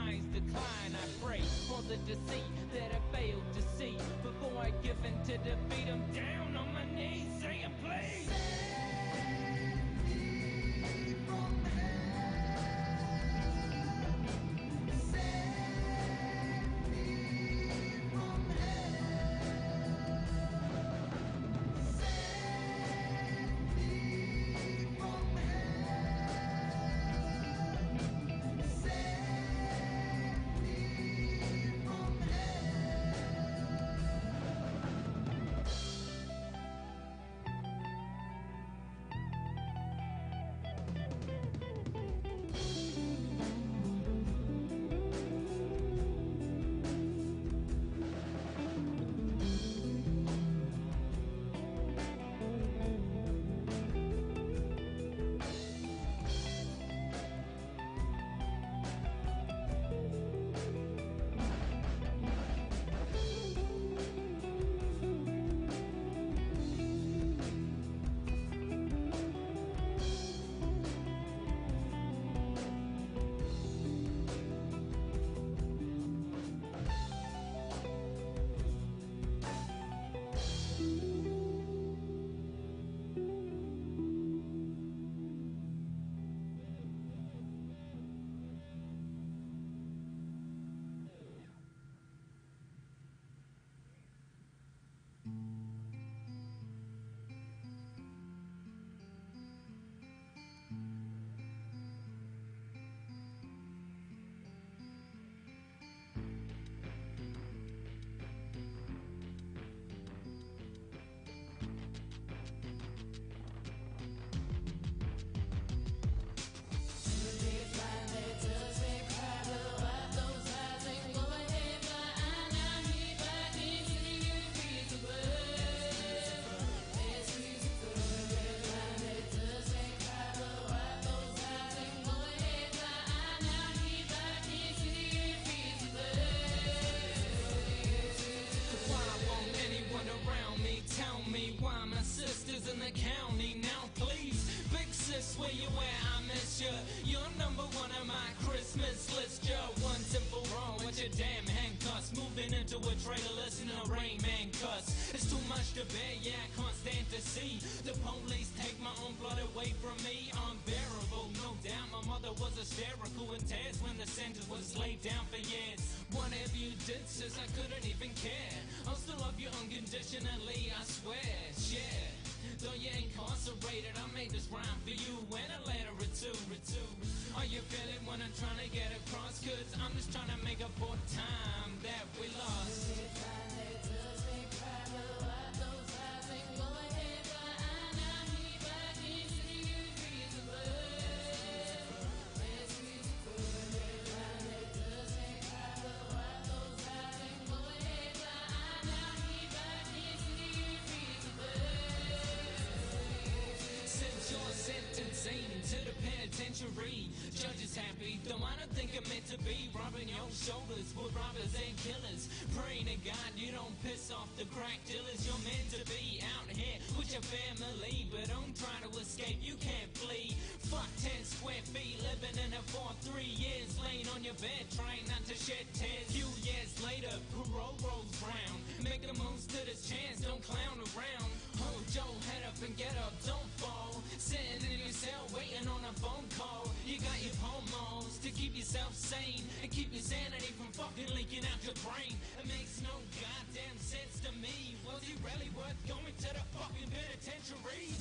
minds decline. I pray for the deceit that I failed to see before I give in to defeat. I'm down on my knees saying please. In the county now, please. Big sis, where you at? I miss ya. You're number one on my Christmas list. You're one simple wrong with your damn handcuffs. Moving into a trailer, listen to Rain Man cuss. It's too much to bear, yeah, I can't stand to see the police take my own blood away from me. Unbearable, no doubt. My mother was hysterical in tears when the sentence was laid down for years. Whatever you did, sis, I couldn't even care. I'll still love you unconditionally, I swear. Yeah. Though you're incarcerated, I made this rhyme for you and a letter or two. Are you feeling what I'm trying to get across? Cause I'm just trying to make up for time that we lost. Sentencing to the penitentiary. Judge is happy, though I don't think I'm meant to be rubbing your shoulders with robbers and killers. Praying to God you don't piss off the crack dealers. You're meant to be out here with your family, but don't try to escape, you can't flee. Fuck 10 square feet, living in it for 3 years, laying on your bed, trying not to shed tears. Few years later, parole rolls round. Make the most of this chance, don't clown around. Hold your head up and get up, don't fall. Sitting in your cell waiting on a phone call. You got your hormones to keep yourself sane and keep your sanity from fucking leaking out your brain. It makes no goddamn sense to me. Was he really worth going to the fucking penitentiary?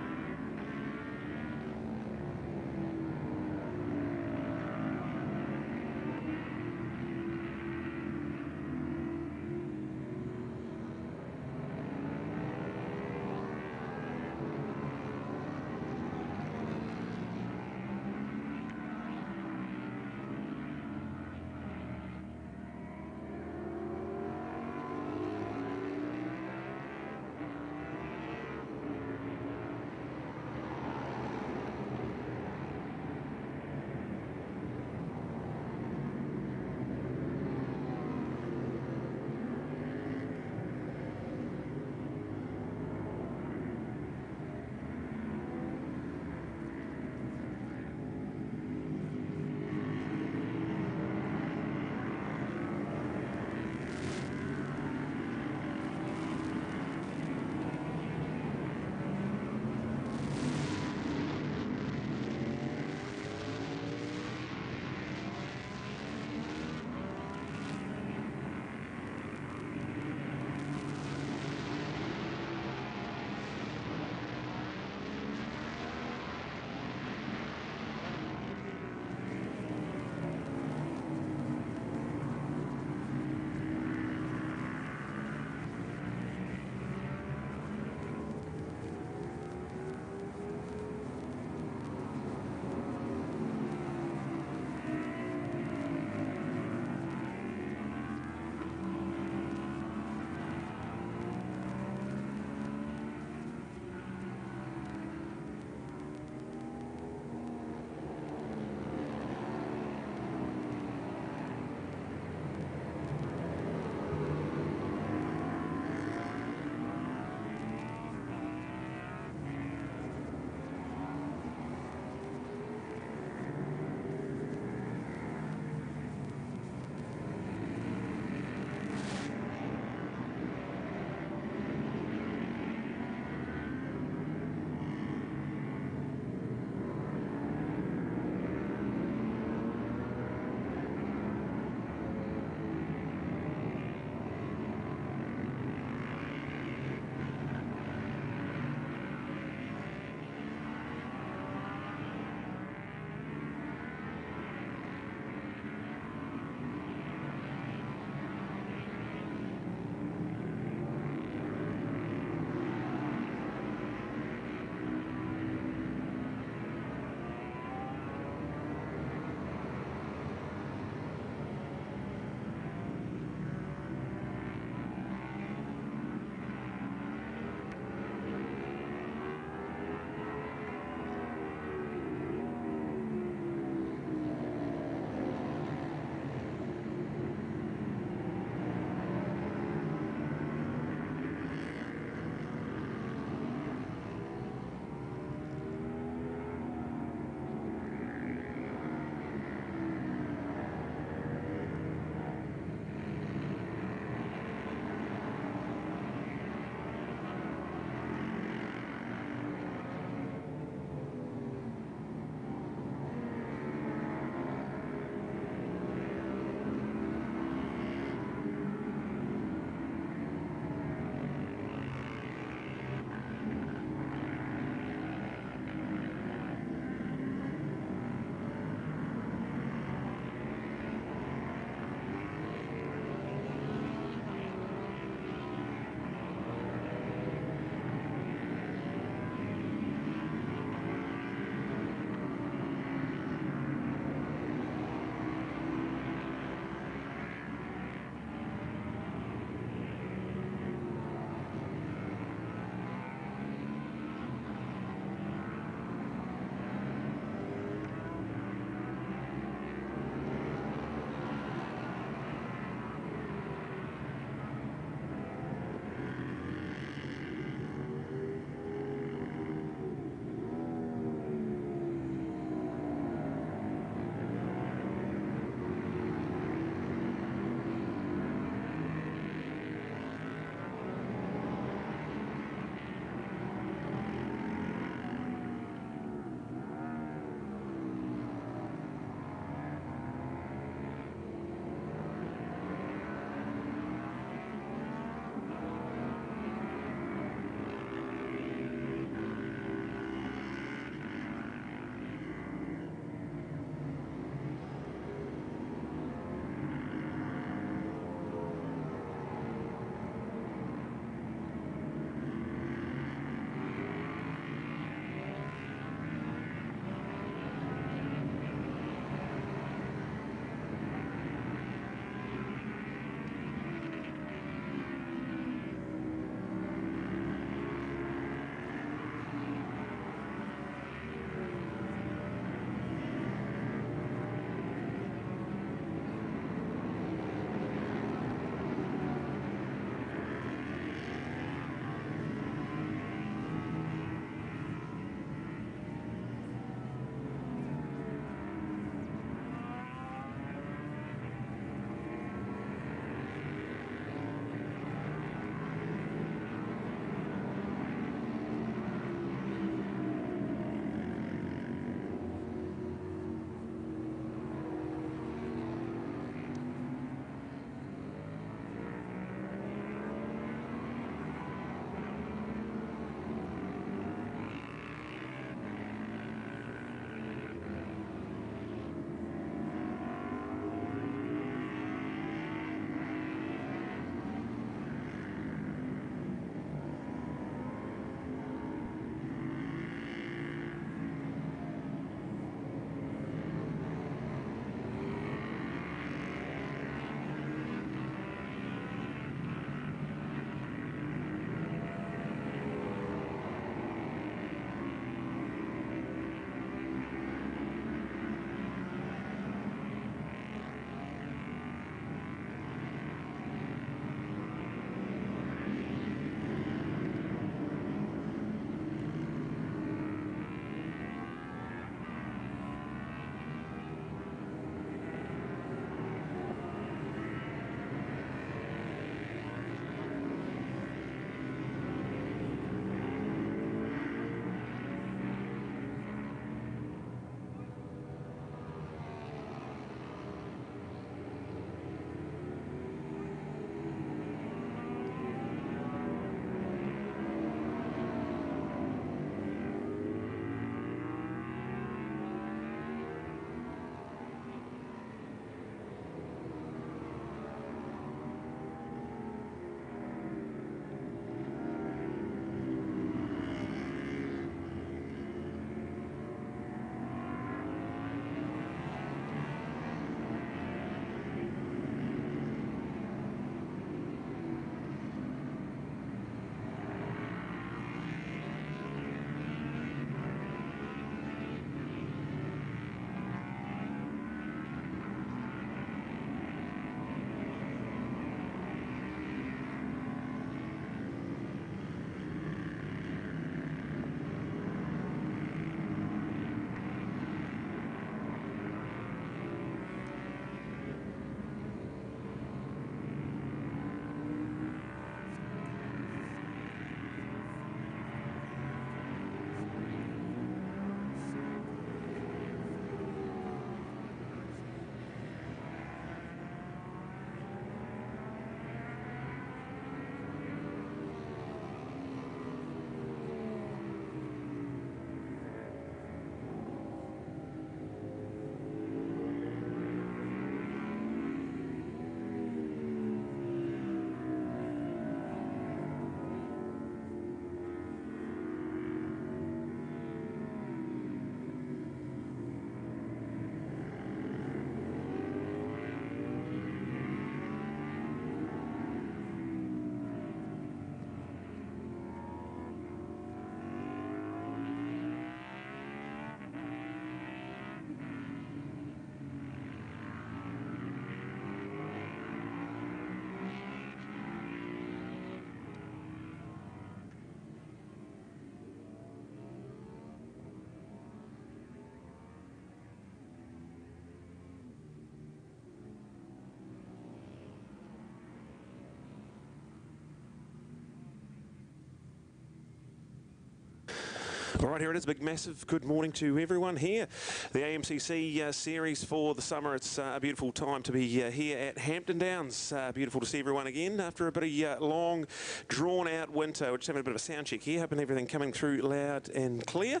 All right, here it is. Big, massive good morning to everyone here. The AMCC series for the summer. It's a beautiful time to be here at Hampton Downs. Beautiful to see everyone again after a bit of long, drawn-out winter. We're just having a bit of a sound check here, hoping everything coming through loud and clear.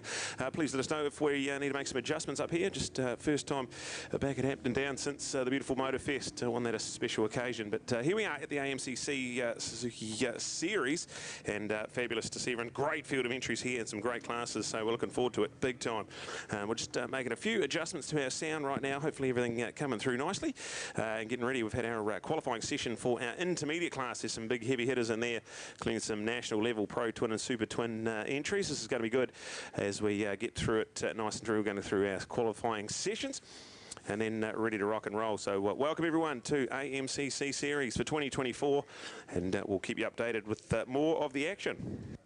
Please let us know if we need to make some adjustments up here. Just first time back at Hampton Downs since the beautiful Motor Fest. One that a special occasion. But here we are at the AMCC Suzuki series, and fabulous to see everyone. Great field of entries here and some great classes. So we're looking forward to it big time. We're just making a few adjustments to our sound right now. Hopefully everything coming through nicely. And getting ready. We've had our qualifying session for our intermediate class. There's some big heavy hitters in there, including some national level Pro Twin and Super Twin entries. This is going to be good as we get through it nice and through. We're going through our qualifying sessions and then ready to rock and roll. So welcome everyone to AMCC Series for 2024, and we'll keep you updated with more of the action.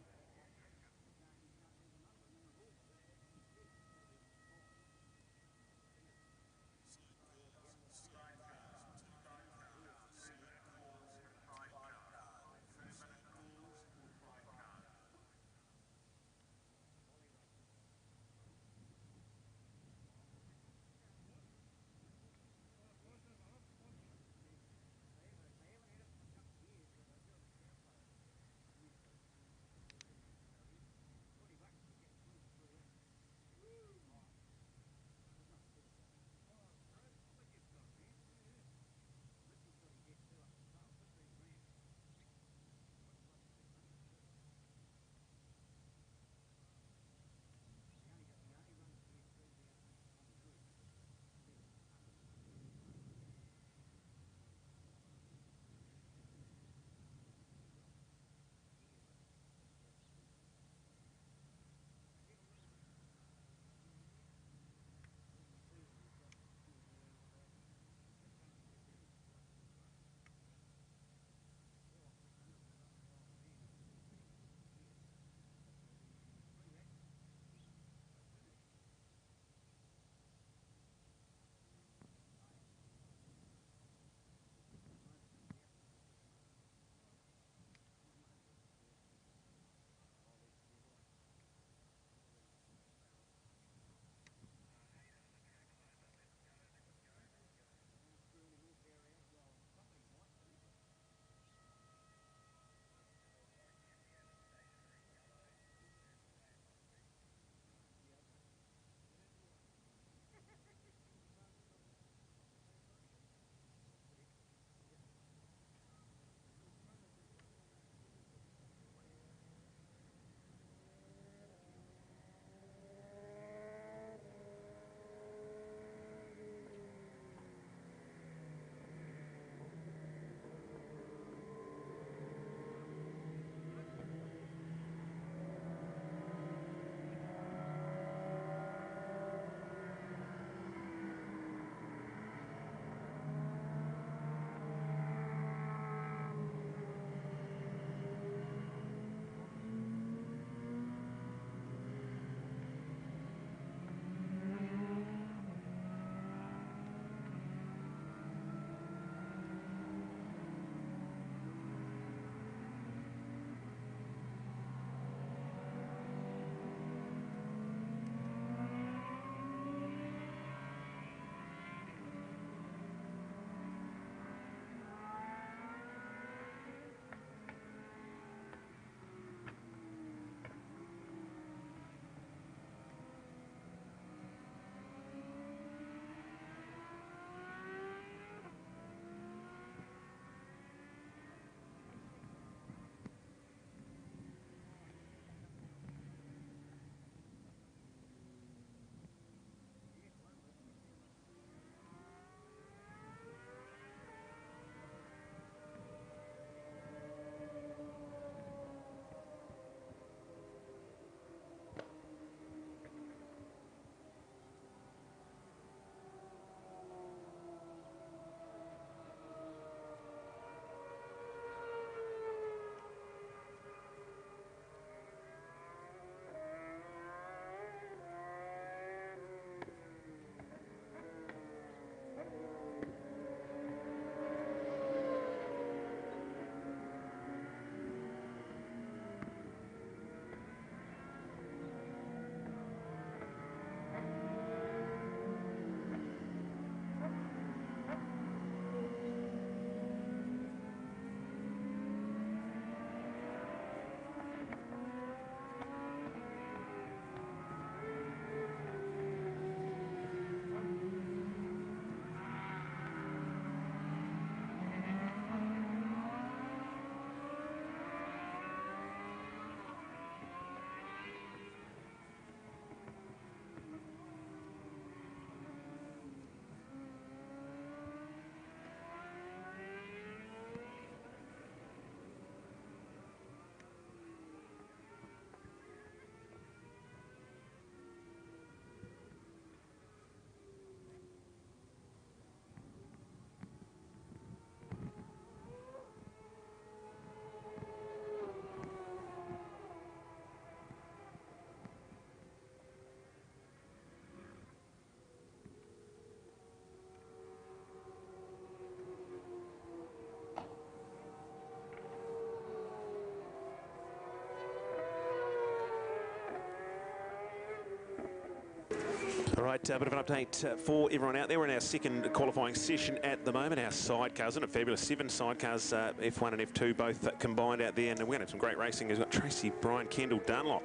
right, a bit of an update for everyone out there. We're in our second qualifying session at the moment. Our sidecars, isn't it fabulous? 7 sidecars, F1 and F2 both combined out there, and we're going to have some great racing. We've got Tracy, Brian, Kendall, Dunlop,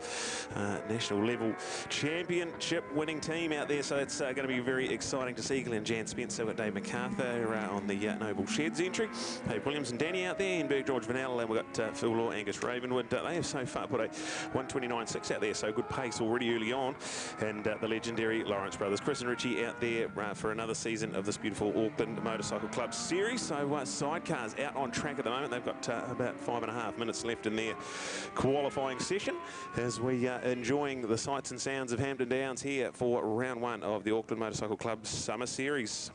national level championship winning team out there, so it's going to be very exciting to see. Glenn Jan Spencer, we've got Dave MacArthur on the Noble Sheds entry. Dave Williams and Danny out there, Enberg, George Vanell, and we've got Phil Law, Angus Ravenwood. They have so far put a 1:29.6 out there, so good pace already early on. And the legendary Lawrence brothers, Chris and Richie, out there for another season of this beautiful Auckland Motorcycle Club Series. So sidecars out on track at the moment. They've got about 5.5 minutes left in their qualifying session as we are enjoying the sights and sounds of Hampton Downs here for round 1 of the Auckland Motorcycle Club Summer Series.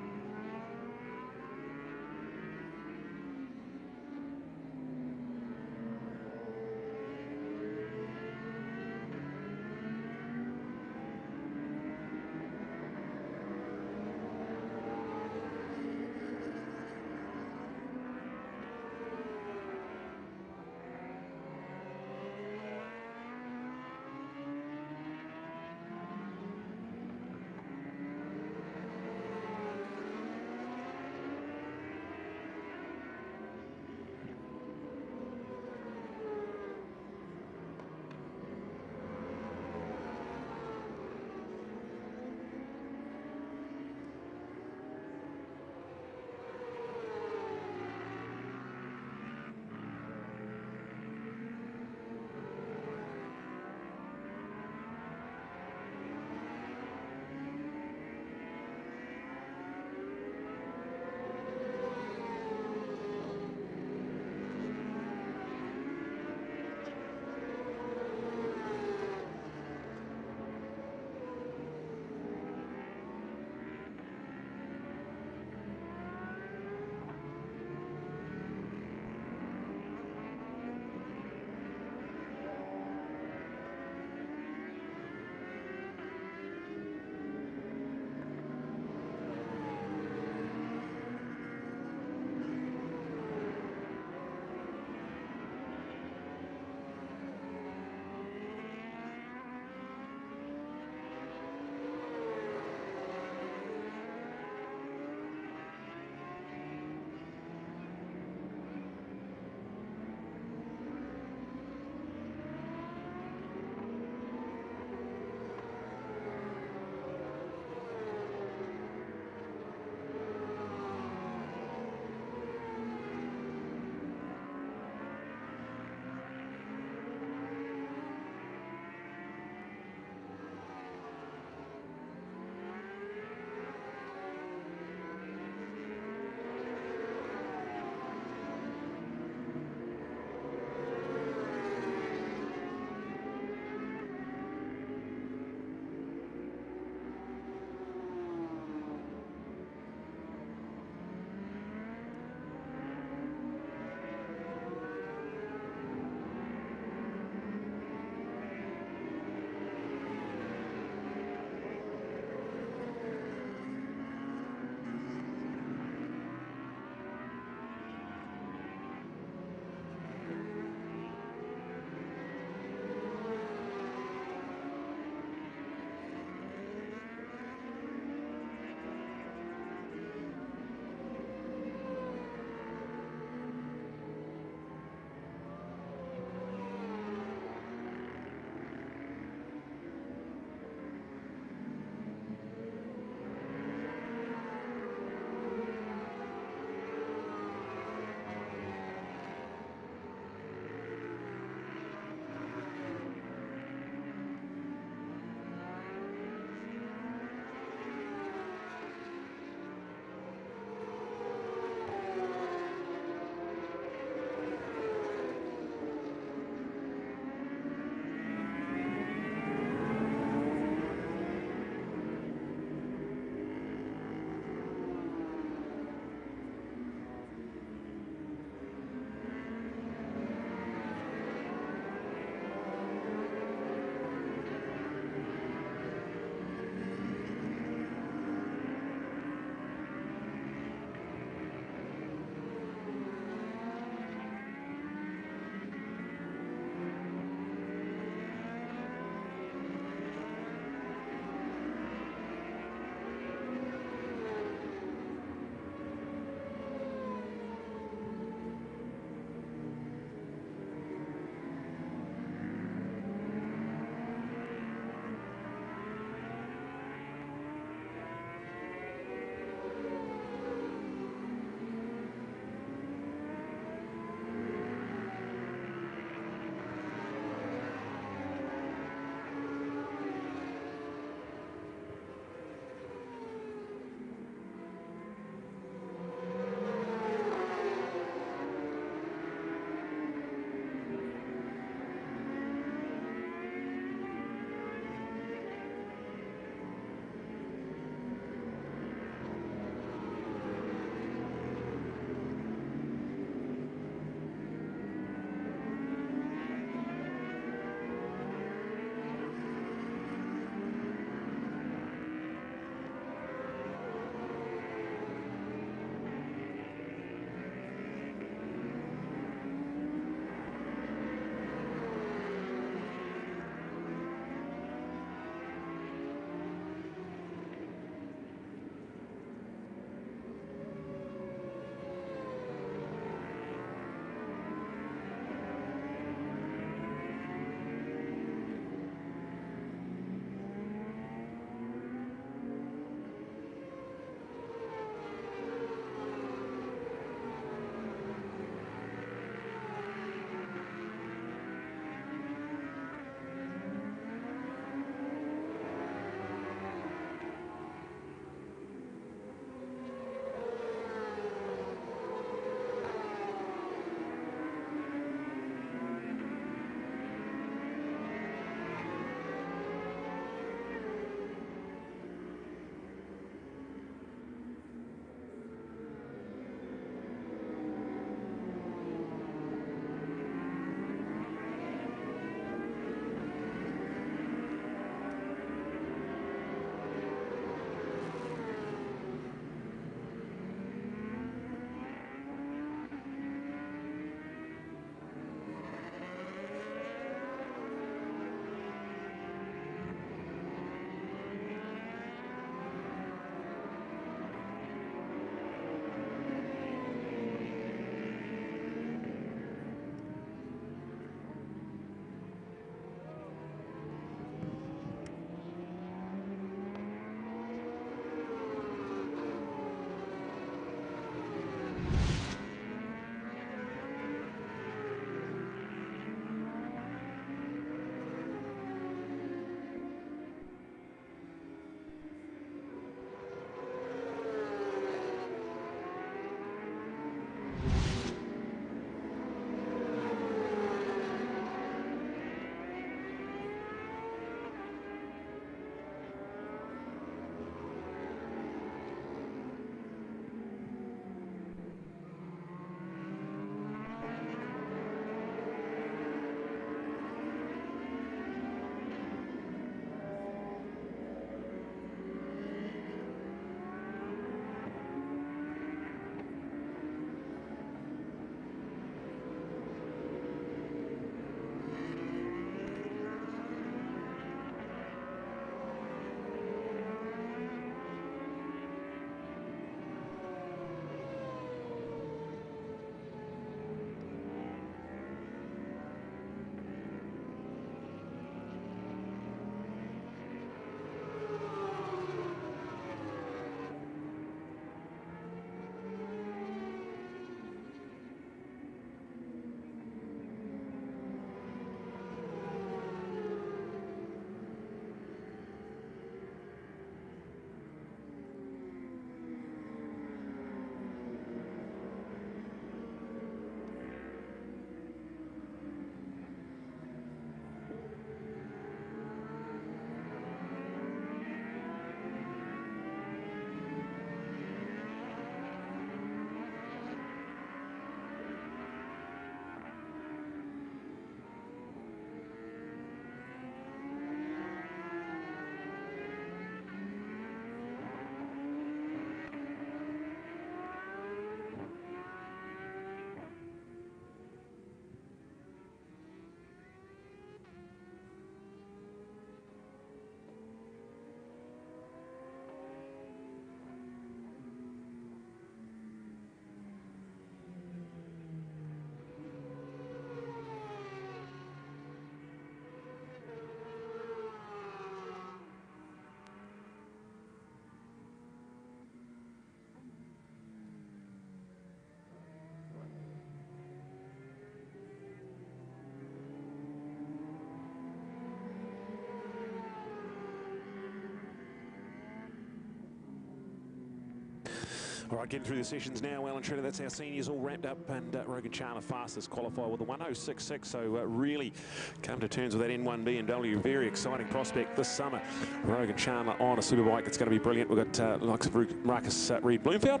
All right, getting through the sessions now, well and truly, that's our seniors all wrapped up, and Rogan Chandler fastest qualified with a 1:06.6, so really come to terms with that N1 BMW. Very exciting prospect this summer. Rogan Chandler on a superbike. It's going to be brilliant. We've got likes of Marcus Reed Bloomfield,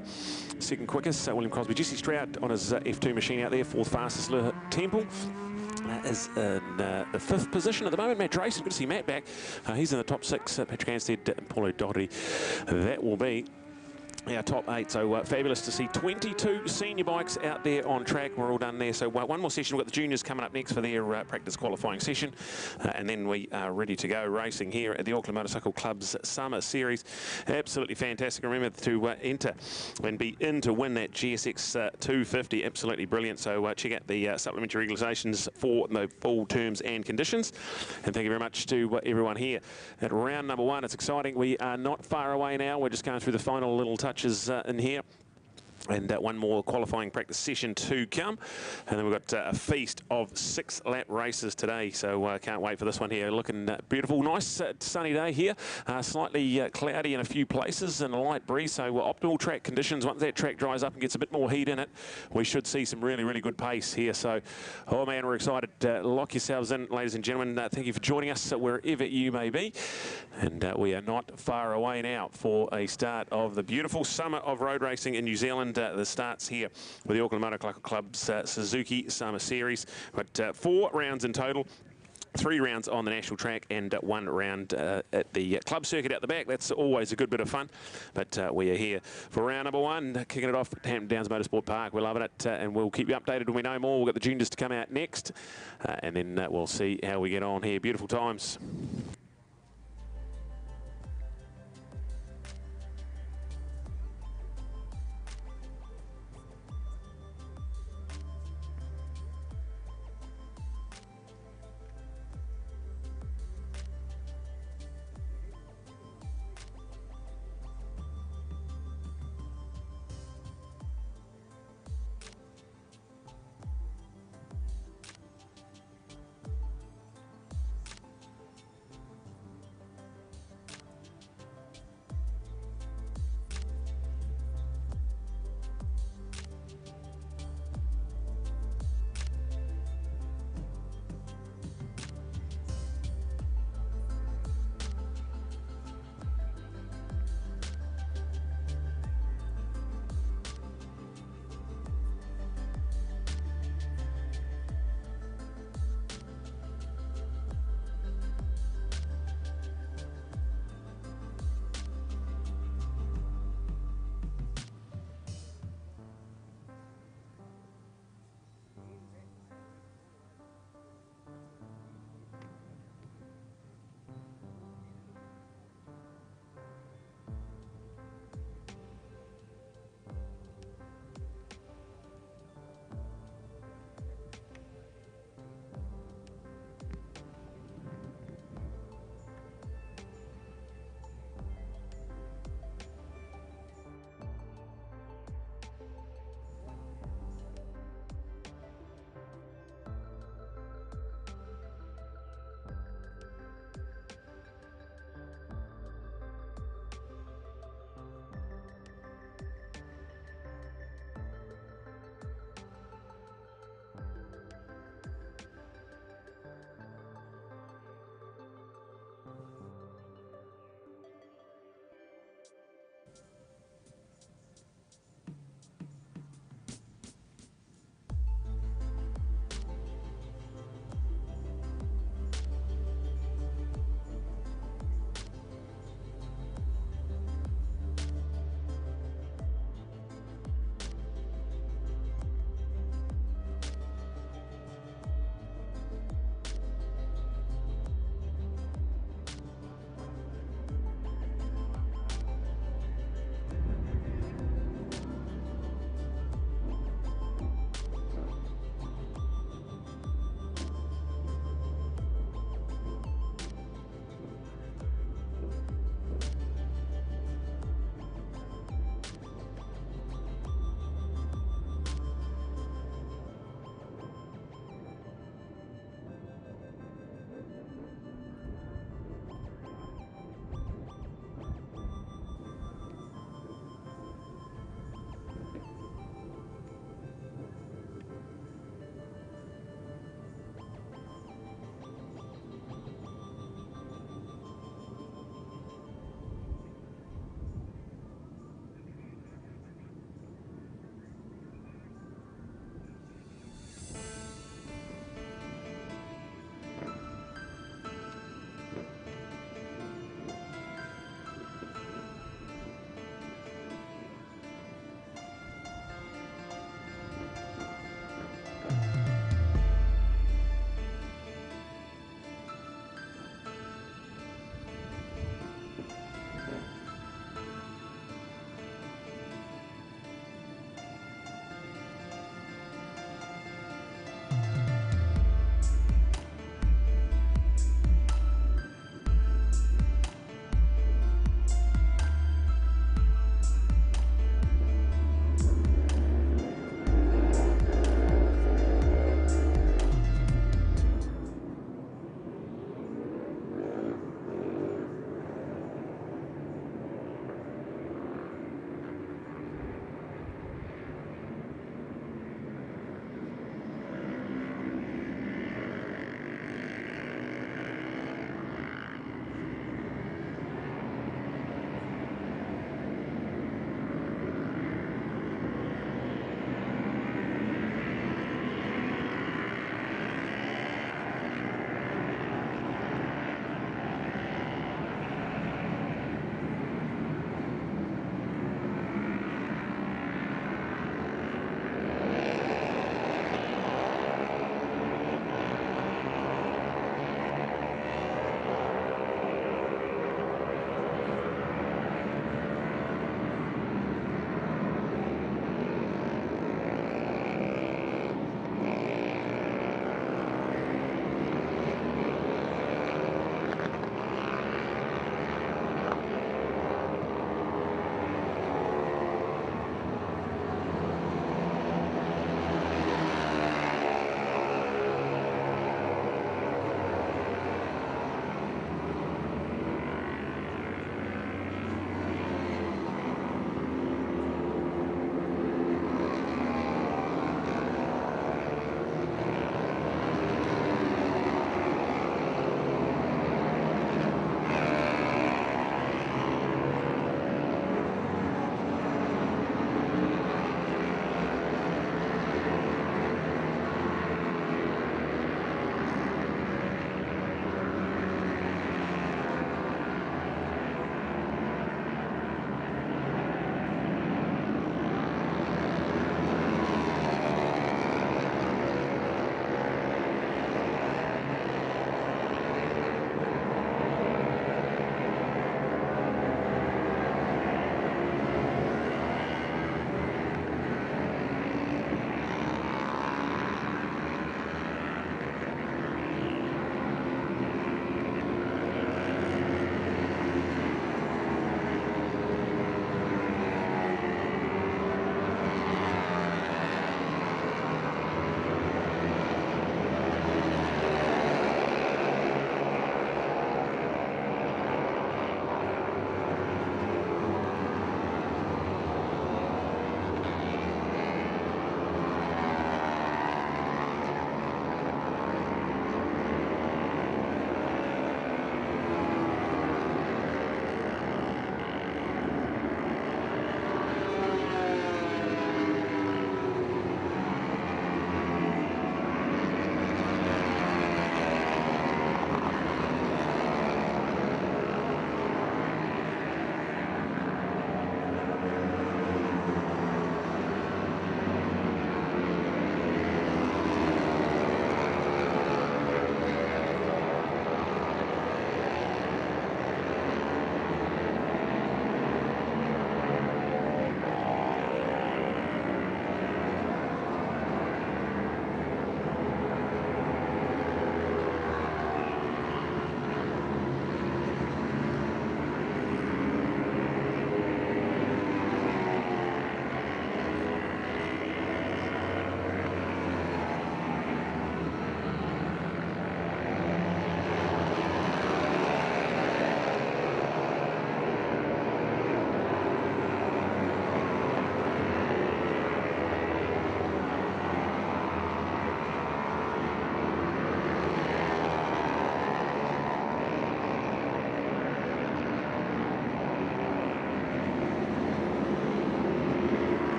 second quickest, William Crosby, Jesse Stroud on his F2 machine out there, fourth fastest. Temple is in the fifth position at the moment. Matt Drayson, good to see Matt back. He's in the top six. Patrick Anstead and Paulo Doherty. That will be our top eight. So fabulous to see 22 senior bikes out there on track. We're all done there. So one more session. We've got the juniors coming up next for their practice qualifying session. And then we are ready to go racing here at the Auckland Motorcycle Club's Summer Series. Absolutely fantastic. Remember to enter and be in to win that GSX 250. Absolutely brilliant. So check out the supplementary regulations for the full terms and conditions. And thank you very much to everyone here at round number one. It's exciting. We are not far away now. We're just going through the final little touches in here. And one more qualifying practice session to come. And then we've got a feast of 6-lap races today. So can't wait for this one here. Looking beautiful. Nice sunny day here. Slightly cloudy in a few places and a light breeze. So optimal track conditions. Once that track dries up and gets a bit more heat in it, we should see some really, really good pace here. So, oh man, we're excited. Lock yourselves in, ladies and gentlemen. Thank you for joining us wherever you may be. And we are not far away now for a start of the beautiful summer of road racing in New Zealand. The starts here with the Auckland Motorcycle Club's Suzuki Summer Series. But 4 rounds in total. 3 rounds on the national track and 1 round at the club circuit out the back. That's always a good bit of fun. But we are here for round number 1, kicking it off at Hampton Downs Motorsport Park. We're loving it, and we'll keep you updated when we know more. We've got the juniors to come out next, and then we'll see how we get on here. Beautiful times.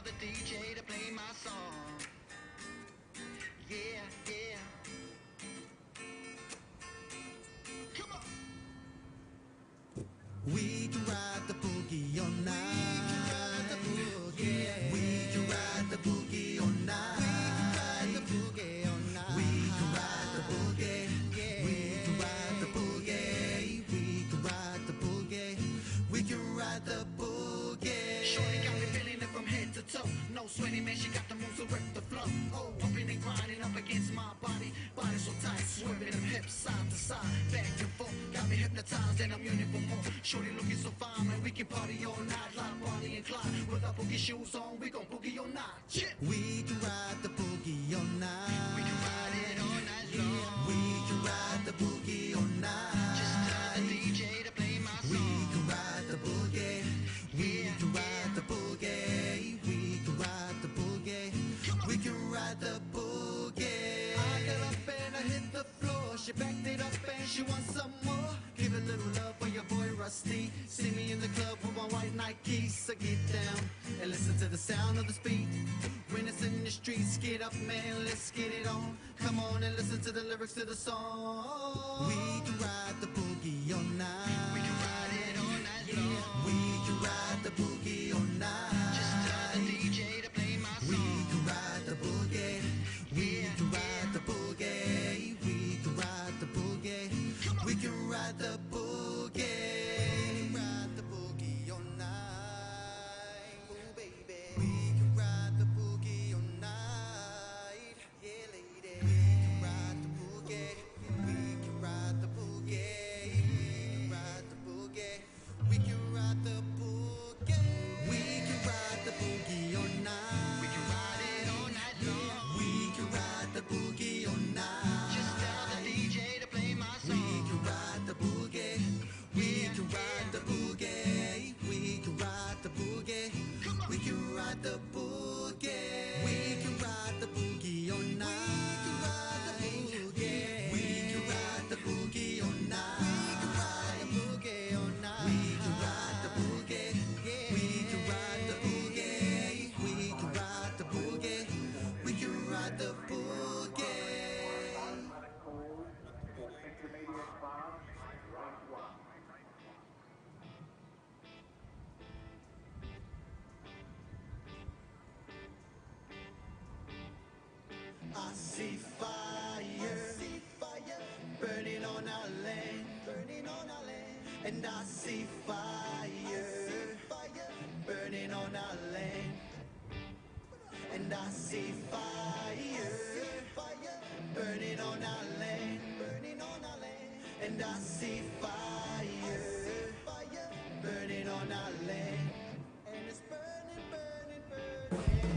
the DJ to play my song. Yeah, yeah. Come on. We can ride the boogie all night. We can ride the boogie all night. We can ride the boogie. We can ride the boogie. We can ride the boogie. We can ride the boogie. Shorty got me feeling it from head to toe. No sweaty man, she got the moves to rip the flow. Oh, pumping and grinding up against my body. Body so tight, swerving them hips side to side, back and forth. Got me hypnotized and I'm yearning for more. Shorty looking so fine, man, we can party all night like Bonnie and Clyde. With our boogie shoes on, we gon' boogie all night. Yeah. We can ride the boogie all night. We can ride it all night long. We can ride the boogie all night. Just tell the DJ to play my song. We can ride the boogie. We can ride the boogie. We can ride the boogie. We can ride the boogie. I got up and I hit the floor. She backed it up and she wants some more. Give a little love for your boy Rusty. See me in the club with my white Nikes. So get down and listen to the sound of the speed. When it's in the streets, get up, man, let's get it on. Come on and listen to the lyrics to the song. We can ride the boogie all night. We can ride it all night long. We can ride the boogie all night. Just tell the DJ to play my song. We can ride the boogie. We can ride the boogie. We can ride the boogie. We can ride the boogie. We can ride the boogie all night. Oh baby. We can ride the boogie all night. Yeah, lady. We can ride the boogie. We can ride the boogie. We can ride the boogie. We can ride the boogie. We can ride the boogie all night. We can ride it all night long. We can ride the boogie all night. Just tell the DJ to play my song. We can ride the boogie. We can ride the boogie. We can ride the boogie. We can ride the boogie. We can ride the boogie all night. We can ride the boogie all night. We can ride the boogie all night. We can ride the boogie. We can ride the boogie. We can ride the boogie. We can ride the boogie. I see fire, burning on our land, and I see fire, burning on our land, and I see fire, burning on our land, and I see fire, burning on our land, and it's burning, burning, burning.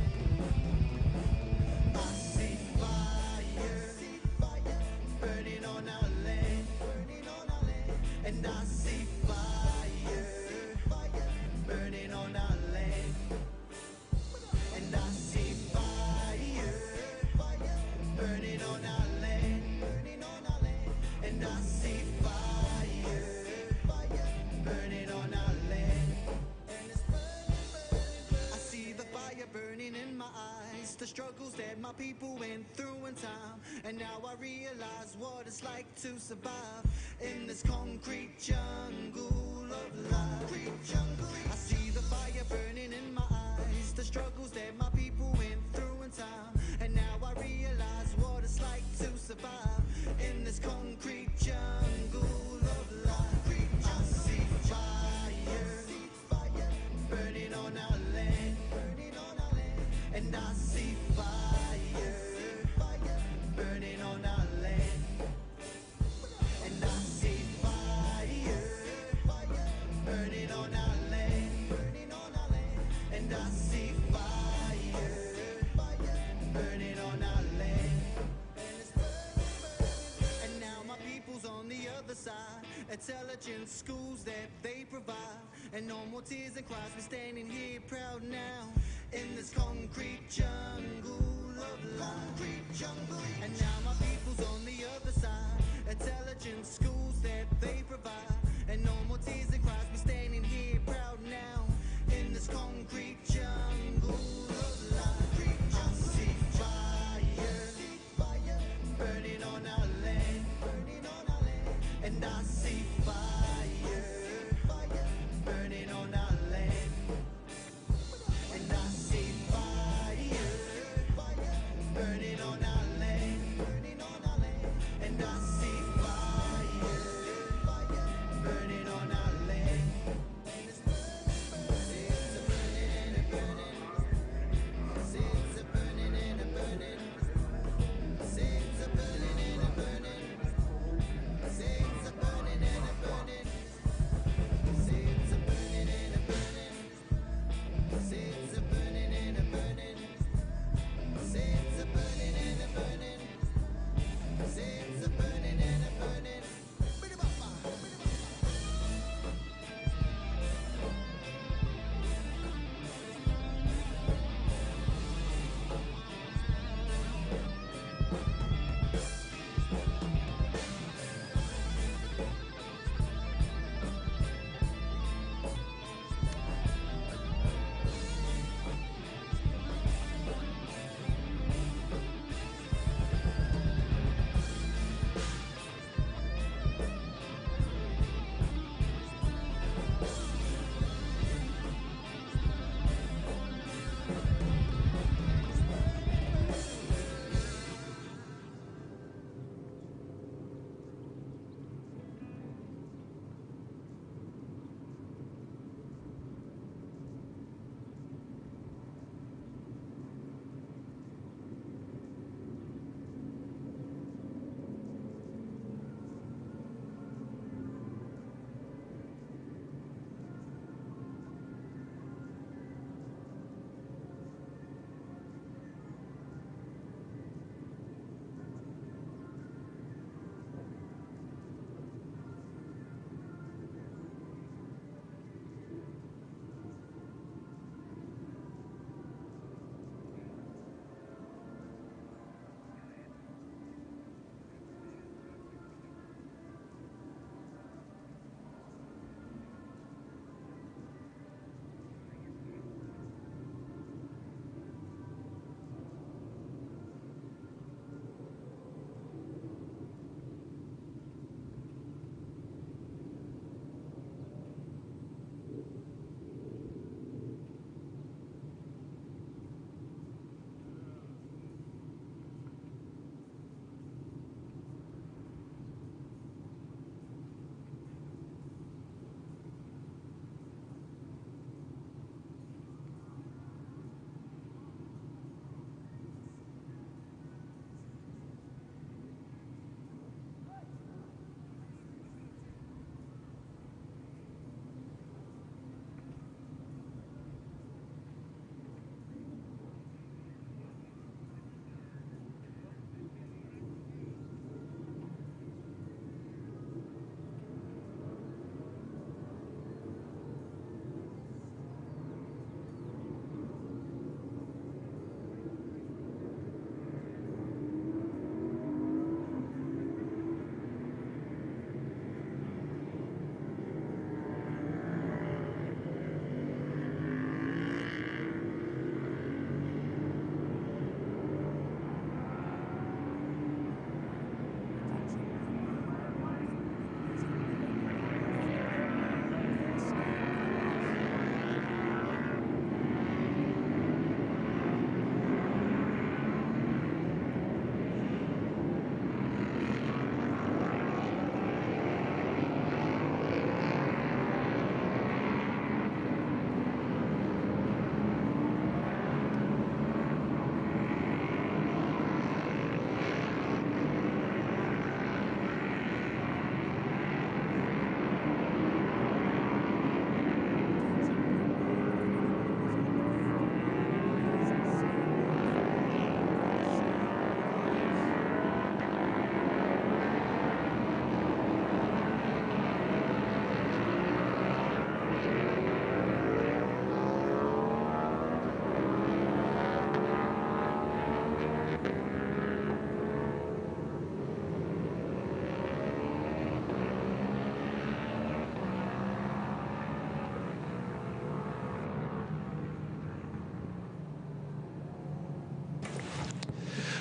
I see fire, burning on our land, and I see fire, burning on our land, and I see fire, burning on our land, and I see fire, burning on our land, and it's burning. I see the fire burning in my eyes, the struggles that my people went through in time, and now I realize what it's like to survive in this concrete jungle of life. I see the fire burning in my eyes, the struggles that my people went through in time, and now I realize what it's like to survive in this concrete jungle of life. I see fire, burning on our land, and I see fire, burning on our land, and I see fire, burning on our land, and I see fire, burning on our land, and it's burning. And now my people's on the other side, intelligent schools that they provide, and no more tears and cries. We're standing here proud now in this concrete jungle of life. And now my people's on the other side, intelligent schools that they provide, and no more tears and cries. We're standing here proud now in this concrete jungle of life.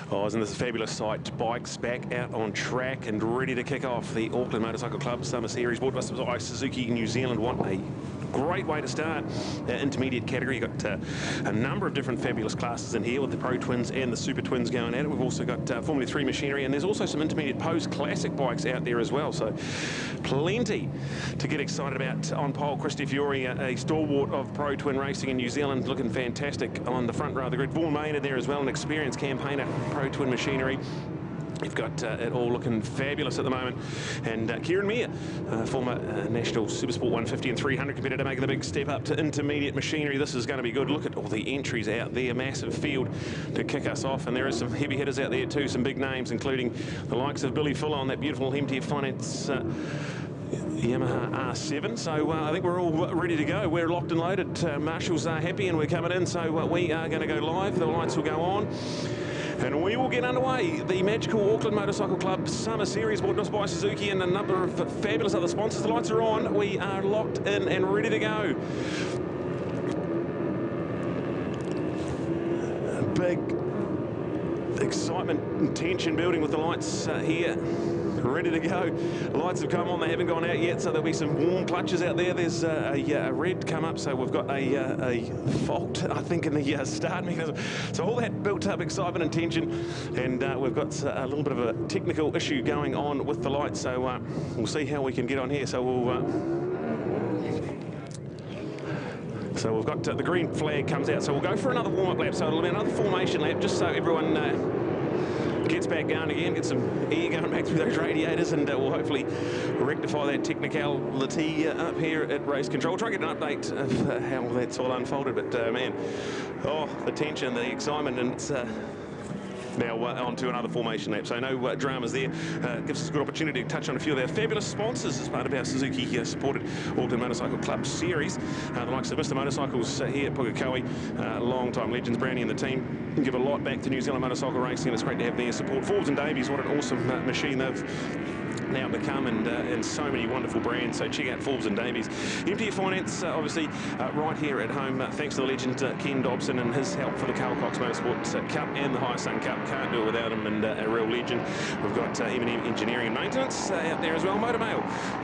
Oh, isn't this a fabulous sight? Bikes back out on track and ready to kick off the Auckland Motorcycle Club Summer Series, brought to us by Suzuki New Zealand. What a great way to start intermediate category. You've got a number of different fabulous classes in here with the Pro Twins and the Super Twins going at it. We've also got Formula 3 machinery, and there's also some intermediate post classic bikes out there as well. So plenty to get excited about. On pole, Christy Fiore, a stalwart of Pro Twin racing in New Zealand, looking fantastic on the front row of the grid. Vaughan Maynard there as well, an experienced campaigner, Pro Twin machinery. You've got it all looking fabulous at the moment. And Kieran Meir, former National Supersport 150 and 300 competitor, making the big step up to intermediate machinery. This is going to be good. Look at all the entries out there, massive field to kick us off. And there are some heavy hitters out there too, some big names, including the likes of Billy Fuller on that beautiful MTF Finance Yamaha R7. So I think we're all ready to go. We're locked and loaded. Marshall's happy and we're coming in. So we are going to go live. The lights will go on. And we will get underway. The magical Auckland Motorcycle Club Summer Series, brought to us by Suzuki and a number of fabulous other sponsors. The lights are on. We are locked in and ready to go. Big excitement and tension building with the lights here. Ready to go. Lights have come on, they haven't gone out yet, so there'll be some warm clutches out there. There's a red come up, so we've got a fault, I think, in the start mechanism. So all that built up excitement and tension, and we've got a little bit of a technical issue going on with the lights, so we'll see how we can get on here. So we've got the green flag comes out, so we'll go for another warm-up lap, so it'll be another formation lap, just so everyone gets back going again, get some air going back through those radiators, and we'll hopefully rectify that technicality up here at race control. Try and get an update of how that's all unfolded, but man, oh, the tension, the excitement, and it's now on to another formation lap, so no dramas there. Gives us a good opportunity to touch on a few of our fabulous sponsors as part of our Suzuki supported Auckland Motorcycle Club Series. The likes of Mr. Motorcycles here at Pukekohe, long-time legends, Brownie and the team. Give a lot back to New Zealand motorcycle racing, and it's great to have their support. Forbes and Davies, what an awesome machine they've now become, and so many wonderful brands. So check out Forbes and Davies. MTF Finance, obviously right here at home, thanks to the legend Ken Dobson and his help for the Carl Cox Motorsport Cup and the Hyosung Cup. Can't do it without him, and a real legend. We've got M&M Engineering and Maintenance out there as well. Motor Mail,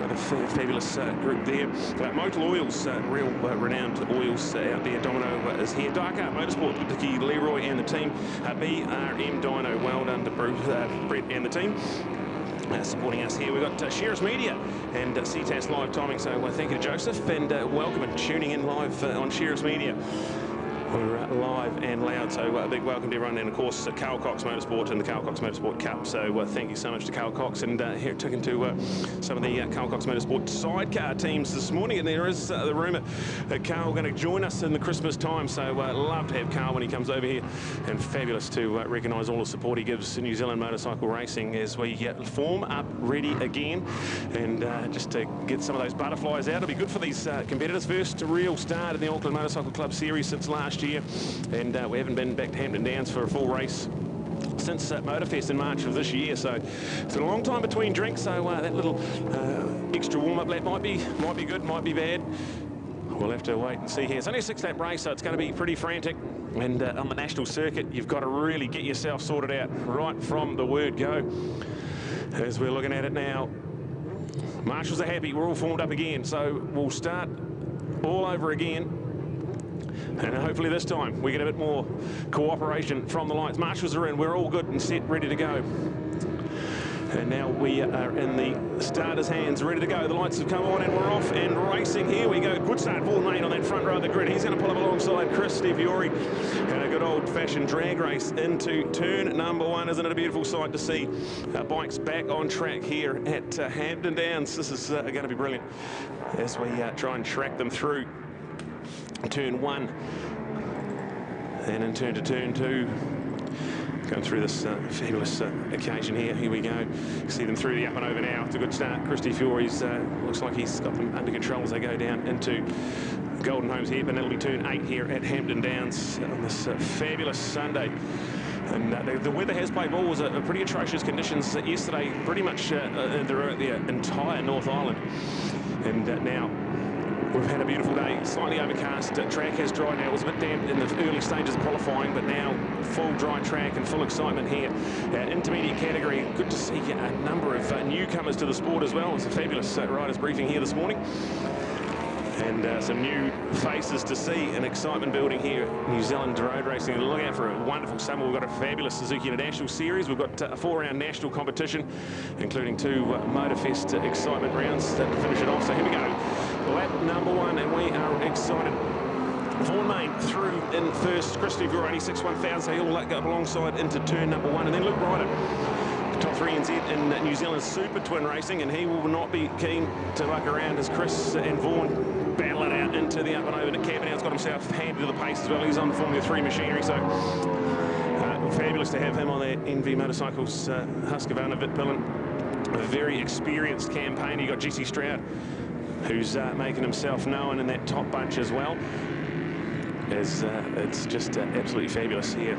the fabulous group there. Motul Oils, real renowned oils out there. Domino is here. Dakar Motorsport, Dicky Leroy and the team. BRM Dyno, well done to Bruce, Brett and the team. Supporting us here. We've got Sheriff's Media and CTAS Live Timing, so thank you to Joseph, and welcome and tuning in live on Sheriff's Media. We're live and loud, so a big welcome to everyone, and of course Carl Cox Motorsport and the Carl Cox Motorsport Cup. So thank you so much to Carl Cox, and here taken to some of the Carl Cox Motorsport sidecar teams this morning, and there is the rumour that Carl going to join us in the Christmas time, so love to have Carl when he comes over here, and fabulous to recognise all the support he gives to New Zealand motorcycle racing as we form up ready again, and just to get some of those butterflies out. It'll be good for these competitors. First real start in the Auckland Motorcycle Club Series since last year, and we haven't been back to Hampton Downs for a full race since Motorfest in March of this year, so it's a long time between drinks, so that little extra warm-up lap might be good, might be bad. We'll have to wait and see here. It's only a 6-lap race, so it's going to be pretty frantic, and on the national circuit you've got to really get yourself sorted out right from the word go. As we're looking at it now, marshals are happy, we're all formed up again, so we'll start all over again. And hopefully this time we get a bit more cooperation from the lights. Marshals are in, we're all good and set, ready to go. And now we are in the starters' hands, ready to go. The lights have come on and we're off and racing. Here we go. Good start, Vaughan Maynard on that front row of the grid. He's going to pull up alongside Chris Fiore. And a good old-fashioned drag race into turn number 1. Isn't it a beautiful sight to see bikes back on track here at Hampton Downs? This is going to be brilliant as we try and track them through turn 1 and in turn to turn 2, going through this fabulous occasion here. Here we go. See them through the up and over now. It's a good start. Chris Fiore's looks like he's got them under control as they go down into Golden Homes here, but that'll be turn 8 here at Hampton Downs on this fabulous Sunday. And the weather has played ball. Was a pretty atrocious conditions yesterday, pretty much throughout the entire North Island, and now We've had a beautiful day, slightly overcast. Track has dried now. It was a bit damp in the early stages of qualifying, but now full dry track and full excitement here. Intermediate category, good to see a number of newcomers to the sport as well. It's a fabulous riders briefing here this morning. And some new faces to see and excitement building here at New Zealand road racing. And look out for a wonderful summer. We've got a fabulous Suzuki International Series. We've got a 4-round national competition, including 2 Motorfest excitement rounds to finish it off. So here we go. Lap number 1, and we are excited. Vaughan Main through in first. Chris Stevure, 86-1000, so he'll go up alongside into turn number 1. And then Luke Ryder, top 3 NZ in New Zealand Super Twin Racing, and he will not be keen to muck around as Chris and Vaughan battle it out into the up and over. Nick Cavanaugh's got himself handy to the pace as well. He's on Formula 3 machinery, so fabulous to have him on that NV Motorcycles Husqvarna Vitpillen. A very experienced campaigner. You got Jesse Stroud, who's making himself known in that top bunch as well. It's just absolutely fabulous here.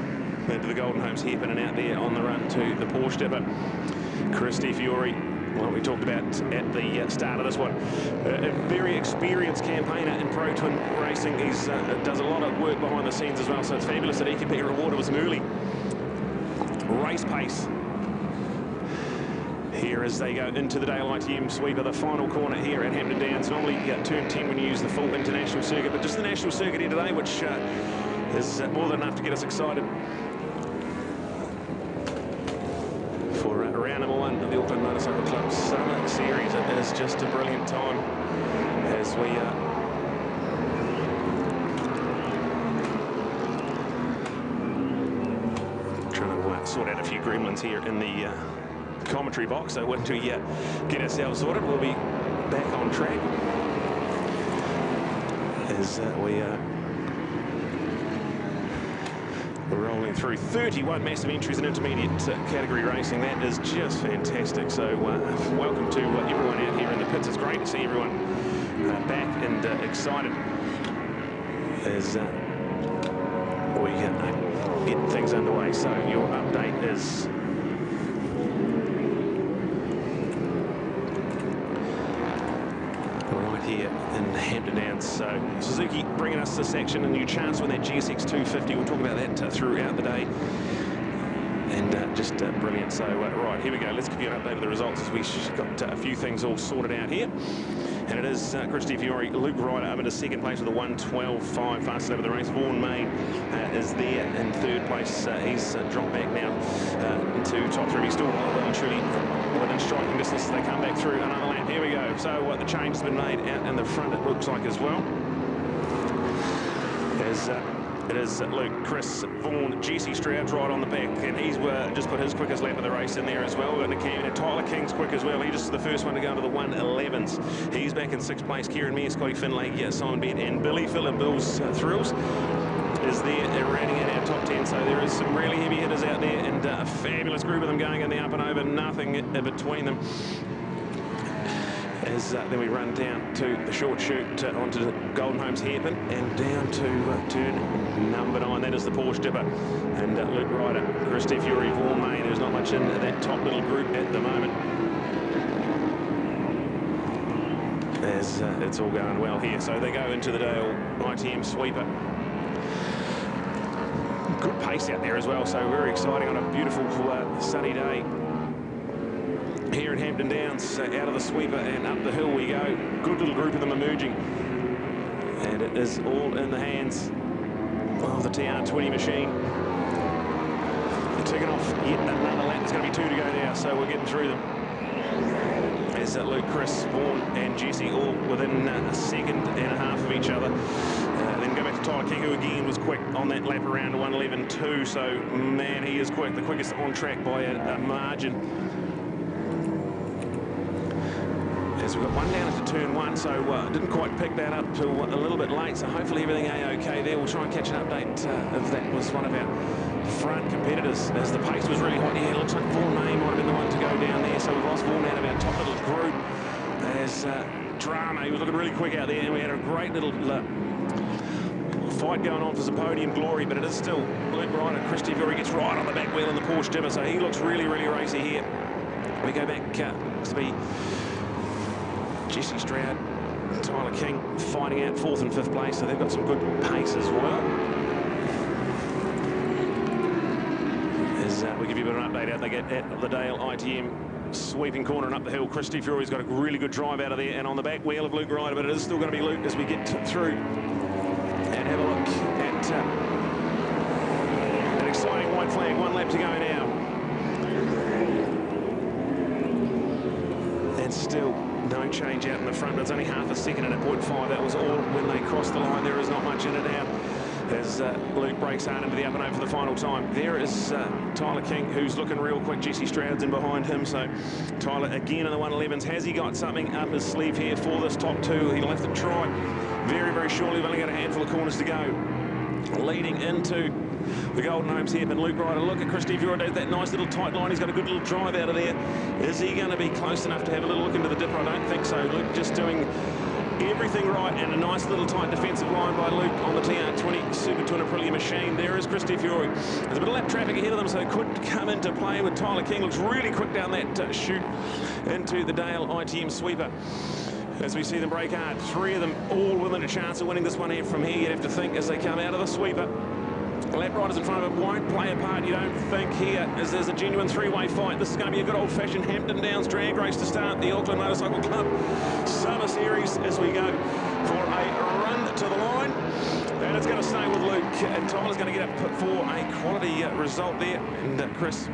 Into the Golden Homes hairpin and out there on the run to the Porsche dipper. Chris Fiore, what we talked about at the start of this one. A very experienced campaigner in Pro Twin racing. He does a lot of work behind the scenes as well, so it's fabulous that he can be rewarded with some early race pace here as they go into the Daylight TM sweeper, the final corner here at Hampton Downs. Normally turn 10 when you use the full international circuit, but just the national circuit here today, which is more than enough to get us excited for round number 1 of the Auckland Motorcycle Club Summer Series. It is just a brilliant time as we trying to sort out a few gremlins here in the commentary box. So once we get ourselves sorted, we'll be back on track as we're rolling through 31 massive entries in intermediate category racing. That is just fantastic. So welcome to everyone out here in the pits. It's great to see everyone back and excited as we get things underway. So your update is here in Hampton Downs. So Suzuki bringing us this action, a new chance with that GSX 250. We'll talk about that throughout the day. And just brilliant. So right, here we go. Let's give you an update of the results as we've got a few things all sorted out here. And it is Chris Fiore, Luke Ryder up into second place with a 1:12.5, fastest over the race. Vaughan Main is there in third place. He's dropped back now into top 3. He's still well and truly within striking distance as they come back through another lap. Here we go. So the change has been made out in the front, it looks like, as well. As it is Luke, Chris, Vaughan, Jesse Stroud's right on the back, and he's just put his quickest lap of the race in there as well. We've got Nick Tyler King's quick as well. He just is the first one to go into the 1:11s. He's back in 6th place. Kieran Mears, Scotty Finlay, Simon Bent, and Billy Phillip Bill's Thrills is there rounding out our top 10. So there is some really heavy hitters out there, and a fabulous group of them going in the up and over, nothing in between them. As then we run down to the short chute onto the Golden Homes hairpin and down to turn number 9. That is the Porsche dipper. And Luke Ryder, Chris Fiore, Vaughan Main. There's not much in that top little group at the moment, as it's all going well here. So they go into the Dale ITM sweeper. Good pace out there as well, so very exciting on a beautiful sunny day here in Hampton Downs. Out of the sweeper and up the hill we go. Good little group of them emerging, and it is all in the hands of the TR20 machine. They're ticking off yet another lap. There's going to be 2 to go now, so we're getting through them. As Luke, Chris, Vaughan and Jesse all within a second and a half of each other. Then go back to Tyler King, who again was quick on that lap around 1:11.2. So man, he is quick, the quickest on track by a margin. As we've got one down into turn 1, so didn't quite pick that up till a little bit late, so hopefully everything A-OK there. We'll try and catch an update if that was one of our front competitors, as the pace was really hot. Yeah, it looks like Vaughan Main might have been the one to go down there, so we've lost Vaughan out of our top little group. As Drama, he was looking really quick out there, and we had a great little fight going on for some podium glory, but it is still Luke Ryder. Chris Fiore gets right on the back wheel in the Porsche dipper, so he looks really, really racy here. We go back to be Jesse Stroud, Tyler King fighting out 4th and 5th place, so they've got some good pace as well. As we give you a bit of an update out they get at the Dale ITM sweeping corner and up the hill. Christy Fury's got a really good drive out of there, and on the back wheel of Luke Ryder, but it is still going to be Luke as we get through and have a look at an exciting white flag. 1 lap to go now. And still no change out in the front, but it's only half a second and a 0.5. That was all when they crossed the line. There is not much in it now as Luke breaks hard into the up and over for the final time. There is Tyler King, who's looking real quick. Jesse Stroud's in behind him, so Tyler again in the 111s. Has he got something up his sleeve here for this top 2? He'll have to try very, very shortly. We've only got a handful of corners to go. Leading into the Golden Homes here, but Luke Ryder, look at Christy Fury, does that nice little tight line. He's got a good little drive out of there. Is he going to be close enough to have a little look into the dipper? I don't think so. Luke just doing everything right, and a nice little tight defensive line by Luke on the TR20 Super Twin Aprilia machine. There is Christy Fury. There's a bit of lap traffic ahead of them, so it could come into play with Tyler King. Looks really quick down that chute into the Dale ITM sweeper. As we see them break hard, 3 of them all within a chance of winning this one here from here. You'd have to think as they come out of the sweeper. Lap riders in front of it won't play a part, you don't think, here, as there's a genuine 3-way fight. This is going to be a good old-fashioned Hampton Downs drag race to start the Auckland Motorcycle Club Summer Series as we go for a run to the line. And it's going to stay with Luke. And Tyler's going to get up for a quality result there. And Chris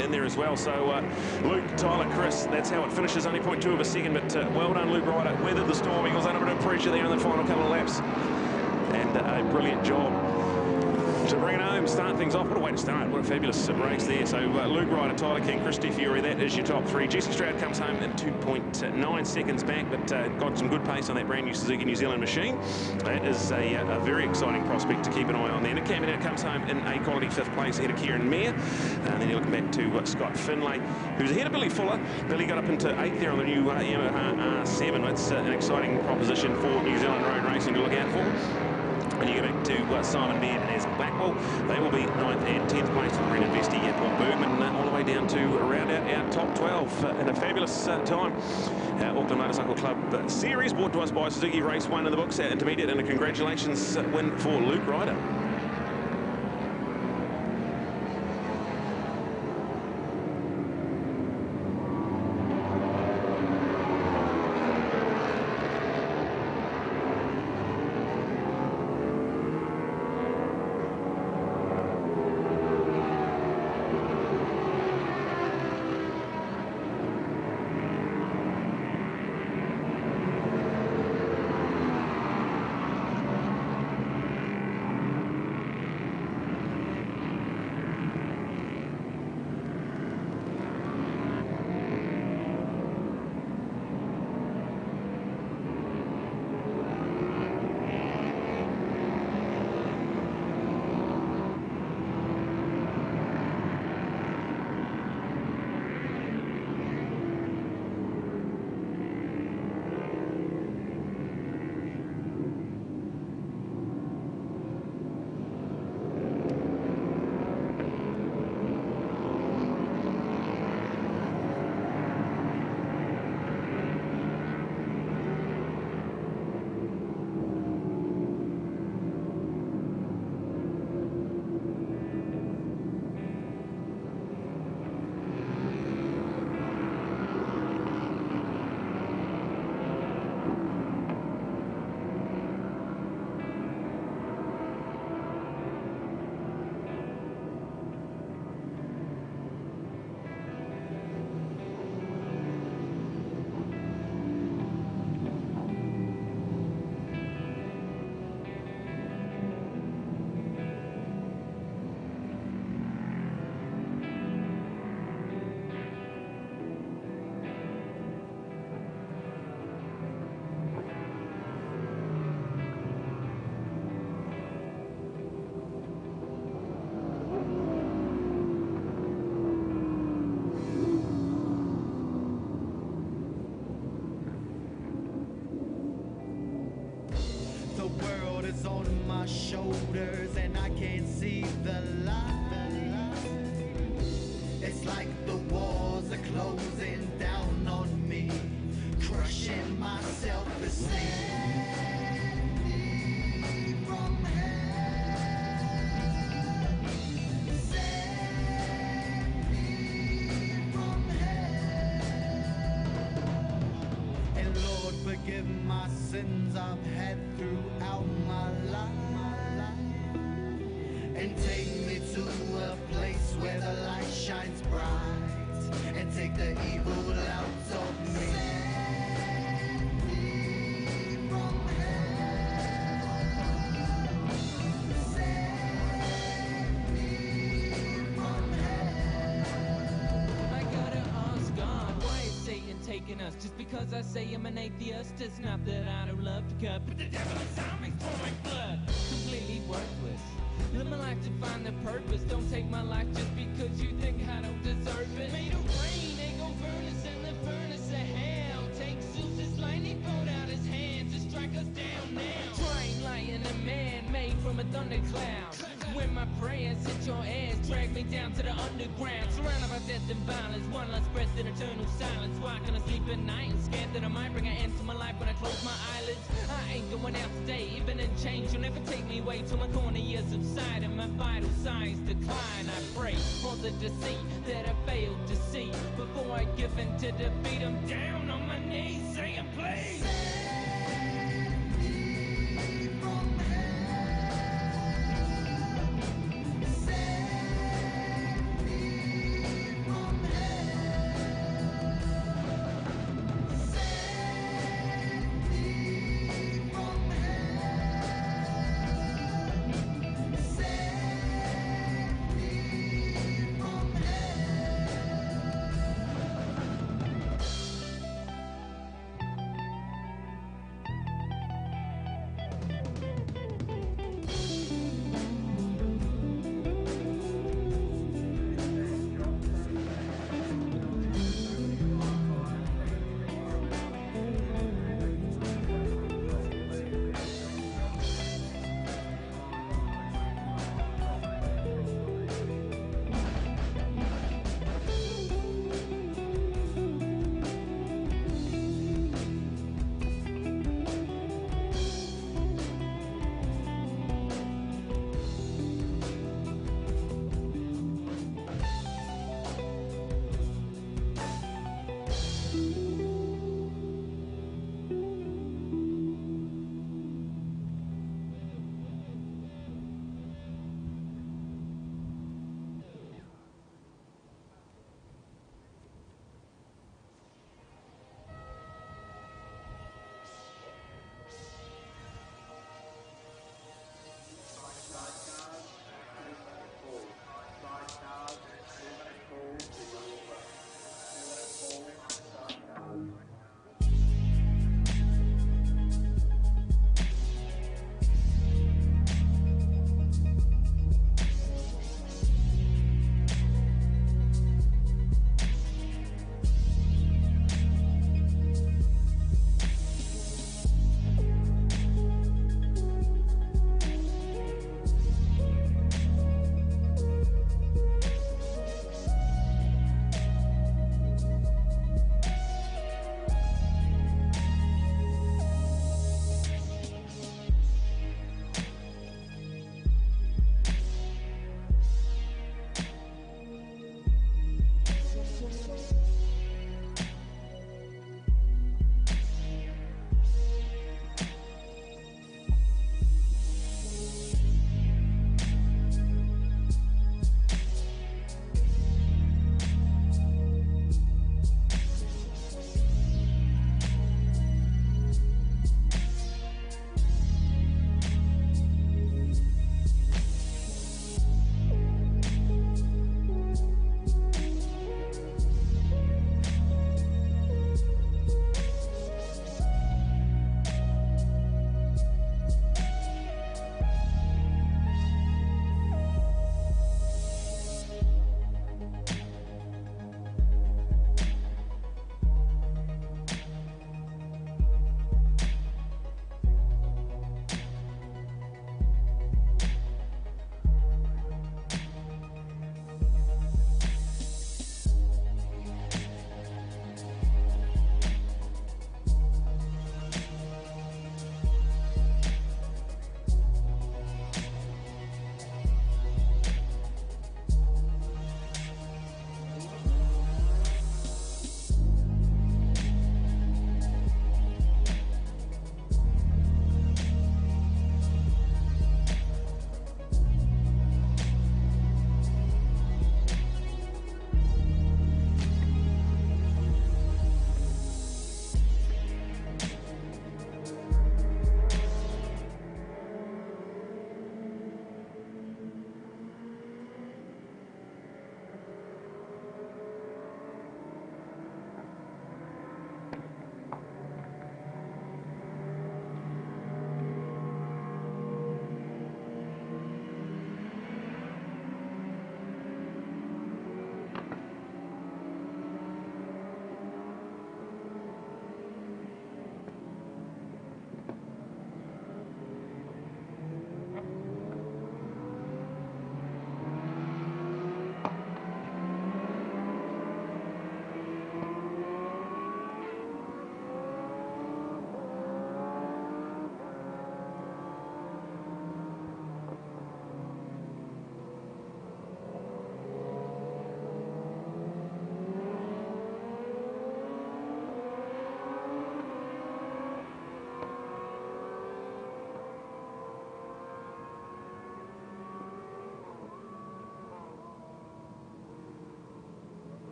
in there as well. So Luke, Tyler, Chris, that's how it finishes. Only 0.2 of a second, but well done, Luke Ryder. Weathered the storm. He was under a bit of pressure there in the final couple of laps. And a brilliant job to bring it home, start things off. What a way to start. What a fabulous race there. So Luke Ryder, Tyler King, Christy Fury, that is your top 3. Jesse Stroud comes home in 2.9 seconds back, but got some good pace on that brand new Suzuki New Zealand machine. That is a very exciting prospect to keep an eye on there. Nick Campbell comes home in a quality 5th place ahead of Kieran Mayer. And then you're looking back to Scott Finlay, who's ahead of Billy Fuller. Billy got up into 8th there on the new Yamaha R7. It's an exciting proposition for New Zealand road racing to look out for. When you go back to Simon Beard and as Blackwell, they will be 9th and 10th place for Brendan Vesti and Paul Bergman, all the way down to round out our top 12 in a fabulous time. Auckland Motorcycle Club Series brought to us by Suzuki Race 1 in the books, intermediate, and a congratulations win for Luke Ryder. shoulders and I can't see the light. It's like the walls are closing down on me, crushing myself and take me to a place where the light shines bright and take the evil out of me. Save me from hell. Save me from hell. I gotta ask God, why is Satan taking us? Just because I say I'm an atheist, it's not that I don't love to cut, but the devil inside me's pouring blood. Completely worthless. Live my life to find the purpose. Don't take my life just because you think I don't deserve it. Made of rain, they gon' burn us in the furnace of hell. Take Zeus's lightning bolt out his hands and strike us down now. Trying lion a man made from a thundercloud. When my prayers hit your ass, drag me down to the underground. Surrounded by death and violence, one last breath in eternal silence. Why can I sleep at night and scared that I might bring an end to my life when I close my eyelids? I ain't going out today, even in change. You'll never take me away till my corner years subside and my vital signs decline. I pray for the deceit that I failed to see before I give in to defeat. I'm down on my knees saying please.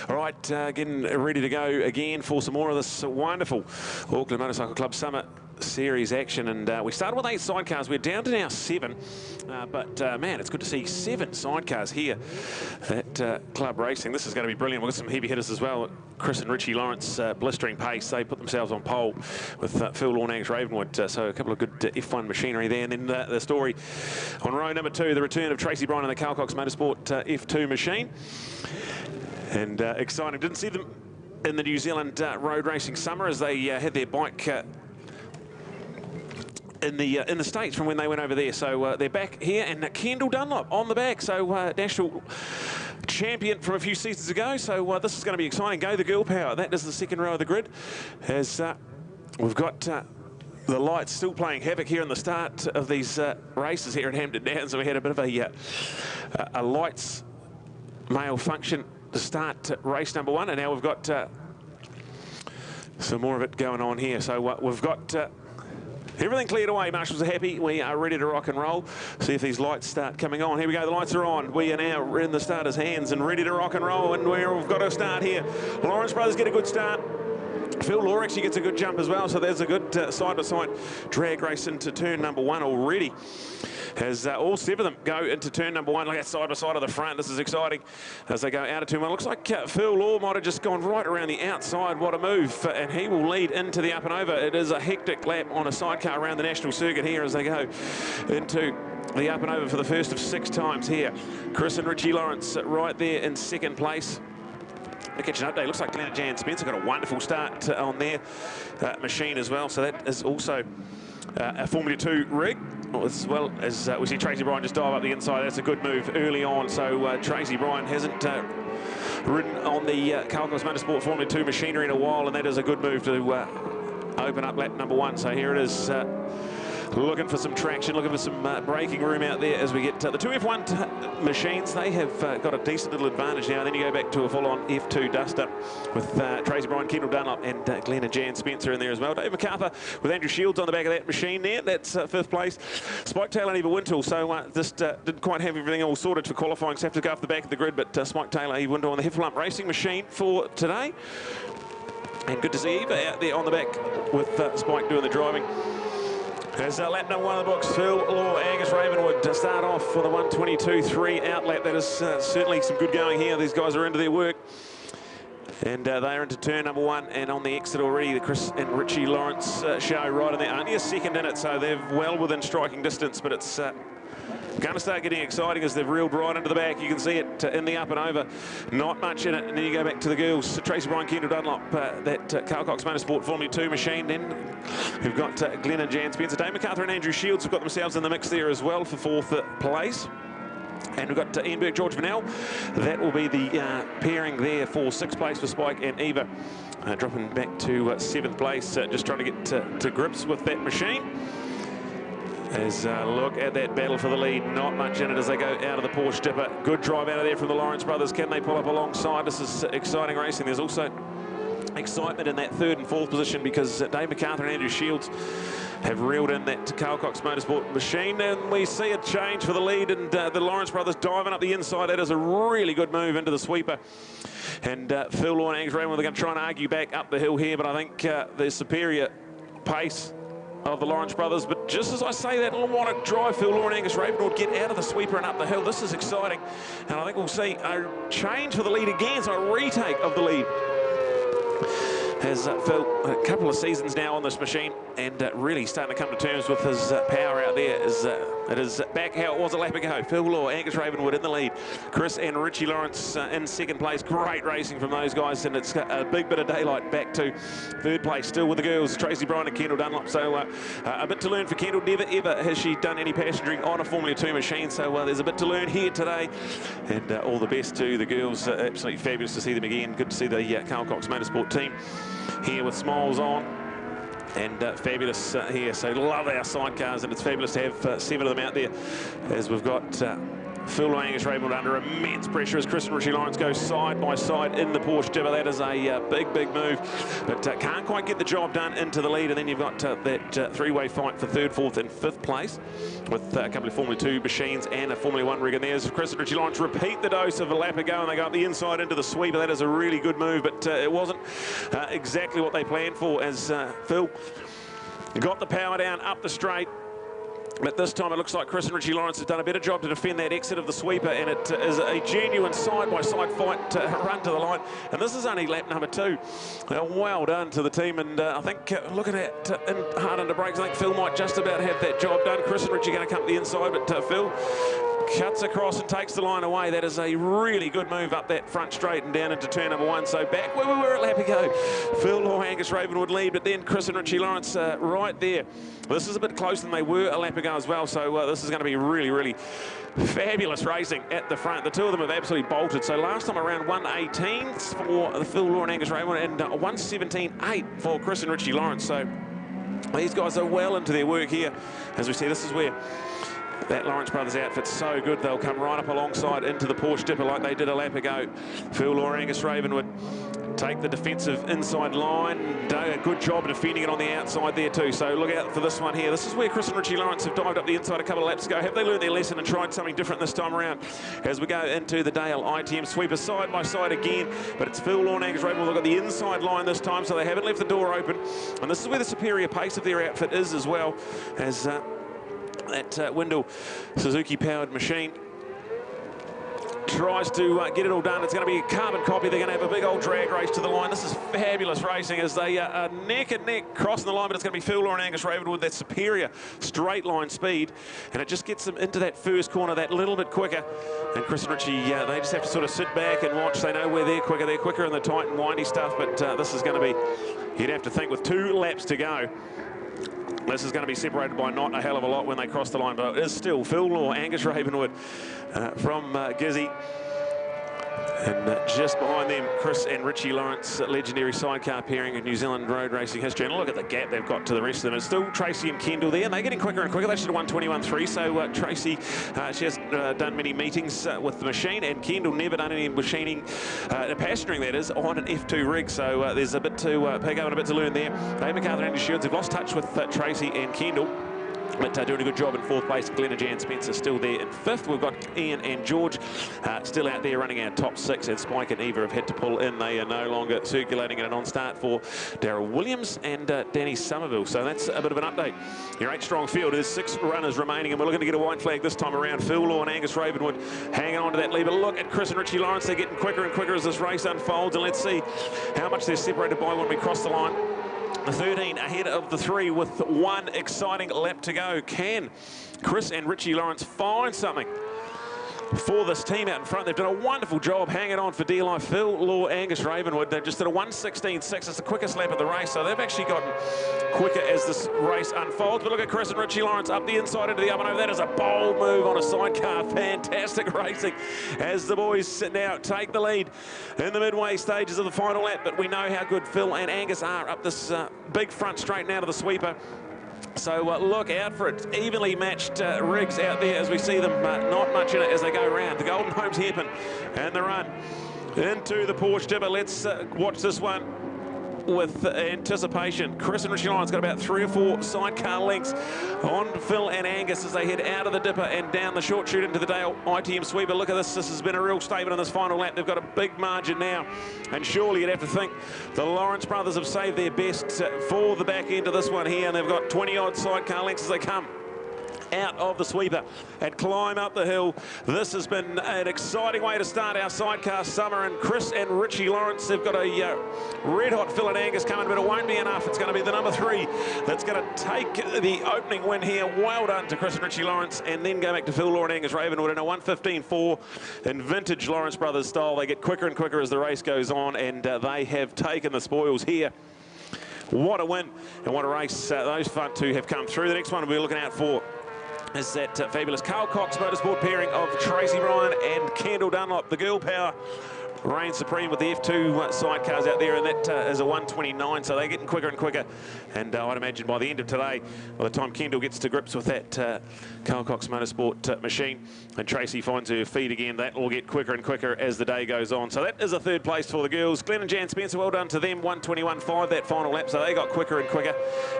All right, getting ready to go again for some more of this wonderful Auckland Motorcycle Club Summer Series action. And we started with 8 sidecars. We're down to now 7. But man, it's good to see 7 sidecars here at Club Racing. This is going to be brilliant. We've got some heavy hitters as well. Chris and Richie Lawrence, blistering pace. They put themselves on pole with Phil Law and Angus Ravenwood. So a couple of good F1 machinery there. And then the story on row number 2, the return of Tracy Bryan and the Calcox Motorsport F2 machine. And exciting. Didn't see them in the New Zealand road racing summer as they had their bike in the States from when they went over there. So they're back here, and Kendall Dunlop on the back. So national champion from a few seasons ago. So this is going to be exciting. Go the girl power. That is the second row of the grid. As we've got the lights still playing havoc here in the start of these races here at Hampton Downs. So we had a bit of a lights malfunction to start race number 1, and now we've got some more of it going on here. So we've got everything cleared away. Marshals are happy. We are ready to rock and roll. See if these lights start coming on. Here we go. The lights are on. We are now in the starters' hands and ready to rock and roll. And we've got to start here. Lawrence brothers get a good start. Phil Law actually gets a good jump as well. So there's a good side-by-side drag race into turn number 1 already. As all 7 of them go into turn number 1, like that side by side of the front. This is exciting as they go out of turn 1. Looks like Phil Law might have just gone right around the outside. What a move. And he will lead into the up and over. It is a hectic lap on a sidecar around the national circuit here as they go into the up and over for the first of 6 times here. Chris and Richie Lawrence right there in second place. The kitchen update. Looks like Glenn and Jan Spencer got a wonderful start on their machine as well. So that is also a Formula 2 rig, as well as we see Tracy Bryan just dive up the inside. That's a good move early on. So Tracy Bryan hasn't ridden on the Calcox Motorsport Formula 2 machinery in a while, and that is a good move to open up lap number 1. So here it is. Looking for some traction, looking for some braking room out there as we get the 2 F1 machines. They have got a decent little advantage now. And then you go back to a full-on F2 dust-up with Tracy Bryan, Kendall Dunlop, and Glenn and Jan Spencer in there as well. Dave MacArthur with Andrew Shields on the back of that machine there. That's 5th place. Spike Taylor and Eva Wintle. So this didn't quite have everything all sorted for qualifying. So have to go off the back of the grid. But Spike Taylor, Eva Wintle on the Heffalump Racing machine for today. And good to see Eva out there on the back with Spike doing the driving. As lap number 1 of the books, Phil Law, Angus Ravenwood to start off for the 1:22.3 out lap. That is certainly some good going here. These guys are into their work. And they are into turn number 1, and on the exit already, the Chris and Richie Lawrence show right in there. Only a second in it, so they're well within striking distance, but it's going to start getting exciting as they've reeled right into the back. You can see it in the up and over. Not much in it. And then you go back to the girls. Tracy Bryan, Kendall Dunlop, that Calcox Motorsport Formula 2 machine. Then we've got Glenn and Jan Spencer. Dave MacArthur and Andrew Shields have got themselves in the mix there as well for 4th place. And we've got Ian Burke, George Vanel. That will be the pairing there for 6th place for Spike and Eva. Dropping back to 7th place, just trying to get to grips with that machine. As look at that battle for the lead. Not much in it as they go out of the Porsche Dipper. Good drive out of there from the Lawrence brothers. Can they pull up alongside? This is exciting racing. There's also excitement in that 3rd and 4th position because Dave MacArthur and Andrew Shields have reeled in that Calcox Motorsport machine. And we see a change for the lead, and the Lawrence brothers diving up the inside. That is a really good move into the sweeper. And Phil Law and Angus Ravenwood are going to try and argue back up the hill here, but I think the superior pace of the Lawrence brothers. But just as I say that, I want to drive Phil Law and Angus Ravenwood get out of the sweeper and up the hill. This is exciting, and I think we'll see a change for the lead again, so a retake of the lead. Has Phil a couple of seasons now on this machine, and really starting to come to terms with his power out there. It is back how it was a lap ago. Phil Law, Angus Ravenwood in the lead. Chris and Richie Lawrence in 2nd place. Great racing from those guys, and it's a big bit of daylight back to 3rd place. Still with the girls, Tracy Bryan and Kendall Dunlop. So a bit to learn for Kendall. Never ever has she done any passengering on a Formula 2 machine, so there's a bit to learn here today. And all the best to the girls. Absolutely fabulous to see them again. Good to see the Calcox Motorsport team here with smiles on, and fabulous here. So love our sidecars, and it's fabulous to have 7 of them out there as we've got Phil Angus Ravenwood under immense pressure as Chris and Richie Lawrence go side by side in the Porsche Dipper. That is a big move, but can't quite get the job done into the lead. And then you've got that three-way fight for 3rd, 4th and 5th place with a couple of Formula 2 machines and a Formula 1 rig. And there's Chris and Richie Lawrence repeat the dose of a lap ago, and they go up the inside into the sweeper. That is a really good move, but it wasn't exactly what they planned for as Phil got the power down up the straight. But this time it looks like Chris and Richie Lawrence has done a better job to defend that exit of the sweeper, and it is a genuine side-by-side fight to run to the line. And this is only lap number 2. Well done to the team, and I think looking at hard under brakes, I think Phil might just about have that job done. Chris and Richie going to come to the inside, but Phil cuts across and takes the line away. That is a really good move up that front straight and down into turn number 1. So back where we were a lap ago. Phil or Angus Ravenwood lead, but then Chris and Richie Lawrence right there. This is a bit closer than they were a lap ago as well, so this is going to be really fabulous racing at the front. The two of them have absolutely bolted. So last time around 1:18 for the Phil Law and Angus Ravenwood, and 1:17.8 for Chris and Richie Lawrence. So these guys are well into their work here. As we see, this is where that Lawrence Brothers outfit's so good, they'll come right up alongside into the Porsche Dipper like they did a lap ago. Phil or Angus Ravenwood take the defensive inside line. Done a good job of defending it on the outside there too. So look out for this one here. This is where Chris and Richie Lawrence have dived up the inside a couple of laps ago. Have they learned their lesson and tried something different this time around? As we go into the Dale ITM sweeper side by side again, but it's Phil or Angus Ravenwood. They've got the inside line this time, so they haven't left the door open. And this is where the superior pace of their outfit is as well, as that Windle Suzuki-powered machine tries to get it all done. It's going to be a carbon copy. They're going to have a big old drag race to the line. This is fabulous racing as they are neck and neck crossing the line, but it's going to be Phil Law and Angus Ravenwood with that superior straight line speed, and it just gets them into that first corner that little bit quicker. And Chris and Richie, they just have to sort of sit back and watch. They know where they're quicker in the tight and windy stuff, but this is going to be, you'd have to think with 2 laps to go, this is going to be separated by not a hell of a lot when they cross the line, but it is still Phil Law, Angus Ravenwood from Gizzy. And just behind them, Chris and Richie Lawrence, legendary sidecar pairing in New Zealand road racing history. And look at the gap they've got to the rest of them. It's still Tracy and Kendall there, and they're getting quicker and quicker. They should have won 21.3. So Tracy, she hasn't done many meetings with the machine, and Kendall never done any machining, pasturing that is, on an F2 rig. So there's a bit to pick up and a bit to learn there. Dave McArthur and Andy Shields have lost touch with Tracy and Kendall, but doing a good job in 4th place. Glenn and Jan Spencer still there in 5th. We've got Ian and George still out there running our top 6, and Spike and Eva have had to pull in. They are no longer circulating in a non-start for Darryl Williams and Danny Somerville. So that's a bit of an update. Your 8-strong field. There's 6 runners remaining, and we're looking to get a white flag this time around. Phil Law and Angus Ravenwood hanging on to that lead. But look at Chris and Richie Lawrence. They're getting quicker and quicker as this race unfolds, and let's see how much they're separated by when we cross the line. The 13 ahead of the 3 with 1 exciting lap to go. Can Chris and Richie Lawrence find something for this team out in front? They've done a wonderful job hanging on for dear life. Phil Law, Angus Ravenwood, they've just did a 1:16.6. It's the quickest lap of the race, so they've actually gotten quicker as this race unfolds. But look at Chris and Richie Lawrence up the inside into the up and over. That is a bold move on a sidecar. Fantastic racing as the boys now take the lead in the midway stages of the final lap. But we know how good Phil and Angus are up this big front straight now to the sweeper. So look out for it. Evenly matched rigs out there as we see them, not much in it as they go around. The Golden Homes hairpin and the run into the Porsche Dipper. Let's watch this one with anticipation. Chris and Richie Lawrence got about 3 or 4 sidecar lengths on Phil and Angus as they head out of the Dipper and down the short chute into the Dale ITM sweeper. Look at this. This has been a real statement on this final lap. They've got a big margin now, and surely you'd have to think the Lawrence brothers have saved their best for the back end of this one here, and they've got 20-odd sidecar lengths as they come out of the sweeper and climb up the hill. This has been an exciting way to start our sidecar summer, and Chris and Richie Lawrence have got a red-hot Phil and Angus coming, but it won't be enough. It's going to be the number 3 that's going to take the opening win here. Well done to Chris and Richie Lawrence, and then go back to Phil Law and Angus Ravenwood in a 1:15.4 in vintage Lawrence Brothers style. They get quicker and quicker as the race goes on, and they have taken the spoils here. What a win and what a race those front 2 have come through. The next one we'll be looking out for is that fabulous Carl Cox Motorsport pairing of Tracy Ryan and Kendall Dunlop, the girl power reign supreme with the F2 sidecars out there, and that is a 129, so they're getting quicker and quicker. And I'd imagine by the end of today, by the time Kendall gets to grips with that Carl Cox Motorsport machine and Tracy finds her feet again, that will get quicker and quicker as the day goes on. So that is a third place for the girls. Glenn and Jan Spencer, well done to them, 121.5 that final lap, so they got quicker and quicker,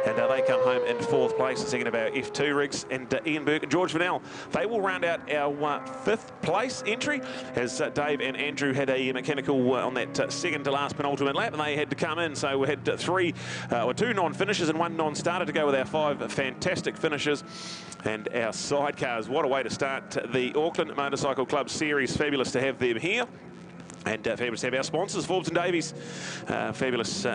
and they come home in fourth place. The second of our F2 rigs, and Ian Burke and George Vanell, they will round out our fifth place entry, as Dave and Andrew had a mechanical on that second to last penultimate lap, and they had to come in. So we had two non-finishers and one non-starter to go with our 5 fantastic finishers. And our sidecars, what a way to start the Auckland Motorcycle Club Series. Fabulous to have them here, and fabulous to have our sponsors, Forbes and Davies. Fabulous.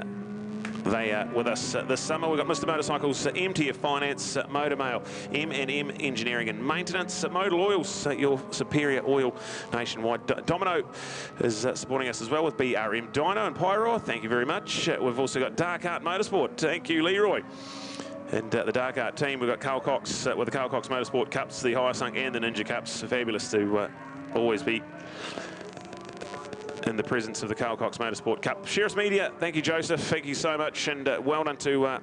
They are with us this summer. We've got Mr. Motorcycles, MTF Finance, Motormail, M&M Engineering and Maintenance, Modal Oils, your superior oil nationwide. Domino is supporting us as well with BRM Dyno and Pyro. Thank you very much. We've also got Dark Art Motorsport. Thank you, Leroy. And the Dark Art team, we've got Carl Cox with the Carl Cox Motorsport Cups, the Hyosung and the Ninja Cups. Fabulous to always be in the presence of the Carl Cox Motorsport Cup. Sheriff's Media, thank you, Joseph. Thank you so much, and well done to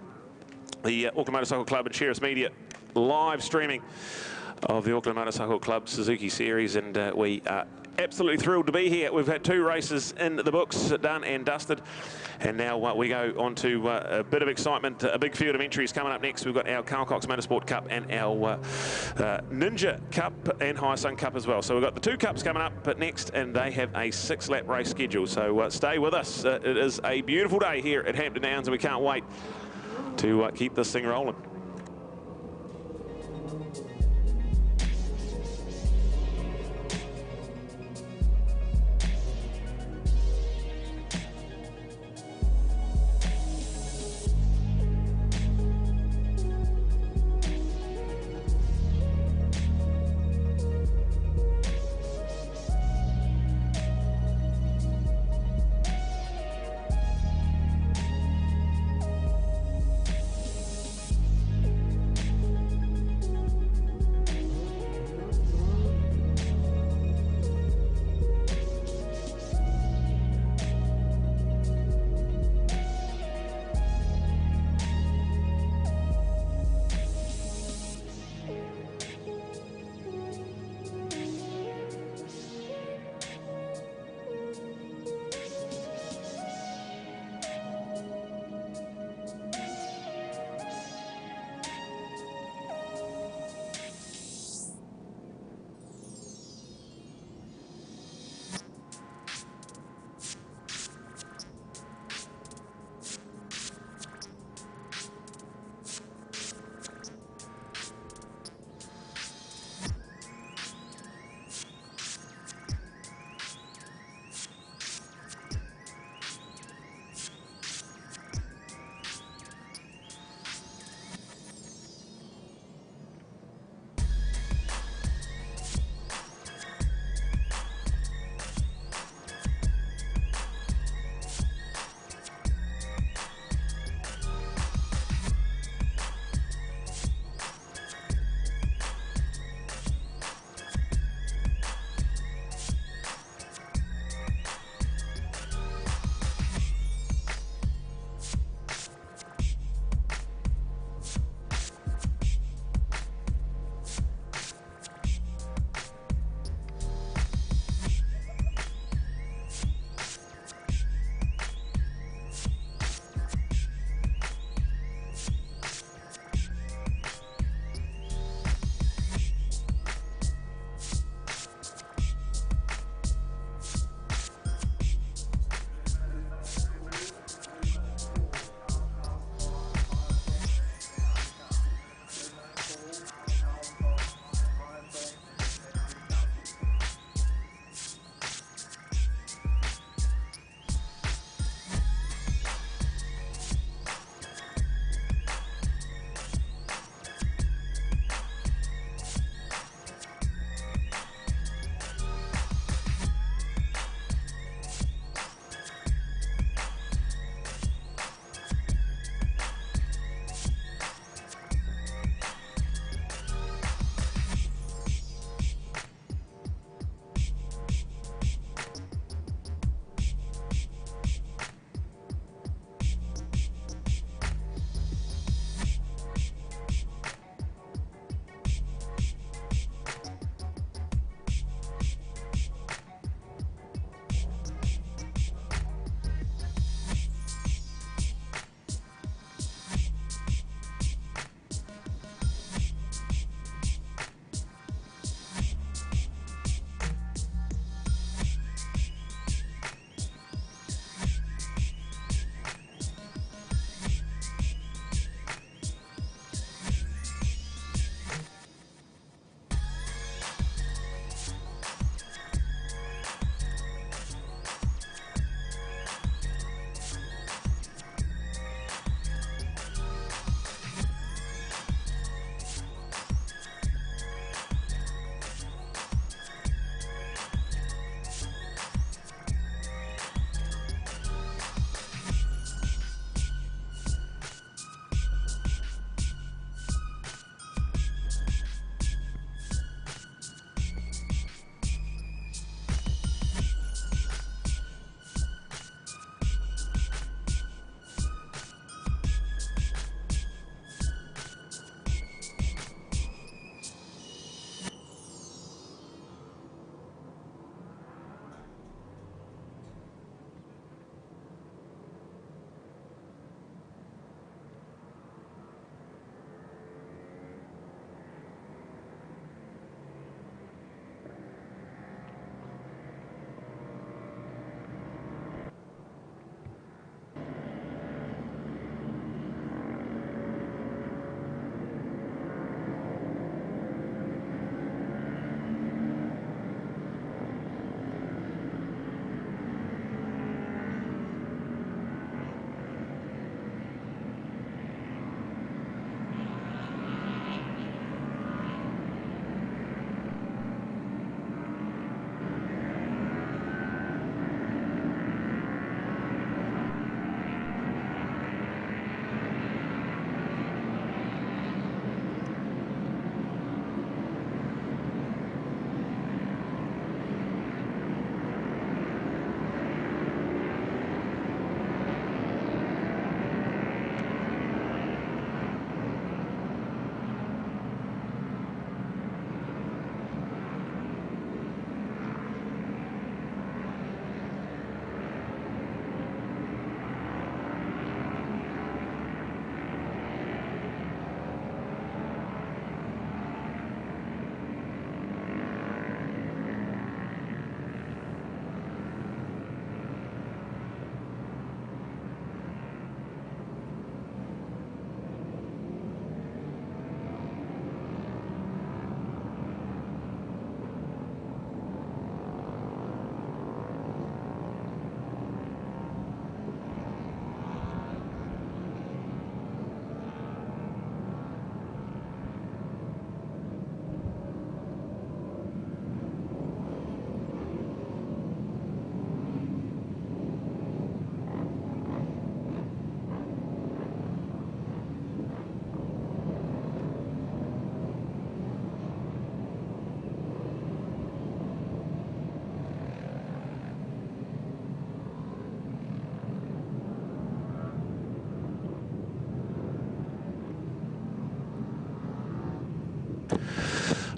the Auckland Motorcycle Club and Sheriff's Media live streaming of the Auckland Motorcycle Club Suzuki Series, and we are absolutely thrilled to be here. We've had 2 races in the books, done and dusted, and now we go on to a bit of excitement. A big field of entries coming up next. We've got our Carl Cox Motorsport Cup and our Ninja Cup and Hyosung Cup as well. So we've got the 2 cups coming up next, and they have a 6-lap race schedule. So stay with us. It is a beautiful day here at Hampton Downs, and we can't wait to keep this thing rolling.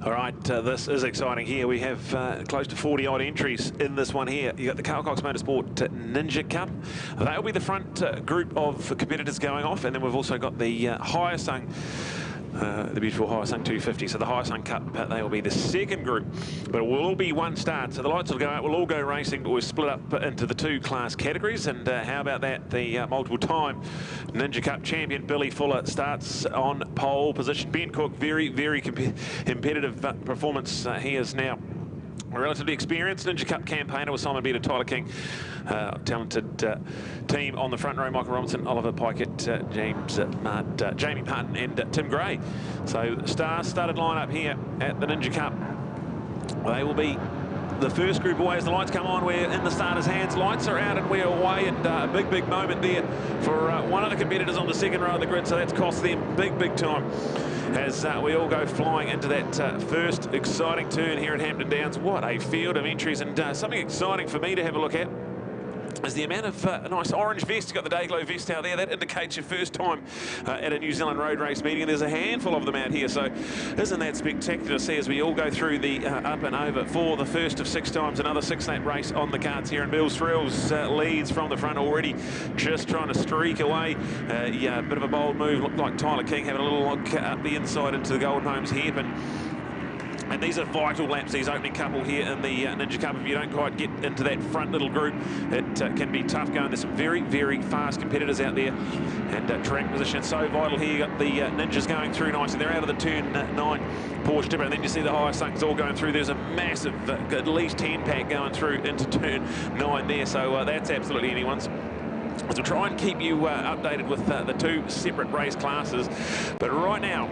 All right, this is exciting here. We have close to 40-odd entries in this one here. You've got the Carl Cox Motorsport Ninja Cup. They'll be the front group of competitors going off, and then we've also got the Hyosung, the beautiful Hyosung 250. So the Hyosung Cup, they will be the second group, but it will all be one start. So the lights will go out, we'll all go racing, but we're split up into the two class categories. And how about that? The multiple-time Ninja Cup champion Billy Fuller starts on pole position. Ben Cook, very, very competitive performance. He is now a relatively experienced Ninja Cup campaigner with Simon Beard, Tyler King, talented team on the front row, Michael Robinson, Oliver Pikett, Jamie Martin and Tim Gray. So star-studded lineup here at the Ninja Cup. They will be the first group away as the lights come on. We're in the starters' hands. Lights are out and we're away, and a big moment there for one of the competitors on the second row of the grid, so that's cost them big time as we all go flying into that first exciting turn here at Hampton Downs. What a field of entries, and something exciting for me to have a look at is the amount of a nice orange vest. You've got the Dayglow vest out there. That indicates your first time at a New Zealand road race meeting, and there's a handful of them out here. So isn't that spectacular to see as we all go through the up and over for the first of 6 times. Another 6-lap race on the cards here, and Bill's Thrills leads from the front already, just trying to streak away. Yeah, a bit of a bold move. Looked like Tyler King having a little look up the inside into the Golden Homes hairpin. And these are vital laps, these opening couple here in the Ninja Cup. If you don't quite get into that front little group, it can be tough going. There's some very fast competitors out there, and track position so vital here. You got the Ninjas going through nicely. They're out of the turn 9 Porsche Dipper, and then you see the Hyosungs all going through. There's a massive, at least 10-pack going through into turn 9 there, so that's absolutely anyone's. So we'll try and keep you updated with the 2 separate race classes. But right now,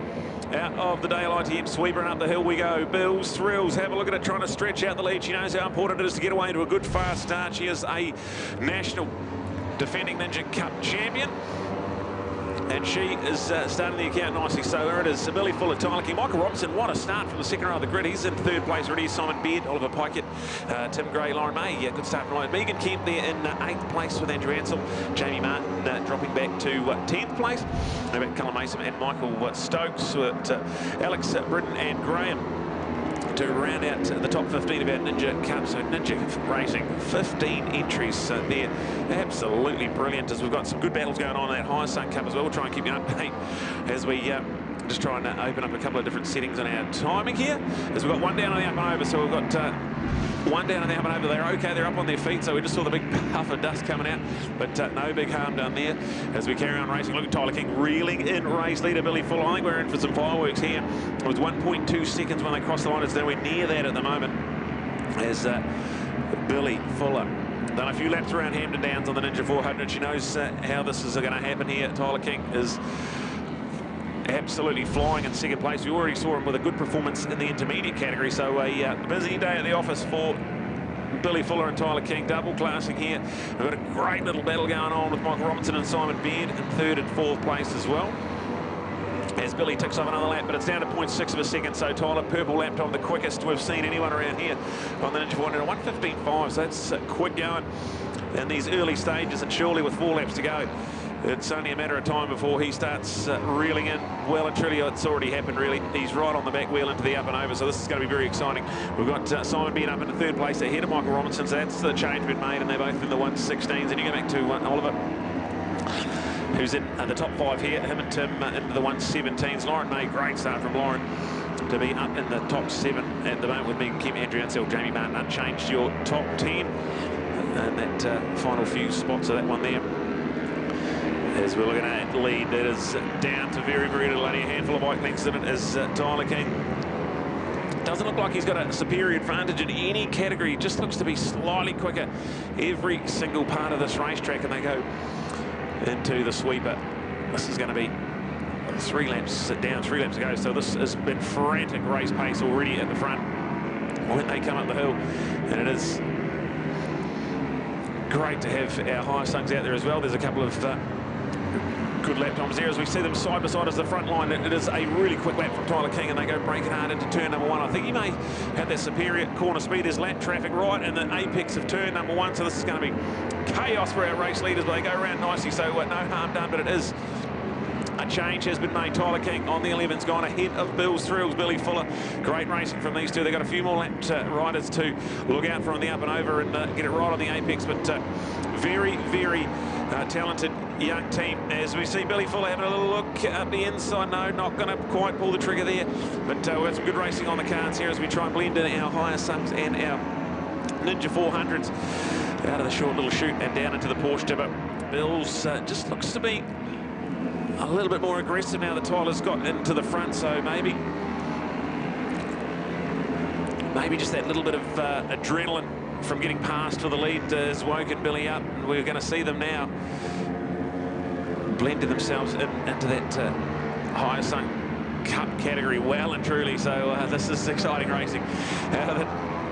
out of the daylight here, sweeper and up the hill we go. Bill's Thrills, have a look at it, trying to stretch out the lead. She knows how important it is to get away into a good fast start. She is a national defending Ninja Cup champion, and she is starting the account nicely. So there it is, Billy Fuller, Tyler King, Michael Robinson. What a start from the second row of the grid. He's in 3rd place already. Simon Beard, Oliver Pikett, Tim Gray, Lauren May. Yeah, good start from Lauren. Megan Kemp there in 8th place with Andrew Ansell. Jamie Martin dropping back to 10th place. About Cullen Mason and Michael Stokes with Alex Britton and Graham to round out the top 15 of our Ninja Cup. So Ninja Racing, 15 entries there. Absolutely brilliant, as we've got some good battles going on in that Hyosung Cup as well. We'll try and keep you updated as we just try and open up a couple of different settings on our timing here. As we've got one down on the up and over, so we've got one down on the up and over. They're okay, they're up on their feet, so we just saw the big puff of dust coming out, but no big harm done there as we carry on racing. Look at Tyler King reeling in race leader Billy Fuller. I think we're in for some fireworks here. It was 1.2 seconds when they crossed the line. It's nowhere near that at the moment as Billy Fuller done a few laps around Hampton Downs on the Ninja 400. She knows how this is going to happen here. Tyler King is absolutely flying in 2nd place. We already saw him with a good performance in the intermediate category, so a busy day at the office for Billy Fuller and Tyler King. Double classing here. We've got a great little battle going on with Michael Robinson and Simon Beard in 3rd and 4th place as well, as Billy ticks off another lap, but it's down to 0.6 of a second. So Tyler, purple lap time, the quickest we've seen anyone around here on the Ninja 400, 1:15.5, so that's quick going in these early stages, and surely with 4 laps to go, it's only a matter of time before he starts reeling in. Well and truly, it's already happened, really. He's right on the back wheel into the up and over, so this is going to be very exciting. We've got Simon being up into 3rd place ahead of Michael Robinson, so that's the change been made, and they're both in the 1:16s. And you go back to Oliver, who's in the top 5 here. Him and Tim into the 1:17s. Lauren May, great start from Lauren to be up in the top 7 at the moment with Megan Kemp, Andrew Ansell, Jamie Martin. Unchanged your top 10, and that final few spots of that one there. As we're looking at lead, that is down to very little, only a handful of bike lengths in it, as Tyler King doesn't look like he's got a superior advantage in any category. He just looks to be slightly quicker every single part of this racetrack, and they go into the sweeper. This is going to be 3 laps down, 3 laps to go, so this has been frantic race pace already at the front when they come up the hill, and it is great to have our Hyosungs out there as well. There's a couple of good lap times there as we see them side by side as the front line. It is a really quick lap from Tyler King, and they go breaking hard into turn number 1. I think he may have that superior corner speed. There's lap traffic right in the apex of turn number 1, so this is going to be chaos for our race leaders, but they go around nicely, so no harm done. But it is a change has been made. Tyler King on the 11's gone ahead of Bill's Thrills. Billy Fuller, great racing from these two. They've got a few more lapped riders to look out for on the up and over and get it right on the apex, but very, very talented young team. As we see Billy Fuller having a little look up the inside. No, not going to quite pull the trigger there, but we've got some good racing on the cards here as we try and blend in our Hyosungs and our Ninja 400s out of the short little chute and down into the Porsche Tipper. Bill's just looks to be a little bit more aggressive now that Tyler's got into the front, so maybe just that little bit of adrenaline from getting past for the lead has woken Billy up, and we're going to see them now blended themselves into that Hyosung Cup category well and truly. So this is exciting racing out of the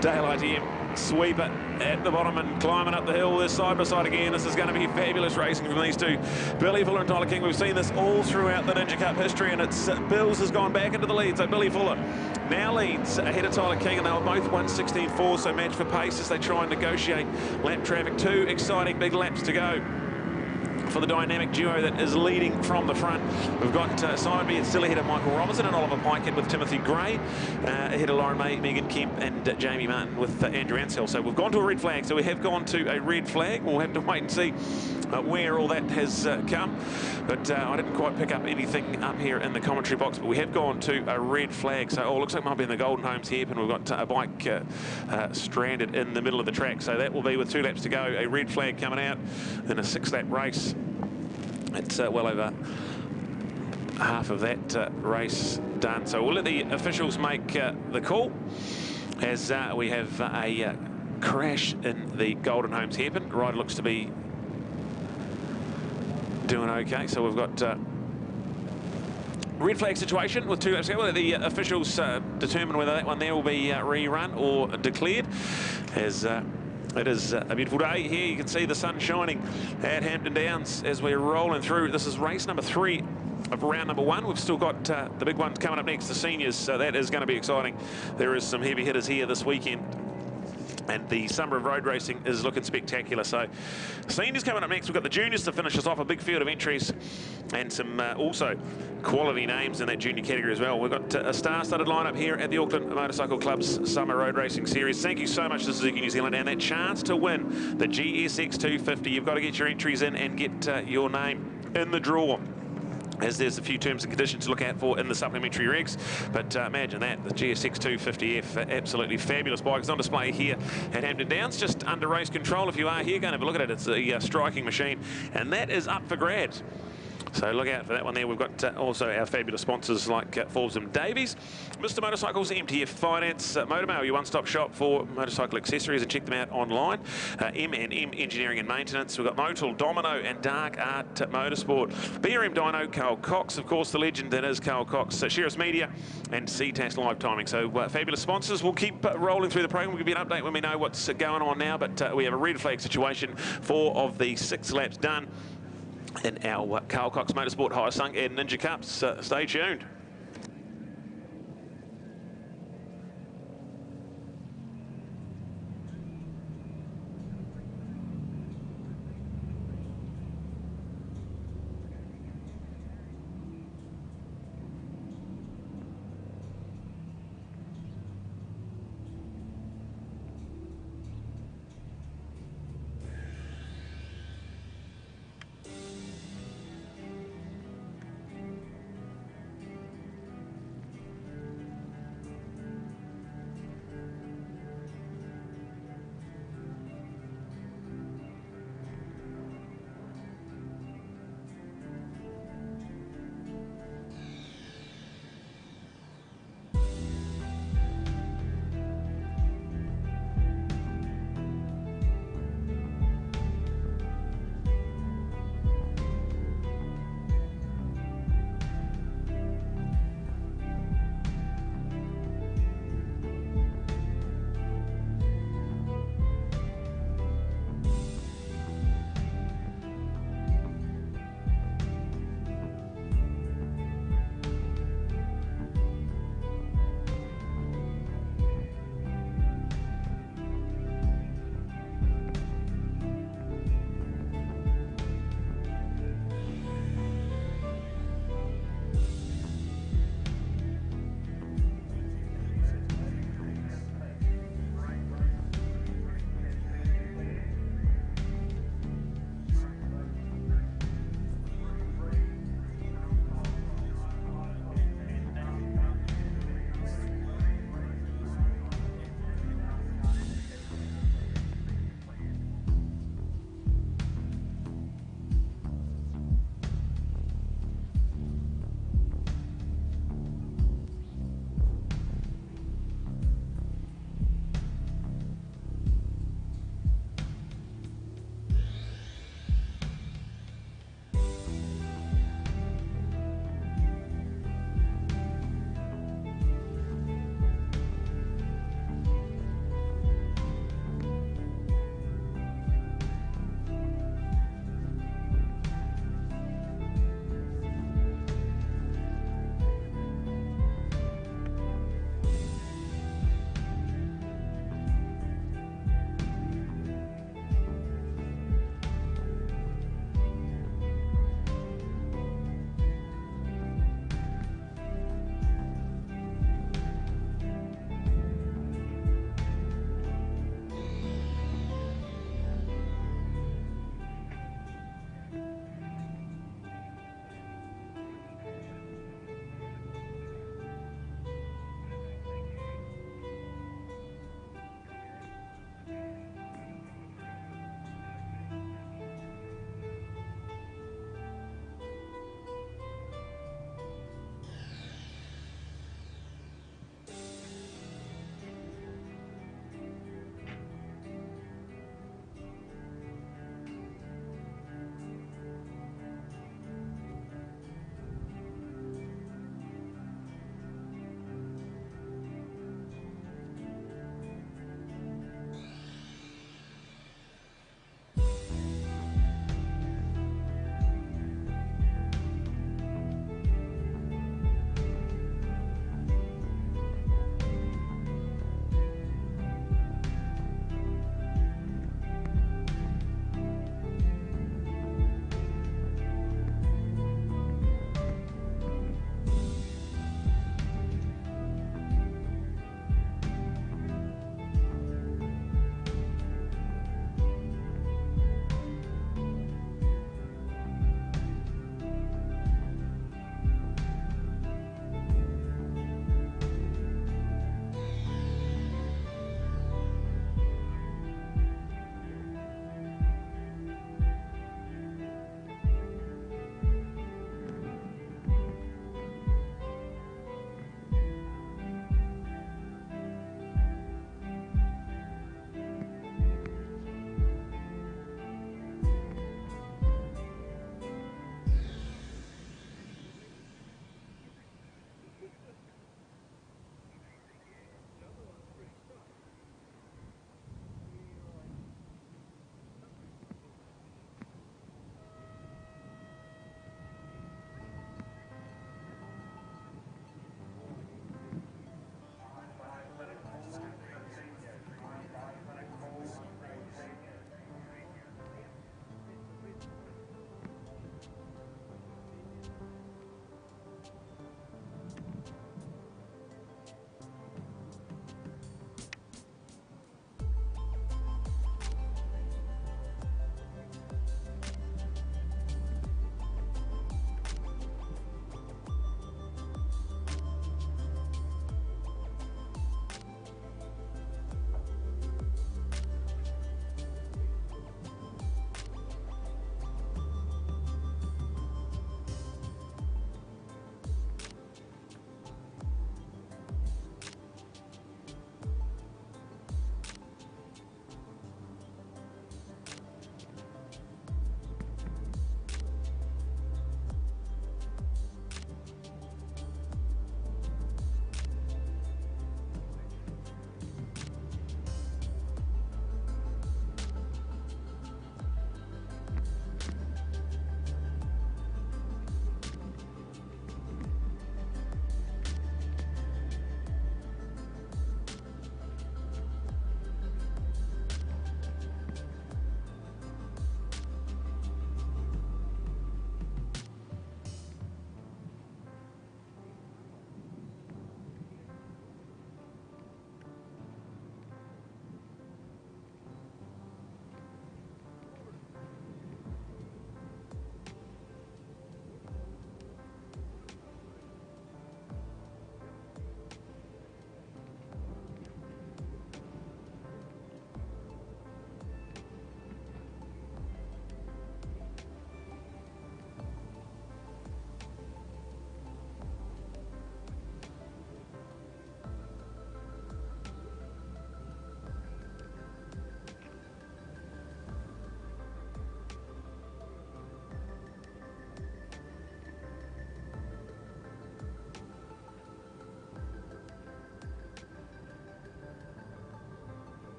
Daylight EM sweeper at the bottom and climbing up the hill. They're side by side again. This is going to be fabulous racing from these two, Billy Fuller and Tyler King. We've seen this all throughout the Ninja Cup history, and it's Bills has gone back into the lead. So Billy Fuller now leads ahead of Tyler King, and they were both 1:16.4, so match for pace as they try and negotiate lap traffic. Two exciting big laps to go for the dynamic duo that is leading from the front. We've got Simon Beard still ahead of Michael Robinson and Oliver Pikett with Timothy Gray, ahead of Lauren May, Megan Kemp and Jamie Martin with Andrew Ansell. So we've gone to a red flag. So we have gone to a red flag. We'll have to wait and see where all that has come. But I didn't quite pick up anything up here in the commentary box, but we have gone to a red flag. So looks like it might be in the Golden Homes hairpin. We've got a bike stranded in the middle of the track. So that will be with 2 laps to go. A red flag coming out in a 6-lap race. It's well over half of that race done. So we'll let the officials make the call as we have a crash in the Golden Homes hairpin. Rider looks to be doing okay. So we've got red flag situation with 2 laps to go. We'll let the officials determine whether that one there will be rerun or declared, as it is a beautiful day here. You can see the sun shining at Hampton Downs as we're rolling through. This is race number 3 of round number 1. We've still got the big ones coming up next, the seniors, so that is going to be exciting. There is some heavy hitters here this weekend, and the summer of road racing is looking spectacular. So seniors coming up next. We've got the juniors to finish us off, a big field of entries, and some also quality names in that junior category as well. We've got a star-studded lineup here at the Auckland Motorcycle Club's Summer Road Racing Series. Thank you so much to Suzuki New Zealand, and that chance to win the GSX 250. You've got to get your entries in and get your name in the draw, as there's a few terms and conditions to look out for in the supplementary regs. But imagine that, the GSX 250F, absolutely fabulous bike. It's on display here at Hampton Downs, just under race control. If you are here, go and have a look at it. It's a striking machine, and that is up for grabs. So look out for that one there. We've got also our fabulous sponsors like Forbes and Davies, Mr. Motorcycles, MTF Finance, Motormail, your one-stop shop for motorcycle accessories, and check them out online. M&M Engineering and Maintenance. We've got Motul, Domino, and Dark Art Motorsport. BRM Dyno, Carl Cox, of course, the legend that is Carl Cox, Sheriff's Media, and CTAS Live Timing. So fabulous sponsors. We'll keep rolling through the program. We'll give you an update when we know what's going on now, but we have a red flag situation. 4 of the 6 laps done in our Carl Cox Motorsport Hyosung and Ninja Cups. Stay tuned.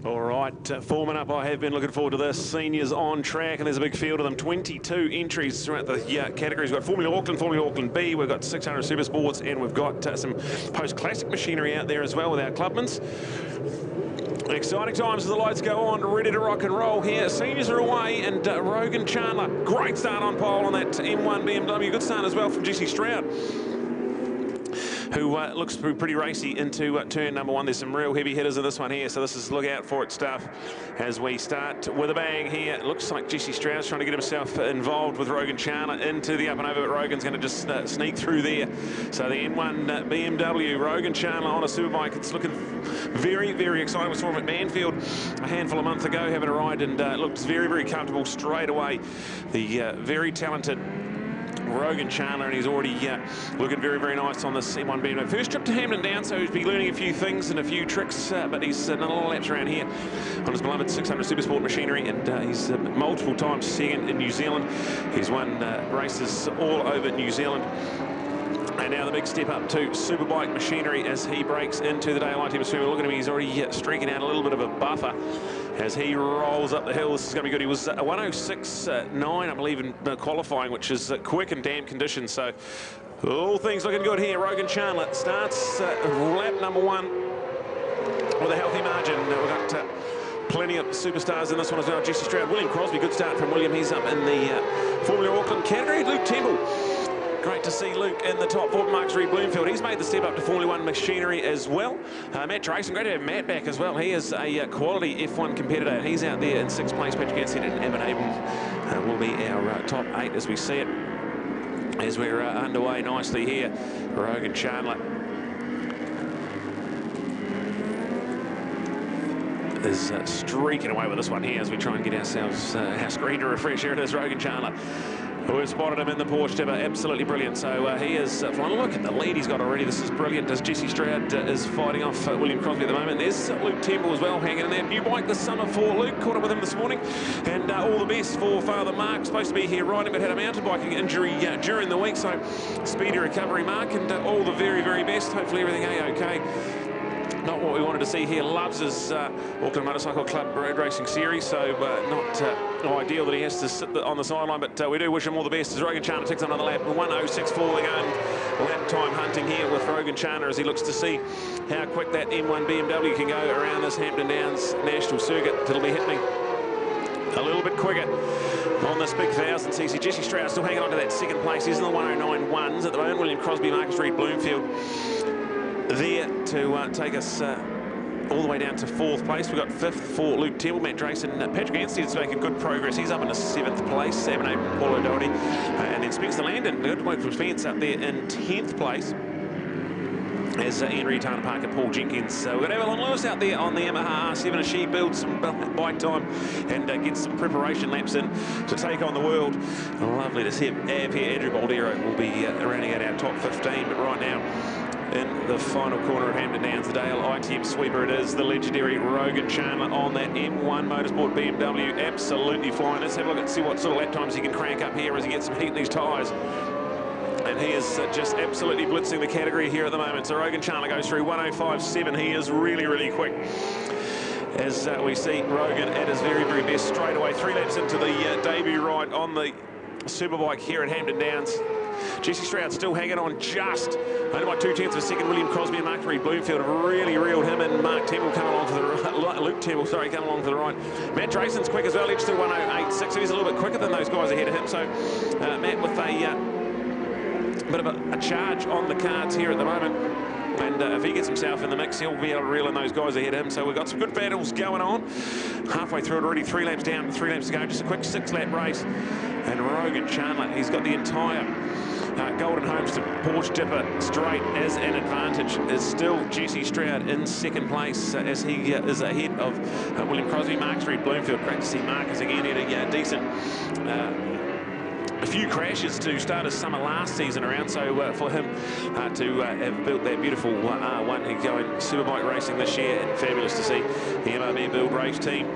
All right, forming up, I have been looking forward to this. Seniors on track, and there's a big field of them. 22 entries throughout the categories. We've got Formula Auckland B, we've got 600 Super Sports, and we've got some post-classic machinery out there as well with our clubmans. Exciting times as the lights go on, ready to rock and roll here. Seniors are away, and Rogan Chandler, great start on pole on that M1 BMW. Good start as well from Jesse Stroud, who looks pretty racy into turn number one. There's some real heavy hitters in this one here, so this is look out for it stuff as we start with a bang here. It looks like Jesse Stroud's trying to get himself involved with Rogan Chandler into the up and over, but Rogan's going to just sneak through there. So the M1 BMW, Rogan Chandler on a superbike. It's looking very, very exciting. We saw him at Manfield a handful of months ago having a ride, and looked very, very comfortable straight away. The very talented Rogan Chandler, and he's already looking very, very nice on this M1 BMW. First trip to Hampton Downs, so he's been learning a few things and a few tricks, but he's done a lot of laps around here on his beloved 600 Supersport machinery, and he's multiple times second in New Zealand. He's won races all over New Zealand. And now the big step up to superbike machinery as he breaks into the daylight hemisphere. Look at him, he's already streaking out a little bit of a buffer as he rolls up the hill. This is going to be good. He was 106.9, I believe, in qualifying, which is quick and damp conditions. So all things looking good here. Rogan Chandler starts lap number one with a healthy margin. We've got plenty of superstars in this one as well. Jesse Stroud, William Crosby, good start from William. He's up in the Formula Auckland category. Luke Temple. Great to see Luke in the top four. Mark Reed Bloomfield, he's made the step up to Formula 1 machinery as well. Matt Drayson, great to have Matt back as well. He is a quality F1 competitor, and he's out there in 6th place. Patrick Anstead and Evan Abel will be our top 8 as we see it, as we're underway nicely here. Rogan Chandler is streaking away with this one here as we try and get ourselves our screen to refresh. Here it is, Rogan Chandler. We've spotted him in the Porsche Tipper, absolutely brilliant. So he is flying. Look at the lead he's got already. This is brilliant as Jesse Stroud is fighting off William Crosby at the moment. There's Luke Temple as well, hanging in there. New bike this summer for Luke. Caught up with him this morning. And all the best for Father Mark. Supposed to be here riding, but had a mountain biking injury during the week. So speedy recovery, Mark, and all the very, very best. Hopefully everything A-OK. Not what we wanted to see here. Loves his Auckland Motorcycle Club road racing series, so not ideal that he has to sit on the sideline, but we do wish him all the best as Rogan Chandler takes another lap. 1:06.4 they're going lap time hunting here with Rogan Chandler as he looks to see how quick that M1 BMW can go around this Hampton Downs National Circuit. It'll be happening a little bit quicker on this big 1000cc. Jesse Stroud still hanging on to that second place. He's in the 109.1s at the moment. William Crosby, Marcus Reed Bloomfield there to take us all the way down to 4th place. We've got 5th for Luke Temple, Matt Drayson. Patrick Anstead's making good progress. He's up into 7th place. 7-8 from Paul O'Doherty. And then Spencer Landon, good work from Spence up there in 10th place. As Ian Reid, Tana Parker, Paul Jenkins. We're going to have Alan Lewis out there on the Yamaha R7 as she builds some bike time and gets some preparation laps in to take on the world. Lovely to see him. Here, Andrew Baldero will be rounding out our top 15, but right now, in the final corner of Hampton Downs, the Dale ITM sweeper it is, the legendary Rogan Chandler on that M1 Motorsport BMW, absolutely flying. Let's have a look and see what sort of lap times he can crank up here as he gets some heat in these tyres. And he is just absolutely blitzing the category here at the moment. So Rogan Chandler goes through 1:05.7. He is really, really quick. As we see Rogan at his very, very best straight away. 3 laps into the debut ride on the superbike here at Hampton Downs. Jesse Stroud still hanging on just only by 2/10 of a second. William Crosby and Mark Reed Bloomfield have really reeled him in. Mark Temple coming along to the right. Luke Temple, sorry, coming along to the right. Matt Drayson's quick as well. He's still 1:08.6. So he's a little bit quicker than those guys ahead of him. So Matt with a bit of a charge on the cards here at the moment. And if he gets himself in the mix, he'll be able to reel in those guys ahead of him. So we've got some good battles going on. Halfway through it already, 3 laps down, 3 laps to go. Just a quick 6-lap race. And Rogan Chandler, he's got the entire Golden Homestead Porsche Tipper straight as an advantage. Is still Jesse Stroud in 2nd place as he is ahead of William Crosby, Mark Reed Bloomfield. Great to see Marcus again at a decent a few crashes to start his summer last season around, so for him to have built that beautiful R1 and going superbike racing this year, and fabulous to see the MRB build race team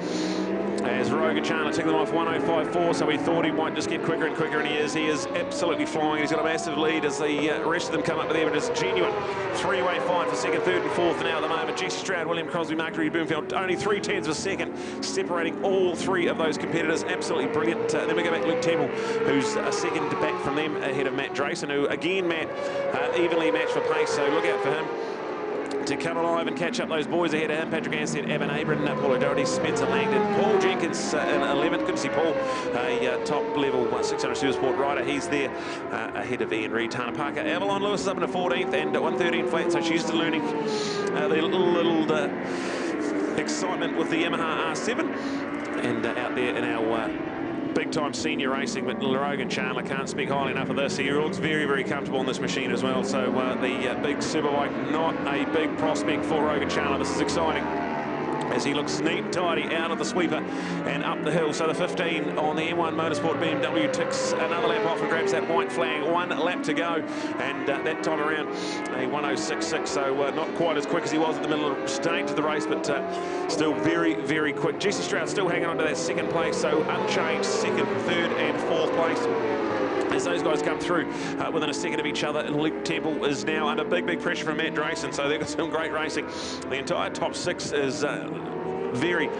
as Rogan Chandler took them off 105.4, so we thought he might just get quicker and quicker, and he is absolutely flying. He's got a massive lead as the rest of them come up with there, but it's genuine three-way fight for second, third and fourth now at the moment. Jesse Stroud, William Crosby, Mark Reed, Boomfield, only 3/10 of a second, separating all three of those competitors. Absolutely brilliant. Then we go back Luke Temple, who's a second back from them, ahead of Matt Drayson, who again, Matt, evenly matched for pace, so look out for him to come alive and catch up those boys ahead of him. Patrick Anstead, Evan Abram, Paul O'Doherty, Spencer Langdon, Paul Jenkins in 11th. Good to see Paul, a top level 600 super sport rider. He's there ahead of Ian Reid. Tana Parker, Avalon Lewis is up in the 14th and 113 flat, so she's still learning the little excitement with the Yamaha R7. And out there in our big-time senior racing, but Rogan Chandler can't speak highly enough of this. He looks very, very comfortable in this machine as well. So the big superbike, not a big prospect for Rogan Chandler. This is exciting as he looks neat and tidy out of the sweeper and up the hill. So the 15 on the M1 Motorsport BMW ticks another lap off and grabs that white flag. 1 lap to go, and that time around a 106.6, so not quite as quick as he was at the middle stage of the race, but still very, very quick. Jesse Stroud still hanging on to that second place, so unchanged second, third and fourth place as those guys come through within a second of each other. And Luke Temple is now under big, big pressure from Matt Drayson, so they've got some great racing. The entire top six is very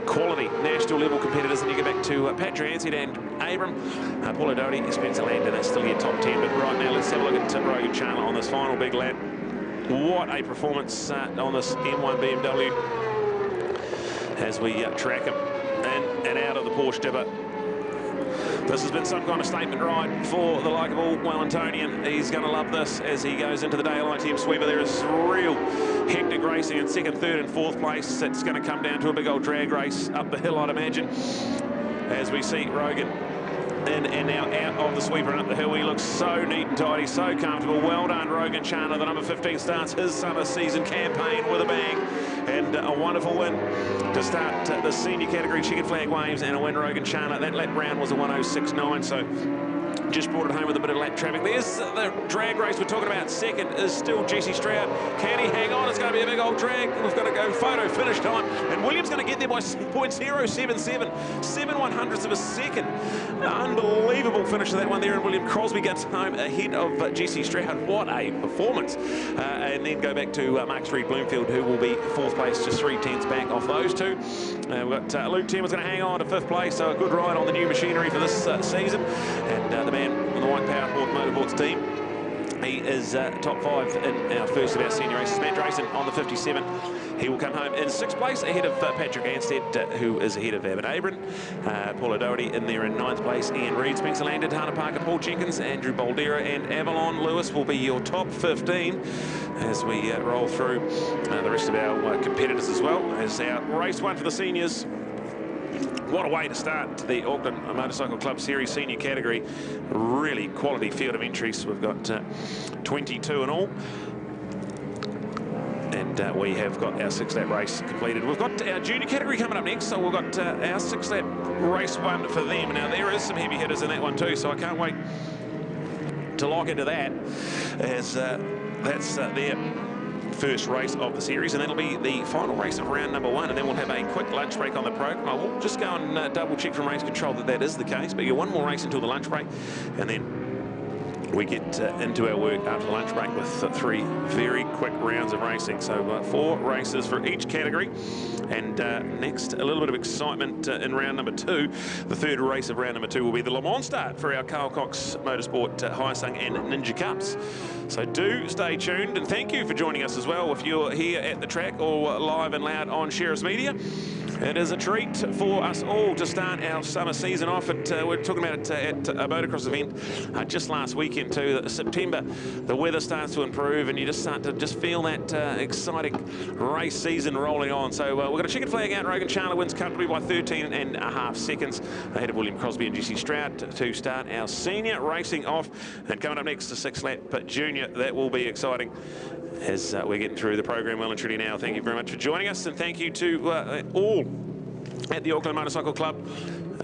quality national level competitors. And you go back to Patrick Anstead and Abram, Paul O'Doherty, Spencer Langdon, that's still your top 10. But right now, let's have a look at Rogan Chandler on this final big lap. What a performance on this M1 BMW as we track him in and out of the Porsche dipper. This has been some kind of statement ride for the likeable Wellingtonian. He's going to love this as he goes into the daylight team sweeper. There is real hectic racing in second, third and fourth place. It's going to come down to a big old drag race up the hill, I'd imagine, as we see Rogan in and now out of the sweeper and up the hill. He looks so neat and tidy, so comfortable. Well done, Rogan Chandler. The number 15 starts his summer season campaign with a bang, and a wonderful win to start the senior category checkered flag waves, and a win, Rogan Chandler. That lap round was a 106.9, so just brought it home with a bit of lap traffic. There's the drag race we're talking about. Second is still Jesse Stroud. Can he hang on? It's going to be a big old drag. We've got to go photo finish time, and William's going to get there by 0.077, 7/100ths of a second. Unbelievable finish to that one there, and William Crosby gets home ahead of Jesse Stroud. What a performance. And then go back to Mark Reed Bloomfield, who will be fourth place, just 3/10 back off those two. We've got Luke Temmer's going to hang on to fifth place, so a good ride on the new machinery for this season. And the man on the White Power Motorsports team, he is top 5 in our first of our senior races. Matt Drayson on the 57. He will come home in 6th place ahead of Patrick Anstead, who is ahead of Evan Abram. Paul O'Doherty in there in 9th place. Ian Reid, Spencer Langdon, Tana Parker, Paul Jenkins, Andrew Boldera and Avalon Lewis will be your top 15 as we roll through the rest of our competitors as well. As our race 1 for the seniors. What a way to start the Auckland Motorcycle Club Series senior category. Really quality field of entries. We've got 22 in all. And we have got our 6-lap race completed. We've got our junior category coming up next, so we've got our 6-lap race 1 for them. Now, there is some heavy hitters in that one too, so I can't wait to lock into that, as that's their first race of the series, and that'll be the final race of round number 1, and then we'll have a quick lunch break on the program. I will just go and double check from race control that that is the case, but you one more race until the lunch break, and then we get into our work after the lunch break with 3 very quick rounds of racing. So 4 races for each category. And next, a little bit of excitement in round number 2. The third race of round number 2 will be the Le Mans start for our Carl Cox Motorsport Hyosung and Ninja Cups. So do stay tuned, and thank you for joining us as well if you're here at the track or live and loud on Sheriff's Media. It is a treat for us all to start our summer season off. We're talking about it at a motocross event just last weekend too. September, the weather starts to improve, and you just start to feel that exciting race season rolling on. So we've got a checkered flag out. Rogan Chandler wins comfortably by 13.5 seconds ahead of William Crosby and Jesse Stroud to start our senior racing off. And coming up next, the 6-lap junior. That will be exciting as we're getting through the program well and truly now. Thank you very much for joining us, and thank you to all at the Auckland Motorcycle Club.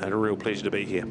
A real pleasure to be here.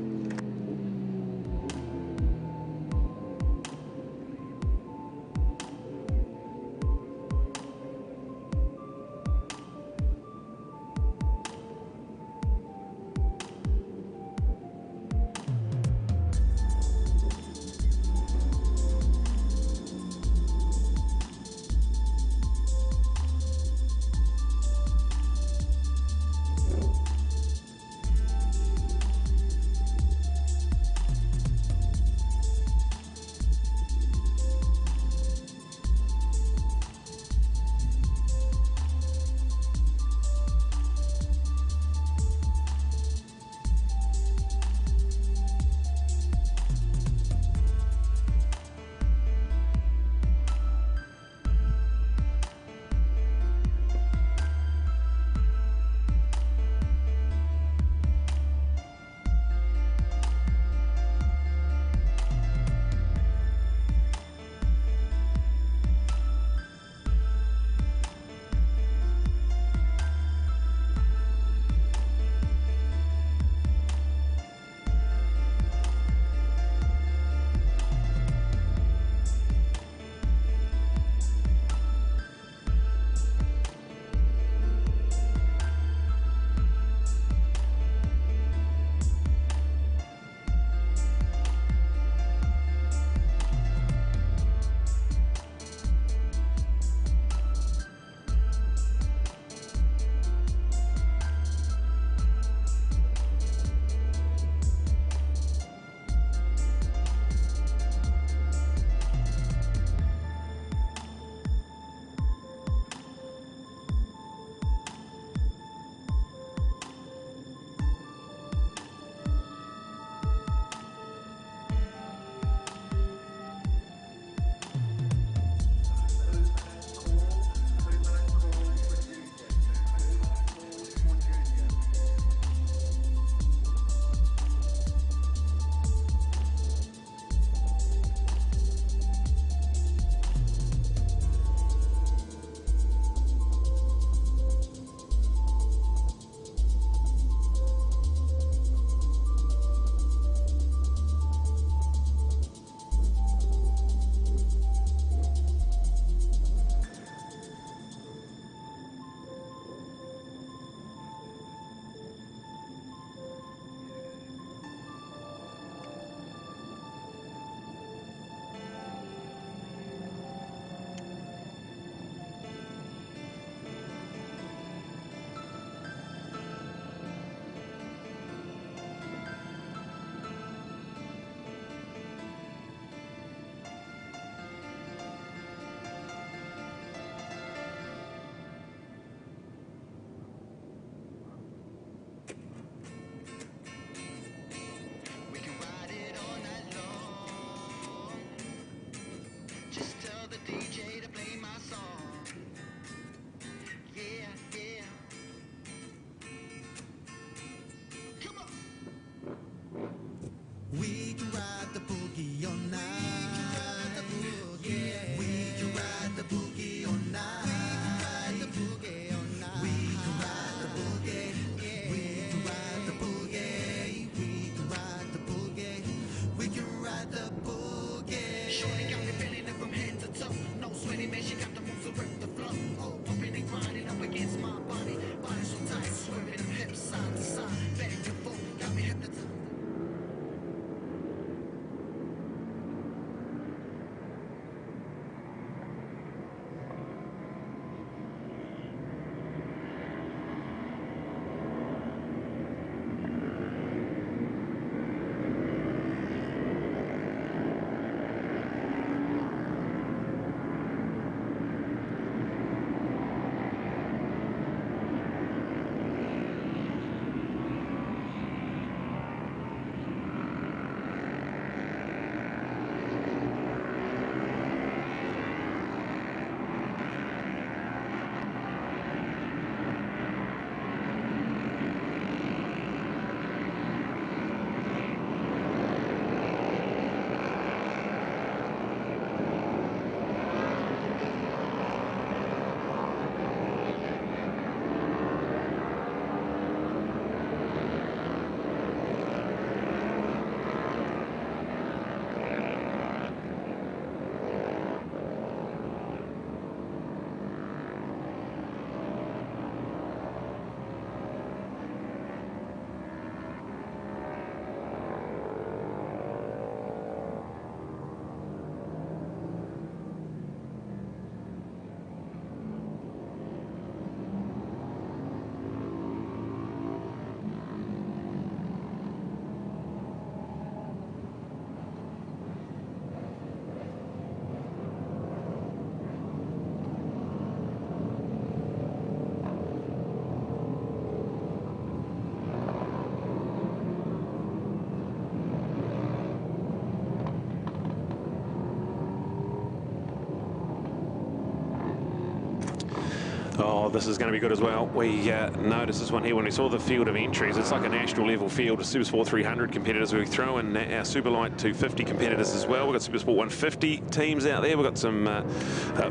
Oh, this is going to be good as well. We noticed this one here when we saw the field of entries. It's like a national level field of Super Sport 300 competitors. We throw in our Super Light 250 competitors as well. We've got Super Sport 150 teams out there. We've got some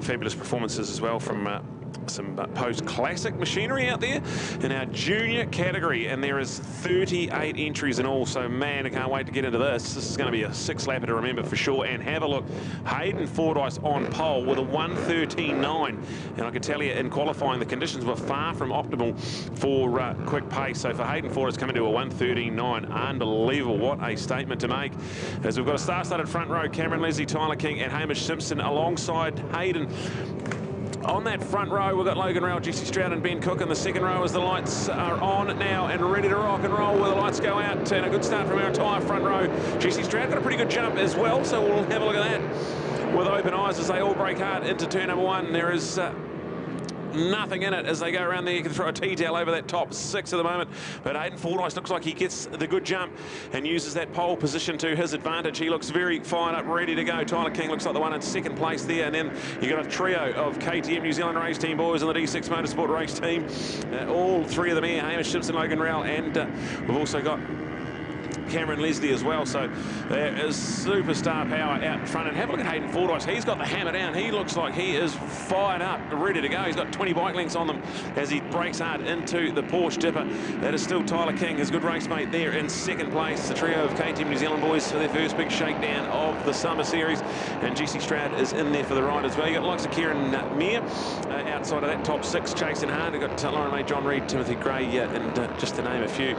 fabulous performances as well from some post-classic machinery out there in our junior category, and there is 38 entries in all. So man, I can't wait to get into this. This is going to be a 6-lapper to remember for sure. And have a look, Hayden Fordyce on pole with a 1:13.9, and I can tell you in qualifying the conditions were far from optimal for quick pace. So for Hayden Fordyce coming to a 1:13.9, unbelievable. What a statement to make, as we've got a star-studded front row, Cameron Leslie, Tyler King and Hamish Simpson alongside Hayden. On that front row, we've got Logan Rowell, Jesse Stroud and Ben Cook in the second row as the lights are on now and ready to rock and roll where the lights go out. And a good start from our entire front row. Jesse Stroud got a pretty good jump as well, so we'll have a look at that with open eyes as they all break hard into turn number 1. There is nothing in it as they go around there. You can throw a T-tail over that top 6 at the moment, but Hayden Fordyce looks like he gets the good jump and uses that pole position to his advantage. He looks very fired up, ready to go. Tyler King looks like the one in second place there, and then you got a trio of KTM New Zealand race team boys and the D6 Motorsport race team. All three of them here, Hamish Simpson, Logan Rowell, and we've also got Cameron Leslie as well. So there is superstar power out in front. And have a look at Hayden Fordyce. He's got the hammer down. He looks like he is fired up, ready to go. He's got 20 bike lengths on them as he breaks hard into the Porsche Dipper. That is still Tyler King, his good race mate there in second place. The trio of KTM New Zealand boys for their first big shakedown of the summer series. And Jesse Stroud is in there for the ride as well. You got the likes of Kieran Meir outside of that top 6 chasing hard. You've got Lauren May, John Reid, Timothy Gray, and just to name a few.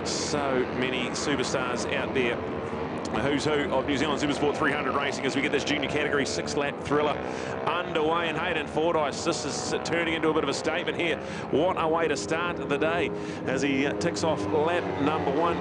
So many superstars out there. A who's who of New Zealand Super Sport 300 racing as we get this junior category 6-lap thriller underway. And Hayden Fordyce, this is turning into a bit of a statement here. What a way to start the day as he ticks off lap number 1.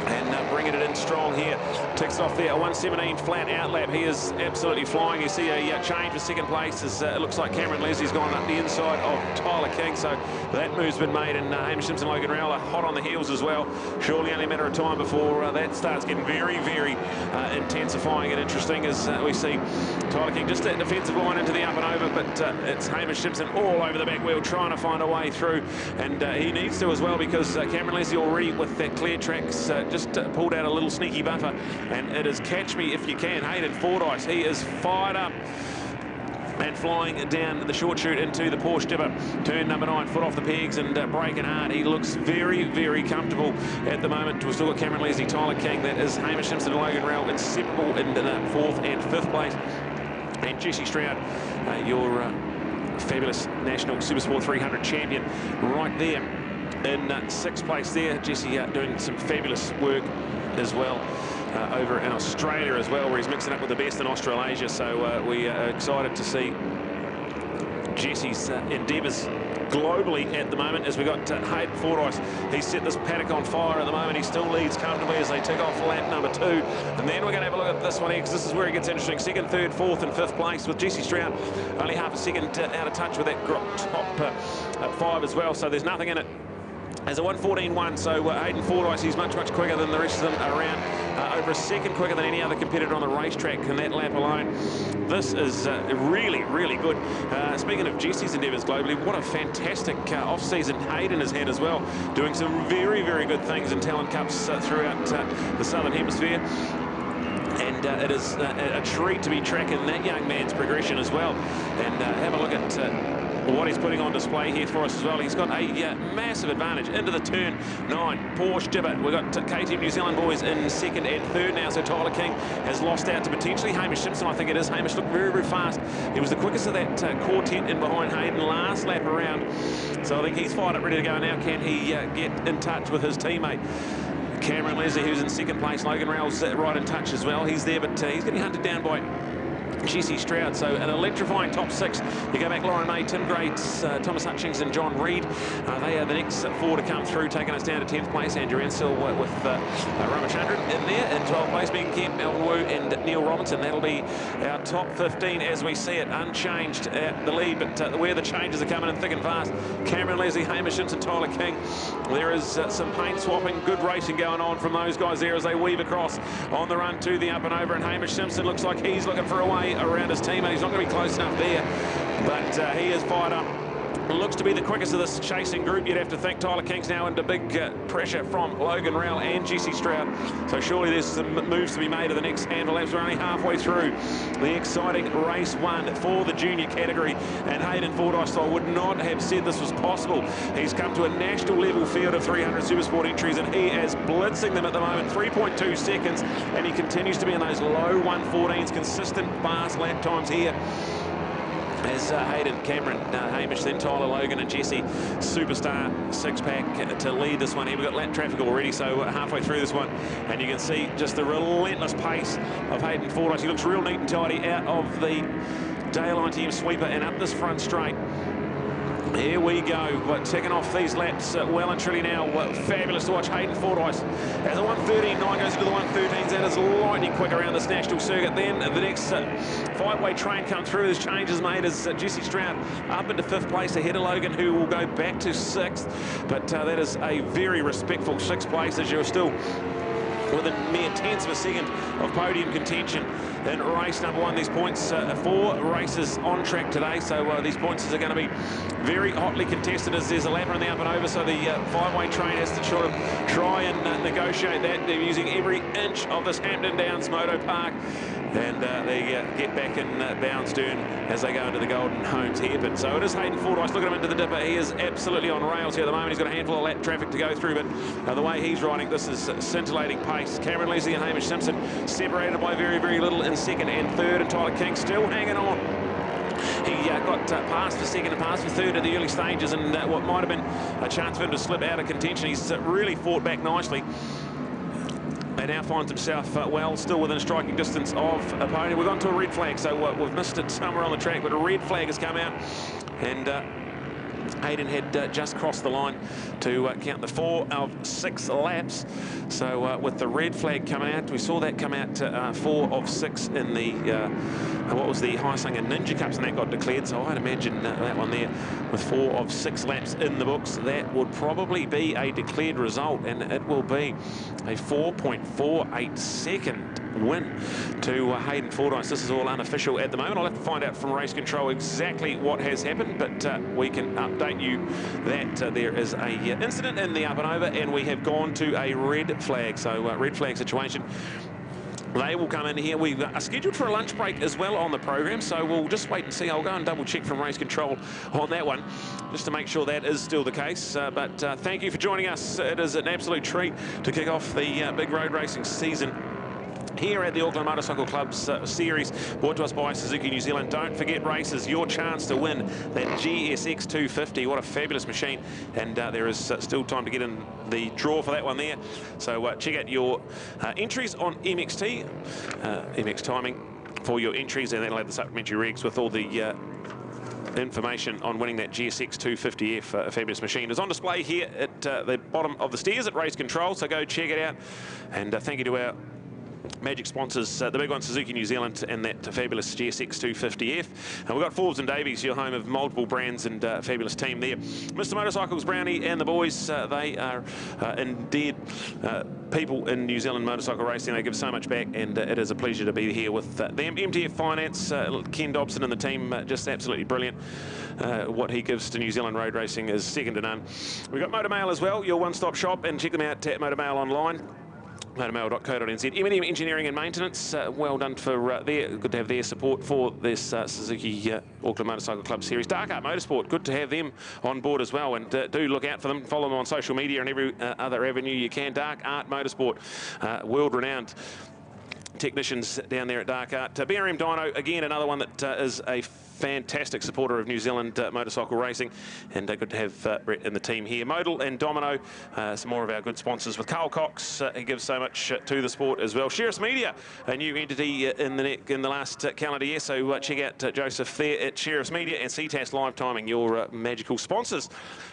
And bringing it in strong here. Ticks off there, a 1:17 flat out lap. He is absolutely flying. You see a change for second place as it looks like Cameron Leslie's gone up the inside of Tyler King. So that move's been made, and Hamish Simpson, Logan Rowell are hot on the heels as well. Surely only a matter of time before that starts getting very, very intensifying and interesting as we see Tyler King just that defensive line into the up and over, but it's Hamish Simpson all over the back wheel trying to find a way through, and he needs to as well because Cameron Leslie already with that clear tracks just pulled out a little sneaky buffer, and it is catch me if you can. Hayden Fordyce, he is fired up and flying down the short chute into the Porsche Dipper. Turn number 9, foot off the pegs and breaking hard. He looks very, very comfortable at the moment. We've still got Cameron Leslie, Tyler King. That is Hamish Simpson and Logan Rowell inseparable in the 4th and 5th place. And Jesse Stroud, your fabulous National Super Sport 300 champion right there in 6th place there. Jesse doing some fabulous work as well over in Australia as well, where he's mixing up with the best in Australasia. So we are excited to see Jesse's endeavours globally at the moment as we got Hayden Fordyce. He's set this paddock on fire at the moment. He still leads comfortably as they tick off lap number 2. And then we're going to have a look at this one here because this is where it gets interesting. 2nd, 3rd, 4th and 5th place with Jesse Stroud only half a second out of touch with that top 5 as well. So there's nothing in it. As a 1:14.1, so Hayden Fordyce, he's much, much quicker than the rest of them around, over a second quicker than any other competitor on the racetrack in that lap alone. This is really, really good. Speaking of Jesse's endeavours globally, what a fantastic off-season Hayden has had as well, doing some very, very good things in Talent Cups throughout the Southern Hemisphere. And it is a treat to be tracking that young man's progression as well. And have a look at what he's putting on display here for us as well. He's got a massive advantage into the turn 9 Porsche Dipper. We've got KTM New Zealand boys in 2nd and 3rd now, so Tyler King has lost out to potentially Hamish Simpson. I think it is. Hamish looked very, very fast. He was the quickest of that quartet in behind Hayden last lap around, so I think he's fired up, ready to go now. Can he get in touch with his teammate Cameron Leslie, who's in 2nd place? Logan Rowell's right in touch as well. He's there, but he's getting hunted down by Jesse Stroud. So an electrifying top 6. You go back, Lauren May, Tim Gray, Thomas Hutchings and John Reid. They are the next 4 to come through, taking us down to 10th place. Andrew Ansell with Ramachandran in there. In 12th place being Kemp, Melvin Wu and Neil Robinson. That'll be our top 15 as we see it, unchanged at the lead. But where the changes are coming in thick and fast, Cameron Leslie, Hamish Simpson, Tyler King. There is some paint swapping, good racing going on from those guys there as they weave across on the run to the up and over. And Hamish Simpson looks like he's looking for a way around his teammate. He's not going to be close enough there, but he is fired up looks to be the quickest of this chasing group. You'd have to think Tyler King's now under big pressure from Logan Rowell and Jesse Stroud. So surely there's some moves to be made of the next handful laps. We're only halfway through the exciting race 1 for the junior category. And Hayden Fordyce, I would not have said this was possible. He's come to a national level field of 300 Supersport entries, and he is blitzing them at the moment. 3.2 seconds, and he continues to be in those low 1:14s, consistent fast lap times here. As Hayden, Cameron, Hamish, then Tyler, Logan and Jesse, superstar six-pack to lead this one here. We've got lap traffic already, so halfway through this one, and you can see just the relentless pace of Hayden Fordyce. He looks real neat and tidy out of the Dayline Team sweeper and up this front straight. Here we go, but ticking off these laps well and truly now. Fabulous to watch Hayden Fordyce. As a 1:13.9 goes into the 1:13s, that is lightning quick around this national circuit. Then the next five-way train come through. There's changes made as Jesse Stroud up into 5th place ahead of Logan, who will go back to 6th. But that is a very respectful 6th place, as you're still within mere tenths of a second of podium contention in race number 1. These points, 4 races on track today, so these points are going to be very hotly contested as there's a lapper in the up and over, so the 5-way train has to sort of try and negotiate that. They're using every inch of this Hampton Downs Moto Park, and they get back in Boundsdurn as they go into the Golden Homes hairpin. So it is Hayden Fordyce. Look at him into the dipper. He is absolutely on rails here at the moment. He's got a handful of lap traffic to go through, but the way he's riding, this is scintillating pace. Cameron Leslie and Hamish Simpson separated by very, very little in 2nd and 3rd, and Tyler King still hanging on. He got past for 2nd and past for 3rd at the early stages, and what might have been a chance for him to slip out of contention. He's really fought back nicely. And now finds himself, well, still within striking distance of a podium. We've gone to a red flag, so we've missed it somewhere on the track, but a red flag has come out, and Hayden had just crossed the line to count the 4 of 6 laps. So with the red flag coming out, we saw that come out 4 of 6 in the what was the Hyosung and Ninja Cups, and that got declared. So I'd imagine that one there with 4 of 6 laps in the books, that would probably be a declared result, and it will be a 4.48 second win to Hayden Fordyce. This is all unofficial at the moment. I'll have to find out from race control exactly what has happened, but we can update you that there is a incident in the up and over, and we have gone to a red flag. So red flag situation. They will come in here. We are scheduled for a lunch break as well on the program, so we'll just wait and see. I'll go and double check from race control on that one, just to make sure that is still the case. But thank you for joining us. It is an absolute treat to kick off the big road racing season here at the Auckland Motorcycle Club's series, brought to us by Suzuki New Zealand. Don't forget, races, your chance to win that GSX 250. What a fabulous machine, and there is still time to get in the draw for that one there. So check out your entries on MXT, MX Timing for your entries, and that'll have the supplementary regs with all the information on winning that GSX 250F. A fabulous machine is on display here at the bottom of the stairs at race control, so go check it out. And thank you to our magic sponsors, the big one, Suzuki New Zealand, and that fabulous GSX 250F. And we've got Forbes and Davies, your home of multiple brands, and fabulous team there. Mr. Motorcycles, Brownie and the boys, they are indeed people in New Zealand motorcycle racing. They give so much back, and it is a pleasure to be here with them. MTF Finance, Ken Dobson and the team, just absolutely brilliant. What he gives to New Zealand road racing is second to none. We've got Motormail as well, your one-stop shop, and check them out at Motormail online. motormail.co.nz. M&M Engineering and Maintenance, well done for good to have their support for this Suzuki Auckland Motorcycle Club Series. Dark Art Motorsport, good to have them on board as well, and do look out for them. Follow them on social media and every other avenue you can. Dark Art Motorsport, world-renowned technicians down there at Dark Art. BRM Dyno, again, another one that is a fantastic supporter of New Zealand motorcycle racing, and good to have Brett and the team here. Modal and Domino, some more of our good sponsors with Carl Cox. He gives so much to the sport as well. Sheriff's Media, a new entity in the last calendar year, so check out Joseph there at Sheriff's Media, and CTAS Live Timing, your magical sponsors.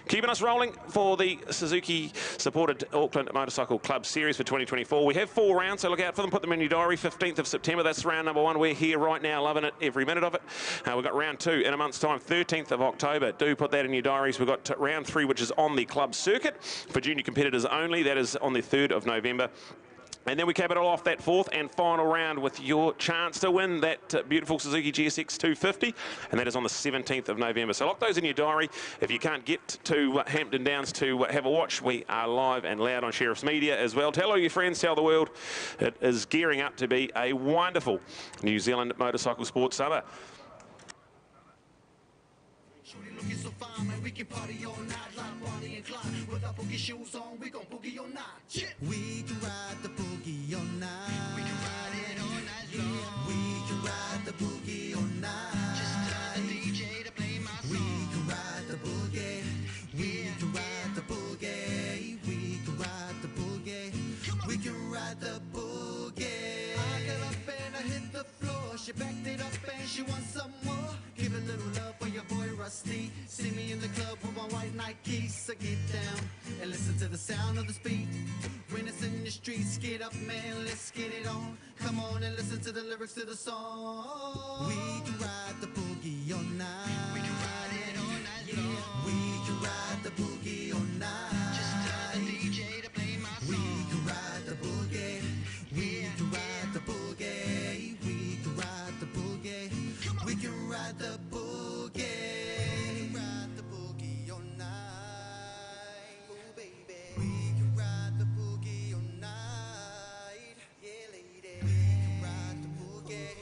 Keeping us rolling for the Suzuki supported Auckland Motorcycle Club Series for 2024. We have 4 rounds, so look out for them. Put them in your diary. 15th of September, that's round number 1. We're here right now, loving it, every minute of it. We've got round 2 in a month's time, 13th of October. Do put that in your diaries. We've got round 3, which is on the club circuit for junior competitors only. That is on the 3rd of November. And then we cap it all off that fourth and final round with your chance to win that beautiful Suzuki GSX 250, and that is on the 17th of November. So lock those in your diary. If you can't get to Hampton Downs to have a watch, we are live and loud on Sheriff's Media as well. Tell all your friends, tell the world. It is gearing up to be a wonderful New Zealand motorcycle sports summer. Looking so fine, man, we can party all night like Bonnie and Clyde. With our boogie shoes on, we gon' boogie all night. Yeah. We can ride the boogie all night. We can ride it all night long. We can ride the boogie all night. Just tell the DJ to play my song. We can ride the boogie. We can ride the boogie. We can ride the boogie. We can ride the boogie. I got up and I hit the floor. She backed it up and she wants some more. Give a little love for your boy Rusty. See me in the club with my white Nikes. So get down and listen to the sound of the speed. When it's in the streets, get up, man, let's get it on. Come on and listen to the lyrics to the song. We can ride the boogie all night. We can ride it all night long. We can ride the boogie all night. Just tell the DJ to play my song. We can ride the boogie. We can ride the boogie. We can ride the boogie. We can ride the boogie. We can ride the boogie all night. Oh baby. We can ride the boogie all night. Yeah, lady. We can ride the boogie.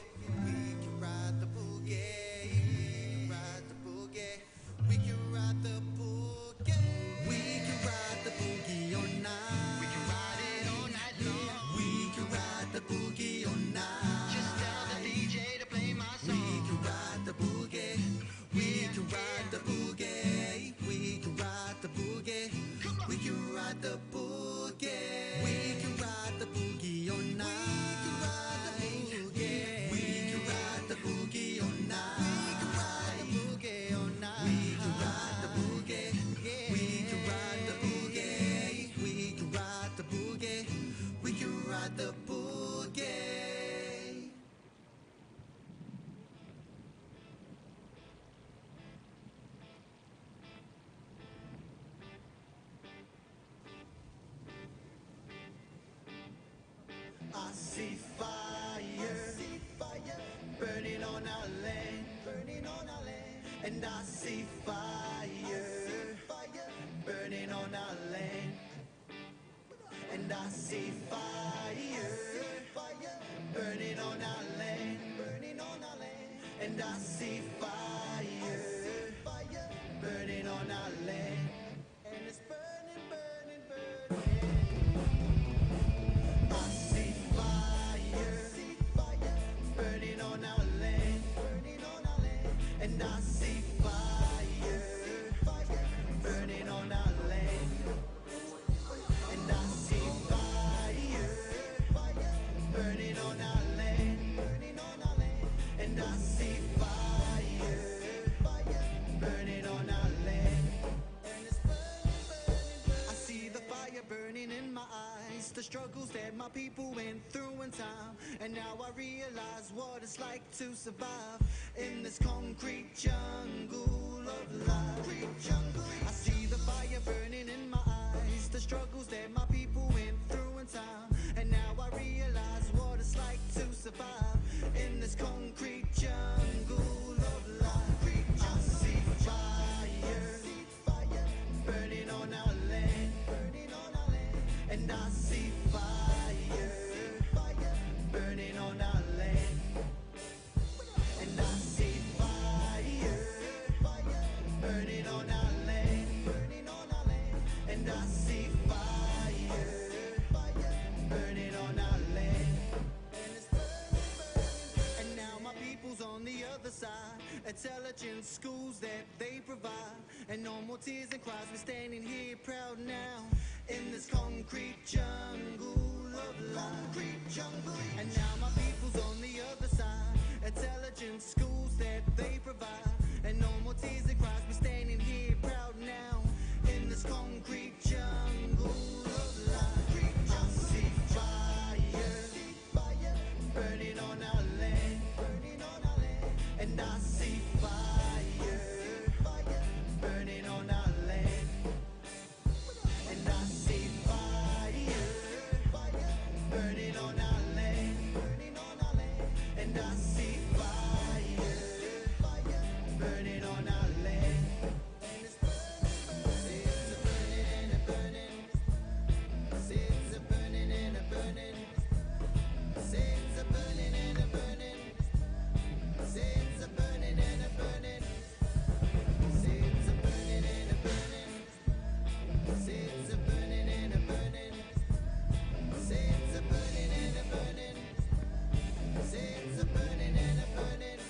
We can ride the boogie. We can ride the boogie. We can ride the boogie. We can ride the boogie all night. We can ride it all night long. We can ride the boogie all night. Just tell the DJ to play my song. We can ride the boogie. We can ride the boogie. We can ride the boogie. We can ride the boogie. We can ride the boogie all night. We can ride the boogie all night. We can ride the boogie. We can ride the boogie. We can ride the boogie. We can ride the boogie. I see fire, burning on our land, and I see fire, burning on our land, and I see fire, burning on our land, and I see fire, burning on our land, and it's burning, burning, burning. I see fire, burning on our land, and I see fire, burning on our land, and I see fire, burning on our land, and I see fire, burning on our land, and it's burning, burning, burning. I see the fire burning in my eyes, the struggles that my people went through in time, and now I realize what it's like to survive in this concrete jungle of life. I see the fire burning in my eyes, the struggles that my people went through in time, and now I realize what it's like to survive in this concrete jungle of life. I see fire, burning on our land, and I see fire, burning on our land, and I see fire, burning on our land, and I see fire, burning on our land, and it's burning, burning, and now my people's on the other side. Intelligent schools that they provide, and no more tears and cries. We're standing here proud now in this concrete jungle of life. And now my people's on the other side. Intelligent schools that they provide, and no more tears and cries. We're standing here proud now in this concrete jungle of life. I see fire, burning on our land, and I see fire, burning on our land, and I see fire, burning and I see fire burning on our land. And it's burning, it's a burning and a burning. Say it's a burning and a burning. Say it's a burning and a burning. Say it's a burning and a burning. Say it's a burning and a burning. Say it's a burning and a burning. Say it's a burning and a burning. Say it's a burning and a burning.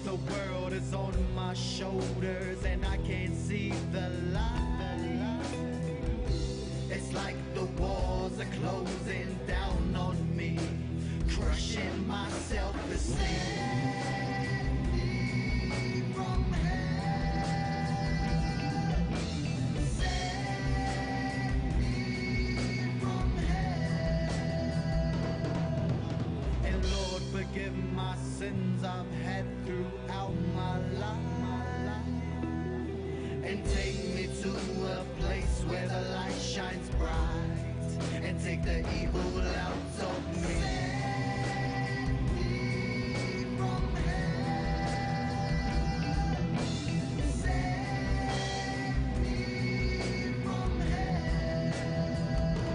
The world is on my shoulders and I can't see the light. It's like the walls are closing down on me, crushing my self-esteem. From hell, save me from hell. And Lord, forgive my sins I've had throughout my life, and take me to a place where the light shines bright, and take the evil out of me. Save me from hell. Save me from hell.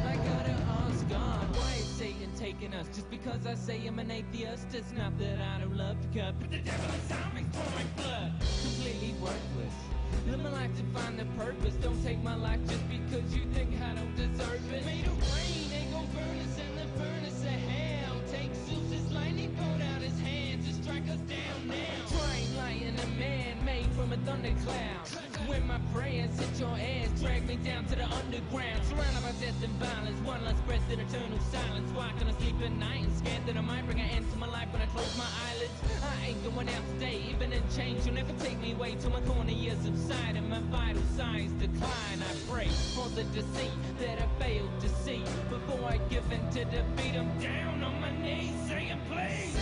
I gotta ask God, why is Satan taking us? Just because I say I'm an atheist, it's not that I don't love God, but the devil is on me for my blood. Completely worthless. Live my life to find the purpose. Don't take my life just because you think I don't deserve it. Made of rain, they gon' burn us in the furnace of hell. Take Zeus's lightning, put out his hands and strike us down now. Trying lighting a man made from a thundercloud. When my prayers hit your ass, drag me down to the underground. Surrounded by death and violence, one last breath in eternal silence. Why can I sleep at night and scared that I might bring an end to my life when I close my eyelids? I ain't going out today, even in change. You'll never take me away till my corner years subside and my vital signs decline. I pray for the deceit that I failed to see before I give in to defeat. I'm down on my knees saying please.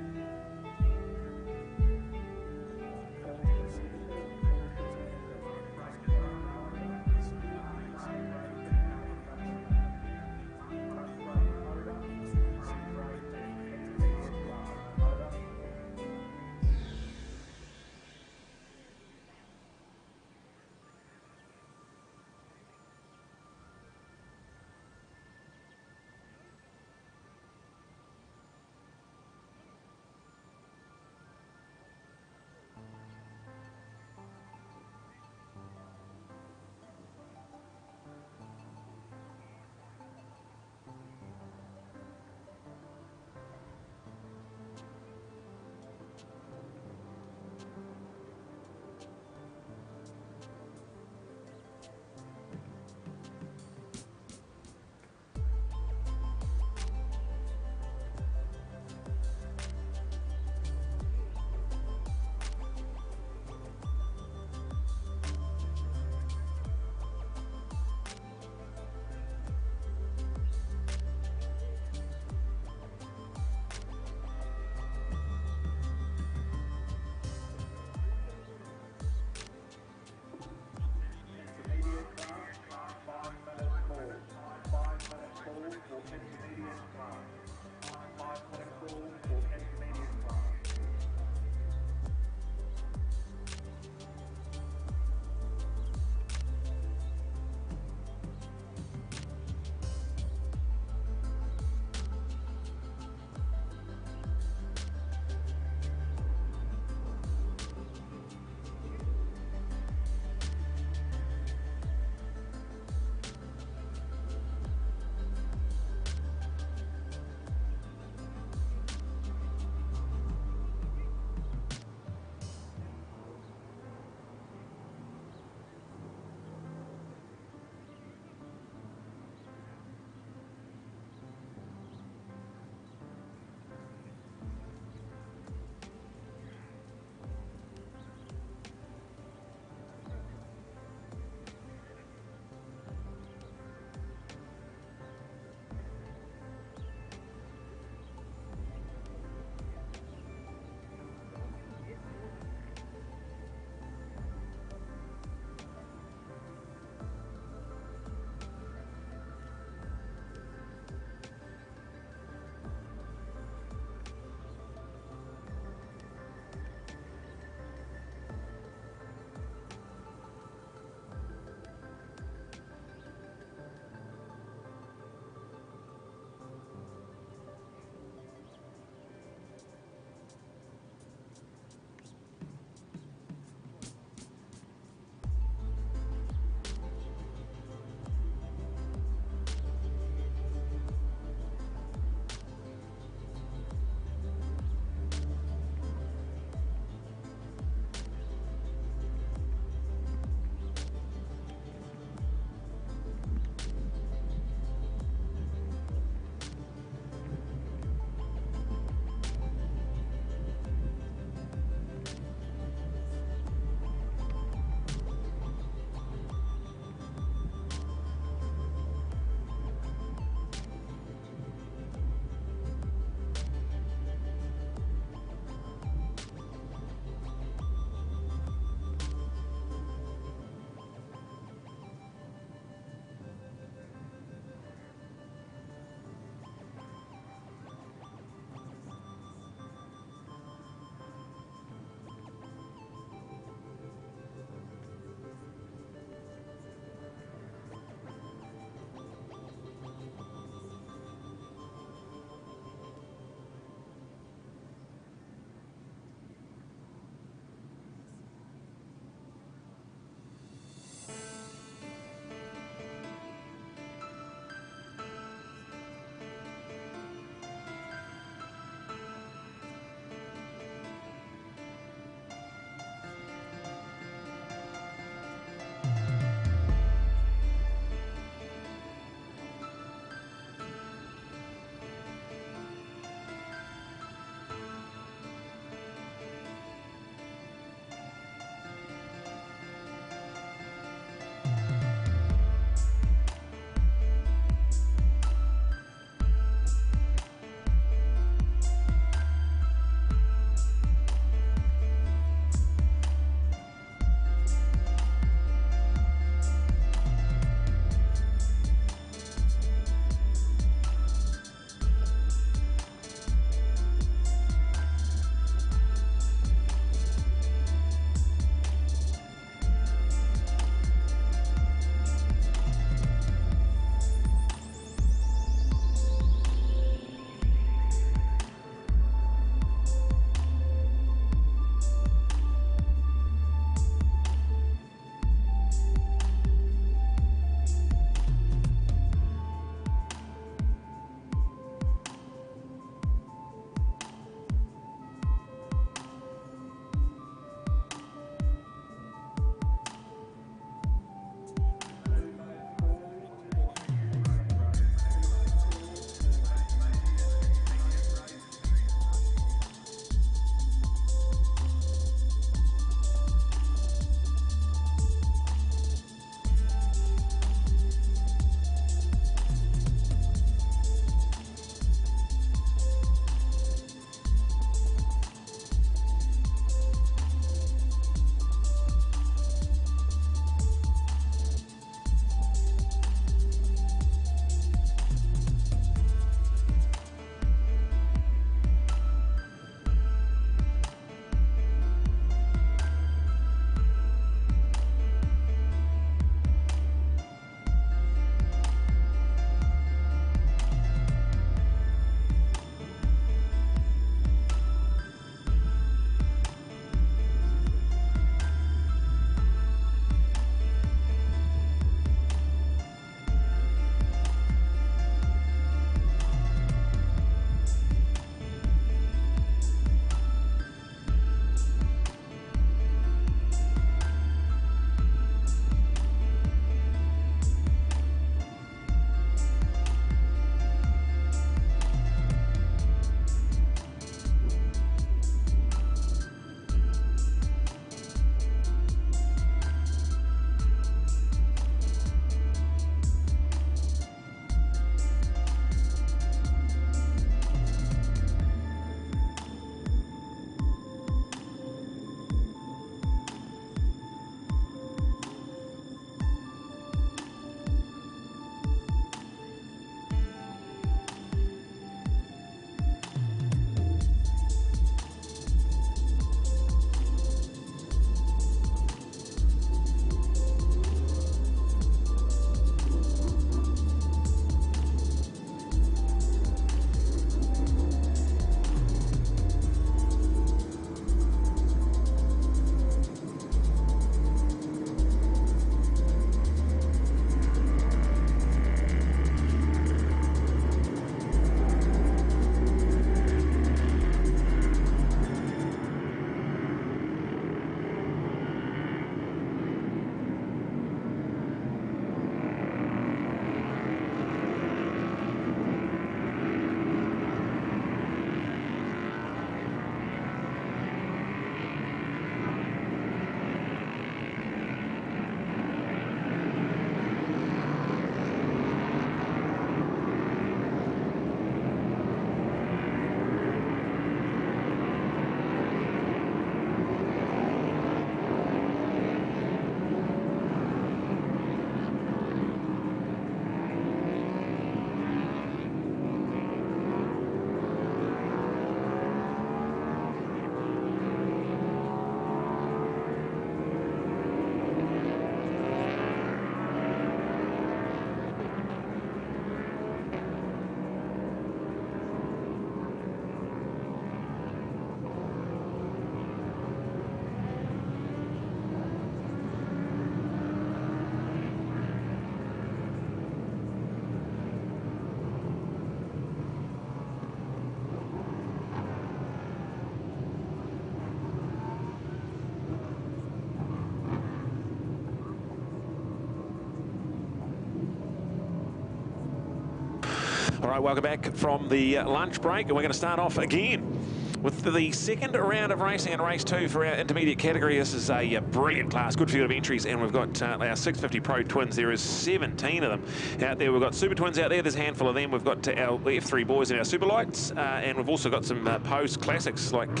right, welcome back from the lunch break, and we're going to start off again with the second round of racing in race 2 for our intermediate category. This is a brilliant class, good field of entries, and we've got our 650 Pro Twins. There is 17 of them out there. We've got Super Twins out there. There's a handful of them. We've got our F3 boys and our Super Lights, and we've also got some post classics like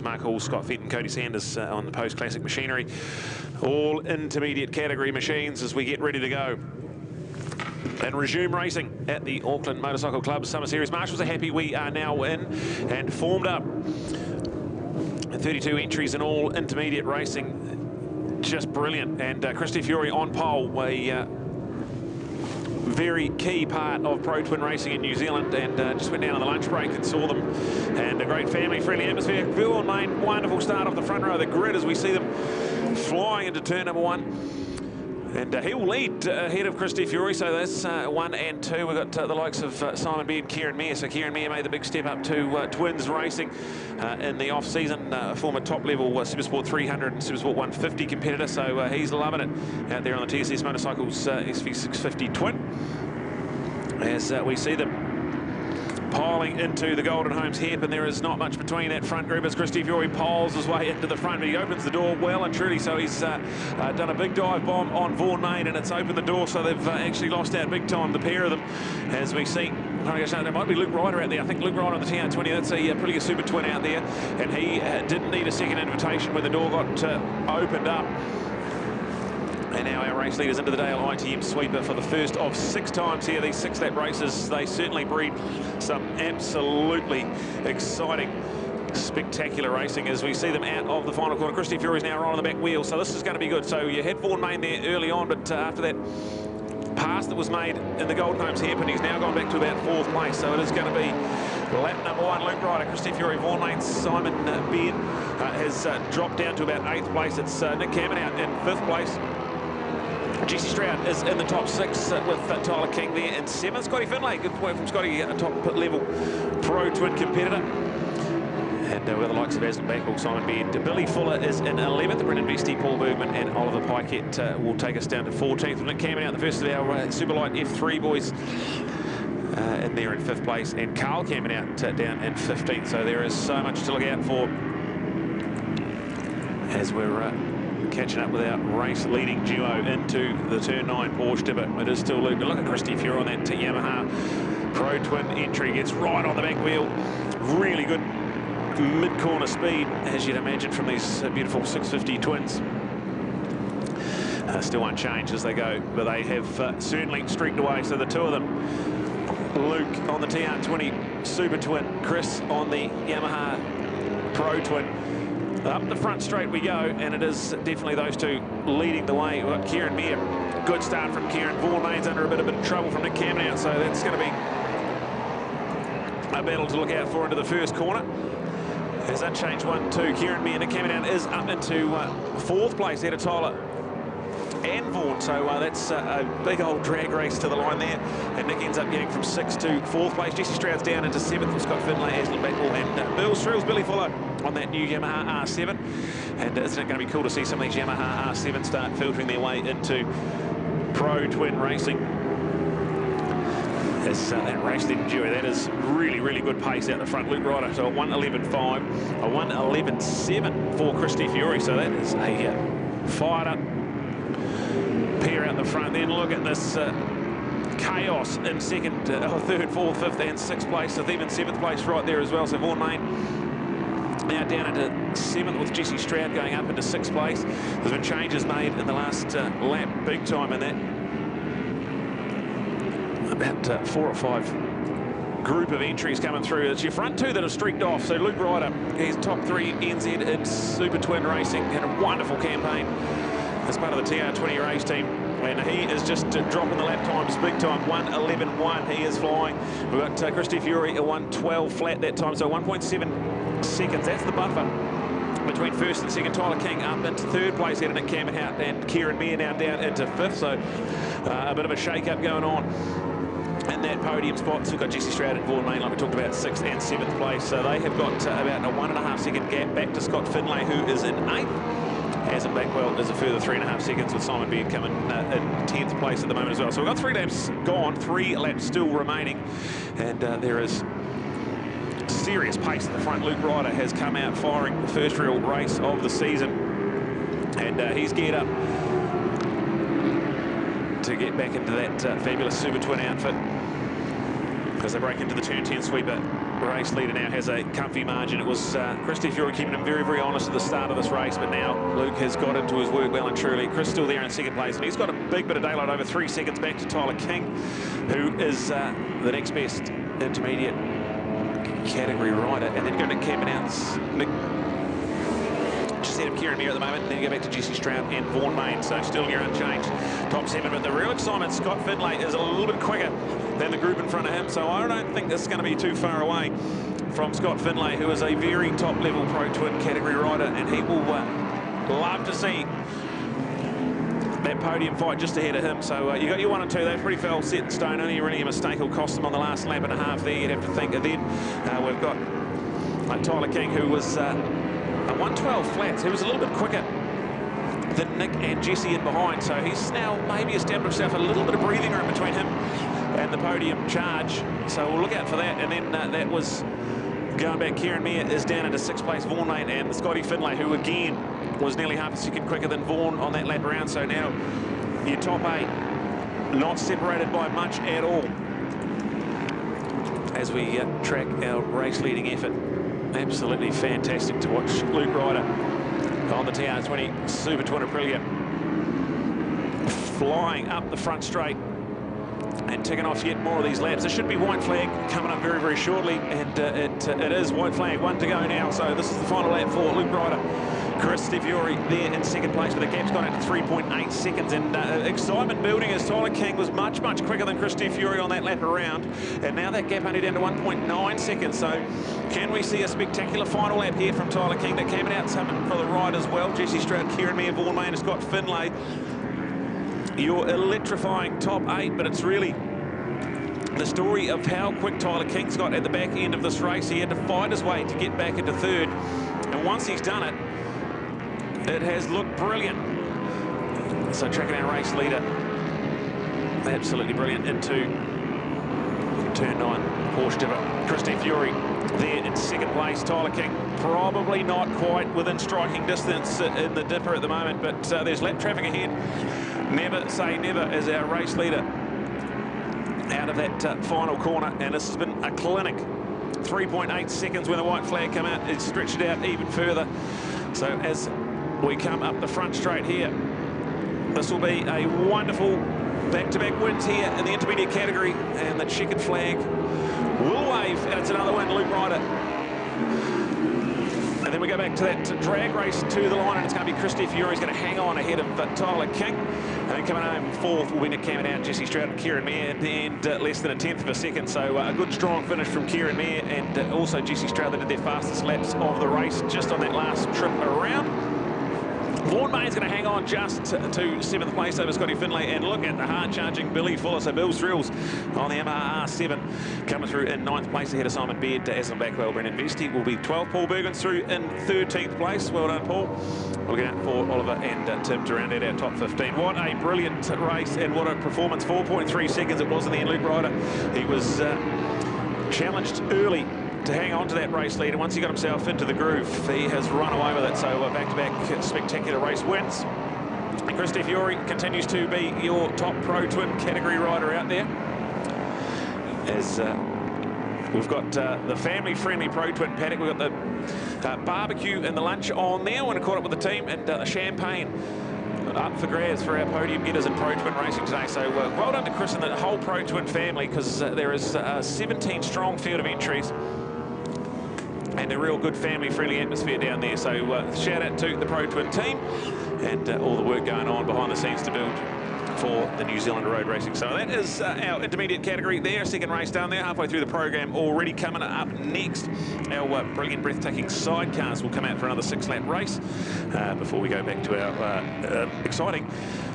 Mark Hall, Scott Fenton, Cody Sanders on the post classic machinery. All intermediate category machines as we get ready to go and resume racing at the Auckland Motorcycle Club Summer Series. Marshals are happy we are now in and formed up. 32 entries in all intermediate racing. Just brilliant. And Christy Fury on pole, a very key part of Pro Twin racing in New Zealand, and just went down on the lunch break and saw them. And a great family-friendly atmosphere. Vaughan Main, wonderful start off the front row of the grid as we see them flying into turn number 1. And he will lead ahead of Christy Fury, so that's 1 and 2. We've got the likes of Simon Beard, Kieran Meyer. So Kieran Meyer made the big step up to Twins racing in the off-season, former top-level Supersport 300 and Supersport 150 competitor. So he's loving it out there on the TSS Motorcycles SV650 Twin. As we see them piling into the Golden Homes hairpin, there is not much between that front group as Christy Fury piles his way into the front, but he opens the door well and truly. So he's done a big dive bomb on Vaughan Main, and it's opened the door, so they've actually lost out big time, the pair of them, as we see. There might be Luke Ryder out there. I think Luke Ryder on the TR20, that's a pretty good Super Twin out there, and he didn't need a second invitation when the door got opened up. And now our race leaders into the Dale ITM sweeper for the first of 6 times here. These 6-lap races, they certainly breed some absolutely exciting, spectacular racing as we see them out of the final corner. Christy Fury's now right on the back wheel, so this is going to be good. So you had Vaughan Main there early on, but after that pass that was made in the Golden Homes hairpin, he's now gone back to about 4th place. So it is going to be lap number 1, Luke Ryder, Christy Fury, Vaughan Main, Simon Beard has dropped down to about 8th place. It's Nick Cameron out in 5th place. Jesse Stroud is in the top 6 with Tyler King there in 7th. Scotty Finlay, good work from Scotty, a top-level Pro Twin competitor. And we're the likes of Aslan Backwell, Simon Beard. Billy Fuller is in 11th. Brendan Vesty, Paul Bergman and Oliver Pikett will take us down to 14th. Nick Cameron out the first of our Superlight F3 boys in there in 5th place. And Carl Cameron out down in 15th. So there is so much to look out for as we're catching up with our race-leading duo into the Turn 9 Porsche, but it is still Luke. Look at Christy Fury on that Yamaha Pro Twin entry. Gets right on the back wheel. Really good mid-corner speed, as you'd imagine, from these beautiful 650 Twins. Still unchanged as they go, but they have certainly streaked away. So the two of them, Luke on the TR20 Super Twin, Chris on the Yamaha Pro Twin. Up the front straight we go, and it is definitely those two leading the way. We've got Kieran Meyer. Good start from Kieran. Vaughan Main's under a bit of trouble from Nick Cameron out, so that's going to be a battle to look out for into the first corner. As unchanged 1-2, Kieran Meyer. Nick Cameron is up into 4th place there to Tyler and Vaughan, so that's a big old drag race to the line there, and Nick ends up getting from 6th to 4th place. Jesse Stroud's down into 7th with Scott Finlay, Aslan Backwell and Bill Strills, Billy Fuller on that new Yamaha R7. And isn't it going to be cool to see some of these Yamaha R7 start filtering their way into Pro Twin racing? As that race leading duo, that is really, really good pace out the front. Luke Ryder, so a 1:11.5, a 1:11.7 for Christy Fury, so that is a fired up pair out the front. Then look at this chaos in 2nd, 3rd, 4th, 5th and 6th place. So even 7th place right there as well. So Vaughan Main now down into 7th with Jesse Stroud going up into 6th place. There's been changes made in the last lap, big time in that. About 4 or 5 group of entries coming through. It's your front two that have streaked off. So Luke Ryder, he's top 3 NZ in Super Twin racing. Had a wonderful campaign as part of the TR20 race team, and he is just dropping the lap times big time. 1:11.1, he is flying. We've got Christy Fury a 1:12 flat that time, so 1.7 seconds. That's the buffer between 1st and 2nd. Tyler King up into 3rd place here, Nick Cameron out, and Kieran Meyer now down into 5th. So a bit of a shake-up going on in that podium spot. So we've got Jesse Stroud and Vaughan Main, like we talked about, 6th and 7th place. So they have got about a 1.5 second gap back to Scott Finlay, who is in 8th. Hampton Downs is a further 3.5 seconds, with Simon Beard coming in 10th place at the moment as well. So we've got 3 laps gone, 3 laps still remaining, and there is serious pace at the front. Luke Ryder has come out firing the first real race of the season, and he's geared up to get back into that fabulous Super Twin outfit as they break into the turn 10 sweeper. Race leader now has a comfy margin. It was Chris Fury keeping him very, very honest at the start of this race, but now Luke has got into his work well and truly. Chris still there in 2nd place, and he's got a big bit of daylight, over 3 seconds back to Tyler King, who is the next best intermediate category rider. And then go to Hampton Downs. Just ahead of Kieran Meir at the moment, then you go back to Jesse Stroud and Vaughan Main, so still here unchanged. Top 7, but the real excitement, Scott Finlay is a little bit quicker than the group in front of him, so I don't think this is going to be too far away from Scott Finlay, who is a very top-level Pro Twin category rider, and he will love to see that podium fight just ahead of him. So you got your 1 and 2, they're pretty well set in stone. Only really a mistake will cost them on the last lap and a half there, you'd have to think. And then we've got Tyler King, who was a 112 flats. He was a little bit quicker than Nick and Jesse in behind, so he's now maybe established himself a little bit of breathing room between him and the podium charge, so we'll look out for that. And then that was going back. Kieran Meir is down into 6th place. Vaughan Main and Scotty Finlay, who again was nearly half a second quicker than Vaughan on that lap around. So now your top 8 not separated by much at all as we track our race leading effort. Absolutely fantastic to watch Luke Ryder on the TR20 Super Twin Aprilia flying up the front straight and ticking off yet more of these laps. There should be white flag coming up very, very shortly, and it is white flag, 1 to go now. So this is the final lap for Luke Ryder. Chris Fury there in 2nd place, but the gap's gone out to 3.8 seconds, and excitement building as Tyler King was much, much quicker than Chris Fury on that lap around, and now that gap only down to 1.9 seconds. So can we see a spectacular final lap here from Tyler King? That came out something for the ride as well. Jesse Stroud, Kieran Meir, Vaughan Main, and Scott Finlay. Your electrifying top 8, but it's really the story of how quick Tyler King's got at the back end of this race. He had to fight his way to get back into 3rd, and once he's done it, it has looked brilliant. So tracking our race leader, absolutely brilliant, into turn 9, Porsche Dipper. Chris Fury there in 2nd place. Tyler King probably not quite within striking distance in the Dipper at the moment, but there's lap traffic ahead. Never say never as our race leader out of that final corner, and this has been a clinic. 3.8 seconds when the white flag come out. It stretched it out even further. So as we come up the front straight here, this will be a wonderful back-to-back wins here in the intermediate category, and the checkered flag will wave. It's another one, Luke Ryder. And then we go back to that drag race to the line, and it's going to be Chris Fury. He's going to hang on ahead of Tyler King. And then coming home 4th will be Nick Hampton Downs, Jesse Stroud and Kieran Meir, and less than a 10th of a second. So a good strong finish from Kieran Meir and also Jesse Stroud. They did their fastest laps of the race just on that last trip around. Vaughan Main's going to hang on just to 7th place over Scotty Finlay, and look at the hard-charging Billy Fuller. So Bill's Thrills on the MRR7 coming through in 9th place ahead of Simon Beard. Aslan Blackwell, Brendan Vesti will be 12th. Paul Bergen's through in 13th place. Well done, Paul. Looking out for Oliver and Tim to round out our top 15. What a brilliant race and what a performance. 4.3 seconds it was in the end. Luke Ryder, he was challenged early to hang on to that race lead, and once he got himself into the groove, he has run away with it. So back-to-back spectacular race wins. And Chris Fury continues to be your top Pro Twin category rider out there, as we've got the family-friendly Pro Twin paddock. We've got the barbecue and the lunch on there. I want to caught up with the team, and the champagne up for grabs for our podium getters in Pro Twin racing today. So well done to Chris and the whole Pro Twin family, because there is a 17-strong field of entries and a real good family-friendly atmosphere down there. So shout out to the Pro Twin team and all the work going on behind the scenes to build for the New Zealand road racing. So that is our intermediate category there. 2nd race down there, halfway through the program already. Coming up next, our brilliant, breathtaking sidecars will come out for another 6-lap race before we go back to our exciting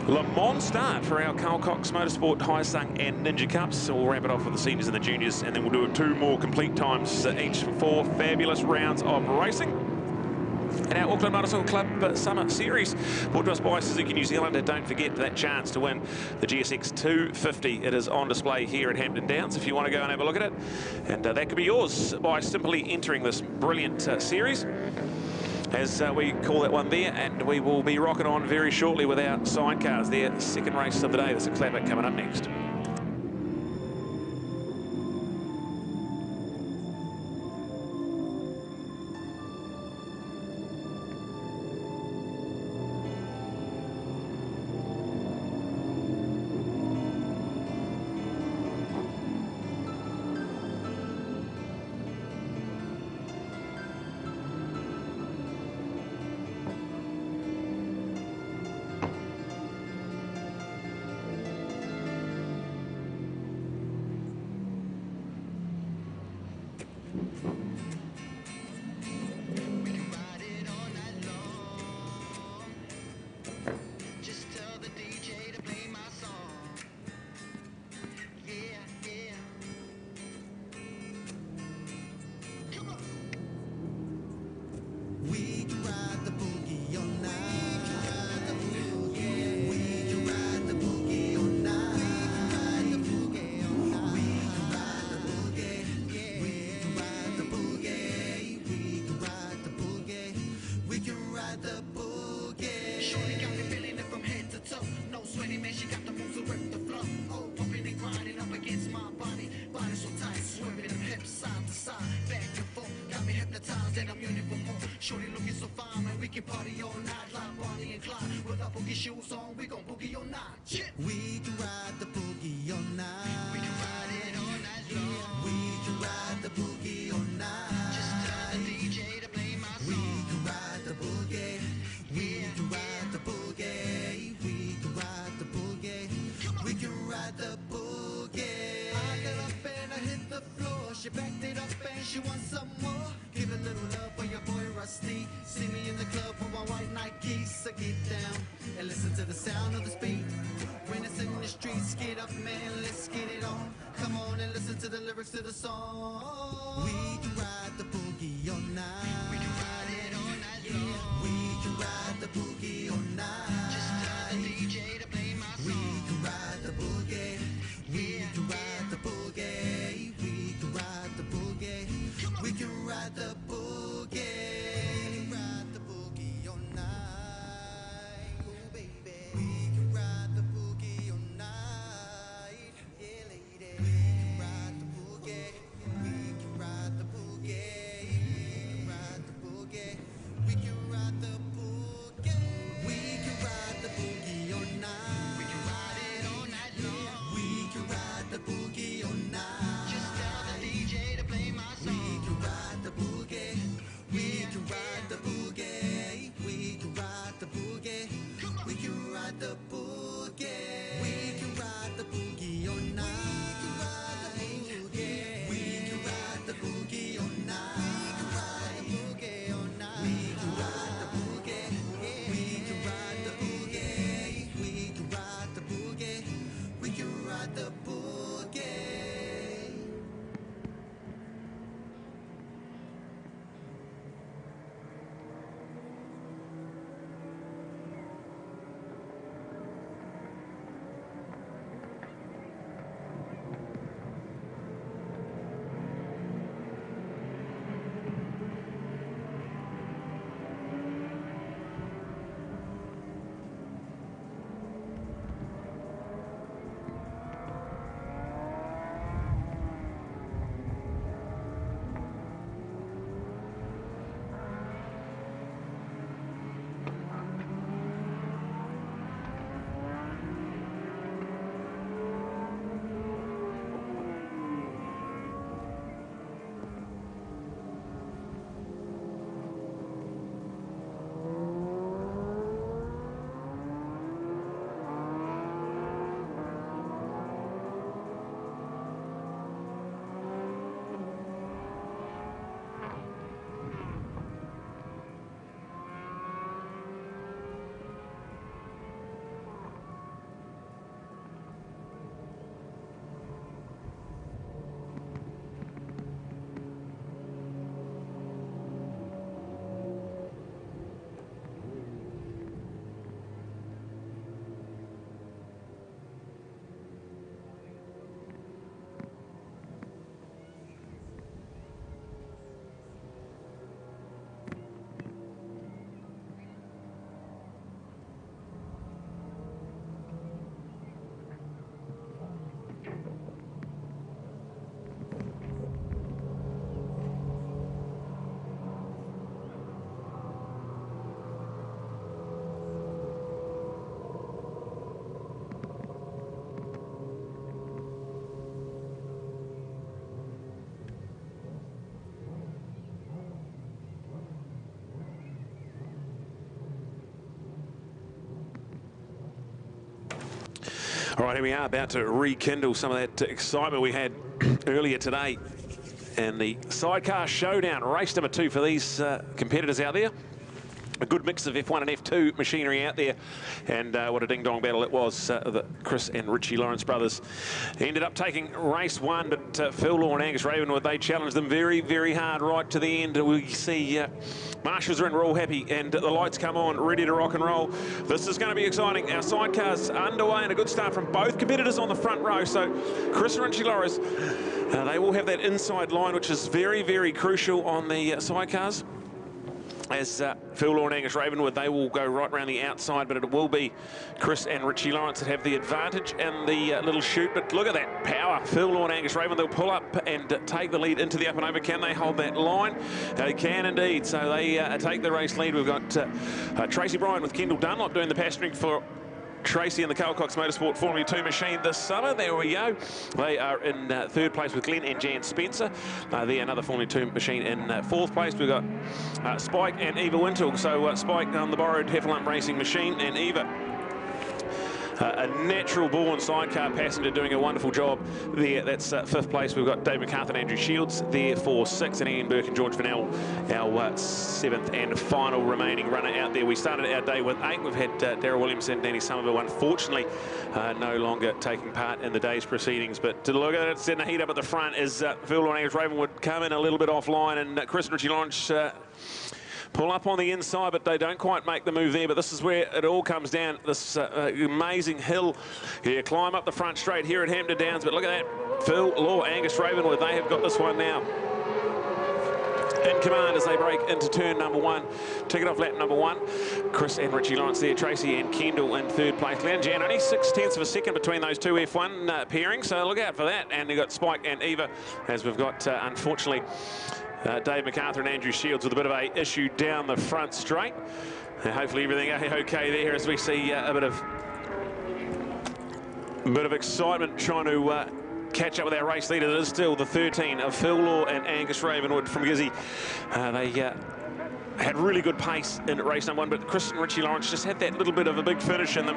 Le Mans start for our Carl Cox Motorsport Hyosung and Ninja Cups. So we'll wrap it off with the seniors and the juniors, and then we'll do 2 more complete times each for 4 fabulous rounds of racing. And our Auckland Motorcycle Club Summer Series, brought to us by Suzuki New Zealand. And don't forget that chance to win the GSX 250. It is on display here at Hampton Downs if you want to go and have a look at it. And that could be yours by simply entering this brilliant series, as we call that one there. And we will be rocking on very shortly with our Sidecars, their second race of the day. There's a clapper coming up next. Shorty looking so fine, man, we can party all night like Bonnie and Clyde. With our boogie shoes on, we gon' boogie all night. Yeah. We can ride the boogie all night. We can ride it all night long. We can ride the boogie all night. Just tell the DJ to play my song. We can ride the boogie. We can ride the boogie. We can ride the boogie. We can ride the boogie. I got up and I hit the floor. She backed it up and she wants some more. Give a little love for your boy Rusty. See me in the club with my white Nikes. So get down and listen to the sound of the speed. When it's in the streets, get up, man, let's get it on. Come on and listen to the lyrics to the song. We can ride the boogie all night. We can ride it all night long. We can ride the boogie all night. Just tell the DJ to play my song. We can ride the boogie. We can ride the boogie. We can ride the boogie. We can ride the boogie. We can ride the boogie all night. Oh baby. We can ride the boogie all night. Yeah lady. We can ride the boogie. We can ride the boogie. All right, here we are, about to rekindle some of that excitement we had earlier today. And the Sidecar Showdown, race number 2 for these competitors out there. A good mix of F1 and F2 machinery out there, and what a ding-dong battle it was. The Chris and Richie Lawrence brothers ended up taking race 1, but Phil Law and Angus Ravenwood, they challenged them very, very hard right to the end. We see marshals are in, we're all happy, and the lights come on, ready to rock and roll. This is going to be exciting. Our sidecars underway, and a good start from both competitors on the front row. So Chris and Richie Lawrence, they will have that inside line, which is very, very crucial on the sidecars. As Phil Law and Angus Ravenwood, they will go right around the outside, but it will be Chris and Richie Lawrence that have the advantage and the little shoot. But look at that power. Phil Law and Angus Ravenwood, they'll pull up and take the lead into the up and over. Can they hold that line? They can indeed. So they take the race lead. We've got Tracy Bryan with Kendall Dunlop doing the pasturing for Tracy and the Carl Cox Motorsport Formula 2 machine this summer. There we go. They are in 3rd place with Glenn and Jan Spencer. They're another Formula 2 machine in 4th place. We've got Spike and Eva Wintle. So Spike on the borrowed Heffalump Racing machine, and Eva, a natural-born sidecar passenger, doing a wonderful job there. That's 5th place. We've got Dave MacArthur and Andrew Shields there for 6th, and Ian Burke and George Fennell, our 7th and final remaining runner out there. We started our day with 8. We've had Darryl Williams and Danny Somerville, unfortunately, no longer taking part in the day's proceedings. But to look at it, setting the heat up at the front is Phil Law and Angus Ravenwood come in a little bit offline, and Chris and Richie Lawrence pull up on the inside, but they don't quite make the move there. But this is where it all comes down. This amazing hill here. Climb up the front straight here at Hampton Downs. But look at that. Phil Law, Angus Ravenwood, they have got this one now in command as they break into turn number 1. Ticket off lap number 1. Chris and Richie Lawrence there. Tracy and Kendall in 3rd place. Glenn Jan, only 6/10 of a second between those two F1 pairings, so look out for that. And they've got Spike and Eva, as we've got, unfortunately, Dave MacArthur and Andrew Shields with a bit of a issue down the front straight. Hopefully everything okay there as we see a bit of excitement trying to catch up with our race leader. That is still the 13 of Phil Law and Angus Ravenwood from Gizzy. They had really good pace in race number 1, but Chris and Richie Lawrence just had that little bit of a big finish in them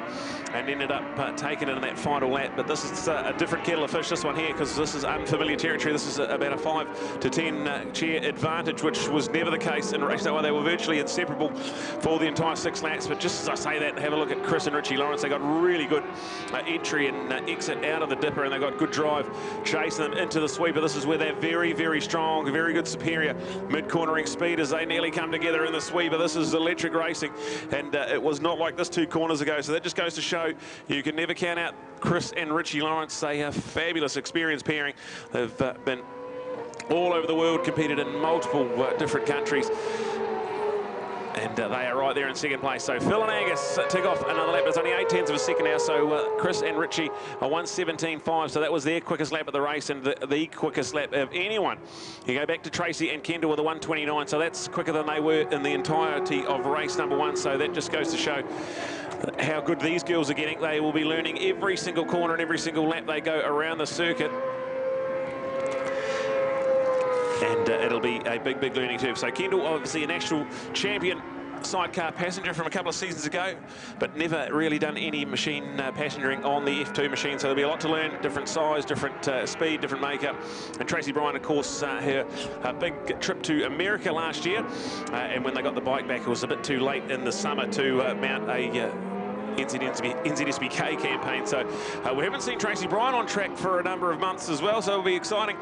and ended up taking it in that final lap. But this is a different kettle of fish, this one here, because this is unfamiliar territory. This is about a 5 to 10 chair advantage, which was never the case in race number 1. They were virtually inseparable for the entire 6 laps. But just as I say that, have a look at Chris and Richie Lawrence. They got really good entry and exit out of the dipper, and they got good drive chasing them into the sweeper. This is where they're very, very strong, very good superior mid-cornering speed as they nearly come together in the sweeper. This is electric racing, and it was not like this 2 corners ago. So that just goes to show you can never count out Chris and Richie Lawrence. They are fabulous, experienced pairing. They've been all over the world, competed in multiple different countries. And they are right there in 2nd place. So Phil and Angus tick off another lap. It's only 8/10 of a second now. So Chris and Richie are 1:17.5. So that was their quickest lap of the race, and the quickest lap of anyone. You go back to Tracy and Kendall with a 1:29. So that's quicker than they were in the entirety of race number 1. So that just goes to show how good these girls are getting. They will be learning every single corner and every single lap they go around the circuit. And it'll be a big, big learning curve. So Kendall, obviously a national champion sidecar passenger from a couple of seasons ago, but never really done any machine passengering on the F2 machine. So there'll be a lot to learn, different size, different speed, different makeup. And Tracy Bryan, of course, her big trip to America last year. And when they got the bike back, it was a bit too late in the summer to mount a NZSBK campaign. So we haven't seen Tracy Bryan on track for a number of months as well. So it'll be exciting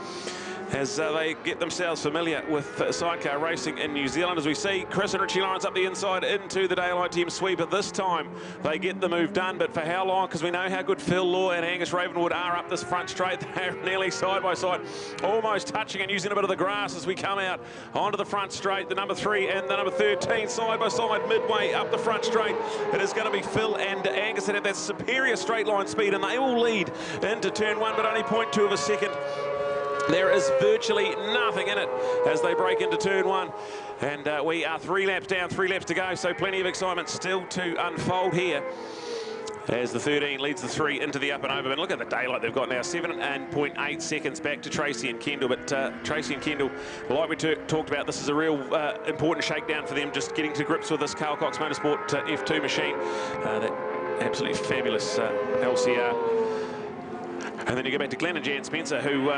as they get themselves familiar with sidecar racing in New Zealand. As we see Chris and Richie Lawrence up the inside into the Daylight Team sweeper. This time they get the move done, but for how long? Because we know how good Phil Law and Angus Ravenwood are up this front straight. They're nearly side by side, almost touching and using a bit of the grass as we come out onto the front straight. The number 3 and the number 13 side by side midway up the front straight. It is going to be Phil and Angus that have that superior straight line speed, and they will lead into turn 1, but only 0.2 of a second. There is virtually nothing in it as they break into turn 1. And we are 3 laps down, 3 laps to go, so plenty of excitement still to unfold here as the 13 leads the 3 into the up and over. And look at the daylight they've got now, 7.8 seconds back to Tracy and Kendall. But Tracy and Kendall, like we talked about, this is a real important shakedown for them, just getting to grips with this Carl Cox Motorsport F2 machine. That absolutely fabulous LCR And then you go back to Glenn and Jan Spencer, who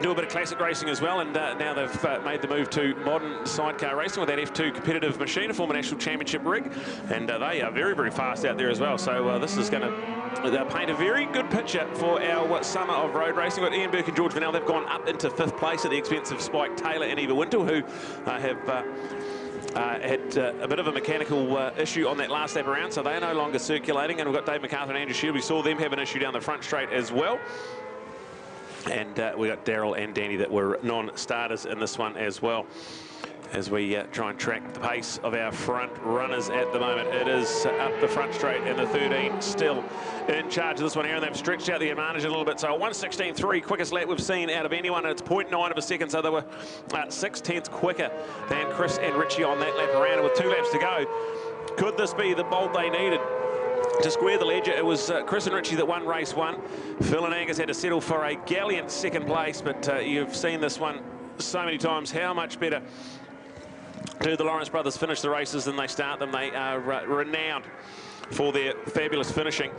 do a bit of classic racing as well, and now they've made the move to modern sidecar racing with that F2 competitive machine, a former national championship rig, and they are very, very fast out there as well. So this is going to paint a very good picture for our summer of road racing. We've got Ian Burke and George Vanell. They've gone up into 5th place at the expense of Spike Taylor and Eva Wintle, who have had a bit of a mechanical issue on that last lap around, so they are no longer circulating. And we've got Dave MacArthur and Andrew Shield. We saw them have an issue down the front straight as well. And we got Daryl and Danny that were non-starters in this one as well, as we try and track the pace of our front runners at the moment. It is up the front straight, and the 13 still in charge of this one here, and they've stretched out the advantage a little bit. So 1:16.3, quickest lap we've seen out of anyone, and it's 0.9 of a second, so they were 6/10 quicker than Chris and Richie on that lap around. And with 2 laps to go, could this be the bolt they needed to square the ledger? It was Chris and Richie that won race 1. Phil and Angus had to settle for a gallant 2nd place, but you've seen this one so many times. How much better do the Lawrence brothers finish the races than they start them? They are renowned for their fabulous finishing,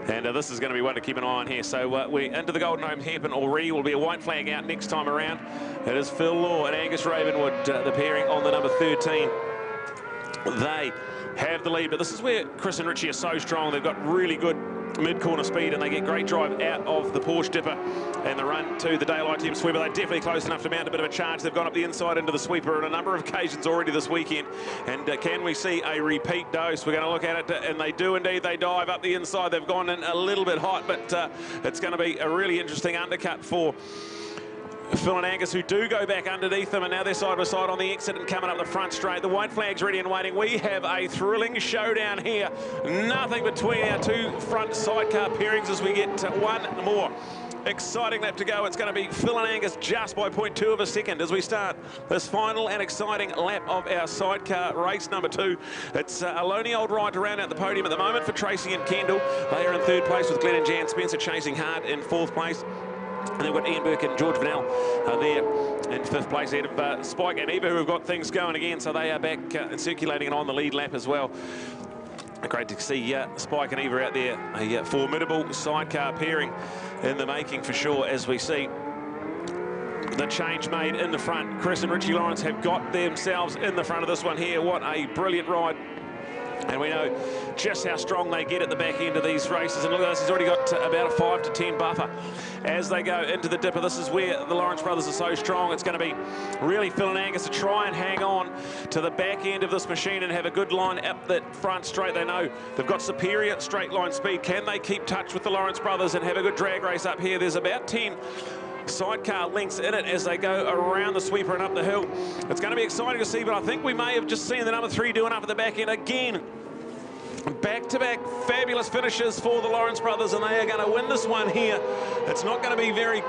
and this is going to be one to keep an eye on here. So we're into the Golden Home hairpin already. Will be a white flag out next time around. It is Phil Law and Angus Ravenwood, the pairing on the number 13. They have the lead, but this is where Chris and Richie are so strong. They've got really good mid-corner speed, and they get great drive out of the Porsche Dipper and the run to the Daylight Team Sweeper. They're definitely close enough to mount a bit of a charge. They've gone up the inside into the Sweeper on a number of occasions already this weekend, and can we see a repeat dose? We're going to look at it, and they do indeed. They dive up the inside. They've gone in a little bit hot, but it's going to be a really interesting undercut for Phil and Angus, who do go back underneath them, and now they're side by side on the exit and coming up the front straight. The white flag's ready and waiting. We have a thrilling showdown here. Nothing between our 2 front sidecar pairings as we get one more exciting lap to go. It's going to be Phil and Angus just by 0.2 of a second as we start this final and exciting lap of our sidecar race number 2. It's a lonely old ride to round out the podium at the moment for Tracy and Kendall. They are in 3rd place with Glenn and Jan Spencer chasing hard in 4th place. And they've got Ian Burke and George Vanell there in 5th place ahead of Spike and Eva, who have got things going again. So they are back and circulating and on the lead lap as well. Great to see Spike and Eva out there. A formidable sidecar pairing in the making for sure, as we see the change made in the front. Chris and Richie Lawrence have got themselves in the front of this one here. What a brilliant ride. And we know just how strong they get at the back end of these races. And look at this, he's already got about a 5 to 10 buffer as they go into the Dipper. This is where the Lawrence brothers are so strong. It's going to be really Phil and Angus to try and hang on to the back end of this machine and have a good line up that front straight. They know they've got superior straight line speed. Can they keep touch with the Lawrence brothers and have a good drag race up here? There's about 10 sidecar lengths in it as they go around the Sweeper and up the hill. It's going to be exciting to see, but I think we may have just seen the number 3 doing up at the back end again. Back-to-back fabulous finishes for the Lawrence brothers, and they are going to win this one here. It's not going to be very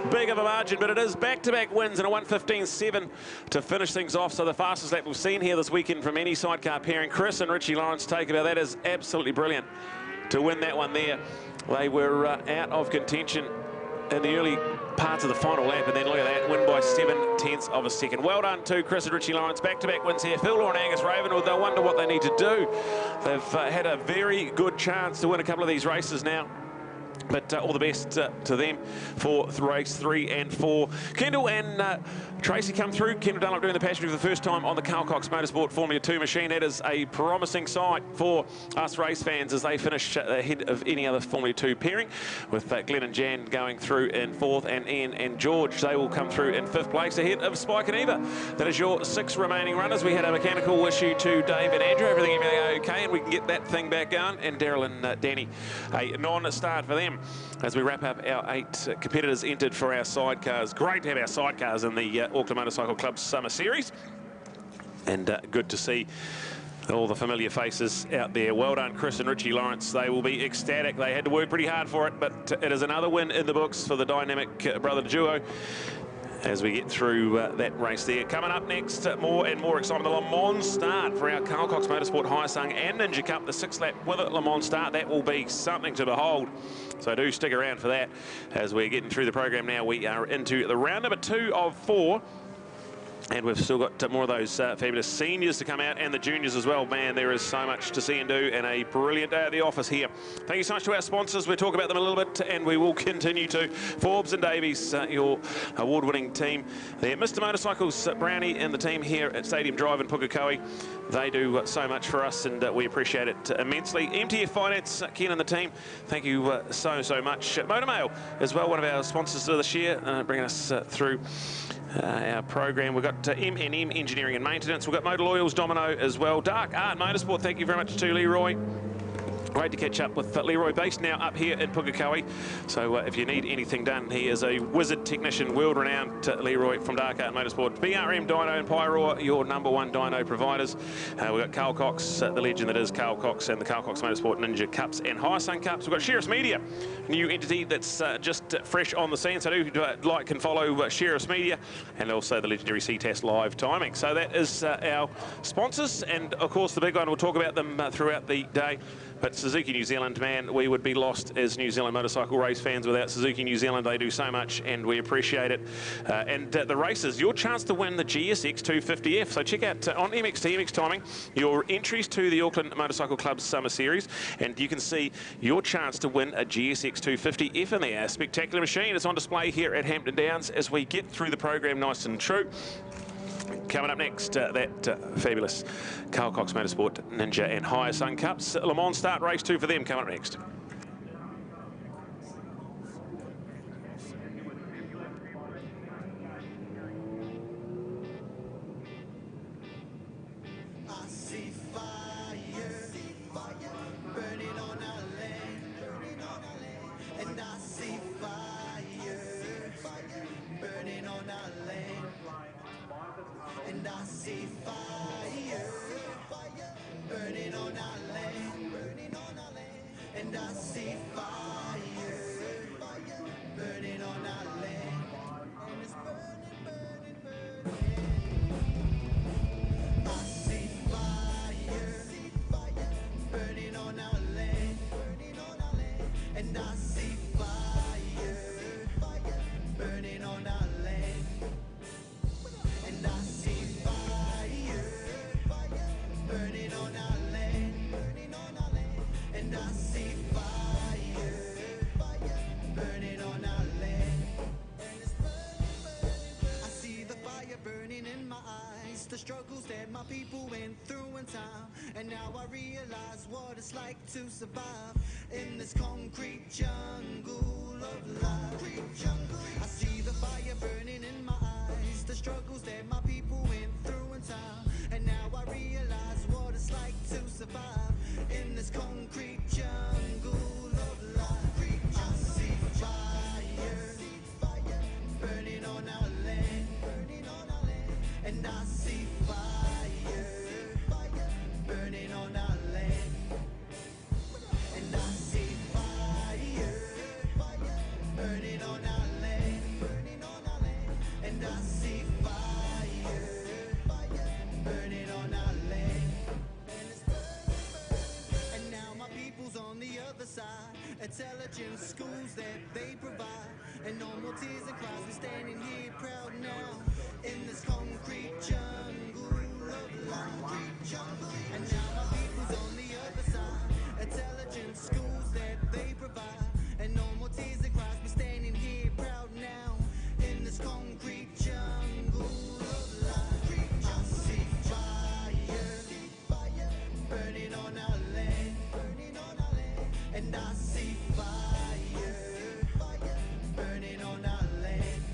big of a margin, but it is back-to-back wins and a 1:15.7 to finish things off. So the fastest lap we've seen here this weekend from any sidecar pairing. Chris and Richie Lawrence take about that is absolutely brilliant to win that one there. They were out of contention in the early parts of the final lap, and then look at that, win by 7/10 of a second. Well done to Chris and Richie Lawrence. Back-to-back wins here. Phil Law and Angus Ravenwood, they'll wonder what they need to do. They've had a very good chance to win a couple of these races now. But all the best to them for race 3 and 4. Kendall and Tracy come through. Kendall Dunlop doing the passenger for the first time on the Carl Cox Motorsport Formula 2 machine. That is a promising sight for us race fans as they finish ahead of any other Formula 2 pairing, with Glenn and Jan going through in 4th, and Ian and George, they will come through in 5th place ahead of Spike and Eva. That is your 6 remaining runners. We had a mechanical issue to Dave and Andrew. Everything okay, and we can get that thing back going. And Daryl and Danny, a non-start for them as we wrap up our 8 competitors entered for our sidecars. Great to have our sidecars in the Auckland Motorcycle Club's Summer Series, and good to see all the familiar faces out there. Well done, Chris and Richie Lawrence. They will be ecstatic. They had to work pretty hard for it, but it is another win in the books for the dynamic brother duo as we get through that race there. Coming up next, more and more excitement. The Le Mans start for our Carl Cox Motorsport Hyosung and Ninja Cup, the 6th lap with a Le Mans start. That will be something to behold. So do stick around for that as we're getting through the program now. We are into the round number 2 of 4 And we've still got more of those fabulous seniors to come out and the juniors as well. Man, there is so much to see and do, and a brilliant day at the office here. Thank you so much to our sponsors. We'll talk about them a little bit, and we will continue to. Forbes and Davies, your award-winning team there. Mr. Motorcycles, Brownie and the team here at Stadium Drive in Pukekohe. They do so much for us, and we appreciate it immensely. MTF Finance, Ken and the team, thank you so much. Motor Mail as well, one of our sponsors of this year, bringing us through our program. We've got M&M Engineering and Maintenance. We've got Motor Oils, Domino as well. Dark Art Motorsport, thank you very much to Leroy. Great to catch up with Leroy, based now up here in Pukekohe. So if you need anything done, he is a wizard technician, world-renowned Leroy from Dark Art Motorsport. BRM Dyno and Pyroar, your #1 dyno providers. We've got Carl Cox, the legend that is Carl Cox, and the Carl Cox Motorsport Ninja Cups and Hyosung Cups. We've got Sheriff's Media, new entity that's just fresh on the scene. So do like and follow Sheriff's Media, and also the legendary C-Test live timing. So that is our sponsors, and of course the big one, we'll talk about them throughout the day. But Suzuki New Zealand, man, we would be lost as New Zealand motorcycle race fans without Suzuki New Zealand. They do so much, and we appreciate it. And the races, your chance to win the GSX 250F. So check out on MXT, MX Timing, your entries to the Auckland Motorcycle Club's Summer Series, and you can see your chance to win a GSX 250F in there. A spectacular machine. It's on display here at Hampton Downs as we get through the program nice and true. Coming up next, that fabulous Carl Cox Motorsport Ninja and Hyosung Cups. Le Mans start race 2 for them coming up next. I see fire burning on our land, and I see fire burning on our land, and I see fire burning on our land, and I see fire burning on our land, and it's burning, I see fire burning on our land, and I see fire burning on our land, and I see fire burning on our land, and I see fire burning on our land, and it's burning. I see the fire burning in my eyes, the struggles that my people went through in time, and now I realize what it's like to survive in this concrete jungle of life. I see the fire burning in my eyes, the struggles that my people went through in time, and now I realize what it's like to survive in this concrete jungle of life. I see fire burning on our land, and I see fire burning on our land, and I see fire burning on our land, and I see fire burning on our land, and it's burning. And now my people's on the other side, intelligent schools that they provide, and no more tears and cries. We're standing here proud now in this concrete jungle of life. And now my people's on the other side, intelligent schools that they provide, and no more tears and cries. We're standing here proud now in this concrete jungle of life. I see fire burning on our land, and I see fire burning on our land,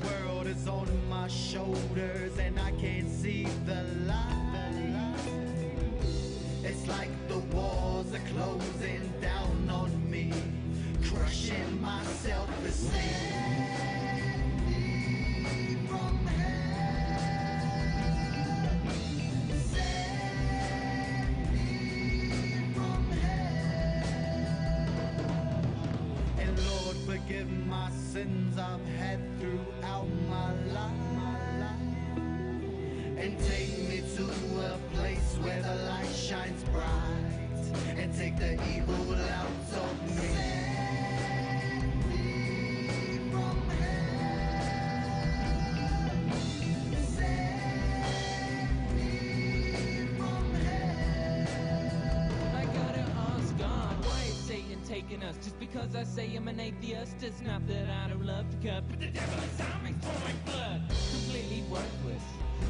world is on my shoulders and I can't see the light. It's like the walls are closing down on me, crushing my self-esteem. From hell, save me from hell. And Lord, forgive my sins I've had throughout my life, and take me to a place where the light shines bright, and take the evil out of me. Save me from hell. Save me from hell. I gotta ask God, why is Satan taking us? Just because I say I'm an atheist, it's not that I don't love to cut, but the devil inside me's pouring blood. Completely worthless.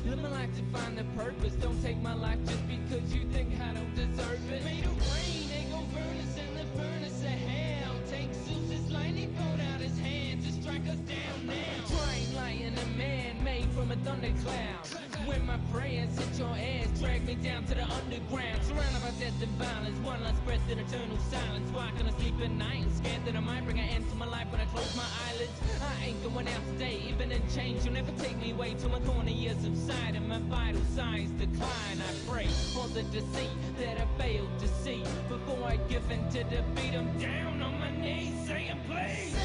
Live my life to find the purpose. Don't take my life just because you think I don't deserve it. Made of rain, they go burn us in the furnace of hell. Take Zeus's lightning bolt out his hand to strike us down now. Trying lion, a man made from a thundercloud. When my prayers hit your ass, drag me down to the underground. Surrounded by death and violence, one last breath in eternal silence. Why can I sleep at night and scared that I might bring an end to my life when I close my eyelids? I ain't going out today, even in change. You'll never take me away till my corner years subside and my vital signs decline. I pray all the deceit that I failed to see before I give in to defeat. I'm down on my knees saying please.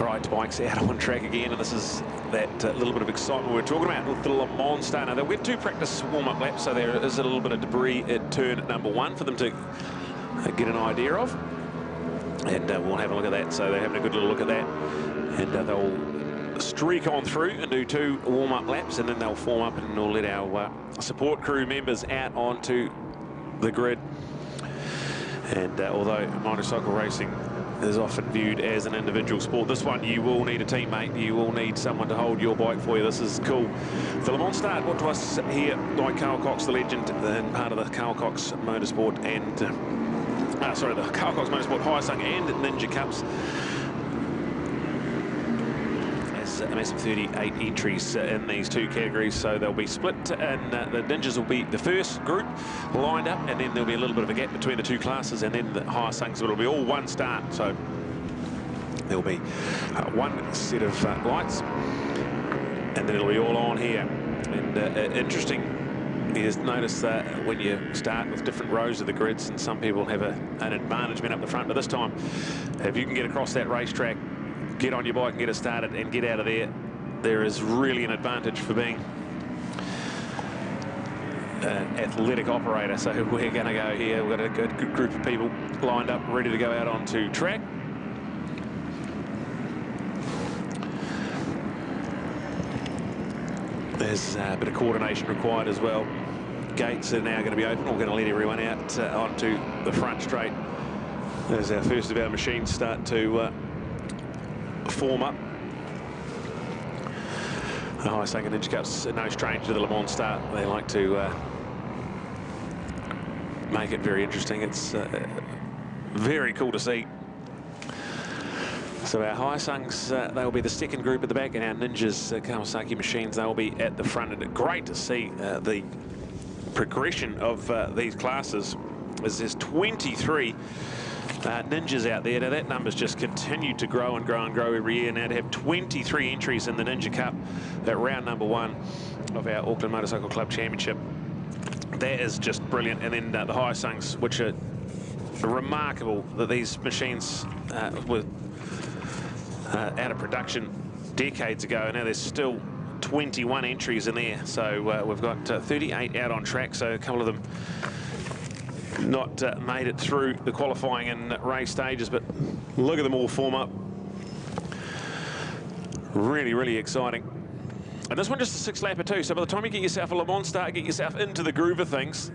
Right, bikes out on track again, and this is that little bit of excitement we were talking about with the Le Mans start. Now, they'll get 2 practice warm-up laps, so there is a little bit of debris at turn number 1 for them to get an idea of. And we'll have a look at that. So they're having a good little look at that. And they'll streak on through and do 2 warm-up laps, and then they'll form up and we'll let our support crew members out onto the grid. And although motorcycle racing is often viewed as an individual sport, this one you will need a teammate. You will need someone to hold your bike for you. This is cool. The Le Mans start brought to us here by Carl Cox, the legend, and part of the Carl Cox Motorsport and the Carl Cox Motorsport Hyosung and Ninja Cups. As a massive 38 entries in these 2 categories, so they'll be split, and the Ninjas will be the first group lined up, and then there'll be a little bit of a gap between the 2 classes, and then the Hyosungs will be all one start. So there'll be 1 set of lights, and then it'll be all on here. And interesting is notice that when you start with different rows of the grids, and some people have an advantage being up the front, but this time, if you can get across that racetrack, get on your bike and get it started and get out of there, there is really an advantage for being an athletic operator. So we're going to go here. We've got a good group of people lined up, ready to go out onto track. There's a bit of coordination required as well. Gates are now going to be open. We're going to let everyone out onto the front straight as our first of our machines start to form up. The Hyosung and Ninja Cups are no stranger to the Le Mans start. They like to make it very interesting. It's very cool to see. So our Hyosungs, they'll be the second group at the back, and our Ninjas, Kawasaki machines, they'll be at the front. And great to see the progression of these classes, as there's 23 Ninjas out there. Now that number's just continued to grow and grow and grow every year. Now to have 23 entries in the Ninja Cup at round number 1 of our Auckland Motorcycle Club Championship, that is just brilliant. And then the Hyosungs, which are remarkable that these machines were out of production decades ago. Now there's still 21 entries in there. So we've got 38 out on track, so a couple of them not made it through the qualifying and race stages, but look at them all form up. Really, really exciting. And this one just a 6-lapper too, so by the time you get yourself a Le Mans start, get yourself into the groove of things,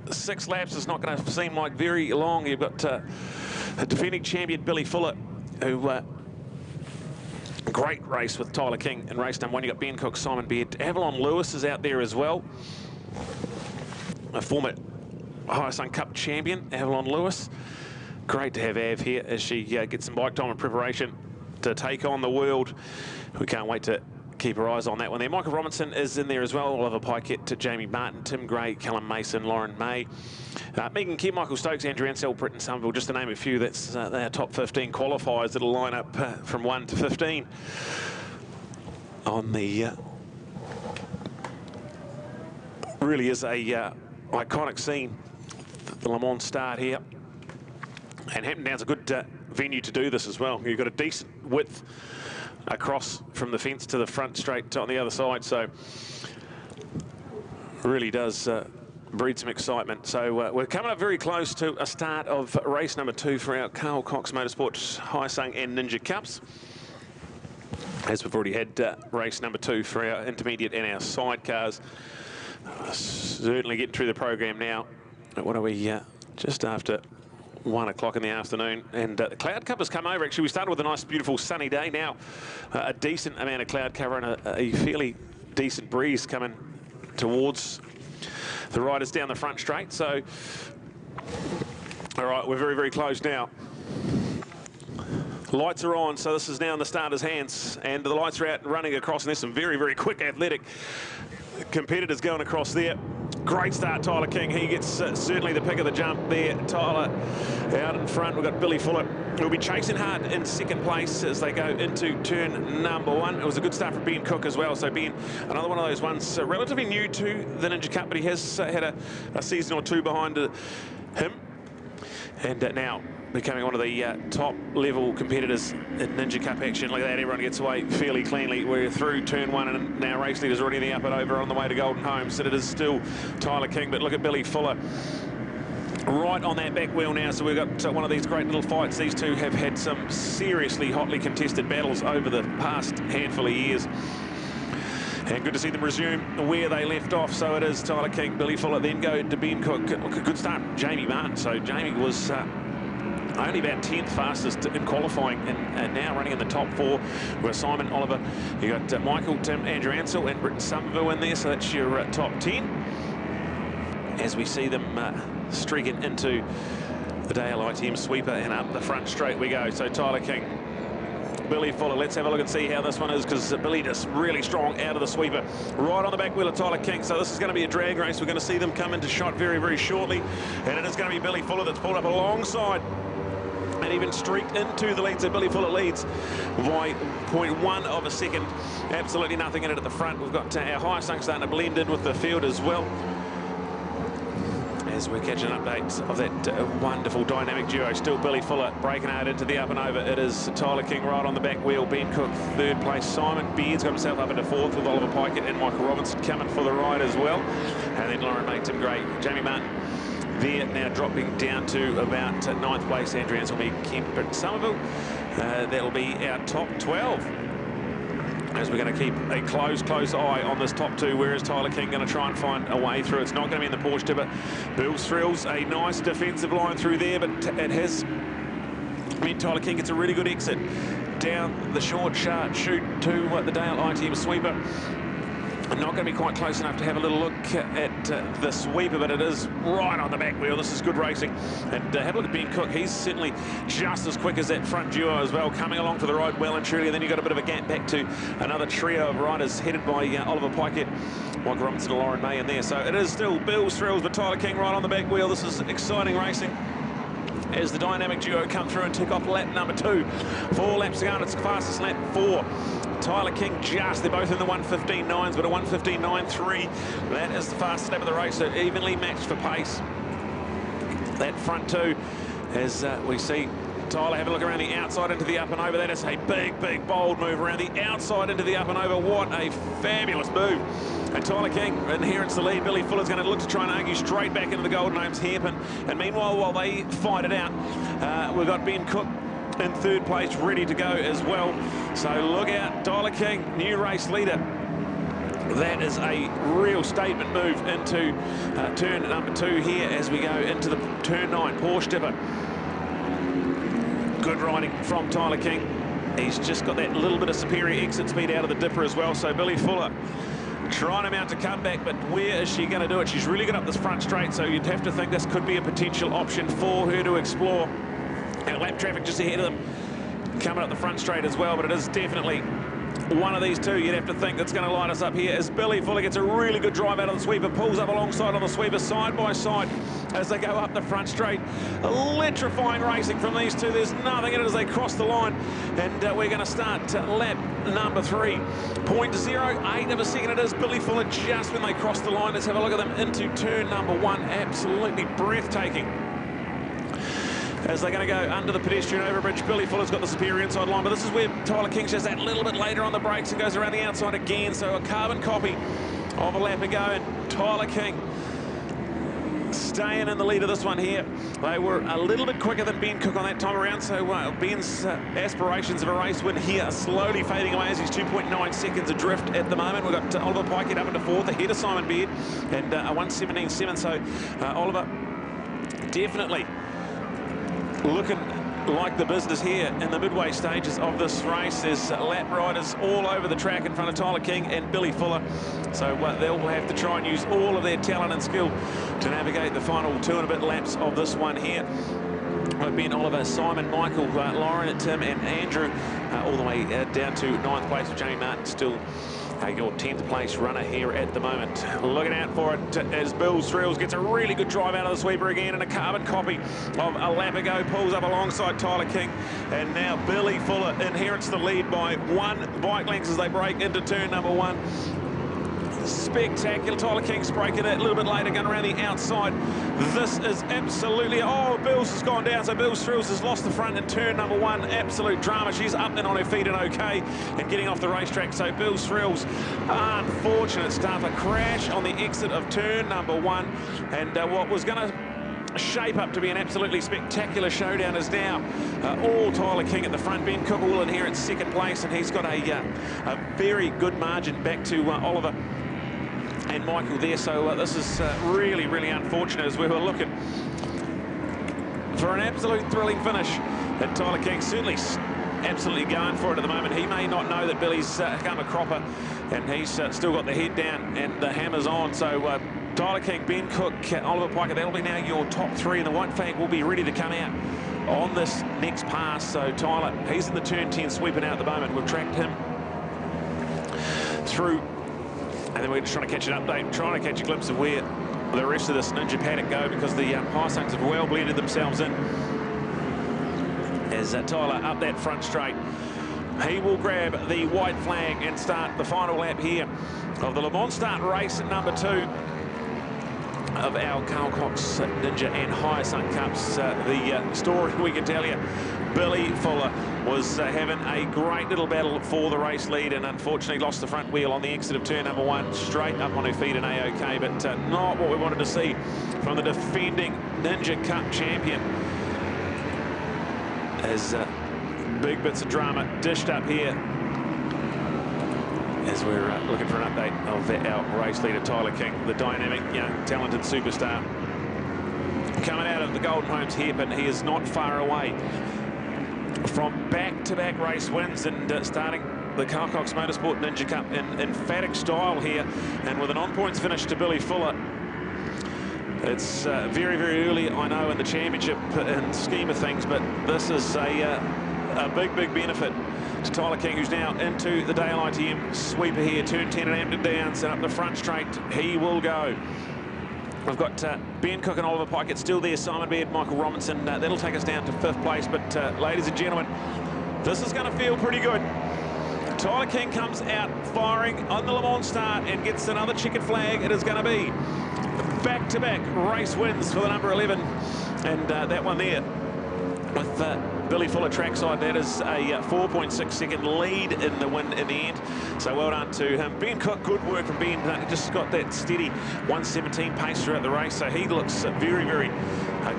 6 laps is not going to seem like very long. You've got a defending champion Billy Fuller, who great race with Tyler King in race number 1. You got Ben Cook, Simon Beard, Avalon Lewis is out there as well, a former Hyosung Cup champion, Avalon Lewis. Great to have Av here as she gets some bike time and preparation to take on the world. We can't wait to keep our eyes on that one there. Michael Robinson is in there as well. Oliver Pikett, Jamie Martin, Tim Gray, Callum Mason, Lauren May, Megan Kim, Michael Stokes, Andrew Ansell, Britton Somerville, just to name a few. That's our top 15 qualifiers that'll line up from 1 to 15 on the really is a iconic scene, the Le Mans start here. And Hampton Downs a good venue to do this as well. You've got a decent width across from the fence to the front straight on the other side, so really does breed some excitement. So we're coming up very close to a start of race number 2 for our Carl Cox Motorsport Hyosung and Ninja Cups, as we've already had race number 2 for our intermediate and our sidecars. Certainly getting through the program now. What are we, just after 1 o'clock in the afternoon, and the cloud cover has come over. Actually, we started with a nice, beautiful sunny day. Now a decent amount of cloud cover and a fairly decent breeze coming towards the riders down the front straight. So, all right, we're very, very close now. Lights are on, so this is now in the starters' hands, and the lights are out and running across, and there's some very, very quick athletic competitors going across there. Great start, Tyler King. He gets certainly the pick of the jump there. Tyler out in front. We've got Billy Fuller, who'll be chasing hard in second place as they go into turn number 1. It was a good start for Ben Cook as well. So Ben, another one of those ones relatively new to the Ninja Cup, but he has had a season or 2 behind him. And now becoming one of the top level competitors in Ninja Cup action. Look at that, everyone gets away fairly cleanly. We're through turn 1 and now race leaders already in the up and over on the way to Golden Home. So it is still Tyler King, but look at Billy Fuller right on that back wheel now. So we've got one of these great little fights. These two have had some seriously hotly contested battles over the past handful of years. And good to see them resume where they left off. So it is Tyler King, Billy Fuller, then go to Ben Cook. Good start, Jamie Martin. So Jamie was only about 10th fastest in qualifying and now running in the top 4 with Simon Oliver. You got Michael, Tim, Andrew Ansell and Britton Somerville in there. So that's your top 10. As we see them streaking into the Dale ITM sweeper and up the front straight we go. So Tyler King, Billy Fuller. Let's have a look and see how this one is, because Billy just really strong out of the sweeper. Right on the back wheel of Tyler King. So this is going to be a drag race. We're going to see them come into shot very, very shortly. And it is going to be Billy Fuller that's pulled up alongside and even streaked into the lead. So Billy Fuller leads by 0.1 of a second. Absolutely nothing in it at the front. We've got our Hyosung starting to blend in with the field as well, as we're catching updates of that wonderful dynamic duo. Still Billy Fuller breaking out into the up and over. It is Tyler King right on the back wheel. Ben Cook 3rd place. Simon Beard's got himself up into 4th with Oliver Pikett and Michael Robinson coming for the ride as well. And then Lauren May, Tim Gray, Jamie Martin there now dropping down to about 9th place. Andrew Ansell, Kemp, Britton Somerville. That'll be our top 12. As we're going to keep a close eye on this top 2. Where is Tyler King going to try and find a way through? It's not going to be in the Porsche Tipper. Bill's Thrills, a nice defensive line through there, but it has meant Tyler King gets a really good exit down the short sharp chute to the Dale ITM sweeper. I'm not going to be quite close enough to have a little look at the sweeper, but it is right on the back wheel. This is good racing. And have a look at Ben Cook. He's certainly just as quick as that front duo as well, coming along for the ride well and truly. And then you've got a bit of a gap back to another trio of riders headed by Oliver Pikett, Michael Robinson and Lauren May in there. So it is still Bill's Thrills, but Tyler King right on the back wheel. This is exciting racing as the dynamic duo come through and tick off lap number 2. 4 laps to go, and it's the fastest lap 4. Tyler King just, they're both in the 1:15.9s, but a 1:15.93. That is the fastest lap of the race, so evenly matched for pace. That front 2, as we see Tyler have a look around the outside into the up and over. That is a big, bold move around the outside into the up and over. What a fabulous move. And Tyler King inherits the lead. Billy Fuller's going to look to try and argue straight back into the Golden Homes hairpin. And meanwhile, while they fight it out, we've got Ben Cook in 3rd place, ready to go as well. So look out, Tyler King, new race leader. That is a real statement move into turn number 2 here as we go into the turn 9 Porsche Tipper. Good riding from Tyler King. He's just got that little bit of superior exit speed out of the dipper as well. So Billy Fuller trying to mount a comeback, but where is she going to do it? She's really got up this front straight, so you'd have to think this could be a potential option for her to explore. Our lap traffic just ahead of them coming up the front straight as well, but it is definitely one of these two you'd have to think that's going to light us up here as Billy Fuller gets a really good drive out of the sweeper, pulls up alongside on the sweeper side by side as they go up the front straight. Electrifying racing from these two. There's nothing in it as they cross the line, and we're going to start lap number 3. 0.08 of a second it is. Billy Fuller just when they cross the line. Let's have a look at them into turn number 1. Absolutely breathtaking as they're going to go under the pedestrian overbridge. Billy Fuller's got the superior inside line, but this is where Tyler King's just that little bit later on the brakes and goes around the outside again. So a carbon copy of a lap ago, and Tyler King staying in the lead of this one here. They were a little bit quicker than Ben Cook on that time around, so Ben's aspirations of a race win here are slowly fading away as he's 2.9 seconds adrift at the moment. We've got Oliver Pikett up into 4th, ahead of Simon Beard, and a 1:17.7. So Oliver definitely looking like the business here in the midway stages of this race. There's lap riders all over the track in front of Tyler King and Billy Fuller. So they'll have to try and use all of their talent and skill to navigate the final 2 and a bit laps of this one here. Ben, Oliver, Simon, Michael, Lauren, Tim and Andrew all the way down to 9th place with Jamie Martin still your 10th place runner here at the moment. Looking out for it as Bill's Thrills gets a really good drive out of the sweeper again, and a carbon copy of a lap ago pulls up alongside Tyler King, and now Billy Fuller inherits the lead by 1 bike length as they break into turn number 1. spectacular. Tyler King's breaking it a little bit later, going around the outside. This is absolutely, oh, Bills has gone down, so Bills Thrills has lost the front in turn number 1. Absolute drama. She's up and on her feet and okay and getting off the racetrack. So Bills Thrills, unfortunate start, a crash on the exit of turn number 1, and what was going to shape up to be an absolutely spectacular showdown is now all Tyler King at the front. Ben Cook all in here in second place, and he's got a very good margin back to Oliver and Michael there. So this is really, really unfortunate, as we were looking for an absolute thrilling finish. And Tyler King certainly absolutely going for it at the moment. He may not know that Billy's come a cropper, and he's still got the head down and the hammer's on. So Tyler King, Ben Cook, Oliver Piker, that'll be now your top 3, and the white flag will be ready to come out on this next pass. So Tyler, he's in the turn 10 sweeping out at the moment. We've tracked him through, and then we're just trying to catch an update, trying to catch a glimpse of where the rest of this Ninja paddock go, because the Hyosungs have well blended themselves in. As Tyler up that front straight, he will grab the white flag and start the final lap here of the Le Mans Start race at number 2 of our Carl Cox Ninja and Hyosung Cups. The story we can tell you, Billy Fuller was having a great little battle for the race lead, and unfortunately lost the front wheel on the exit of turn number 1, straight up on her feet and A-OK, but not what we wanted to see from the defending Ninja Cup champion. As big bits of drama dished up here as we're looking for an update of our race leader, Tyler King, the dynamic, talented superstar. Coming out of the Golden Homes hairpin, he is not far away from back-to-back race wins, and starting the Carl Cox Motorsport Ninja Cup in emphatic style here, and with an on-points finish to Billy Fuller. It's very, very early, I know, in the championship in scheme of things, but this is a big, big benefit to Tyler King, who's now into the Dale ITM sweeper here, turn 10 at Hampton Downs, and up the front straight he will go. We've got Ben Cook and Oliver Pickett still there, Simon Baird, Michael Robinson. That'll take us down to 5th place, but ladies and gentlemen, this is going to feel pretty good. Tyler King comes out firing on the Le Mans Start and gets another checkered flag. It is going to be back-to-back race wins for the number 11, and that one there with Billy Fuller trackside, that is a 4.6 second lead in the win in the end. So well done to him. Ben Cook, good work from Ben. He just got that steady 117 pace throughout the race, so he looks very, very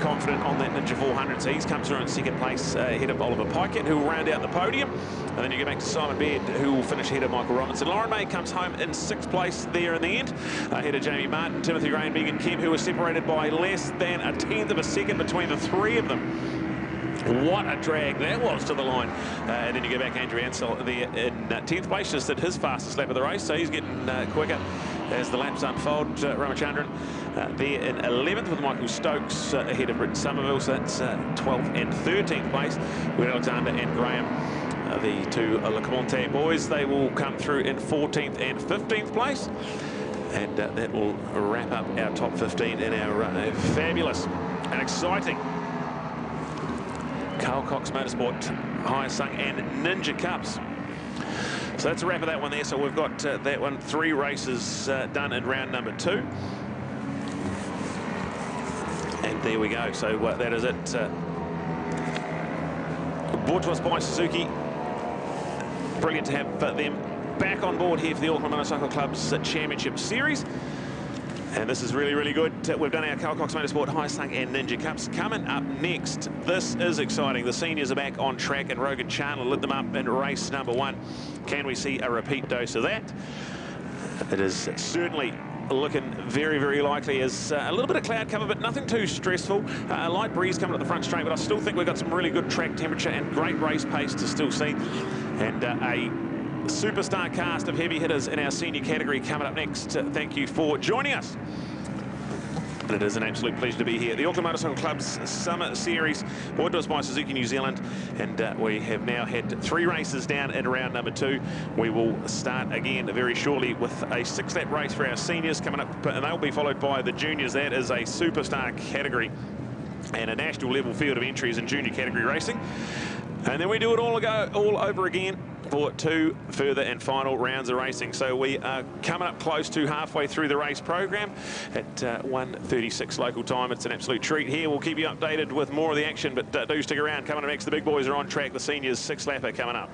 confident on that Ninja 400. So he's come through in 2nd place ahead of Oliver Pickett, who will round out the podium. And then you go back to Simon Baird, who will finish ahead of Michael Robinson. Lauren May comes home in 6th place there in the end, ahead of Jamie Martin, Timothy Ray and Megan Kemp, who were separated by less than a 1/10 of a second between the 3 of them. What a drag that was to the line. And then you go back, Andrew Ansell there in 10th place, just at his fastest lap of the race, so he's getting quicker as the laps unfold. Ramachandran there in 11th with Michael Stokes ahead of Britton Somerville, so that's 12th and 13th place. With Alexander and Graham, the 2 Le Commente boys, they will come through in 14th and 15th place. And that will wrap up our top 15 in our fabulous and exciting Carl Cox Motorsport, Hyosung and Ninja Cups. So that's a wrap of that one there. So we've got that one, 3 races done in round number 2. And there we go. So that is it. Brought to us by Suzuki. Brilliant to have them back on board here for the Auckland Motorcycle Club's Championship Series. And this is really, really good. We've done our Carl Cox Motorsport, Hyosung and Ninja Cups. Coming up next, this is exciting. The seniors are back on track, and Rogan Chandler lit them up in race number 1. Can we see a repeat dose of that? It is certainly looking very, very likely. As a little bit of cloud cover, but nothing too stressful. A light breeze coming up the front straight, but I still think we've got some really good track temperature and great race pace to still see. And a superstar cast of heavy hitters in our senior category coming up next. Thank you for joining us. And it is an absolute pleasure to be here. The Auckland Motorcycle Club's Summer Series, brought to us by Suzuki New Zealand. And we have now had 3 races down in round number 2. We will start again very shortly with a 6-lap race for our seniors coming up, and they'll be followed by the juniors. That is a superstar category and a national level field of entries in junior category racing. And then we do it all over again for 2 further and final rounds of racing. So we are coming up close to halfway through the race program at 1:36 local time. It's an absolute treat here. We'll keep you updated with more of the action, but do stick around. Coming up next, the big boys are on track. The seniors 6-lapper coming up.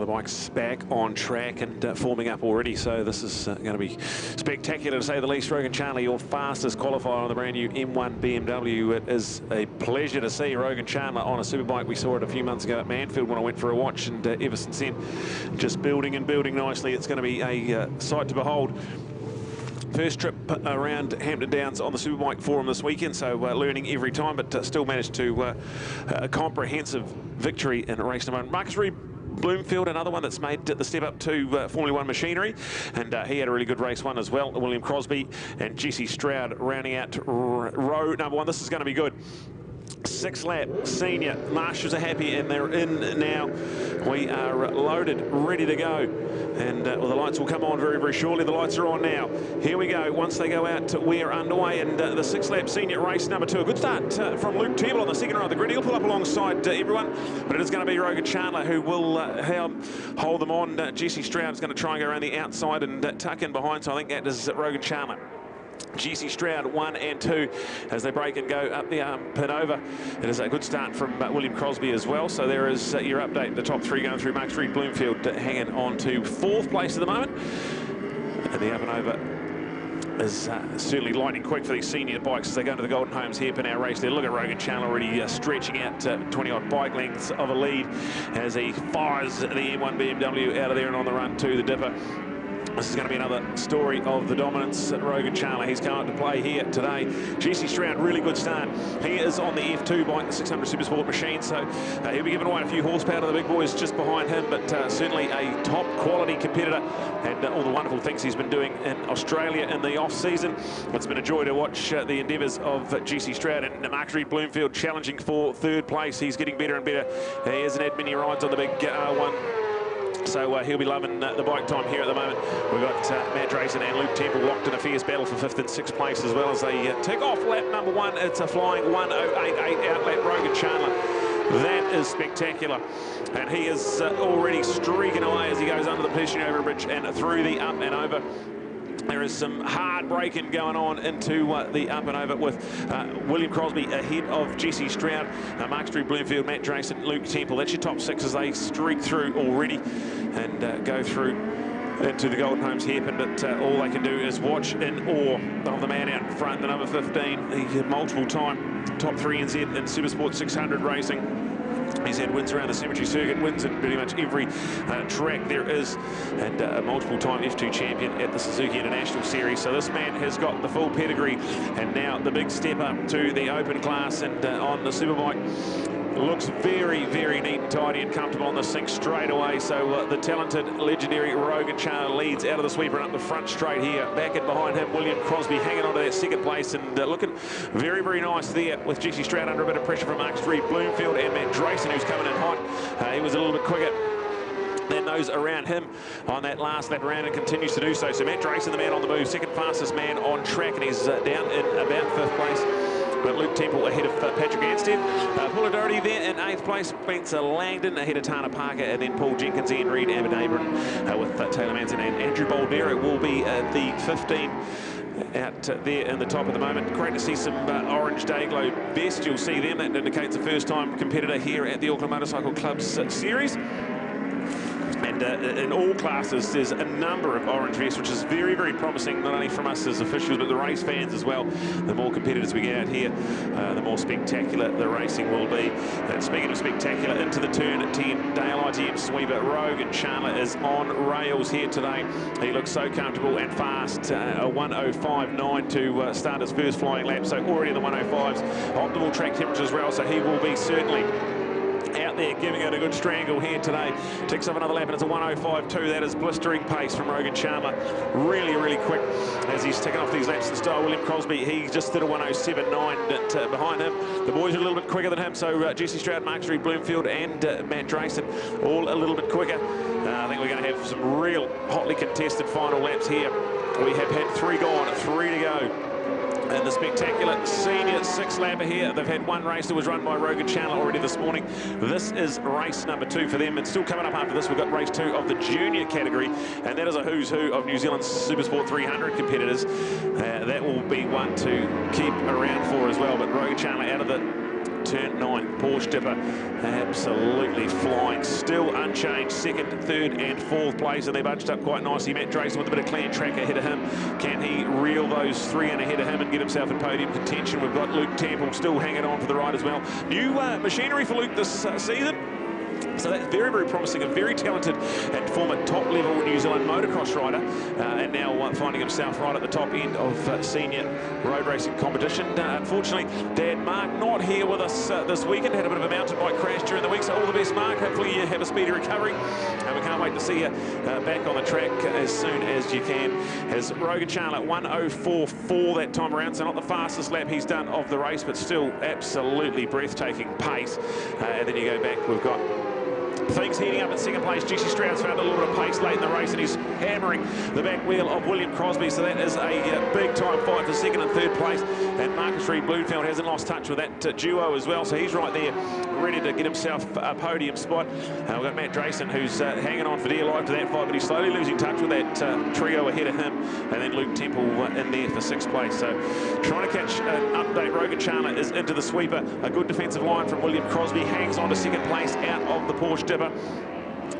of the bikes back on track and forming up already, so this is going to be spectacular to say the least. Rogan Chandler, your fastest qualifier on the brand new M1 BMW. It is a pleasure to see Rogan Chandler on a superbike. We saw it a few months ago at Manfield when I went for a watch, and ever since then, just building and building nicely. It's going to be a sight to behold. First trip around Hampton Downs on the Superbike Forum this weekend, so learning every time, but still managed to a comprehensive victory in race number 1. Marcus Reed Bloomfield, another one that's made the step up to Formula 1 machinery, and he had a really good race one as well. William Crosby and Jesse Stroud rounding out row number 1. This is going to be good. 6-lap senior. Marshals are happy and they're in now. We are loaded, ready to go. And well, the lights will come on very, very shortly. The lights are on now. Here we go. Once they go out, we're underway. And the 6-lap senior race number 2. A good start from Luke Temple on the second row of the grid. He'll pull up alongside everyone. But it is going to be Rogan Chandler who will hold them on. Jesse Stroud is going to try and go around the outside and tuck in behind. So I think that is Rogan Chandler. Jesse Stroud 1 and 2 as they break and go up the Pinova. It is a good start from William Crosby as well. So there is your update. The top 3 going through. Mark Reed Bloomfield hanging on to 4th place at the moment. And the up and over is certainly lightning quick for these senior bikes as they go into the Golden Homes hairpin hour race there. Look at Rogan Chandler already stretching out 20-odd bike lengths of a lead as he fires the M1 BMW out of there and on the run to the dipper. This is going to be another story of the dominance at Rogan Chandler. He's come up to play here today. Jesse Stroud, really good start. He is on the F2 bike, the 600 Supersport machine, so he'll be giving away a few horsepower to the big boys just behind him, but certainly a top quality competitor, and all the wonderful things he's been doing in Australia in the off-season. It's been a joy to watch the endeavours of Jesse Stroud, and Mark Reed Bloomfield challenging for 3rd place. He's getting better and better. He hasn't had many rides on the big R1. So he'll be loving the bike time here at the moment. We've got Matt Drayson and Luke Temple locked in a fierce battle for 5th and 6th place as well as they tick off lap number 1. It's a flying 1:08.8 outlap Rogan Chandler. That is spectacular. And he is already streaking away as he goes under the pedestrian overbridge and through the up and over. There is some hard braking going on into the up and over with William Crosby ahead of Jesse Stroud, Mark Street Bloomfield, Matt Drayson, Luke Temple. That's your top 6 as they streak through already and go through into the Golden Homes hairpin. But all they can do is watch in awe of the man out in front, the number 15, the multiple-time top 3 NZ in Supersport 600 racing. He's had wins around the Cemetery Circuit, wins in pretty much every track there is, and a multiple-time F2 champion at the Suzuki International Series. So this man has got the full pedigree, and now the big step up to the open class and on the Superbike. Looks very, very neat and tidy and comfortable on the sink straight away. So the talented, legendary Rogan Chandler leads out of the sweeper and up the front straight here. Back and behind him, William Crosby hanging on to that 2nd place and looking very, very nice there with Jesse Stroud under a bit of pressure from Mark Street Bloomfield and Matt Drayson, who's coming in hot. He was a little bit quicker than those around him on that last lap around and continues to do so. So Matt Drayson, the man on the move, 2nd fastest man on track, and he's down in about 5th place. But Luke Temple ahead of Patrick Anstead. Paul Doherty there in 8th place. Spencer Langdon ahead of Tana Parker, and then Paul Jenkins, Ian Reid, Abernabron with Taylor Manson and Andrew Boldero will be the 15 out there in the top at the moment. Great to see some orange Dayglow vest. You'll see them. That indicates a first-time competitor here at the Auckland Motorcycle Club's series. And in all classes, there's a number of orange vests, which is very, very promising, not only from us as officials, but the race fans as well. The more competitors we get out here, the more spectacular the racing will be. And speaking of spectacular, into the turn at 10, Dale ITM sweeper Rogan Chandler is on rails here today. He looks so comfortable and fast. A 1:05.9 to start his first flying lap, so already in the 1:05s. Optimal track temperature as well, so he will be certainly out there giving it a good strangle here today. Ticks off another lap and it's a 1:05.2. That is blistering pace from Rogan Chandler. Really, really quick as he's ticking off these laps in style. William Crosby, he just did a 1:07.9 behind him. The boys are a little bit quicker than him, so Jesse Stroud, Mark Street Bloomfield and Matt Drayson all a little bit quicker. I think we're going to have some real hotly contested final laps here. We have had 3 gone, 3 to go. And the spectacular senior 6-lapper here. They've had 1 race that was run by Rogan Chandler already this morning. This is race number 2 for them. And still coming up after this, we've got race 2 of the junior category. And that is a who's who of New Zealand's Supersport 300 competitors. That will be one to keep around for as well. But Rogan Chandler out of the turn 9. Porsche Dipper absolutely flying, still unchanged, 2nd, 3rd and 4th place, and they bunched up quite nicely. Matt Drayson with a bit of clean track ahead of him. Can he reel those 3 in ahead of him and get himself in podium contention? We've got Luke Temple still hanging on for the ride as well. New machinery for Luke this season. So that's very, very promising. A very talented and former top-level New Zealand motocross rider, and now finding himself right at the top end of senior road racing competition. Unfortunately, Dad Mark not here with us this weekend. Had a bit of a mountain bike crash during the week, so all the best, Mark. Hopefully you have a speedy recovery, and we can't wait to see you back on the track as soon as you can. As Rogan Chandler 1:04.4 that time around, so not the fastest lap he's done of the race, but still absolutely breathtaking pace. And then you go back, we've got things heating up at 2nd place. Jesse Stroud's found a little bit of pace late in the race, and he's hammering the back wheel of William Crosby, so that is a big time fight for 2nd and 3rd place. And Marcus Reed Bloomfield hasn't lost touch with that duo as well, so he's right there ready to get himself a podium spot. We've got Matt Drayson, who's hanging on for dear life to that fight, but he's slowly losing touch with that trio ahead of him, and then Luke Temple in there for 6th place. So trying to catch an update. Rogan Chandler is into the sweeper. A good defensive line from William Crosby, hangs on to 2nd place out of the Porsche Dipper.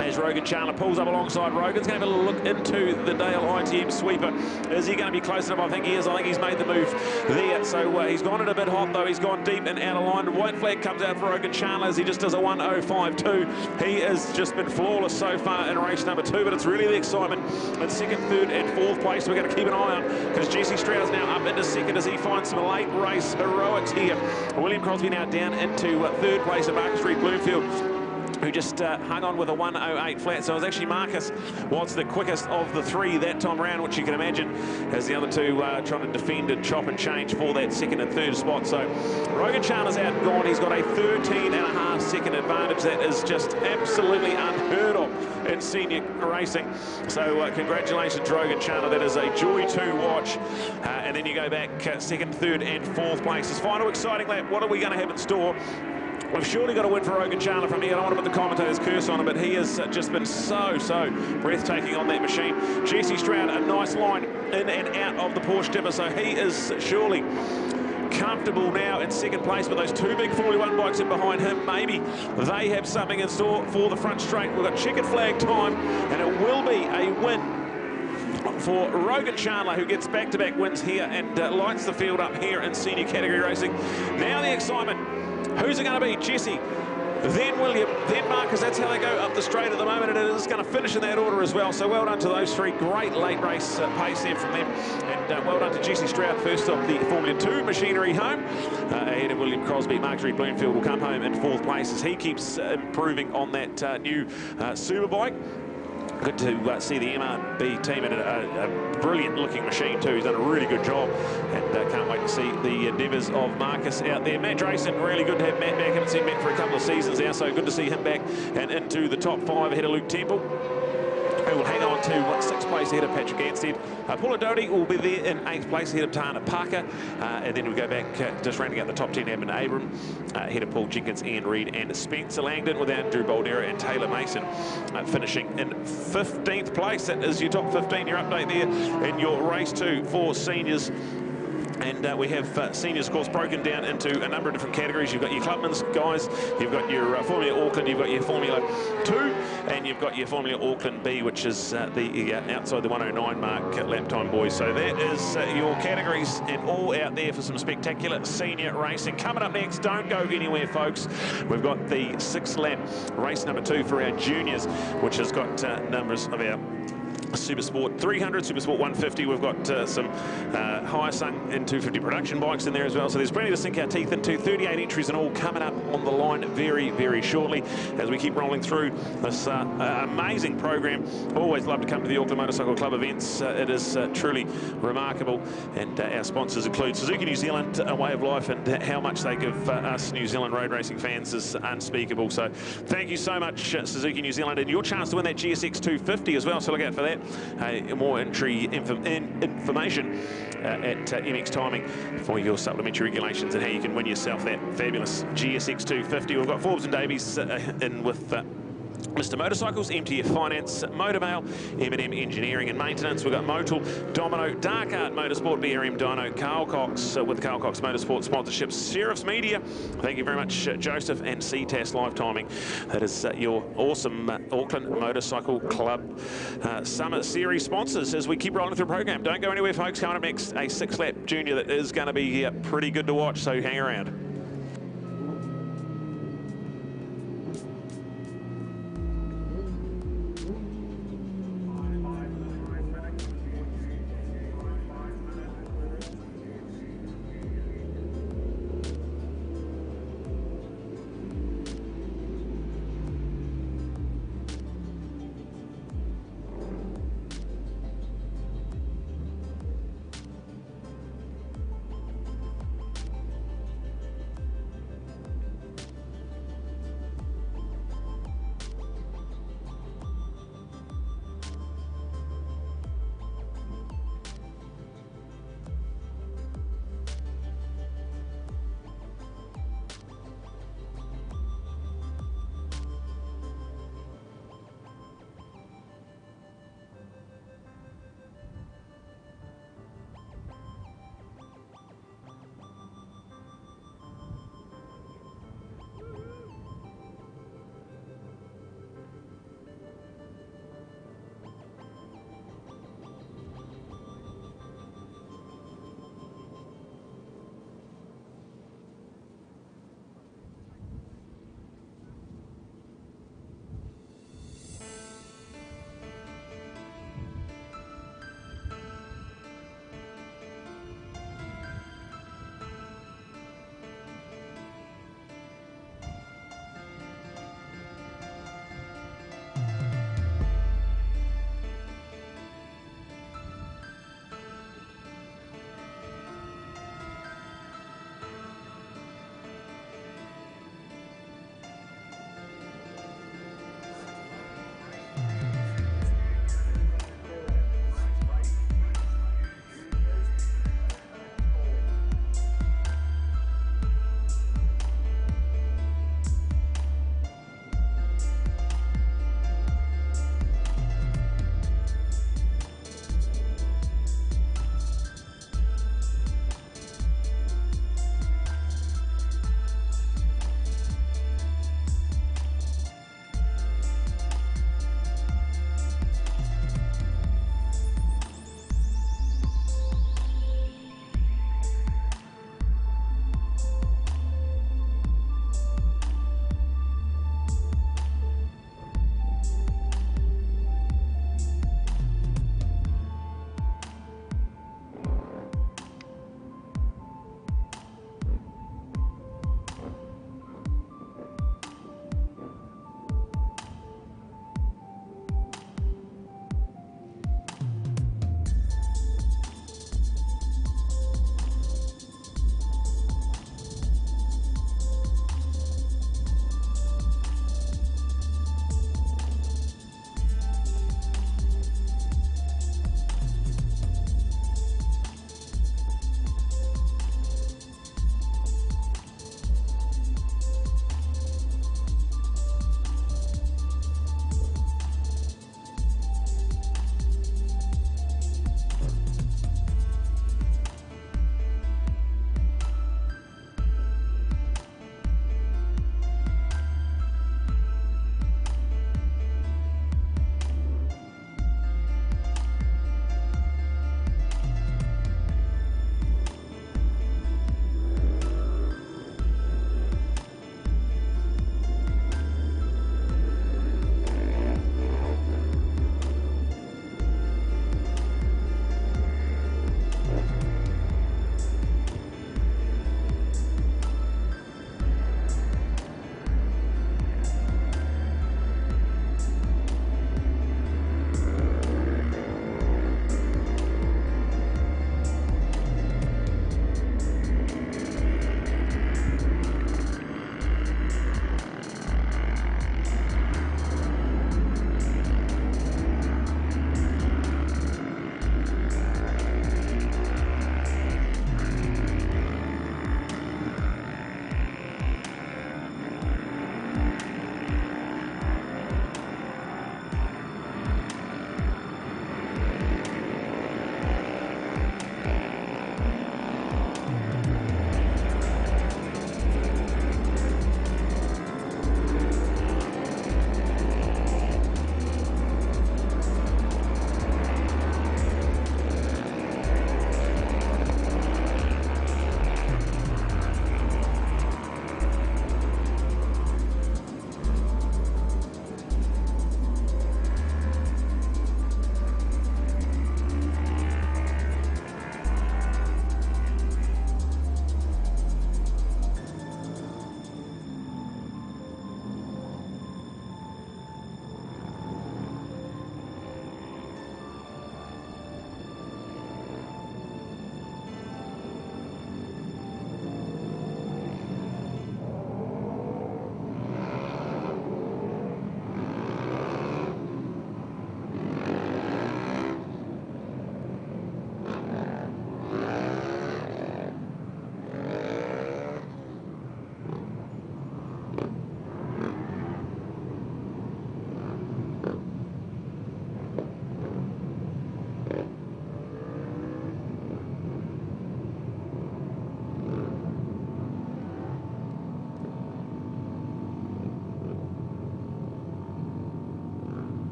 As Rogan Chandler pulls up alongside Rogan's going to have a look into the Dale ITM sweeper. Is he going to be close enough? I think he is. I think he's made the move there. So he's gone in a bit hot, though. He's gone deep and out of line. White flag comes out for Rogan Chandler as he just does a 1:05.2. He has just been flawless so far in race number 2, but it's really the excitement in 2nd, 3rd and 4th place. We're going to keep an eye on, because Jesse Stroud's now up into 2nd as he finds some late race heroics here. William Crosby now down into 3rd place, and Marcus Reed Bloomfield, who just hung on with a 1:08 flat. So it was actually Marcus was the quickest of the 3 that time around, which you can imagine, as the other 2 trying to defend and chop and change for that 2nd and 3rd spot. So Rogan Chandler's out and gone. He's got a 13.5 second advantage. That is just absolutely unheard of in senior racing. So congratulations, Rogan Chandler. That is a joy to watch. And then you go back 2nd, 3rd and 4th places. Final exciting lap. What are we going to have in store? We've surely got to win for Rogan Chandler from here. I don't want to put the commentator's curse on him, but he has just been so breathtaking on that machine. Jesse Stroud, a nice line in and out of the Porsche Dipper, so he is surely comfortable now in 2nd place with those 2 big 41 bikes in behind him. Maybe they have something in store for the front straight. We've got checkered flag time, and it will be a win for Rogan Chandler, who gets back-to-back wins here and lights the field up here in senior category racing. Now the excitement. Who's it going to be? Jesse, then William, then Marcus. That's how they go up the straight at the moment, and it is going to finish in that order as well. So well done to those 3. Great late race pace there from them. And well done to Jesse Stroud, first of the Formula 2 machinery home. Ahead of William Crosby. Marcus Reed Bloomfield will come home in 4th place as he keeps improving on that new Superbike. Good to see the MRB team in a brilliant-looking machine too. He's done a really good job, and can't wait to see the endeavours of Marcus out there. Matt Drayson, really good to have Matt back. Haven't seen Matt for a couple of seasons now, so good to see him back and into the top 5 ahead of Luke Temple, who will hang on to 6th place ahead of Patrick Anstead. Paula Doty will be there in 8th place ahead of Tana Parker. And then we go back, just rounding out the top 10, Edmund Abram, ahead of Paul Jenkins, Ian Reid and Spencer Langdon, with Andrew Boldera and Taylor Mason finishing in 15th place. That is your top 15, your update there in your race 2 for seniors. And we have seniors, of course, broken down into a number of different categories. You've got your Clubman's guys, you've got your Formula Auckland, you've got your Formula 2, and you've got your Formula Auckland B, which is the outside the 109 mark lap time boys. So that is your categories, and all out there for some spectacular senior racing. Coming up next, don't go anywhere, folks. We've got the 6th lap race number 2 for our juniors, which has got numbers of our Super Sport 300, Super Sport 150. We've got some Hyosung and 250 production bikes in there as well. So there's plenty to sink our teeth into. 38 entries and all coming up on the line very, very shortly as we keep rolling through this amazing program. Always love to come to the Auckland Motorcycle Club events. It is truly remarkable. And our sponsors include Suzuki New Zealand, A Way of Life, and how much they give us New Zealand road racing fans is unspeakable. So thank you so much, Suzuki New Zealand, and your chance to win that GSX 250 as well. So look out for that. More entry information at MX Timing for your supplementary regulations and how you can win yourself that fabulous GSX 250. We've got Forbes and Davies in with Mr. Motorcycles, MTF Finance, Motormail, M&M Engineering and Maintenance. We've got Motul, Domino, Dark Art Motorsport, BRM Dyno, Carl Cox with the Carl Cox Motorsport sponsorships, Sheriff's Media. Thank you very much, Joseph, and CTAS Live Timing. That is your awesome Auckland Motorcycle Club Summer Series sponsors as we keep rolling through the program. Don't go anywhere, folks. Coming up next, a 6-lap junior that is going to be pretty good to watch, so hang around.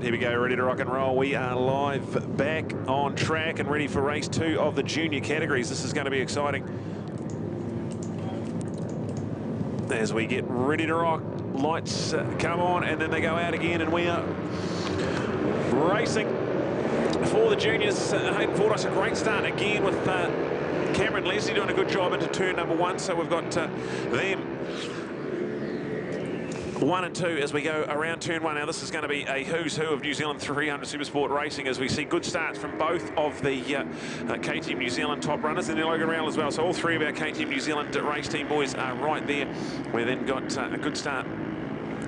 Here we go, ready to rock and roll. We are live back on track and ready for race 2 of the junior categories. This is going to be exciting. As we get ready to rock, lights come on and then they go out again, and we are racing for the juniors. Hayden Fordyce, a great start again with Cameron Leslie doing a good job into turn number 1. So we've got them 1 and 2 as we go around turn 1. Now this is going to be a who's who of New Zealand 300 Supersport racing, as we see good starts from both of the K-Team New Zealand top runners and the Logan Round as well. So all three of our K-Team New Zealand race team boys are right there. We've then got a good start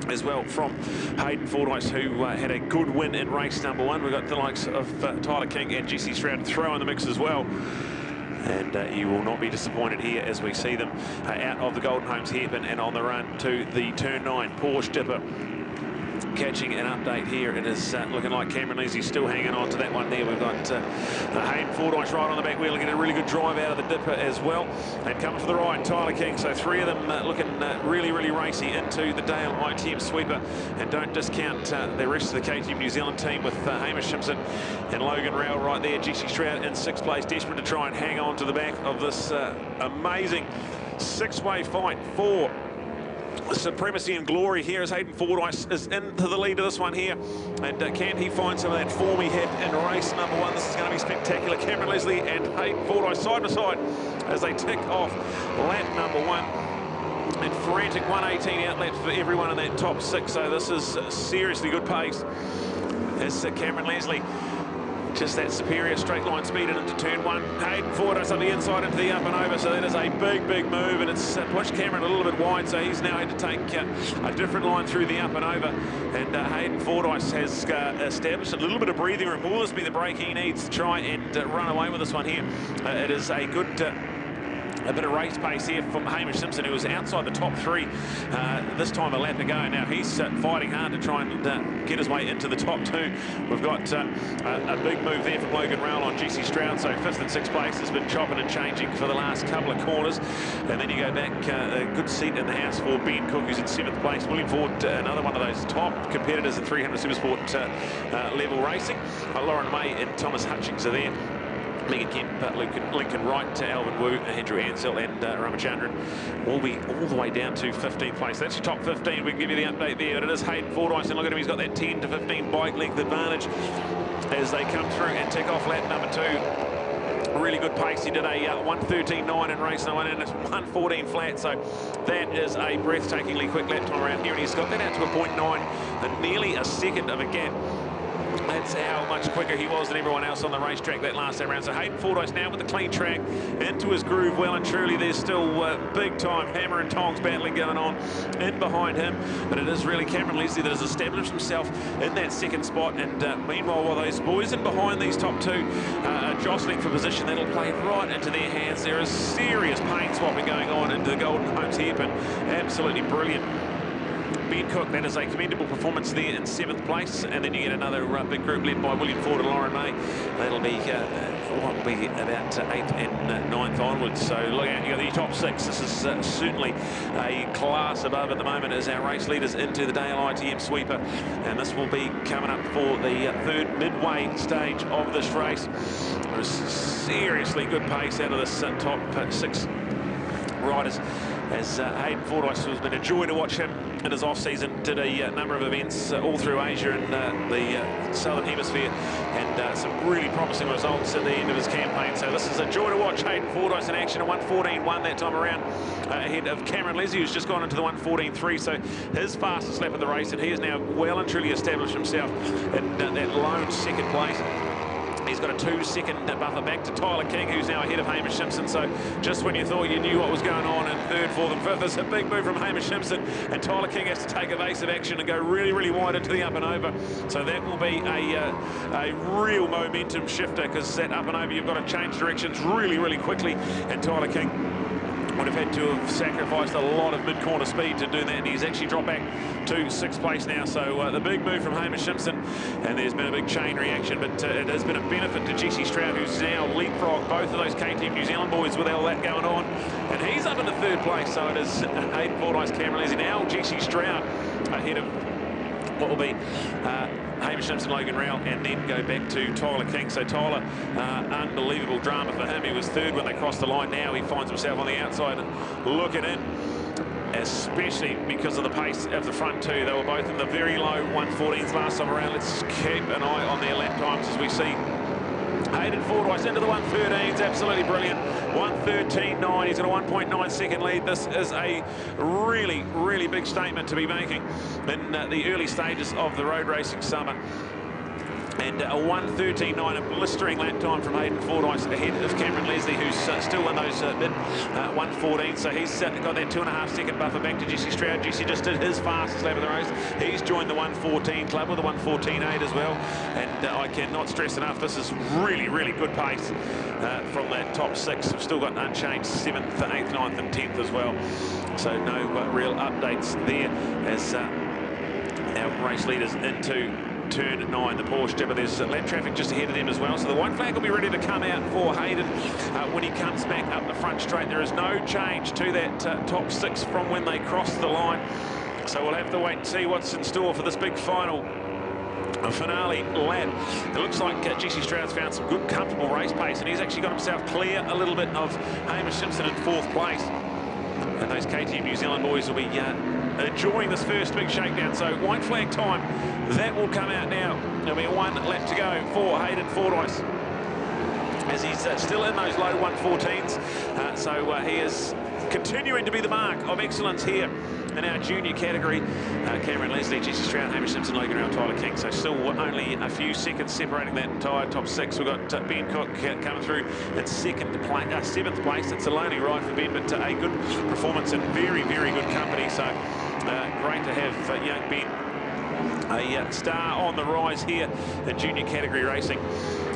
as well from Hayden Fordyce, who had a good win in race number 1. We've got the likes of Tyler King and Jesse Stroud to throw in the mix as well. And you will not be disappointed here as we see them out of the Golden Homes hairpin and on the run to the turn 9 Porsche Dipper. Catching an update here. It is looking like Cameron Leslie still hanging on to that one there. We've got Hayden Fordyce right on the back wheel and getting a really good drive out of the Dipper as well. And coming to the right, Tyler King. So three of them looking really, really racy into the Dale ITM sweeper. And don't discount the rest of the K-Team New Zealand team with Hamish Simpson and Logan Rowell right there. Jesse Stroud in 6th place, desperate to try and hang on to the back of this amazing 6-way fight for supremacy and glory here, as Hayden Fordyce is into the lead of this one here. And can he find some of that form he had in race number 1? This is going to be spectacular. Cameron Leslie and Hayden Fordyce side by side as they tick off lap number 1. And frantic 118 out laps for everyone in that top 6. So this is seriously good pace as Cameron Leslie just that superior straight line speed and into turn 1. Hayden Fordyce on the inside into the up and over, so that is a big, big move, and it's pushed Cameron a little bit wide, so he's now had to take a different line through the up and over. And Hayden Fordyce has established a little bit of breathing room. Will this be the break he needs to try and run away with this one here? It is a good a bit of race pace here from Hamish Simpson, who was outside the top 3 this time a lap ago. Now he's fighting hard to try and get his way into the top 2. We've got a big move there from Logan Rowell on Jesse Stroud, so 5th and 6th place has been chopping and changing for the last couple of corners. And then you go back, a good seat in the house for Ben Cook, who's in 7th place. William Ford, another one of those top competitors in 300 Supersport level racing. Lauren May and Thomas Hutchings are there. Megan Kemp, Lincoln Wright, Alvin Wu, Andrew Ansell and Ramachandran will be all the way down to 15th place. That's your top 15. We can give you the update there. But it is Hayden Fordyce, and look at him. He's got that 10 to 15 bike length advantage as they come through and tick off lap number 2. Really good pace. He did a 1:13.9 in race number 1 and it's 1:14 flat. So that is a breathtakingly quick lap time around here. And he's got that out to a 0.9 and nearly a second of a gap. That's how much quicker he was than everyone else on the racetrack that last time around. So Hayden Fordyce now with the clean track into his groove well and truly. There's still big time hammer and tongs battling going on in behind him. But it is really Cameron Leslie that has established himself in that 2nd spot. And meanwhile, while those boys in behind these top 2 are jostling for position, that'll play right into their hands. There is serious paint swapping going on into the Golden Homes hairpin. Absolutely brilliant. Ben Cook, that is a commendable performance there in 7th place, and then you get another big group led by William Ford and Lauren May. That'll be what will be about 8th and 9th onwards. So look out, you got the top 6. This is certainly a class above at the moment as our race leaders into the Dale ITM sweeper, and this will be coming up for the 3rd midway stage of this race. There's seriously good pace out of this top 6 riders, as Hayden Fordyce has been a joy to watch him in his off-season. Did a number of events all through Asia and the Southern Hemisphere, and some really promising results at the end of his campaign. So this is a joy to watch Hayden Fordyce in action. A 1:14.1 that time around, ahead of Cameron Leslie, who's just gone into the 1:14.3. So his fastest lap of the race, and he has now well and truly established himself in that lone 2nd place. He's got a 2-second buffer back to Tyler King, who's now ahead of Hamish Simpson. So just when you thought you knew what was going on in 3rd for them, 5th, there's a big move from Hamish Simpson, and Tyler King has to take evasive action and go really, really wide into the up and over. So that will be a real momentum shifter, because that up and over, you've got to change directions really, really quickly, and Tyler King would have had to have sacrificed a lot of mid-corner speed to do that, and he's actually dropped back to 6th place now. So the big move from Hamish Simpson, and there's been a big chain reaction, but it has been a benefit to Jesse Stroud, who's now leapfrogged both of those K-Team New Zealand boys with all that going on, and he's up into 3rd place. So it is Hayden Fordyce, Cameron Leslie, now Jesse Stroud ahead of what will be Hamish Simpson, Logan Rowell, and then go back to Tyler King. So Tyler, unbelievable drama for him. He was third when they crossed the line. Now he finds himself on the outside looking in, especially because of the pace of the front two. They were both in the very low 114s last time around. Let's keep an eye on their lap times as we see Hayden Fordyce into the 113s, absolutely brilliant. 113.9, he's got a 1.9 second lead. This is a really, really big statement to be making in the early stages of the road racing summer. And a 113.9, a blistering lap time from Hayden Fordyce ahead of Cameron Leslie, who's still in those mid 114. So he's got that 2.5 second buffer back to Jesse Stroud. Jesse just did his fastest lap of the race. He's joined the 114 club with a 114.8 as well. And I cannot stress enough, this is really, really good pace from that top six. We've still got unchanged 7th, 8th, 9th and 10th as well. So no real updates there as our race leaders into turn 9, the Porsche Dipper. There's lap traffic just ahead of them as well, so the white flag will be ready to come out for Hayden when he comes back up the front straight. There is no change to that top six from when they crossed the line, so we'll have to wait and see what's in store for this big final finale lap. It looks like Jesse Stroud's found some good comfortable race pace, and he's actually got himself clear a little bit of Hamish Simpson in 4th place. And those KTM New Zealand boys will be enjoying this first big shakedown. So white flag time, that will come out now. There'll be 1 lap to go for Hayden Fordyce, as he's still in those low 114s. So he is continuing to be the mark of excellence here in our junior category. Cameron Leslie, Jesse Stroud, Hamish Simpson, Logan Rowell, Tyler King. So still only a few seconds separating that entire top six. We've got Ben Cook coming through in 7th place. It's a lonely ride for Ben, but a good performance and very, very good company. So great to have young Ben, a star on the rise here in junior category racing.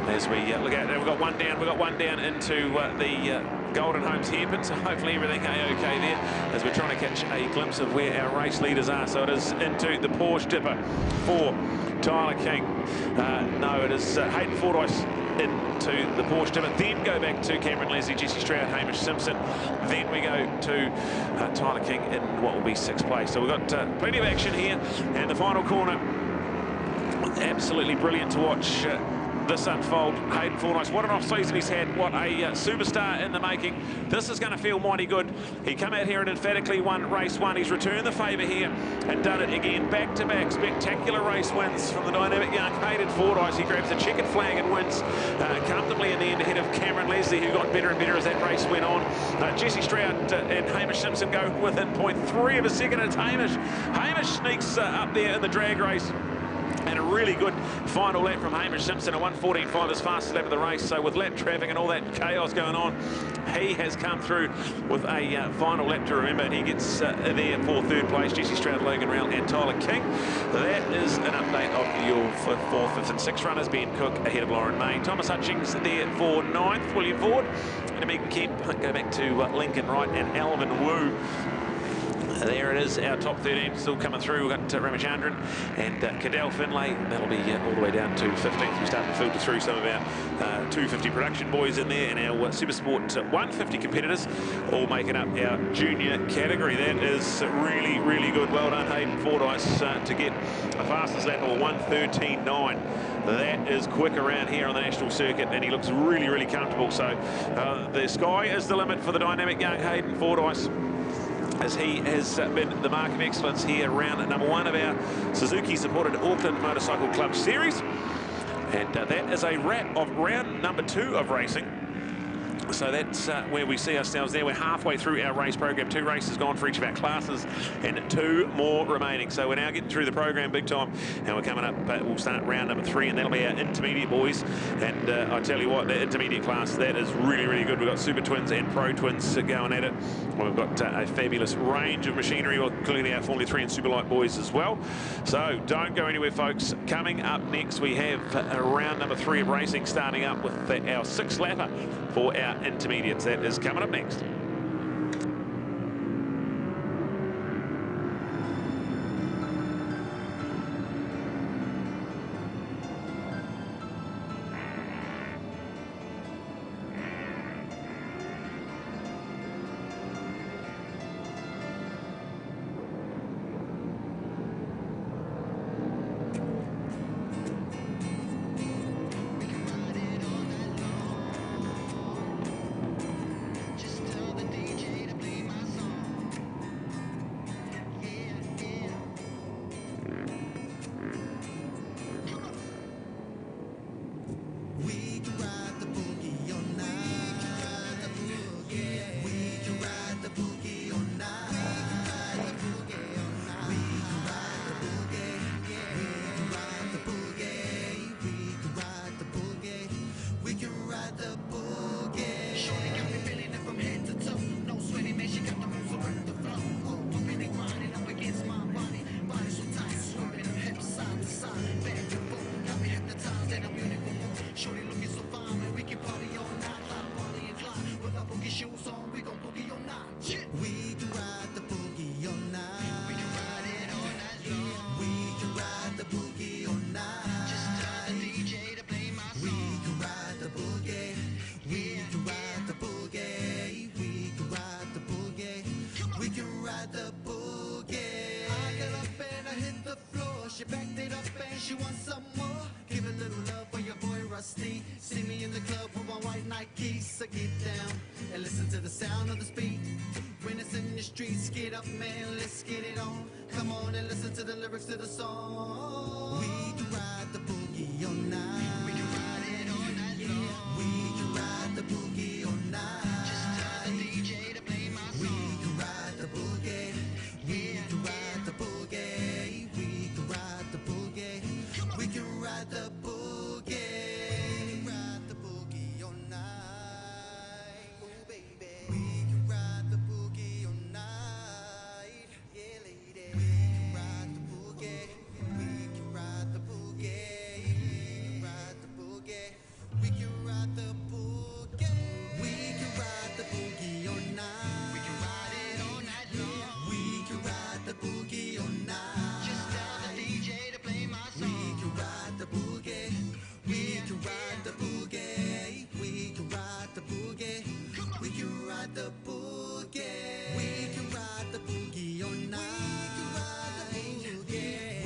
As we look at it, we've got one down into the Golden Homes hairpin, so hopefully everything okay there as we're trying to catch a glimpse of where our race leaders are. So it is into the Porsche Dipper for Tyler King. No, it is Hayden Fordyce into the Porsche Dipper, then go back to Cameron Leslie, Jesse Stroud, Hamish Simpson. Then we go to Tyler King in what will be 6th place. So we've got plenty of action here, and the final corner, absolutely brilliant to watch this unfold. Hayden Fordyce, what an off-season he's had, what a superstar in the making. This is going to feel mighty good. He come out here and emphatically won race 1. He's returned the favour here and done it again. Back-to-back spectacular race wins from the dynamic young Hayden Fordyce. He grabs the checkered flag and wins comfortably in the end ahead of Cameron Leslie, who got better and better as that race went on. Jesse Stroud and Hamish Simpson go within 0.3 of a second. It's Hamish. Hamish sneaks up there in the drag race. And a really good final lap from Hamish Simpson, a 1:14.5, his fastest lap of the race. So with lap traffic and all that chaos going on, he has come through with a final lap to remember, and he gets there for 3rd place. Jesse Stroud, Logan Rowell and Tyler King. That is an update of your 4th, 5th and 6th runners. Ben Cook ahead of Lauren May. Thomas Hutchings there for 9th. William Ford and Megan Kemp go back to Lincoln Wright and Alvin Wu. There it is, our top 13 still coming through. We've got Ramachandran and Cadell Finlay. That'll be all the way down to 15th. We start to filter through some of our 250 production boys in there, and our Super Sport 150 competitors all making up our junior category. That is really, really good. Well done, Hayden Fordyce, to get the fastest lap of 1:13.9. That is quick around here on the national circuit, and he looks really, really comfortable. So the sky is the limit for the dynamic young Hayden Fordyce, as he has been the mark of excellence here, round number 1 of our Suzuki-supported Auckland Motorcycle Club Series. And that is a wrap of round number 2 of racing. So that's where we see ourselves there. We're halfway through our race program. 2 races gone for each of our classes and 2 more remaining. So we're now getting through the program big time, and we're coming up, we'll start round number 3, and that'll be our intermediate boys. And I tell you what, the intermediate class, that is really, really good. We've got Super Twins and Pro Twins going at it. We've got a fabulous range of machinery, including our Formula 3 and Super Light boys as well. So don't go anywhere, folks. Coming up next, we have round number 3 of racing, starting up with our 6th lapper for our intermediates. That is coming up next. so get down and listen to the sound of the speed. When it's in the streets, get up, man, let's get it on. Come on and listen to the lyrics to the song. We can ride the boogie all night. We can ride it all night long. We can ride the boogie all night. Just tell the DJ to play my song. We can ride the boogie. We can ride the boogie. We can ride the boogie. We can ride the boogie. Ride the boogie all night. Oh baby. We can ride the boogie all night. Yeah, lady. We can ride the boogie. We can ride the boogie. Ride the boogie. We can ride the boogie. We can ride the boogie all night. We can ride it all night long. We can ride the boogie all night. Just tell the DJ to play my song. We can ride the boogie. We can ride the boogie. We can ride the boogie. We can ride the boogie. We can ride the boogie all night. We can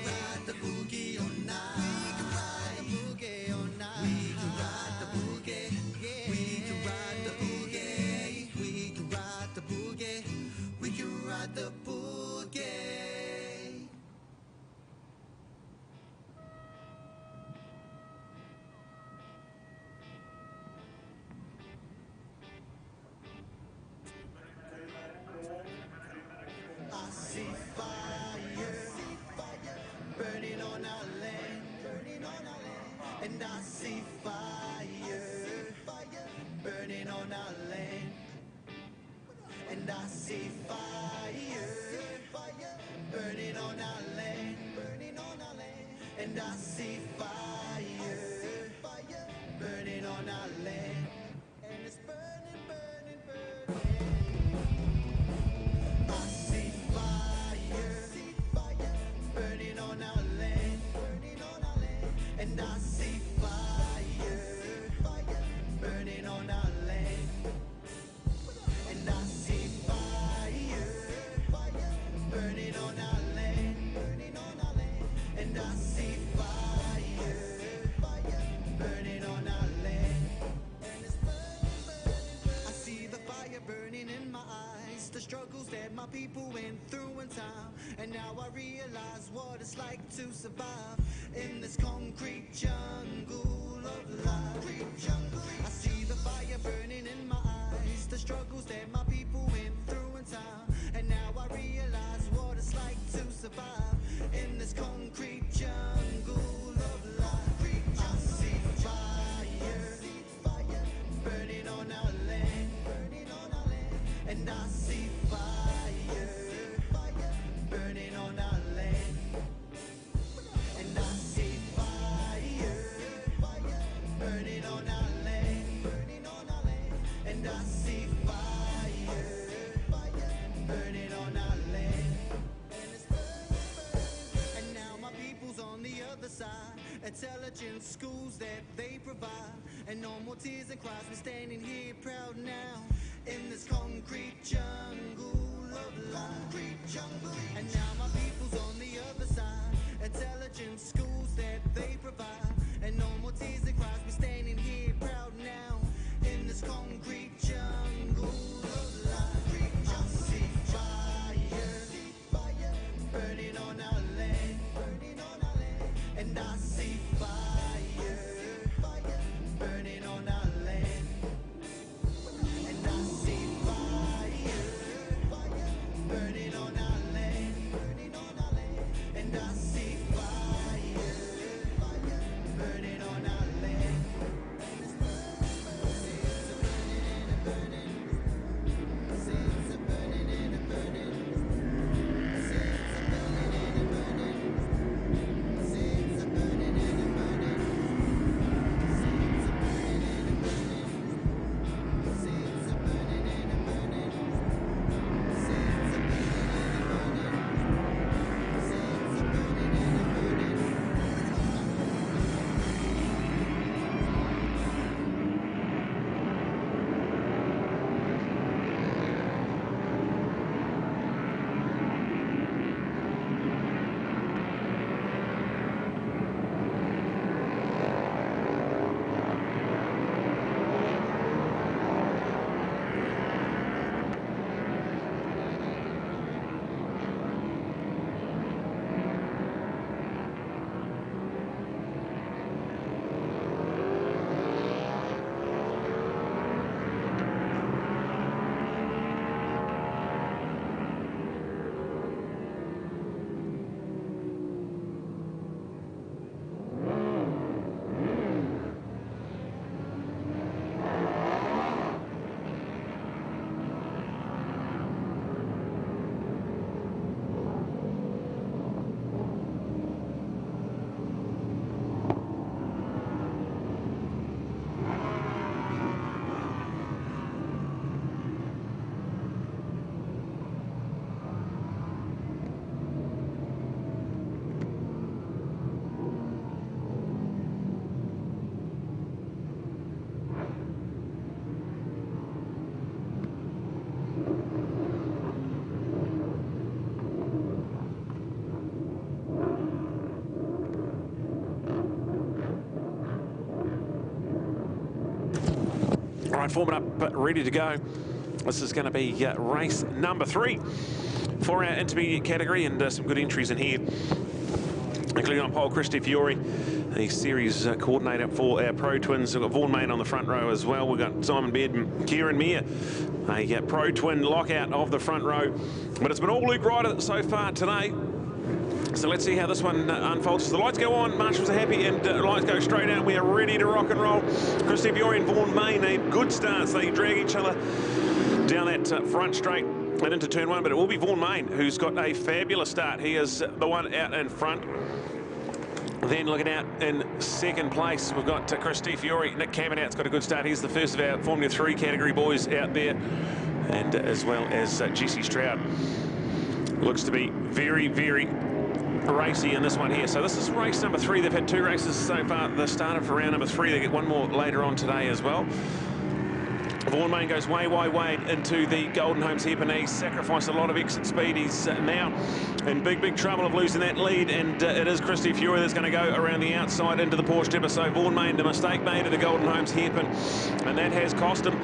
ride the boogie all night. We can ride the boogie all night. We can ride the boogie. We can ride the boogie. We can ride the boogie. I see fire burning on our land, and I see fire burning on our land, and I see fire burning on our land, and I see fire burning on our land, and it's burning, burning, burning. I see fire burning on our land, and I see fire burning on our land, and I see fire burning on our land, and I see fire burning on our land, and it's burning, burning, burning. I see the fire burning in my eyes, the struggles that my people went through in time, and now I realize what it's like to survive in this concrete jungle of life. I see the fire burning in my eyes, the struggles that my people went through in time, and now I realize what it's like to survive in this concrete jungle of life. I see fire burning on our land, and I see fire burning on our land, and I see fire burning on our land, and I see fire burning on our land, and it's burning, burning. And now my people's on the other side, intelligent schools that they provide, and no more tears and cries. We're standing here proud now in this concrete jungle of life. And now my people's on the other side, intelligent schools that they provide, and no more tears and cries. We're standing here proud now in this concrete jungle of life. I see fire burning on our land, and I see fire burning on our land, and I see fire burning on our land, and I see fire right, form it up, but ready to go. This is going to be race number 3 for our intermediate category, and some good entries in here, including on pole Christy Fiore, the series coordinator for our Pro Twins. We've got Vaughan Main on the front row as well. We've got Simon Beard and Kieran Meir, a Pro Twin lockout of the front row. But it's been all Luke Ryder so far today. So let's see how this one unfolds. The lights go on, marshals are happy, and lights go straight out. We are ready to rock and roll. Christy Fiore and Vaughan Main need good starts. They drag each other down that front straight and into turn 1, but it will be Vaughan Main who's got a fabulous start. He is the one out in front. Then looking out in second place, we've got Christy Fiore. Nick Camerout's got a good start. He's the first of our Formula 3 category boys out there, and as well as Jesse Stroud. Looks to be very, very racy in this one here. So this is race number 3. They've had 2 races so far. They started for round number 3. They get one more later on today as well. Vaughan Main goes way into the Golden Homes hairpin. He's sacrificed a lot of exit speed. He's now in big trouble of losing that lead, and it is Christy Fiore that's going to go around the outside into the Porsche Dipper. So Vaughan Main, the mistake made at the Golden Homes hairpin, and that has cost him.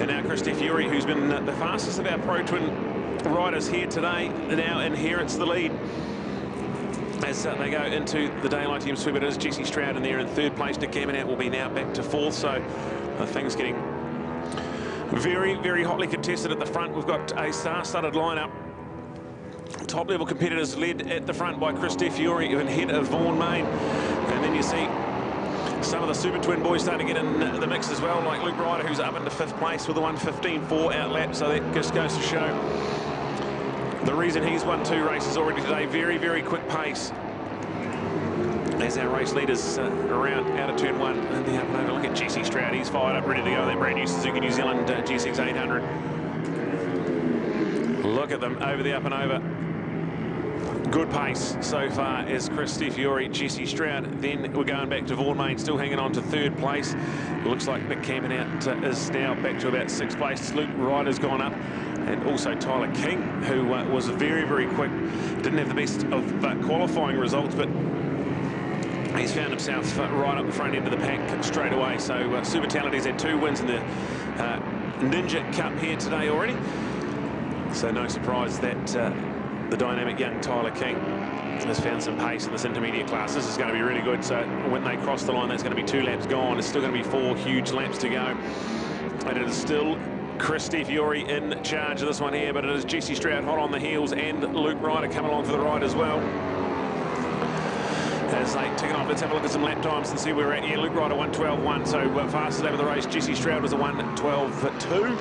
And now Christy Fiore, who's been the fastest of our Pro Twin riders here today, now inherits the lead as they go into the daylight team sweep. It is Jesse Stroud in there in 3rd place. Nick Camerout will be now back to 4th. So things getting very hotly contested at the front. We've got a star-studded lineup. Top level competitors led at the front by Christy Fiore and head of Vaughan Main. And then you see some of the Super Twin boys starting to get in the mix as well, like Luke Ryder, who's up into 5th place with a 1:15.4 out lap. So that just goes to show the reason he's won 2 races already today. Very quick pace as our race leaders around out of turn 1 in the up and over. Look at Jesse Stroud. He's fired up, ready to go. That brand new Suzuki New Zealand GSX 800. Look at them over the up and over. Good pace so far as Christy Fiore, Jesse Stroud. Then we're going back to Vaughan Main, still hanging on to 3rd place. Looks like Nick Camerout is now back to about 6th place. Luke Ryder's gone up, and also Tyler King, who was very quick. Didn't have the best of qualifying results, but he's found himself right up the front end of the pack straight away. So Super Talenty's had 2 wins in the Ninja Cup here today already. So no surprise that the dynamic young Tyler King has found some pace in this intermediate class. This is going to be really good. So when they cross the line, that's going to be 2 laps gone. It's still going to be 4 huge laps to go. And it is still Christy Fiore in charge of this one here, but it is Jesse Stroud hot on the heels, and Luke Ryder coming along for the ride as well. As they tick it off, let's have a look at some lap times and see where we're at here. Luke Ryder 1:12.1, so fastest lap of the race. Jesse Stroud was a 1:12.2.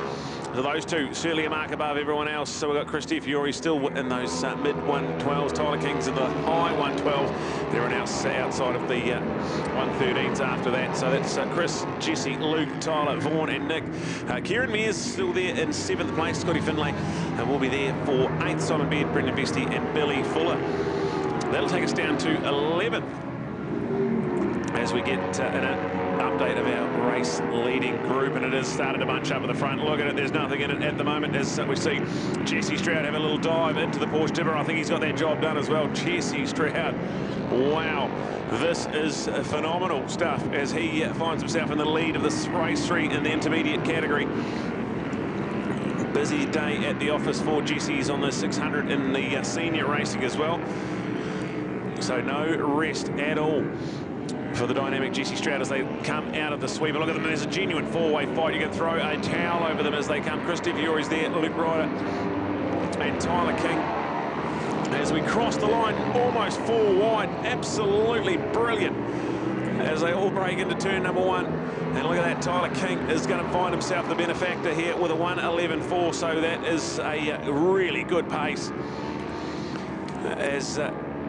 So those 2 surely a mark above everyone else. So we've got Christy Fiore still in those mid 1:12s. Tyler King's in the high 1:12. Everyone else outside of the 1:13s after that. So that's Chris, Jesse, Luke, Tyler, Vaughan and Nick. Kieran Mears still there in 7th place. Scotty Finlay will be there for 8th. Simon Beard, Brendan Vesty and Billy Fuller. That'll take us down to 11th as we get an update of our race leading group, and it has started to bunch up at the front. Look at it, there's nothing in it at the moment as we see Jesse Stroud have a little dive into the Porsche Dipper. I think he's got that job done as well. Jesse Stroud, wow, this is phenomenal stuff as he finds himself in the lead of this race 3 in the intermediate category. Busy day at the office for Jesse's on the 600 in the senior racing as well. So no rest at all for the dynamic Jesse Stroud as they come out of the sweep. And look at them, there's a genuine 4-way fight. You can throw a towel over them as they come. Christy Fiore's there, Luke Ryder and Tyler King. As we cross the line, almost 4 wide, absolutely brilliant as they all break into turn number 1. And look at that, Tyler King is going to find himself the benefactor here with a 1:11.4, so that is a really good pace as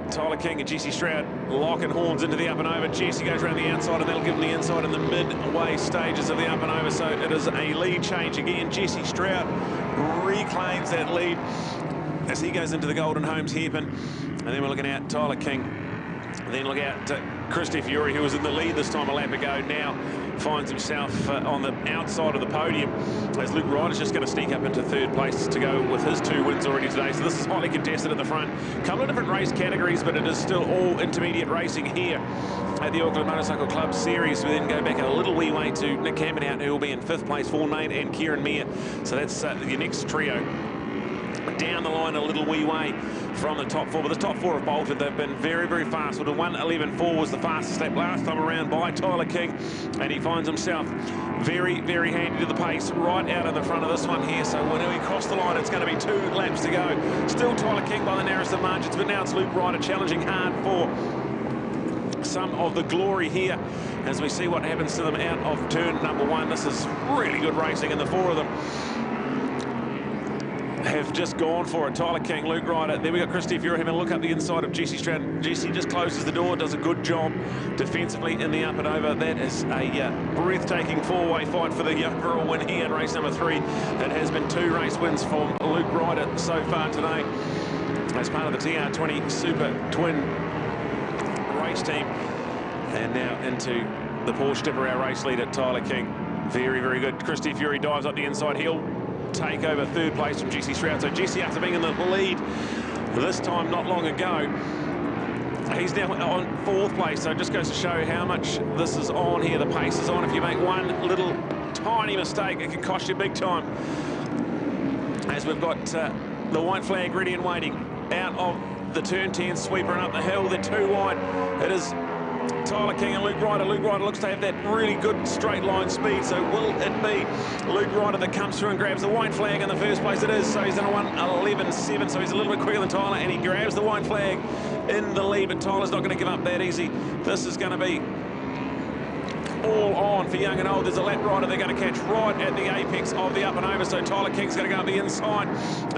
Tyler King and Jesse Stroud locking horns into the up and over. Jesse goes around the outside, and that'll give him the inside in the midway stages of the up and over. So it is a lead change again. Jesse Stroud reclaims that lead as he goes into the Golden Homes hairpin. And then we're looking at Tyler King. And then look out Christy Fury, who was in the lead this time a lap ago, now finds himself on the outside of the podium as Luke Ryder's just going to sneak up into third place to go with his 2 wins already today. So this is hotly contested at the front. A couple of different race categories, but it is still all intermediate racing here at the Auckland Motorcycle Club Series. We then go back a little wee way to Nick Camberdown, who will be in 5th place, Vaughan Main and Kieran Meyer. So that's your next trio. Down the line a little wee way from the top 4, but the top 4 have bolted. They've been very, very fast. Well, the 1:11.4 was the fastest lap last time around by Tyler King, and he finds himself very, very handy to the pace right out in the front of this one here. So when we cross the line, it's going to be 2 laps to go. Still Tyler King by the narrowest of margins, but now it's Luke Ryder challenging hard for some of the glory here as we see what happens to them out of turn number 1. This is really good racing, and the 4 of them have just gone for it. Tyler King, Luke Ryder. There we got Christy Fury having a look up the inside of Jesse Stroud. Jesse just closes the door, does a good job defensively in the up and over. That is a breathtaking 4-way fight for the overall win here in race number 3. It has been 2 race wins from Luke Ryder so far today as part of the TR20 Super Twin race team. And now into the Porsche Tipper, our race leader, Tyler King. Very, very good. Christy Fury dives up the inside. He'll take over 3rd place from Jesse Stroud. So Jesse, after being in the lead this time not long ago, he's now on 4th place. So it just goes to show how much this is on here. The pace is on. If you make one little tiny mistake, it can cost you big time. As we've got the white flag ready and waiting out of the turn 10 sweeper and up the hill. They're 2 wide. It is Tyler King and Luke Ryder. Luke Ryder looks to have that really good straight line speed. So will it be Luke Ryder that comes through and grabs the white flag in the first place? It is. So he's in a 1:11.7. So he's a little bit quicker than Tyler, and he grabs the white flag in the lead. But Tyler's not going to give up that easy. This is going to be all on for young and old. There's a lap rider they're going to catch right at the apex of the up and over. So Tyler King's going to go up the inside.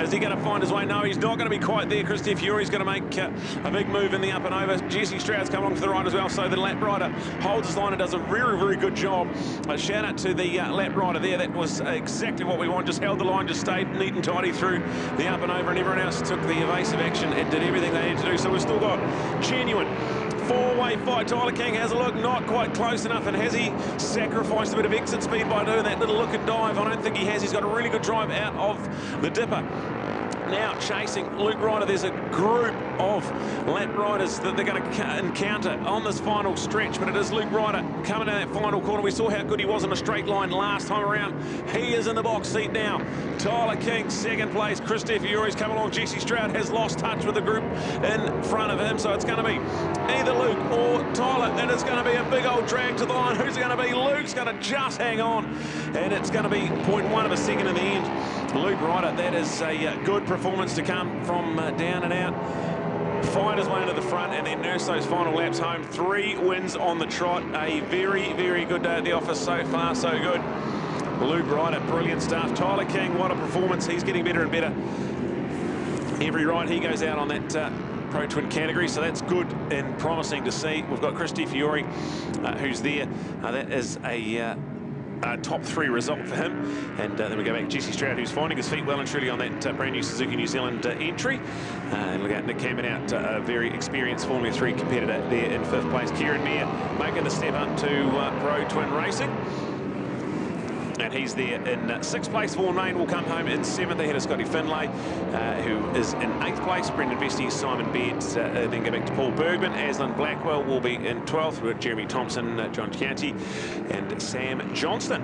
Is he going to find his way? No, he's not going to be quite there. Christy Fury's going to make a big move in the up and over. Jesse Stroud's come along for the ride as well. So the lap rider holds his line and does a very, very good job. A shout out to the lap rider there. That was exactly what we want. Just held the line, just stayed neat and tidy through the up and over, and everyone else took the evasive action and did everything they needed to do. So we've still got genuine 4-way fight. Tyler King has a look, not quite close enough, and has he sacrificed a bit of exit speed by doing that little look and dive? I don't think he has. He's got a really good drive out of the dipper. Now chasing Luke Ryder. There's a group of lap riders that they're going to encounter on this final stretch, but it is Luke Ryder coming down that final corner. We saw how good he was in a straight line last time around. He is in the box seat now. Tyler King, 2nd place. Christy Fury's come along. Jesse Stroud has lost touch with the group in front of him, so it's going to be either Luke or Tyler, and it's going to be a big old drag to the line. Who's it going to be? Luke's going to just hang on, and it's going to be 0.1 of a second in the end. Luke Ryder, that is a good performance to come from down and out. Find his way into the front and then nurse those final laps home. 3 wins on the trot. A very, very good day at the office so far, so good. Luke Ryder, brilliant stuff. Tyler King, what a performance. He's getting better and better every ride he goes out on that Pro Twin category, so that's good and promising to see. We've got Christy Fury, who's there. That is a top 3 result for him, and then we go back to Jesse Stroud, who's finding his feet well and truly on that brand new Suzuki New Zealand entry, and look at Nick Camberdown, a very experienced Formula 3 competitor there in 5th place. Kieran Meyer making the step up to Pro Twin Racing, and he's there in 6th place. Vaughan Main will come home in 7th ahead of Scotty Finlay, who is in 8th place. Brendan Vesty, Simon Baird, then go back to Paul Bergman. Aslan Blackwell will be in 12th. We've got Jeremy Thompson, John Chianti, and Sam Johnston.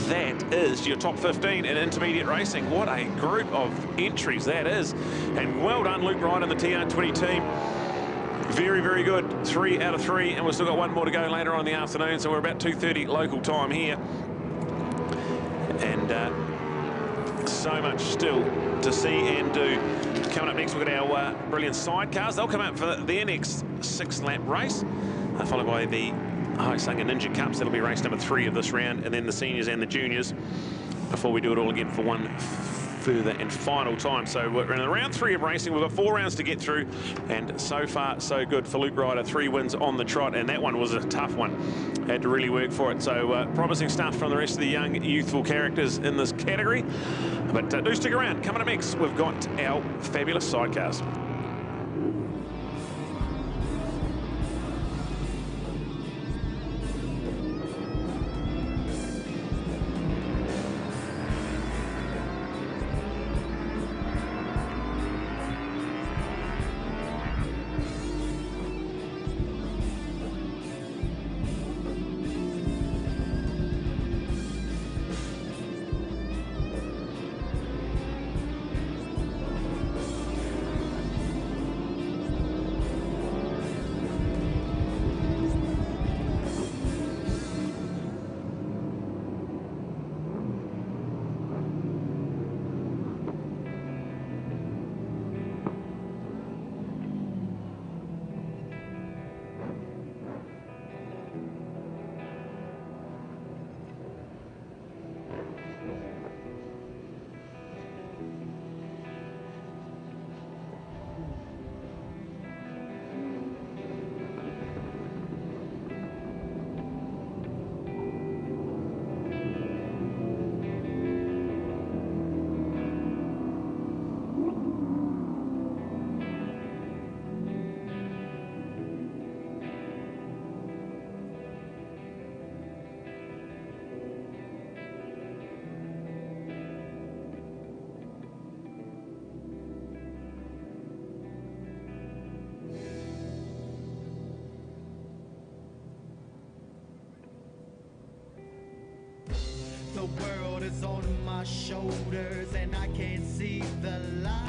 That is your top 15 in intermediate racing. What a group of entries that is. And well done, Luke Ryder and the TR20 team. Very, very good. 3 out of 3, and we've still got 1 more to go later on in the afternoon, so we're about 2:30 local time here. And so much still to see and do. Coming up next, we've got our brilliant sidecars. They'll come out for their next 6-lap race, followed by the Hyosung and Ninja Cups. That'll be race number 3 of this round, and then the seniors and the juniors before we do it all again for one further and final time. So we're in round 3 of racing. We've got 4 rounds to get through, and so far so good for Luke Ryder. 3 wins on the trot, and that one was a tough one. Had to really work for it. So promising stuff from the rest of the young youthful characters in this category. But do stick around. Coming up next, we've got our fabulous sidecars. weights on my shoulders and I can't see the light.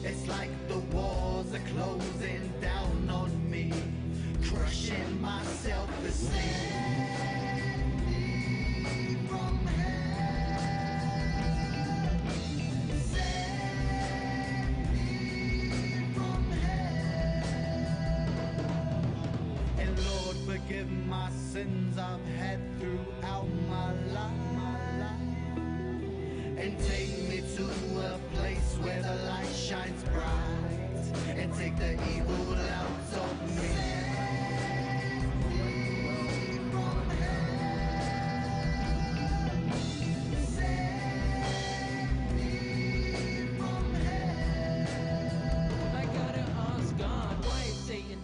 It's like the walls are closing down on me, crushing my self-esteem. Forgive my sins I've had throughout my life, and take me to a place where the light shines bright, and take the evil out of me.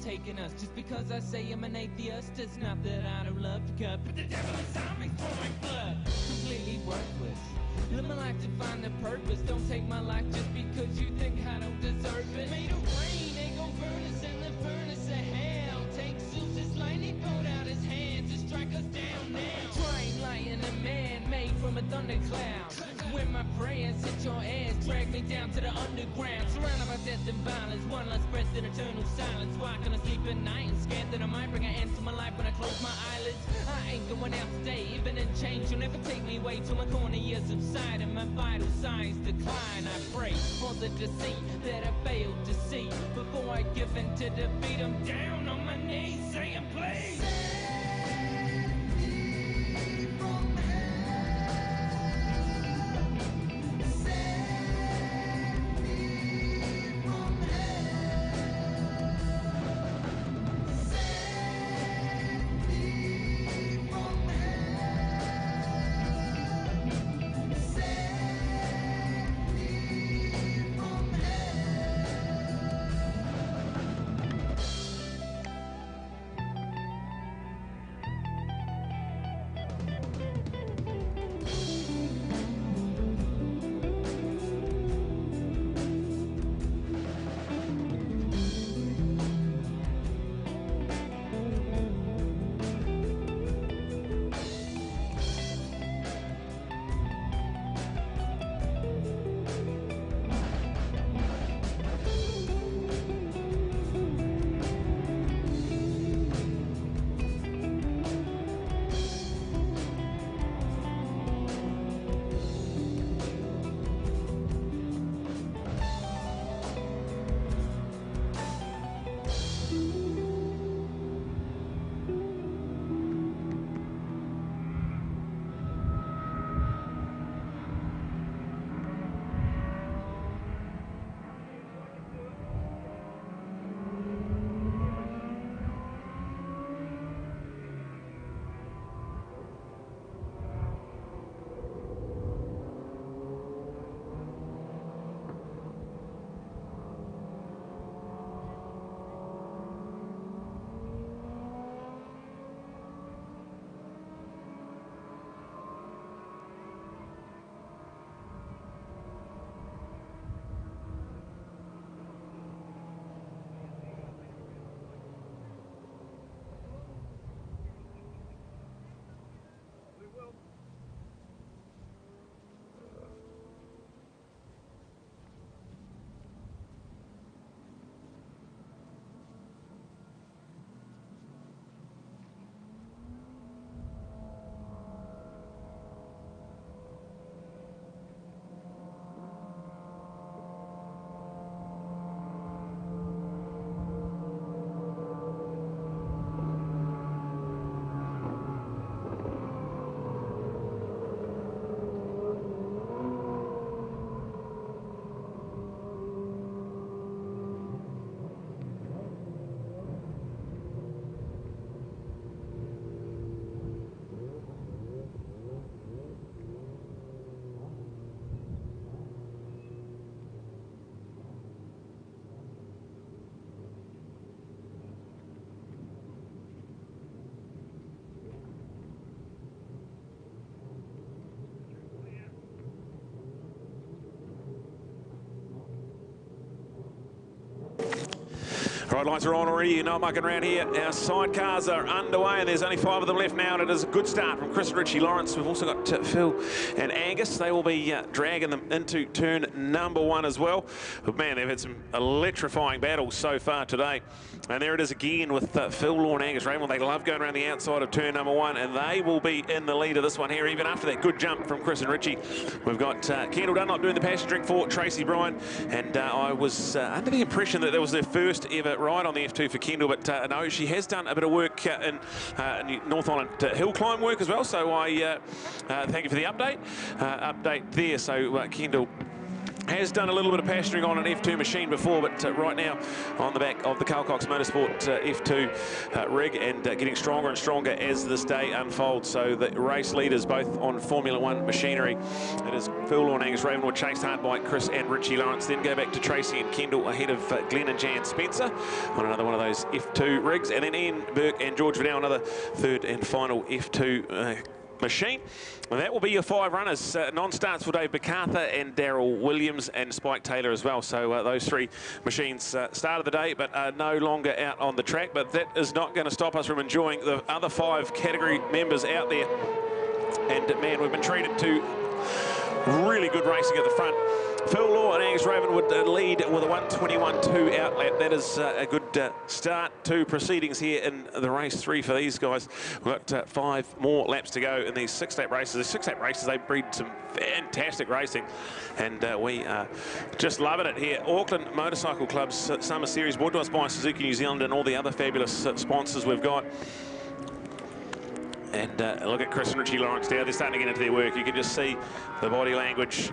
Taking us just because I say I'm an atheist. It's not that I don't love to cut, but the devil inside me for my blood. Completely worthless. Live my life to find a purpose. Don't take my life just because you think I don't deserve it. Made of rain, they gon' burn us in the furnace of hell. Take Zeus's lightning bolt out his hands and strike us down now. Train lion, a man made from a thundercloud. When my prayers hit your ass, drag me down to the underground. Surrounded by death and violence, one last breath in eternal silence. Why can I sleep at night and scared that I might bring an end to my life when I close my eyelids? I ain't going out today, even in change. You'll never take me away till my corner years subside and my vital signs decline. I pray for the deceit that I failed to see before I give in to defeat. I'm down on my knees saying please. Bright lights are on already, you're not mucking around here. Our sidecars are underway and there's only 5 of them left now, and it is a good start from Chris and Richie Lawrence. We've also got Phil and Angus. They will be dragging them into turn number 1 as well. But man, they've had some electrifying battles so far today. And there it is again with Phil Law and Angus Raymond. They love going around the outside of turn number 1, and they will be in the lead of this one here, even after that good jump from Chris and Richie. We've got Kendall Dunlop doing the passion drink for Tracy Bryan, and I was under the impression that that was their first ever ride on the F2 for Kendall, but no, she has done a bit of work in North Island hill climb work as well, so I thank you for the update there. So Kendall has done a little bit of pasturing on an F2 machine before, but right now on the back of the Carl Cox Motorsport F2 rig, and getting stronger and stronger as this day unfolds. So the race leaders both on Formula 1 machinery. It is Phil Law and Angus Ravenwood, chased hard by Chris and Richie Lawrence. Then go back to Tracy and Kendall ahead of Glenn and Jan Spencer on another one of those F2 rigs. And then Ian Burke and George Vanell, another third and final F2 machine. And that will be your 5 runners. Non-starts for Dave MacArthur and Daryl Williams and Spike Taylor as well. So those 3 machines started the day but are no longer out on the track. But that is not going to stop us from enjoying the other 5 category members out there. And man, we've been treated to really good racing at the front. Phil Law and Angus Ravenwood lead with a 1:21.2 outlet. That is a good start to proceedings here in the race 3 for these guys. We've got 5 more laps to go in these 6-lap races. The 6-lap races, they breed some fantastic racing, and we are just loving it here. Auckland Motorcycle Club's Summer Series, brought to us by Suzuki New Zealand and all the other fabulous sponsors we've got. And look at Chris and Richie Lawrence now. They're starting to get into their work. You can just see the body language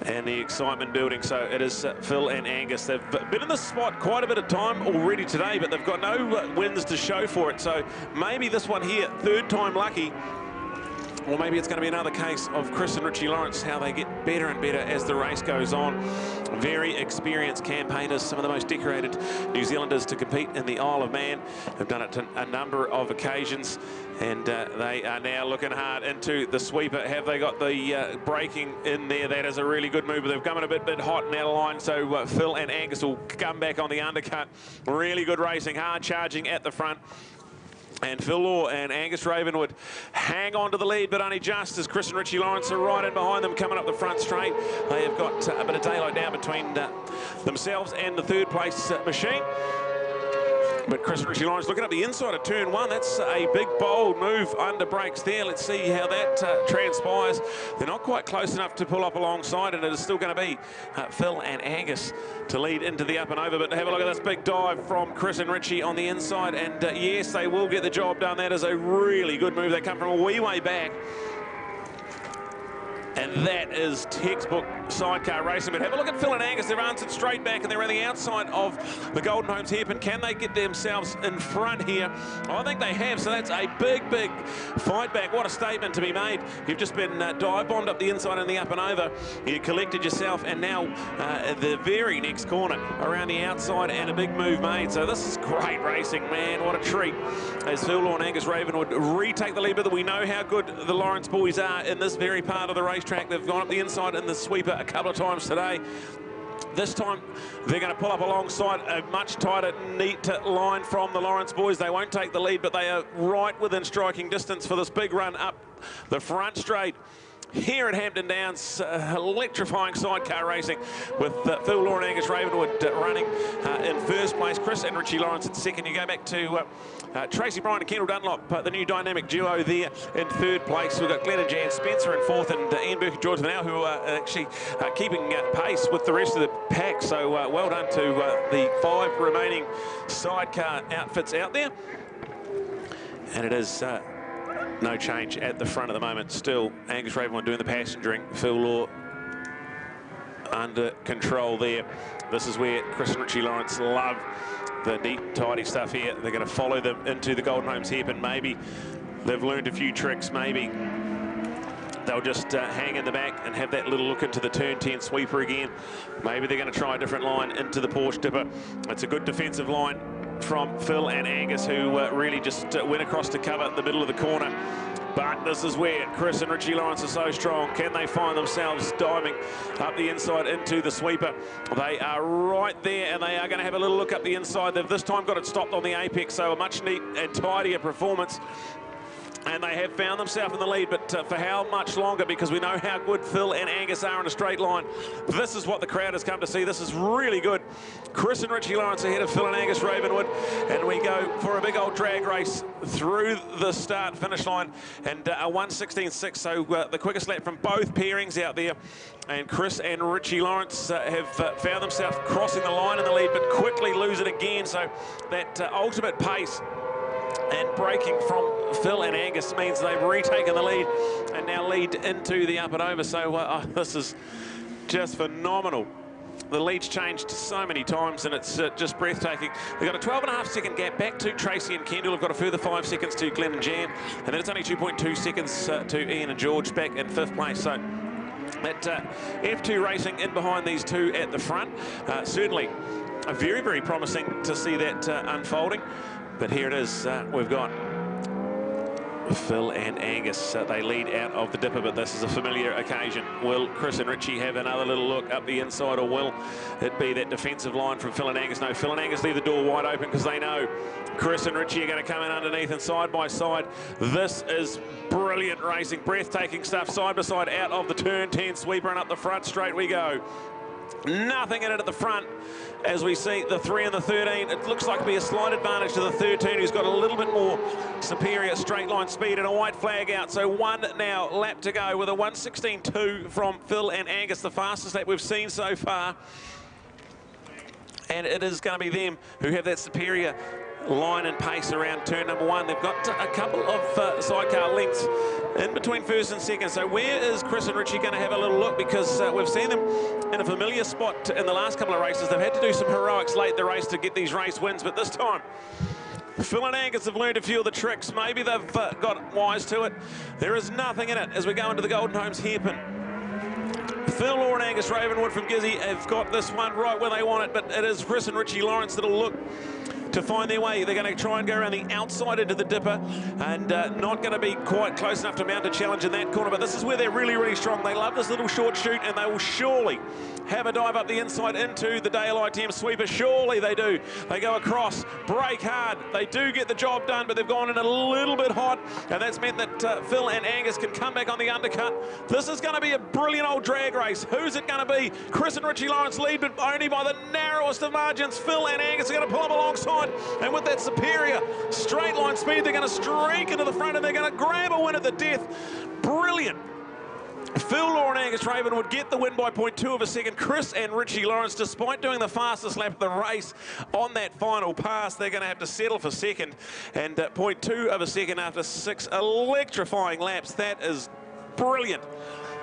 and the excitement building. So it is Phil and Angus. They've been in this spot quite a bit of time already today, but they've got no wins to show for it. So maybe this one here, 3rd time lucky, or maybe it's going to be another case of Chris and Richie Lawrence, how they get better and better as the race goes on. Very experienced campaigners, some of the most decorated New Zealanders to compete in the Isle of Man. They've done it a number of occasions, and they are now looking hard into the sweeper. Have they got the braking in there? That is a really good move, but they've come in a bit hot and out of line, so Phil and Angus will come back on the undercut. Really good racing, hard charging at the front. And Phil Law and Angus Ravenwood hang on to the lead, but only just, as Chris and Richie Lawrence are right in behind them, coming up the front straight. They have got a bit of daylight now between themselves and the 3rd place machine. But Chris and Richie Lawrence looking up the inside of turn 1. That's a big, bold move under brakes there. Let's see how that transpires. They're not quite close enough to pull up alongside, and it is still going to be Phil and Angus to lead into the up and over. But have a look at this big dive from Chris and Richie on the inside. And yes, they will get the job done. That is a really good move. They come from a wee way back. And that is textbook sidecar racing. But have a look at Phil and Angus. They've answered straight back, and they're on the outside of the Golden Homes hairpin. Can they get themselves in front here? I think they have, so that's a big fight back. What a statement to be made. You've just been dive bombed up the inside and the up and over. You collected yourself, and now the very next corner around the outside, and a big move made. So this is great racing, man. What a treat. As Phil Law and Angus Ravenwood retake the lead, but we know how good the Lawrence boys are in this very part of the race track. They've gone up the inside in the sweeper a couple of times today. This time they're going to pull up alongside a much tighter, neat line from the Lawrence boys. They won't take the lead, but they are right within striking distance for this big run up the front straight here at Hampton Downs. Electrifying sidecar racing with Phil Law and Angus Ravenwood running in 1st place. Chris and Richie Lawrence in 2nd. You go back to Tracy Bryan and Kendall Dunlop, the new dynamic duo there in 3rd place. We've got Glenn and Jan Spencer in 4th, and Ian Burke and George Vanell, who are actually keeping pace with the rest of the pack. So well done to the 5 remaining sidecar outfits out there. And it is no change at the front at the moment. Still, Angus Ravenwood doing the passengering. Phil Law under control there. This is where Chris and Richie Lawrence love the neat, tidy stuff here. They're going to follow them into the Golden Homes hairpin. Maybe they've learned a few tricks. Maybe they'll just hang in the back and have that little look into the turn 10 sweeper again. Maybe they're going to try a different line into the Porsche Dipper. It's a good defensive line from Phil and Angus, who really just went across to cover the middle of the corner. But this is where Chris and Richie Lawrence are so strong. Can they find themselves diving up the inside into the sweeper? They are right there, and they are going to have a little look up the inside. They've this time got it stopped on the apex, so a much neat and tidier performance. And they have found themselves in the lead, but for how much longer? Because we know how good Phil and Angus are in a straight line. This is what the crowd has come to see. This is really good. Chris and Richie Lawrence ahead of Phil and Angus Ravenwood. And we go for a big old drag race through the start-finish line. And a 1:16.6, so the quickest lap from both pairings out there. And Chris and Richie Lawrence have found themselves crossing the line in the lead, but quickly lose it again. So that ultimate pace and braking from Phil and Angus means they've retaken the lead and now lead into the up and over. So this is just phenomenal. The lead's changed so many times, and it's just breathtaking. They've got a 12.5 second gap back to Tracy and Kendall. They've got a further 5 seconds to Glenn and Jan, and then it's only 2.2 seconds to Ian and George back in 5th place. So that F2 racing in behind these two at the front. Certainly very, very promising to see that unfolding. But here it is. We've got Phil and Angus. They lead out of the dipper, but this is a familiar occasion. Will Chris and Richie have another little look up the inside, or will it be that defensive line from Phil and Angus? No, Phil and Angus leave the door wide open because they know Chris and Richie are going to come in underneath and side by side. This is brilliant racing, breathtaking stuff. Side by side out of the turn 10 sweeper and up the front straight we go. Nothing in it at the front as we see the 3 and the 13. It looks like to be a slight advantage to the 13, who's got a little bit more superior straight line speed, and a white flag out. So one now lap to go with a 1:16.2 from Phil and Angus, the fastest lap we've seen so far. And it is going to be them who have that superior line and pace around turn number 1. They've got a couple of sidecar lengths in between first and second. So where is Chris and Richie going to have a little look? Because we've seen them in a familiar spot in the last couple of races. They've had to do some heroics late in the race to get these race wins, but this time Phil and Angus have learned a few of the tricks. Maybe they've got wise to it. There is nothing in it as we go into the Golden Homes hairpin. Phil and Angus Ravenwood from Gizzy have got this one right where they want it, but it is Chris and Richie Lawrence that'll look to find their way. They're going to try and go around the outside into the dipper, and not going to be quite close enough to mount a challenge in that corner, but this is where they're really, really strong. They love this little short shoot, and they will surely have a dive up the inside into the Dale ITM sweeper. Surely they do. They go across, brake hard. They do get the job done, but they've gone in a little bit hot, and that's meant that Phil and Angus can come back on the undercut. This is going to be a brilliant old drag race. Who's it going to be? Chris and Richie Lawrence lead, but only by the narrowest of margins. Phil and Angus are going to pull them alongside, and with that superior straight line speed, they're going to streak into the front, and they're going to grab a win at the death. Brilliant. Phil and Angus Ravenwood get the win by 0.2 of a second. Chris and Richie Lawrence, despite doing the fastest lap of the race on that final pass, they're going to have to settle for second. And 0.2 of a second after 6 electrifying laps. That is brilliant.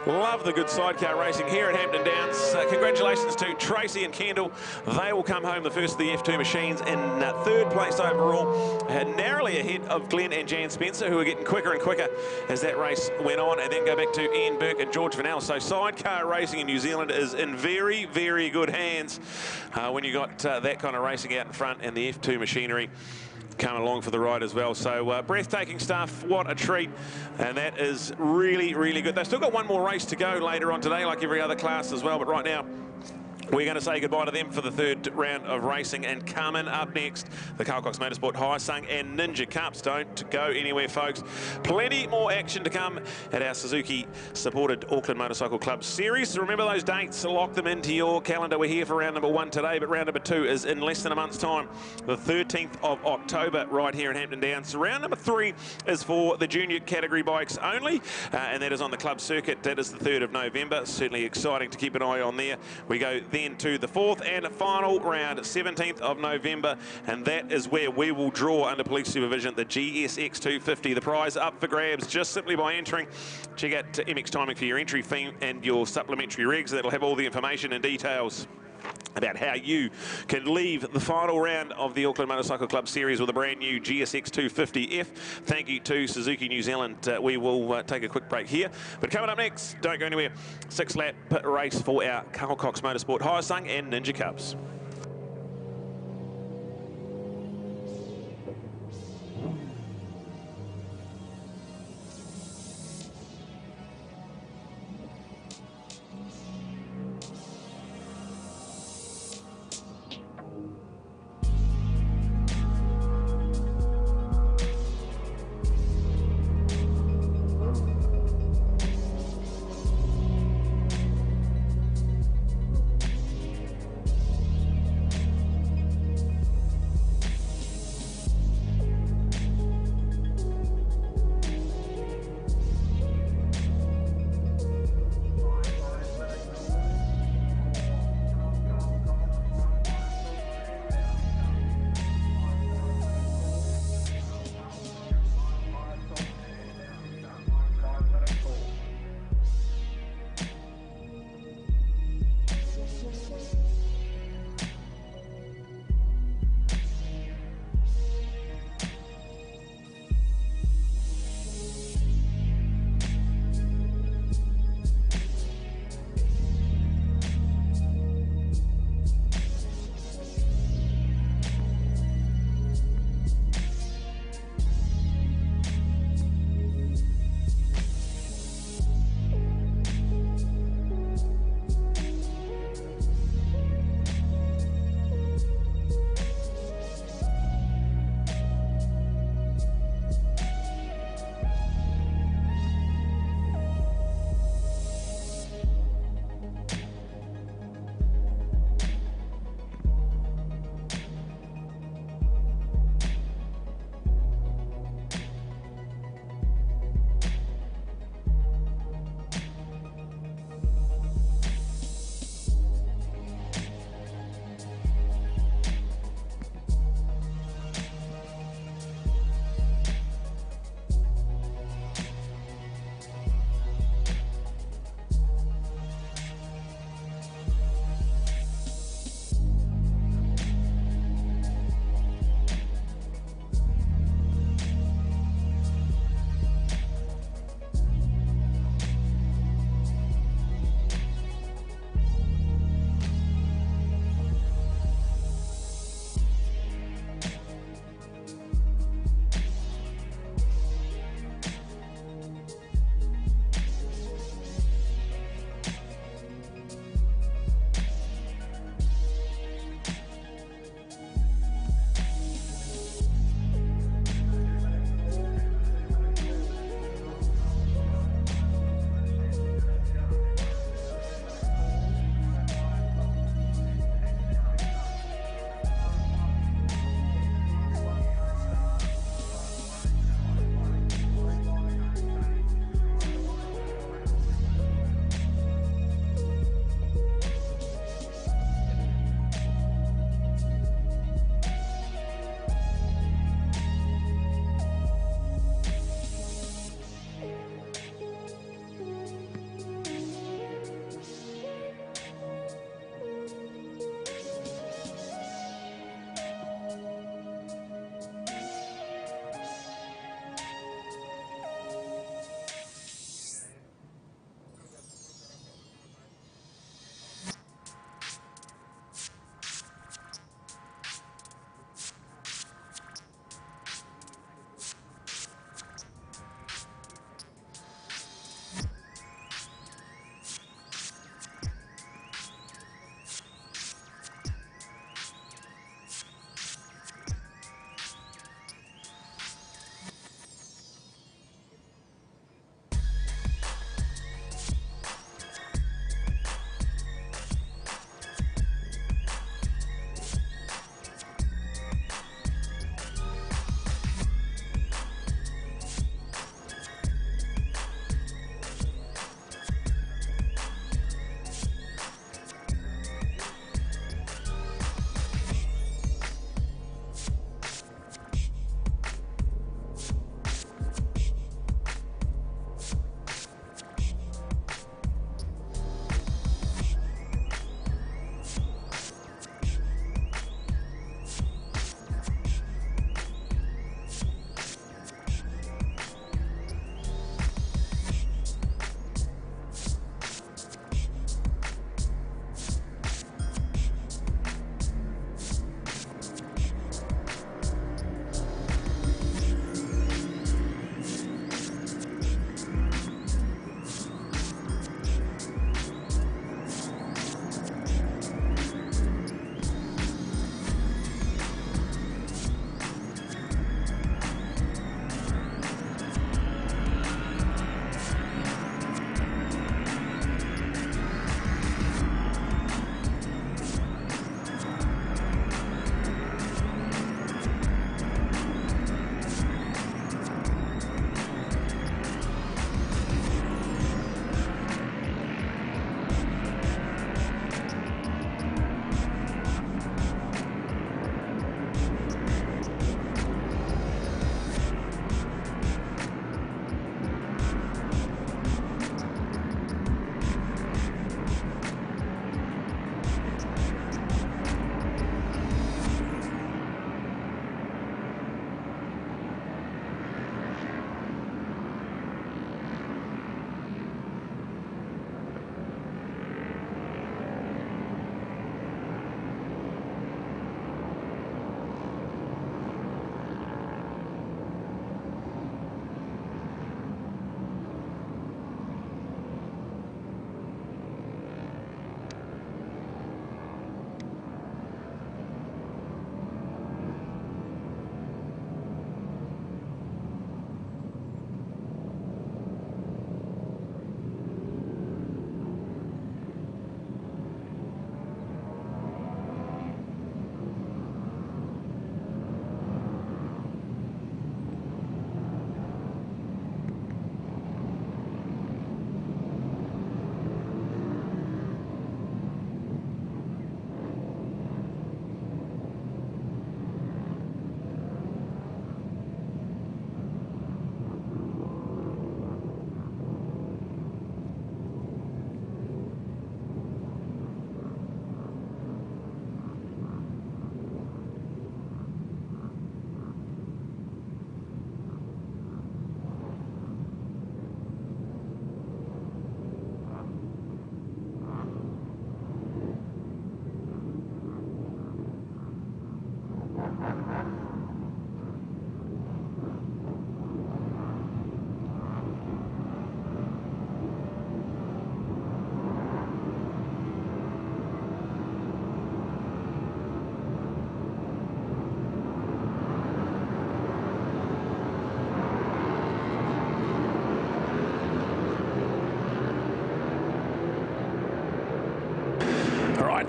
Love the good sidecar racing here at Hampton Downs. Congratulations to Tracy and Kendall. They will come home the first of the F2 machines in 3rd place overall, narrowly ahead of Glenn and Jan Spencer, who are getting quicker and quicker as that race went on, and then go back to Ian Burke and George Vanel. So sidecar racing in New Zealand is in very, very good hands when you got that kind of racing out in front, and the F2 machinery coming along for the ride as well. So breathtaking stuff. What a treat. And that is really, really good. They've still got one more race to go later on today, like every other class as well. But right now, we're going to say goodbye to them for the 3rd round of racing. And coming up next, the Carl Cox Motorsport Hyosung and Ninja Cups. Don't go anywhere, folks. Plenty more action to come at our Suzuki-supported Auckland Motorcycle Club Series. So remember those dates, lock them into your calendar. We're here for round number 1 today, but round number 2 is in less than a month's time, the 13th of October, right here in Hampton Downs. So round number 3 is for the junior category bikes only, and that is on the club circuit. That is the 3rd of November. Certainly exciting to keep an eye on there. We go then to the 4th and final round, 17th of November, and that is where we will draw under police supervision the GSX 250. The prize up for grabs just simply by entering. Check out MX Timing for your entry fee and your supplementary regs. That'll have all the information and details about how you can leave the final round of the Auckland Motorcycle Club Series with a brand new GSX 250F. Thank you to Suzuki New Zealand. We will take a quick break here. But coming up next, don't go anywhere, 6-lap race for our Carl Cox Motorsport Hyosung and Ninja Cups.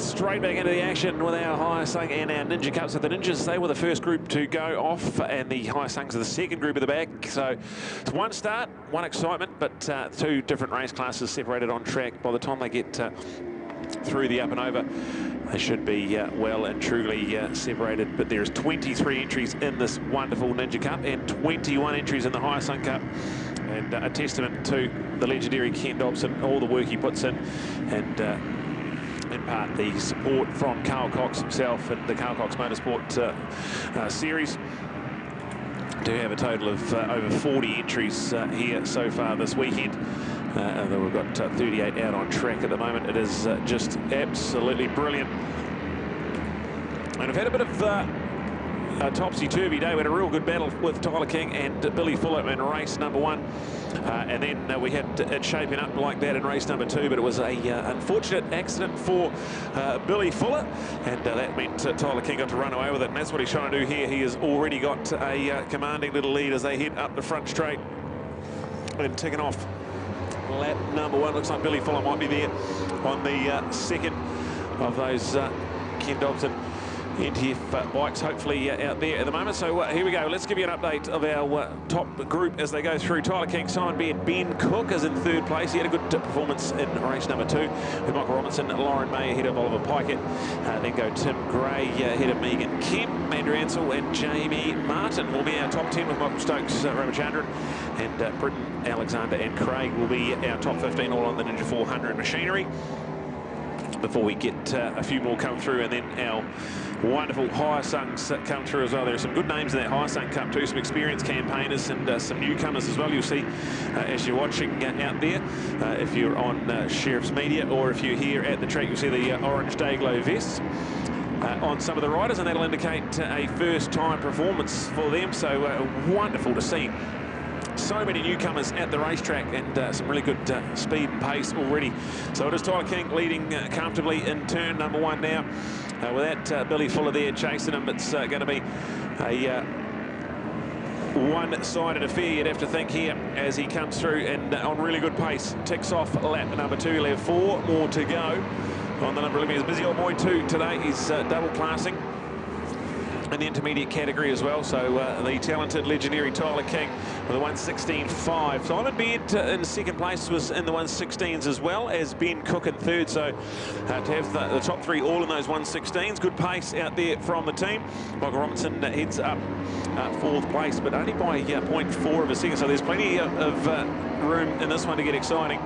Straight back into the action with our Hyosung and our Ninja Cup. So the Ninjas, they were the first group to go off, and the Hyosungs are the second group at the back. So it's one start, one excitement, but two different race classes separated on track. By the time they get through the up and over, they should be well and truly separated. But there's 23 entries in this wonderful Ninja Cup and 21 entries in the Hyosung Cup. And a testament to the legendary Ken Dobson, all the work he puts in, and in part the support from Carl Cox himself and the Carl Cox Motorsport series. Do have a total of over 40 entries here so far this weekend. Although we've got 38 out on track at the moment. It is just absolutely brilliant. And I've had a bit of a topsy-turvy day. We had a real good battle with Tyler King and Billy Fuller in race number 1. And then we had it shaping up like that in race number 2, but it was a unfortunate accident for Billy Fuller, and that meant Tyler King got to run away with it, and that's what he's trying to do here. He has already got a commanding little lead as they head up the front straight and ticking off lap number 1. Looks like Billy Fuller might be there on the second of those Ken Dobson NTF bikes, hopefully out there at the moment. So here we go. Let's give you an update of our top group as they go through. Tyler King, Simon Beard, Ben Cook is in third place. He had a good performance in race number 2. With Michael Robinson, Lauren May ahead of Oliver Pikett. Then go Tim Gray ahead of Megan Kemp, Andrew Ansell and Jamie Martin will be our top 10, with Michael Stokes, Ramachandran, and Britton, Alexander and Craig will be our top 15, all on the Ninja 400 machinery. Before we get a few more come through, and then our wonderful Hyosungs come through as well. There are some good names in that Hyosung Cup too, some experienced campaigners and some newcomers as well. You'll see as you're watching out there, if you're on Sheriff's Media or if you're here at the track, you'll see the orange Dayglow vests on some of the riders, and that'll indicate a first-time performance for them. So wonderful to see so many newcomers at the racetrack, and some really good speed and pace already. So it is Tyler King leading comfortably in turn number 1 now. With that Billy Fuller there chasing him, it's going to be a one-sided affair, you'd have to think, here as he comes through and on really good pace. Ticks off lap number 2. He'll have 4 more to go on the number of meters. Busy old boy too today. He's double classing in the intermediate category as well. So the talented, legendary Tyler King with a 1:16.5. Simon Beard in second place was in the 1:16s as well as Ben Cook in third. So to have the top 3 all in those 1:16s, good pace out there from the team. Michael Robinson heads up 4th place, but only by 0.4 of a second. So there's plenty of room in this one to get exciting.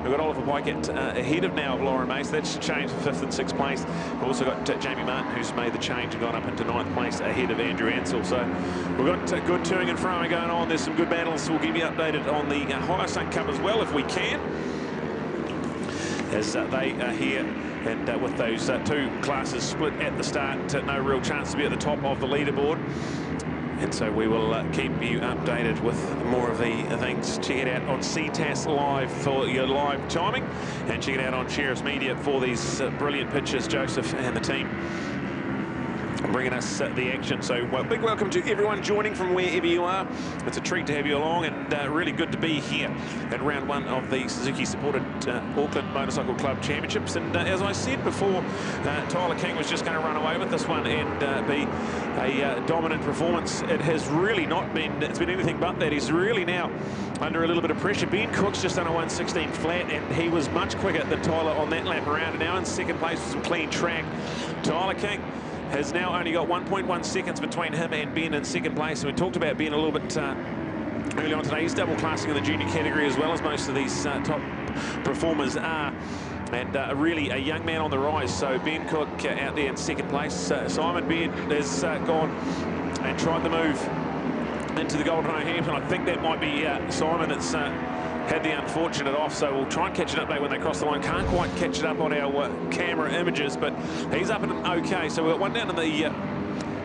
We've got Oliver Pikett ahead of now of Lauren May, so that's changed for 5th and 6th place. We've also got Jamie Martin, who's made the change and gone up into 9th place ahead of Andrew Ansell. So we've got good toing and froing going on. There's some good battles. We'll keep you updated on the Hyosung Cup as well if we can, as they are here. And with those 2 classes split at the start, no real chance to be at the top of the leaderboard. And so we will keep you updated with more of the things. Check it out on CTAS Live for your live timing, and check it out on Sheriff's Media for these brilliant pictures, Joseph and the team bringing us the action. So big welcome to everyone joining from wherever you are. It's a treat to have you along, and really good to be here at round 1 of the Suzuki supported Auckland Motorcycle Club Championships. And as I said before, Tyler King was just going to run away with this one and be a dominant performance. It has really not been. It's been anything but that. He's really now under a little bit of pressure. Ben Cook's just done a 1:16 flat, and he was much quicker than Tyler on that lap around, and now in second place with some clean track. Tyler King has now only got 1.1 seconds between him and Ben in second place. And we talked about Ben a little bit early on today. He's double classing in the junior category as well as most of these top performers are. And really a young man on the rise. So Ben Cook out there in second place. Simon Beard has gone and tried the move into the Golden Hampton. I think that might be Simon that's had the unfortunate off, so we'll try and catch an update when they cross the line. Can't quite catch it up on our camera images, but he's up and okay. So we've got one down in the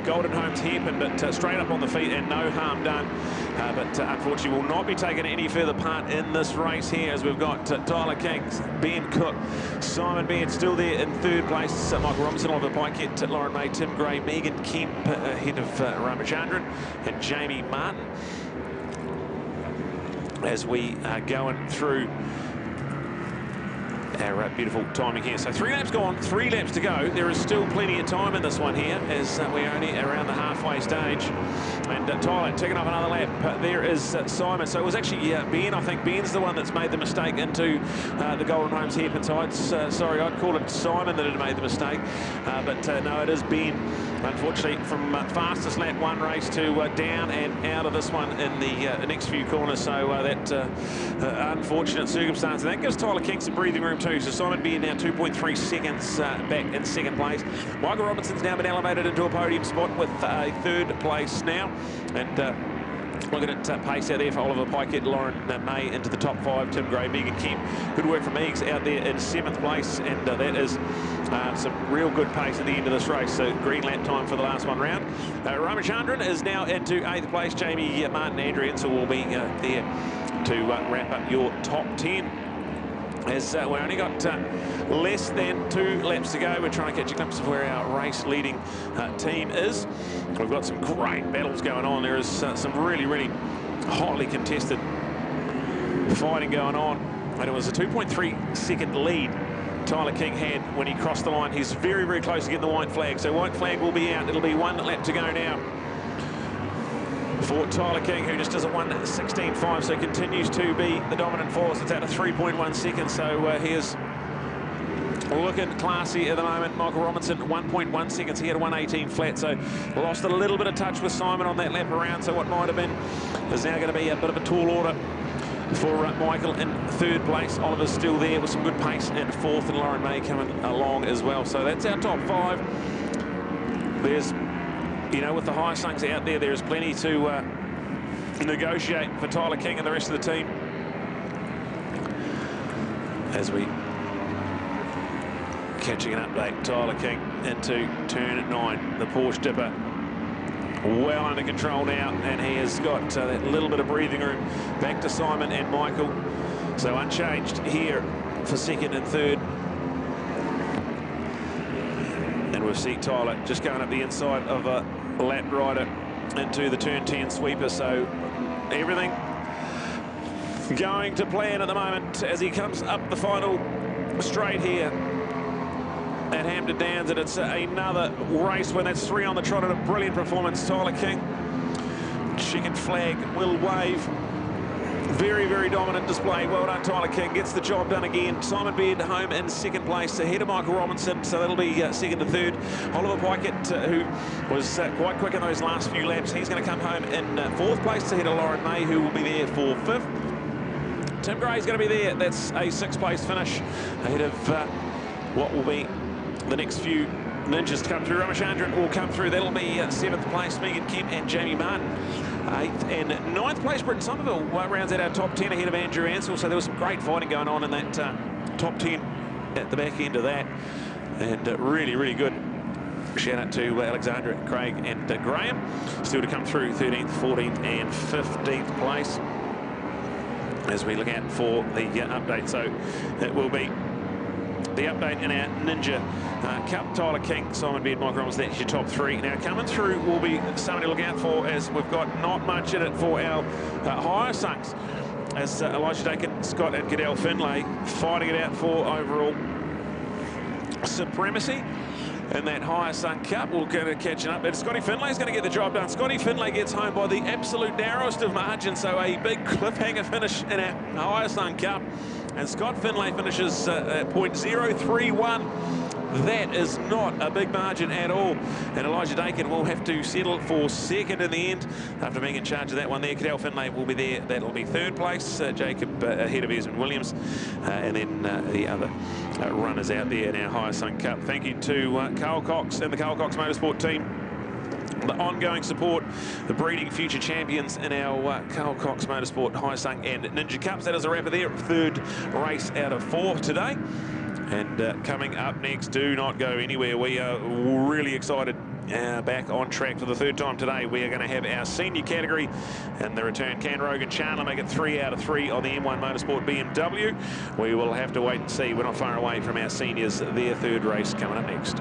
Golden Homes hairpin, but straight up on the feet and no harm done. But unfortunately will not be taking any further part in this race here, as we've got Tyler King, Ben Cook, Simon Beard still there in third place, Michael Robinson, Oliver Pikett, Lauren May, Tim Gray, Megan Kemp ahead of Ramachandran and Jamie Martin. As we are going through our beautiful timing here. So 3 laps gone, 3 laps to go. There is still plenty of time in this one here as we're only around the halfway stage. And Tyler taking off another lap. There is Simon. So it was actually Ben. I think Ben's the one that's made the mistake into the Golden Homes hairpin sides. Sorry, I'd call it Simon that had made the mistake. But no, it is Ben. Unfortunately, from fastest lap 1 race to down and out of this one in the next few corners. So that unfortunate circumstance. And that gives Tyler King some breathing room too. So Simon Beard now 2.3 seconds back in second place. Michael Robinson's now been elevated into a podium spot with a 3rd place now. And looking at pace out there for Oliver Pikett, Lauren May into the top 5, Tim Gray, Megan Kemp. Good work from Eags out there in 7th place, and that is some real good pace at the end of this race. So green lap time for the last one round. Ramachandran is now into 8th place. Jamie Martin, Andrew Insel will be there to wrap up your top 10. As we only got less than 2 laps to go. We're trying to catch a glimpse of where our race leading team is. We've got some great battles going on. There is some really, really hotly contested fighting going on. And it was a 2.3 second lead Tyler King had when he crossed the line. He's very, very close to getting the white flag. So white flag will be out. It'll be 1 lap to go now for Tyler King, who just does a 1:16.5, so continues to be the dominant force. It's out of 3.1 seconds, so he is looking classy at the moment. Michael Robinson, 1.1 seconds. He had a 1:18 flat, so lost a little bit of touch with Simon on that lap around, so what might have been is now going to be a bit of a tall order for Michael in 3rd place. Oliver's still there with some good pace in 4th, and Lauren May coming along as well. So that's our top 5. There's, you know, with the Hyosungs out there, there's plenty to negotiate for Tyler King and the rest of the team. As we catching an update, Tyler King into turn 9, the Porsche Dipper well under control now, and he has got that little bit of breathing room back to Simon and Michael. So unchanged here for 2nd and 3rd. And we'll see Tyler just going up the inside of a lap rider into the turn 10 sweeper. So everything going to plan at the moment as he comes up the final straight here at Hampton Downs, and it's another race win. That's 3 on the trot and a brilliant performance. Tyler King, chicken flag will wave. Very, very dominant display. Well done, Tyler King. Gets the job done again. Simon Beard home in 2nd place, ahead of Michael Robinson, so that'll be 2nd and 3rd. Oliver Pikett, who was quite quick in those last few laps, he's going to come home in 4th place, ahead of Lauren May, who will be there for 5th. Tim Gray's going to be there. That's a 6th place finish, ahead of what will be the next few ninjas to come through. Ramachandran will come through. That'll be 7th place. Megan Kemp and Jamie Martin. 8th and 9th place. Britton Somerville rounds out our top 10 ahead of Andrew Ansell. So there was some great fighting going on in that top 10 at the back end of that. And really, really good. Shout out to Alexandra, Craig and Graham. Still to come through 13th, 14th and 15th place as we look out for the update. So it will be the update in our Ninja Cup. Tyler King, Simon Beard, Michael Robinson, that's your top 3. Now coming through will be something to look out for, as we've got not much in it for our Hyosungs, as Elijah Dakin, Scott and Cadell Finlay fighting it out for overall supremacy in that Hyosung Cup. We'll get it catching up, but Scotty Finlay's going to get the job done. Scotty Finlay gets home by the absolute narrowest of margins, so a big cliffhanger finish in our Hyosung Cup. And Scott Finlay finishes at .031. That is not a big margin at all. And Elijah Dakin will have to settle for 2nd in the end after being in charge of that one there. Cadell Finlay will be there. That'll be 3rd place. Jacob ahead of Esmond Williams. And then the other runners out there in our Hyosung Cup. Thank you to Carl Cox and the Carl Cox Motorsport team. The ongoing support, the breeding future champions in our Carl Cox Motorsport Hyosung and Ninja Cups. That is a wrapper there. 3rd race out of 4 today. And coming up next, do not go anywhere. We are really excited. Back on track for the 3rd time today. We are going to have our senior category and the return. Can Rogan Chandler make it 3 out of 3 on the M1 Motorsport BMW? We will have to wait and see. We're not far away from our seniors. Their 3rd race coming up next.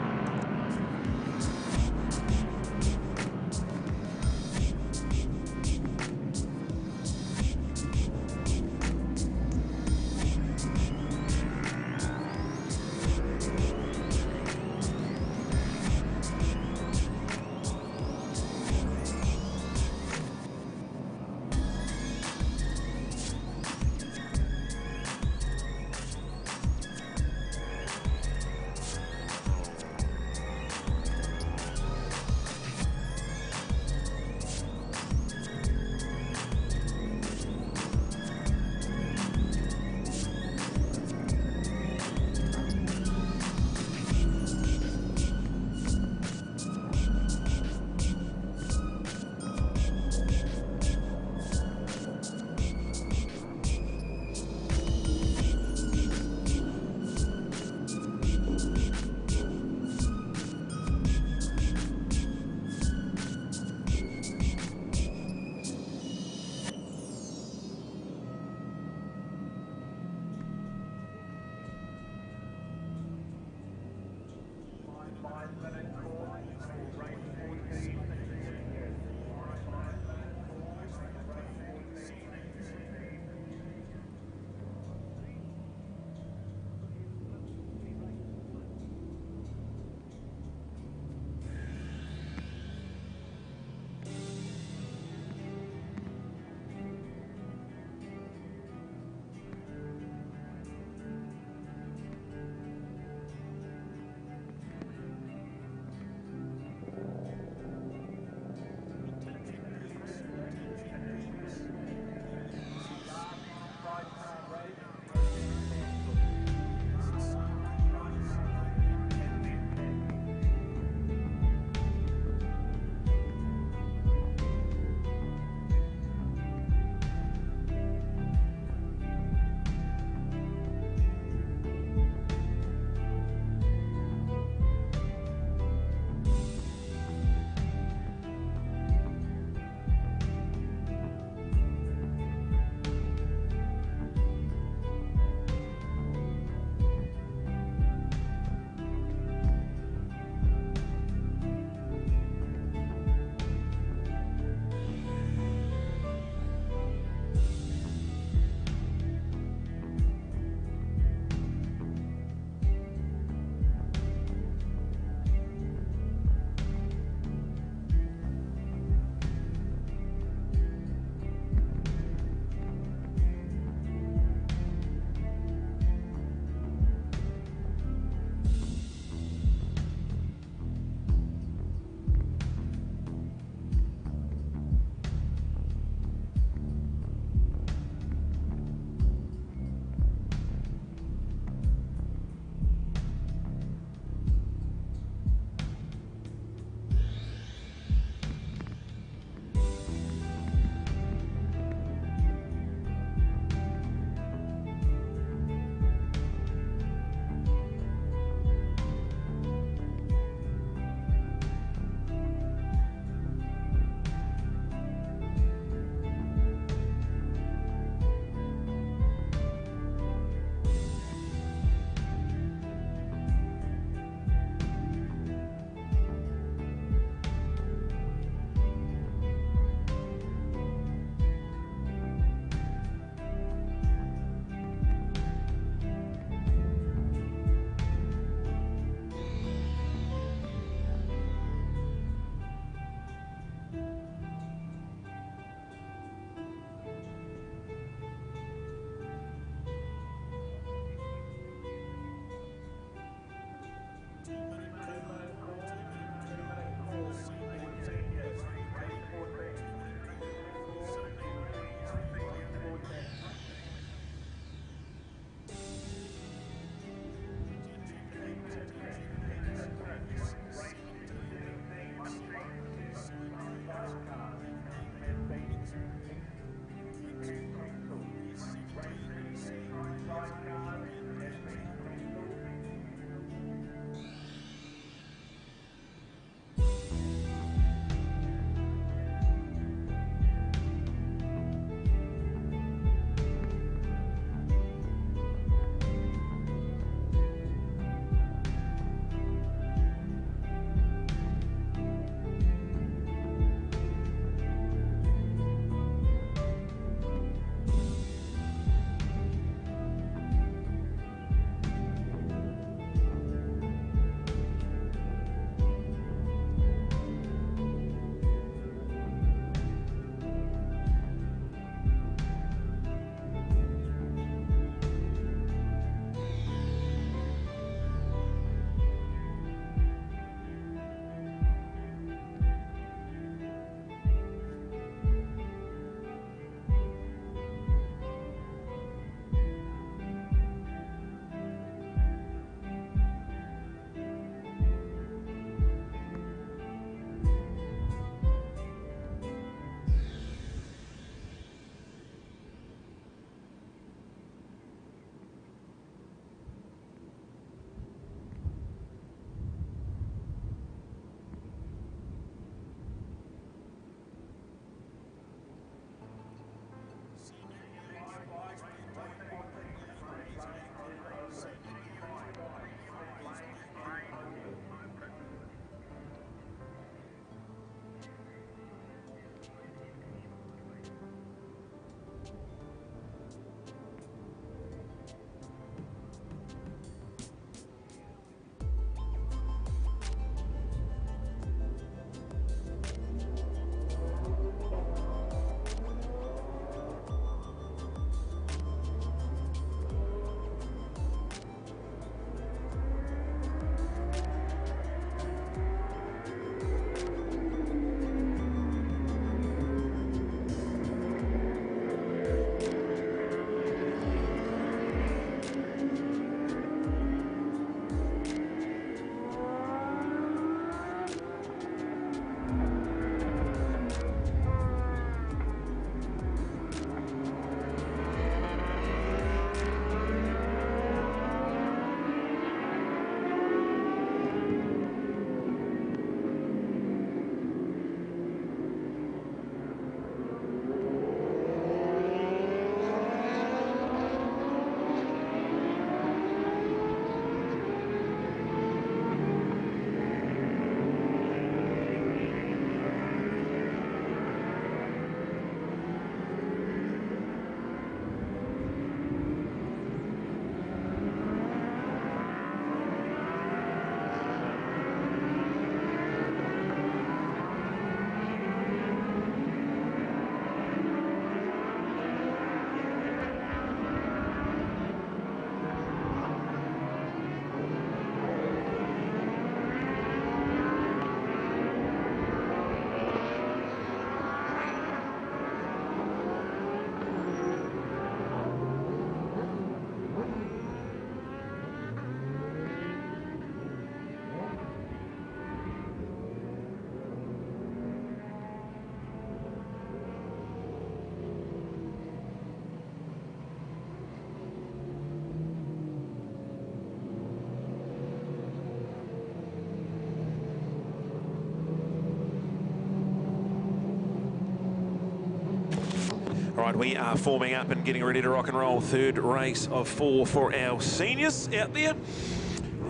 Right, we are forming up and getting ready to rock and roll. Third race of 4 for our seniors out there.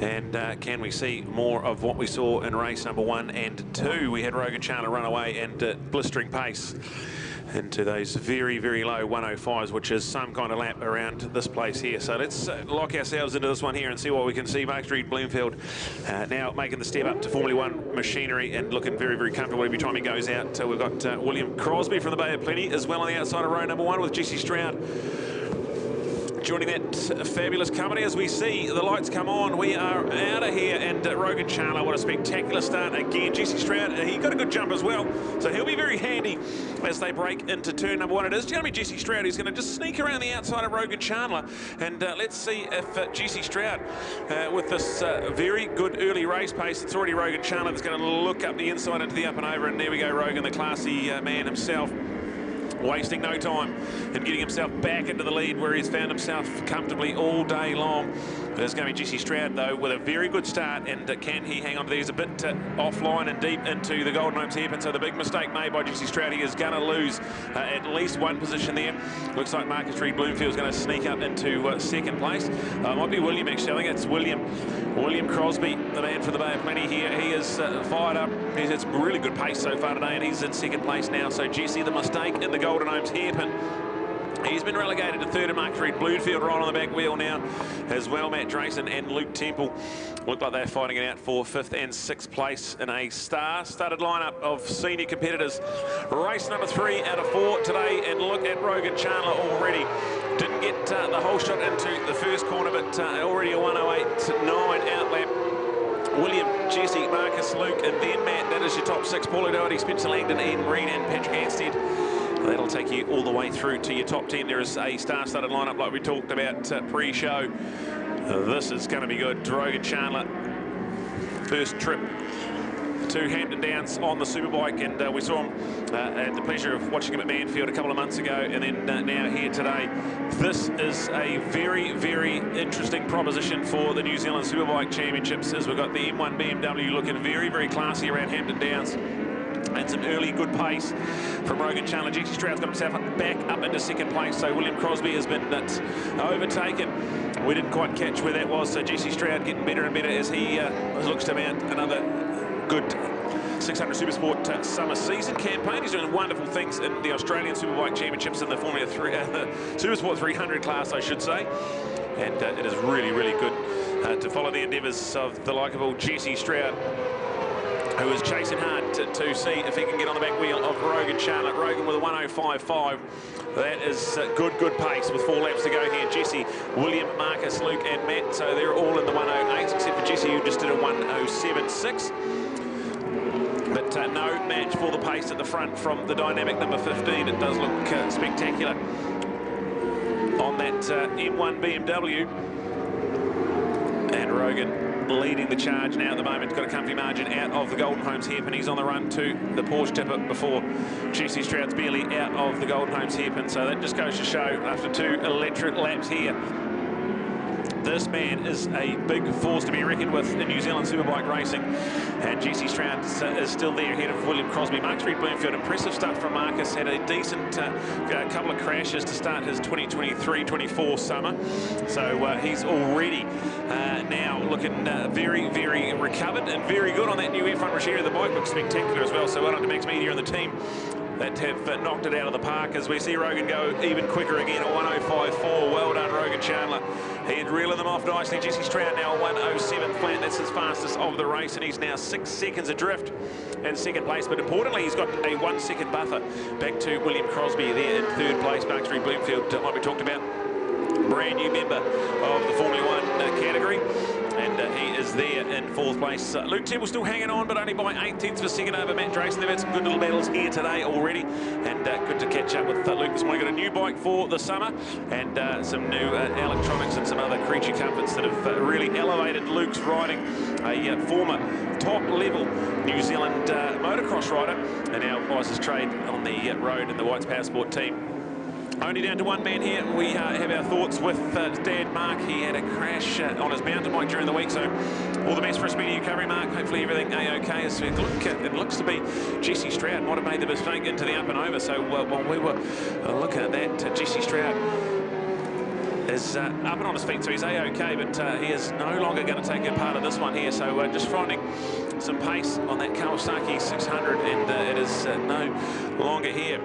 And can we see more of what we saw in race number 1 and 2? We had Rogan Chandler run away and blistering pace into those very, very low 105s, which is some kind of lap around this place here. So let's lock ourselves into this one here and see what we can see. Mark Street Bloomfield now making the step up to Formula 1 machinery and looking very, very comfortable every time he goes out. We've got William Crosby from the Bay of Plenty as well on the outside of row number 1 with Jesse Stroud joining that fabulous company. As we see the lights come on, we are out of here, and Rogan Chandler, what a spectacular start again. Jesse Stroud, he got a good jump as well, so he'll be very handy as they break into turn number 1. It is going to be Jesse Stroud who's going to just sneak around the outside of Rogan Chandler, and let's see if Jesse Stroud, with this very good early race pace, it's already Rogan Chandler that's going to look up the inside into the up and over, and there we go, Rogan, the classy man himself, wasting no time and getting himself back into the lead where he's found himself comfortably all day long. There's going to be Jesse Stroud, though, with a very good start, and can he hang on to these a bit offline and deep into the Golden Homes hairpin. So the big mistake made by Jesse Stroud, he is going to lose at least one position there. Looks like Marcus Reed Bloomfield is going to sneak up into second place. Might be William, actually. I think it's William Crosby, the man for the Bay of Plenty here. He is fired up. It's really good pace so far today, and he's in second place now. So Jesse, the mistake in the Golden Homes hairpin. He's been relegated to third, and Mark Reed Bloomfield right on the back wheel now as well. Matt Drayson and Luke Temple look like they're fighting it out for 5th and 6th place in a star-studded lineup of senior competitors. Race number 3 out of 4 today, and look at Rogan Chandler already. Didn't get the whole shot into the first corner, but already a 108.9 outlap. William, Jesse, Marcus, Luke, and then Matt. That is your top 6. Paulie Doherty, Spencer Langdon, Ian Reid, and Patrick Anstead. That'll take you all the way through to your top 10. There is a star-studded lineup like we talked about pre-show. This is going to be good. Rogan Chandler, first trip to Hampton Downs on the Superbike, and we saw him had the pleasure of watching him at Manfield a couple of months ago, and then now here today. This is a very, very interesting proposition for the New Zealand Superbike Championships, as we've got the M1 BMW looking very, very classy around Hampton Downs. And some early good pace from Rogan Chandler. Jesse Stroud's got himself back up into second place, so William Crosby has been overtaken. We didn't quite catch where that was, so Jesse Stroud getting better and better as he looks to mount another good 600 Supersport summer season campaign. He's doing wonderful things in the Australian Superbike Championships in the Formula 3, Supersport 300 class, I should say. And it is really, really good to follow the endeavours of the likeable Jesse Stroud, who is chasing hard to see if he can get on the back wheel of Rogan Chandler. Rogan with a 105.5. That is good pace with 4 laps to go here. Jesse, William, Marcus, Luke, and Matt. So they're all in the 108s, except for Jesse, who just did a 107.6. But no match for the pace at the front from the dynamic number 15. It does look spectacular on that M1 BMW. And Rogan leading the charge now at the moment. Got a comfy margin out of the Golden Homes hairpin. He's on the run to the Porsche tipper before Jesse Stroud's barely out of the Golden Homes hairpin. So that just goes to show, after 2 electric laps here, this man is a big force to be reckoned with in New Zealand Superbike racing. And Jesse Stroud is still there ahead of William Crosby. Mark Reed Bloomfield, impressive stuff from Marcus. Had a decent couple of crashes to start his 2023-24 summer. So he's already now looking very, very recovered and very good on that new F1 machinery. The bike looks spectacular as well. So well done to Max Media and the team that have knocked it out of the park, as we see Rogan go even quicker again at 105.4. Well done, Rogan Chandler. He'd reeling them off nicely. Jesse Stroud now 107 flat. That's his fastest of the race, and he's now 6 seconds adrift in second place. But importantly, he's got a 1 second buffer back to William Crosby there in third place. Mark Street Bloomfield, like we talked about, brand new member of the Formula 1 category. And he is there in 4th place. Luke Temple still hanging on, but only by 8/10 of a second over Matt Drayson. They've had some good little battles here today already, and good to catch up with Luke this morning. Got a new bike for the summer, and some new electronics and some other creature comforts that have really elevated Luke's riding. A former top-level New Zealand motocross rider, and now plies his trade on the road in the Whites Power Sport team. Only down to one man here. We have our thoughts with Dad Mark. He had a crash on his mountain bike during the week, so all the best for a speedy recovery, Mark. Hopefully everything A-OK. It looks to be Jesse Stroud might have made the mistake into the up and over, so while we were looking at that, Jesse Stroud is up and on his feet, so he's A-OK, but he is no longer going to take a part of this one here, so just finding some pace on that Kawasaki 600, and it is no longer here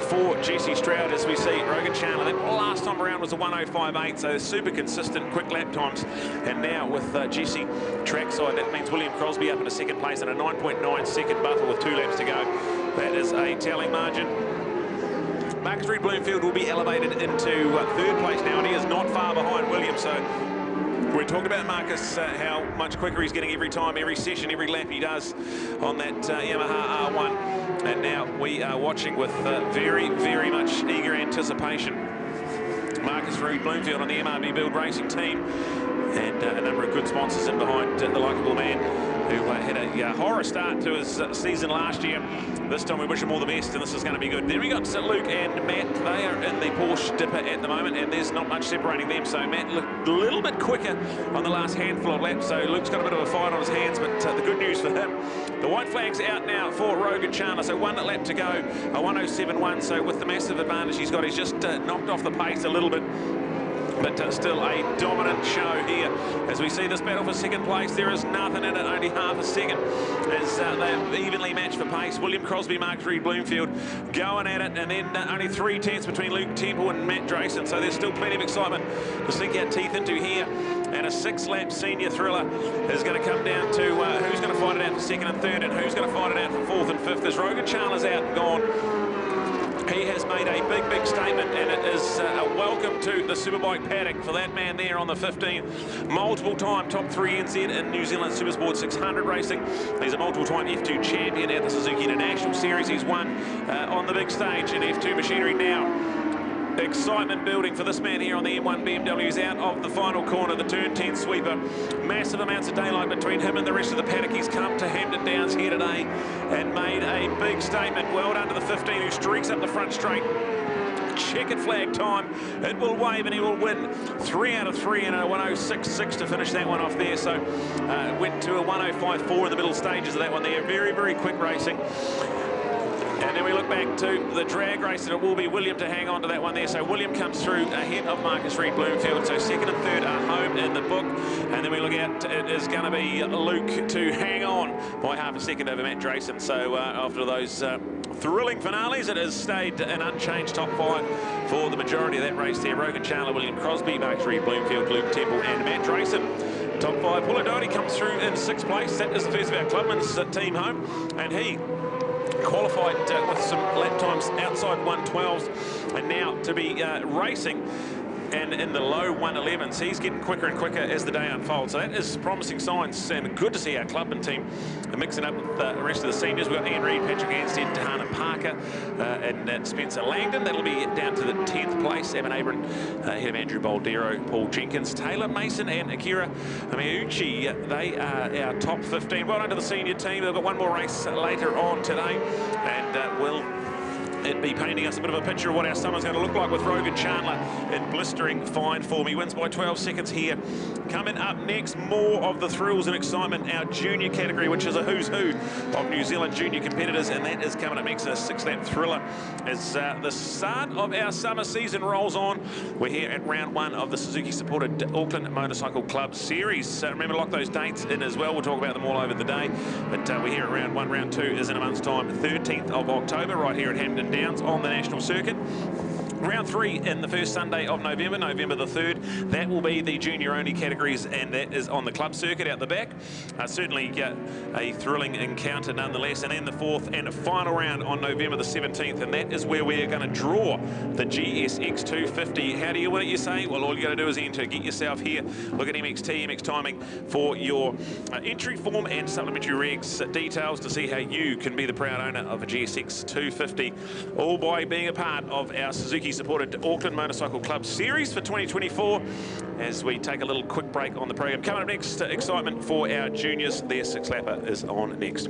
for Jesse Stroud, as we see Rogan Chandler. That last time around was a 1:05.8, so super consistent quick lap times. And now with Jesse trackside, that means William Crosby up in a second place and a 9.9 second buffer with 2 laps to go. That is a telling margin. Marcus Reed Bloomfield will be elevated into 3rd place now, and he is not far behind William. So we're talking about Marcus, how much quicker he's getting every time, every session, every lap he does on that Yamaha R1. And now we are watching with very, very much eager anticipation Marcus Reed Bloomfield on the MRB Build Racing team, and a number of good sponsors in behind the likeable man who had a horror start to his season last year. This time we wish him all the best, and this is going to be good. Then we got Luke and Matt. They are in the Porsche Dipper at the moment, and there's not much separating them. So Matt looked a little bit quicker on the last handful of laps, so Luke's got a bit of a fight on his hands, but the good news for him, the white flag's out now for Rogan Chandler, so 1 lap to go, a 1:07.1, so with the massive advantage he's got, he's just knocked off the pace a little bit. But still a dominant show here. As we see this battle for second place, there is nothing in it, only half a second. As they're evenly matched for pace. William Crosby, Marcus Reed Bloomfield going at it, and then only 3 tenths between Luke Temple and Matt Drayson. So there's still plenty of excitement to sink our teeth into here. And a 6-lap senior thriller is going to come down to who's going to fight it out for 2nd and 3rd, and who's going to fight it out for 4th and 5th. As Rogan Chandler's out and gone, he has made a big, big statement, and it is a welcome to the Superbike paddock for that man there on the 15. Multiple-time top 3 NZ in New Zealand Supersport 600 racing. He's a multiple-time F2 champion at the Suzuki International Series. He's won on the big stage in F2 machinery now. Excitement building for this man here on the M1 BMWs out of the final corner, the turn 10 sweeper. Massive amounts of daylight between him and the rest of the paddock. He's come to Hampton Downs here today and made a big statement. Well done to the 15 who streaks up the front straight. Checkered flag time. It will wave and he will win 3 out of 3 and a 1:06.6 to finish that one off there. So went to a 1:05.4 in the middle stages of that one there. Very, very quick racing. And then we look back to the drag race, and it will be William to hang on to that one there. So William comes through ahead of Marcus Reed Bloomfield. So 2nd and 3rd are home in the book. And then we look at, it is going to be Luke to hang on by half a second over Matt Drayson. So after those thrilling finales, it has stayed an unchanged top 5 for the majority of that race there. Rogan Chandler, William Crosby, Marcus Reed Bloomfield, Luke Temple and Matt Drayson. Top 5. Paul O'Doherty comes through in 6th place. That is the first of our clubman's team home. And he qualified with some lap times outside 1:12s, and now to be racing and in the low 1:11s. He's getting quicker and quicker as the day unfolds. So that is promising signs, and good to see our clubman team mixing up with the rest of the seniors. We've got Ian Reid, Patrick Anstead, Tahana Parker, and Spencer Langdon. That'll be down to the 10th place. Evan Abram, ahead of Andrew Boldero, Paul Jenkins, Taylor Mason, and Akira Miyauchi. They are our top 15. Well done to the senior team. They've got one more race later on today, and will it be painting us a bit of a picture of what our summer's going to look like with Rogan Chandler in blistering fine form. He wins by 12 seconds here. Coming up next, more of the thrills and excitement, our junior category, which is a who's who of New Zealand junior competitors, and that is coming up next, a 6-lap thriller as the start of our summer season rolls on. We're here at round 1 of the Suzuki-supported Auckland Motorcycle Club Series. Remember to lock those dates in as well. We'll talk about them all over the day, but we're here at round 1. Round 2 is in a month's time, 13th of October, right here at Hampton Downs on the national circuit. Round 3 in the first Sunday of November, November the 3rd. That will be the junior-only categories, and that is on the club circuit out the back. Certainly a thrilling encounter nonetheless. And then the 4th and final round on November the 17th, and that is where we're going to draw the GSX 250. How do you win it, you say? Well, all you got to do is enter. Get yourself here. Look at MXT, MX Timing for your entry form and supplementary regs details to see how you can be the proud owner of a GSX 250, all by being a part of our Suzuki-supported Auckland Motorcycle Club Series for 2024. As we take a little quick break on the program. Coming up next, excitement for our juniors. Their 6-lapper is on next.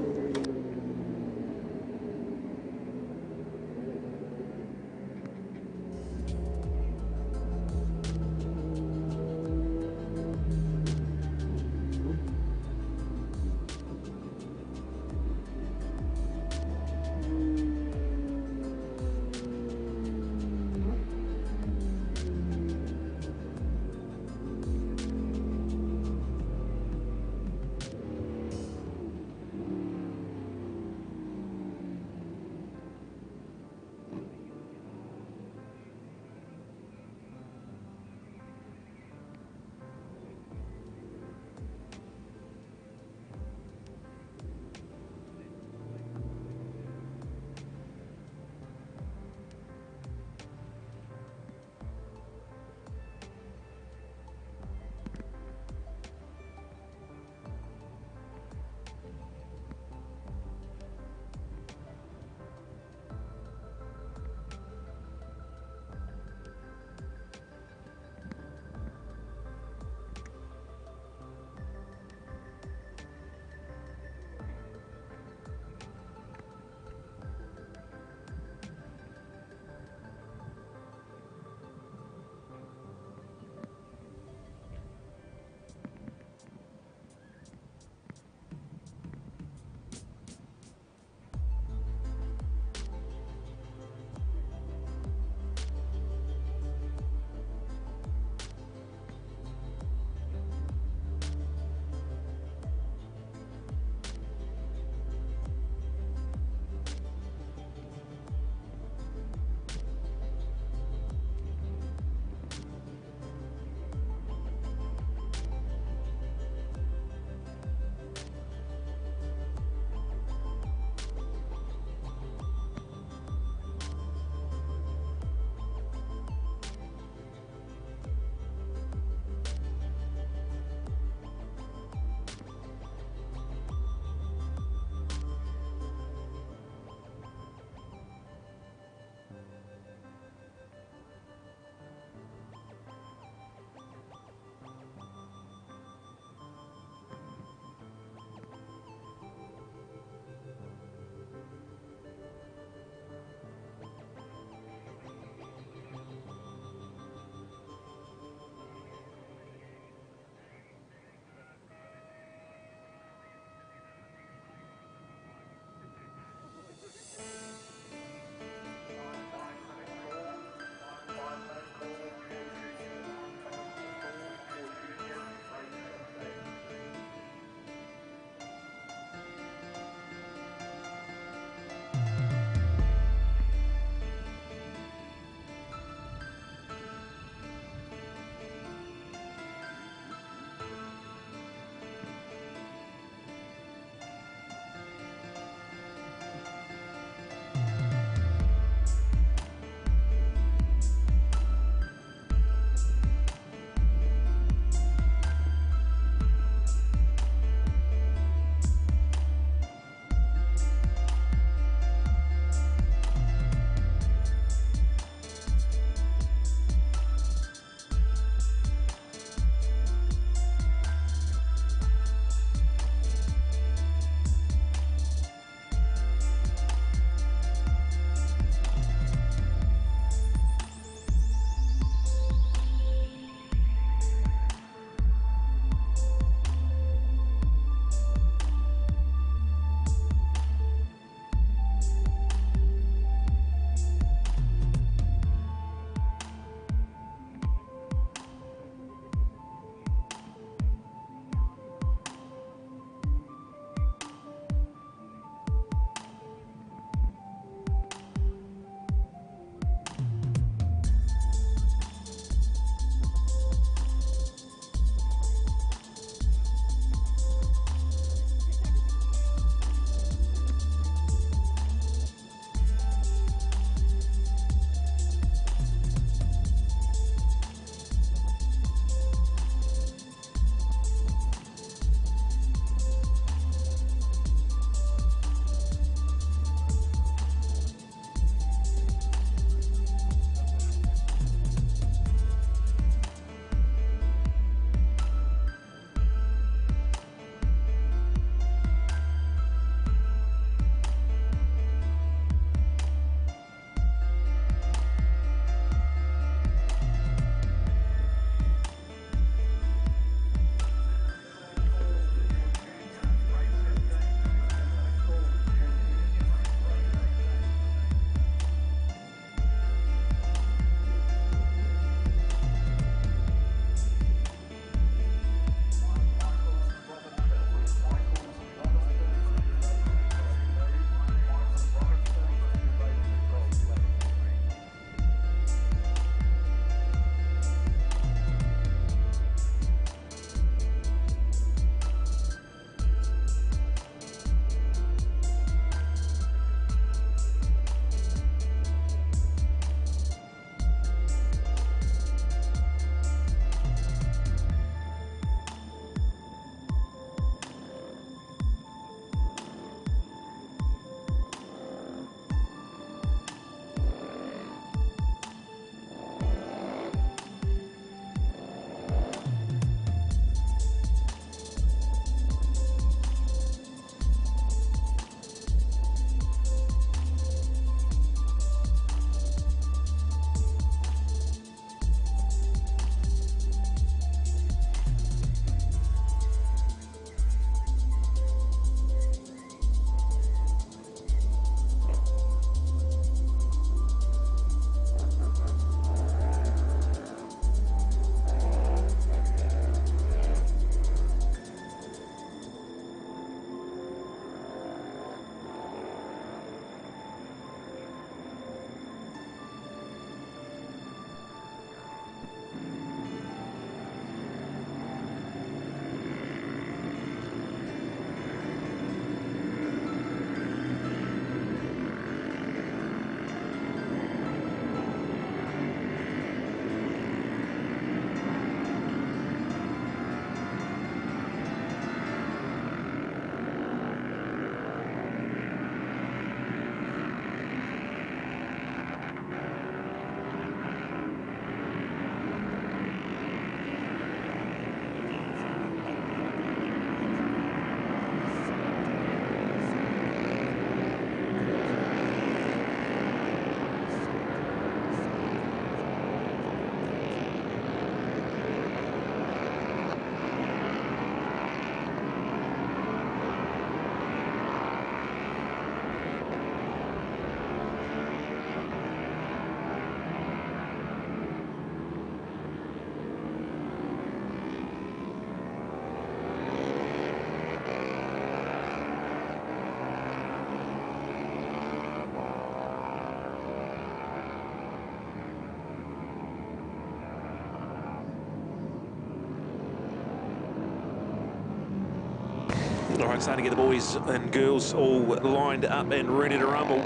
All right, starting to get the boys and girls all lined up and ready to rumble.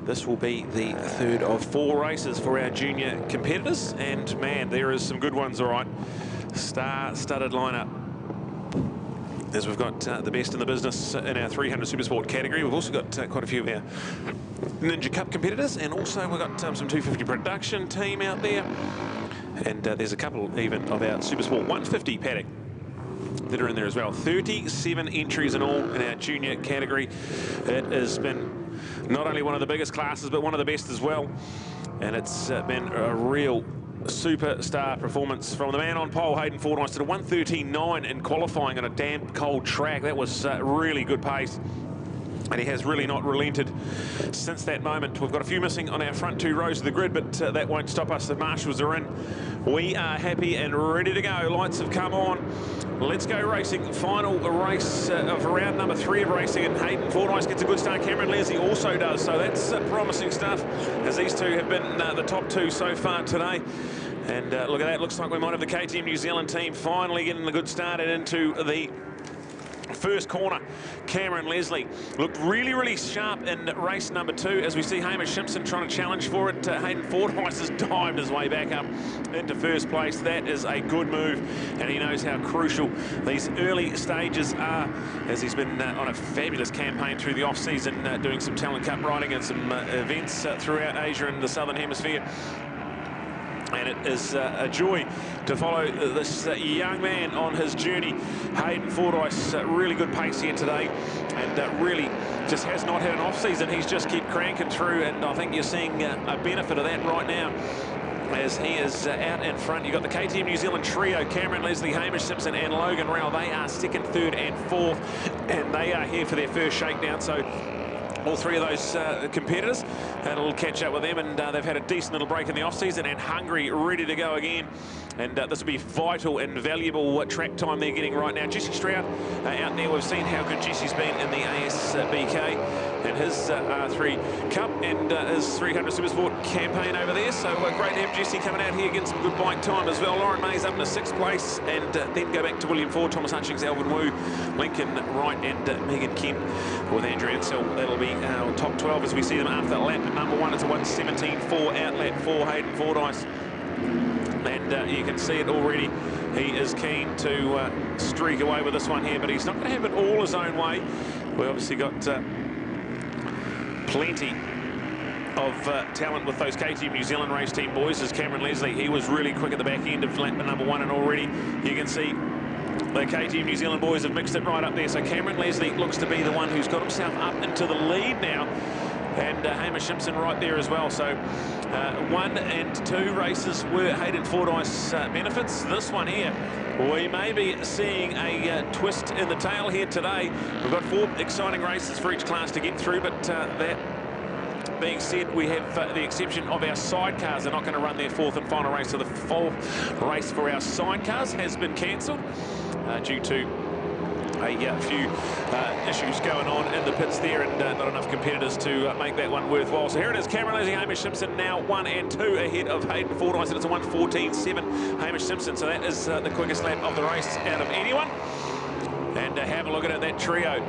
This will be the third of 4 races for our junior competitors, and man, there is some good ones, all right. Star-studded lineup, as we've got the best in the business in our 300 Supersport category. We've also got quite a few of our Ninja Cup competitors, and also we've got some 250 production team out there, and there's a couple even of our Supersport 150 paddock that are in there as well. 37 entries in all in our junior category. It has been not only one of the biggest classes, but one of the best as well. And it's been a real superstar performance from the man on pole, Hayden Fordyce, did a 1:13.9 in qualifying on a damp cold track. That was really good pace. And he has really not relented since that moment. We've got a few missing on our front 2 rows of the grid, but that won't stop us. The marshals are in. We are happy and ready to go. Lights have come on. Let's go racing. Final race of round number 3 of racing, and Hayden Fordyce gets a good start. Cameron Leslie also does, so that's promising stuff, as these two have been the top 2 so far today. And look at that. Looks like we might have the KTM New Zealand team finally getting a good start and into the first corner. Cameron Leslie looked really, really sharp in race number 2, as we see Hamish Simpson trying to challenge for it. Hayden Fordyce has dived his way back up into first place. That is a good move, and he knows how crucial these early stages are, as he's been on a fabulous campaign through the off-season, doing some Talent Cup riding and some events throughout Asia and the Southern Hemisphere. And it is a joy to follow this young man on his journey. Hayden Fordyce, really good pace here today, and really just has not had an off-season. He's just kept cranking through, and I think you're seeing a benefit of that right now, as he is out in front. You've got the KTM New Zealand trio, Cameron Leslie, Hamish Simpson and Logan Rowell. They are 2nd, 3rd and 4th, and they are here for their first shakedown. So all 3 of those competitors had a little catch up with them, and they've had a decent little break in the off-season and hungry, ready to go again. And this will be vital and valuable track time they're getting right now. Jesse Stroud out there. We've seen how good Jesse's been in the ASBK and his R3 Cup and his 300 Supersport campaign over there. So great to have Jesse coming out here, getting some good bike time as well. Lauren May's up in the 6th place, and then go back to William Ford, Thomas Hutchings, Alvin Wu, Lincoln Wright and Megan Kemp with Andrew Ansell. That'll be our top 12 as we see them after lap number 1. It's a 1:17.4 out lap for Hayden Fordyce. And you can see it already. He is keen to streak away with this one here, but he's not going to have it all his own way. We obviously got plenty of talent with those KTM New Zealand race team boys. As Cameron Leslie, he was really quick at the back end of lap number 1, and already you can see the KTM New Zealand boys have mixed it right up there. So Cameron Leslie looks to be the one who's got himself up into the lead now, and Hamish Simpson right there as well. So 1 and 2 races were Hayden Fordyce benefits. This one here, we may be seeing a twist in the tail here today. We've got 4 exciting races for each class to get through, but that being said, we have the exception of our sidecars. They're not going to run their 4th and final race, so the 4th race for our sidecars has been cancelled due to a few issues going on in the pits there, and not enough competitors to make that one worthwhile. So here it is, Cameron Leslie, Hamish Simpson now 1 and 2 ahead of Hayden Fordyce, and it's a 1:14.7 Hamish Simpson. So that is the quickest lap of the race out of anyone. And have a look at it, that trio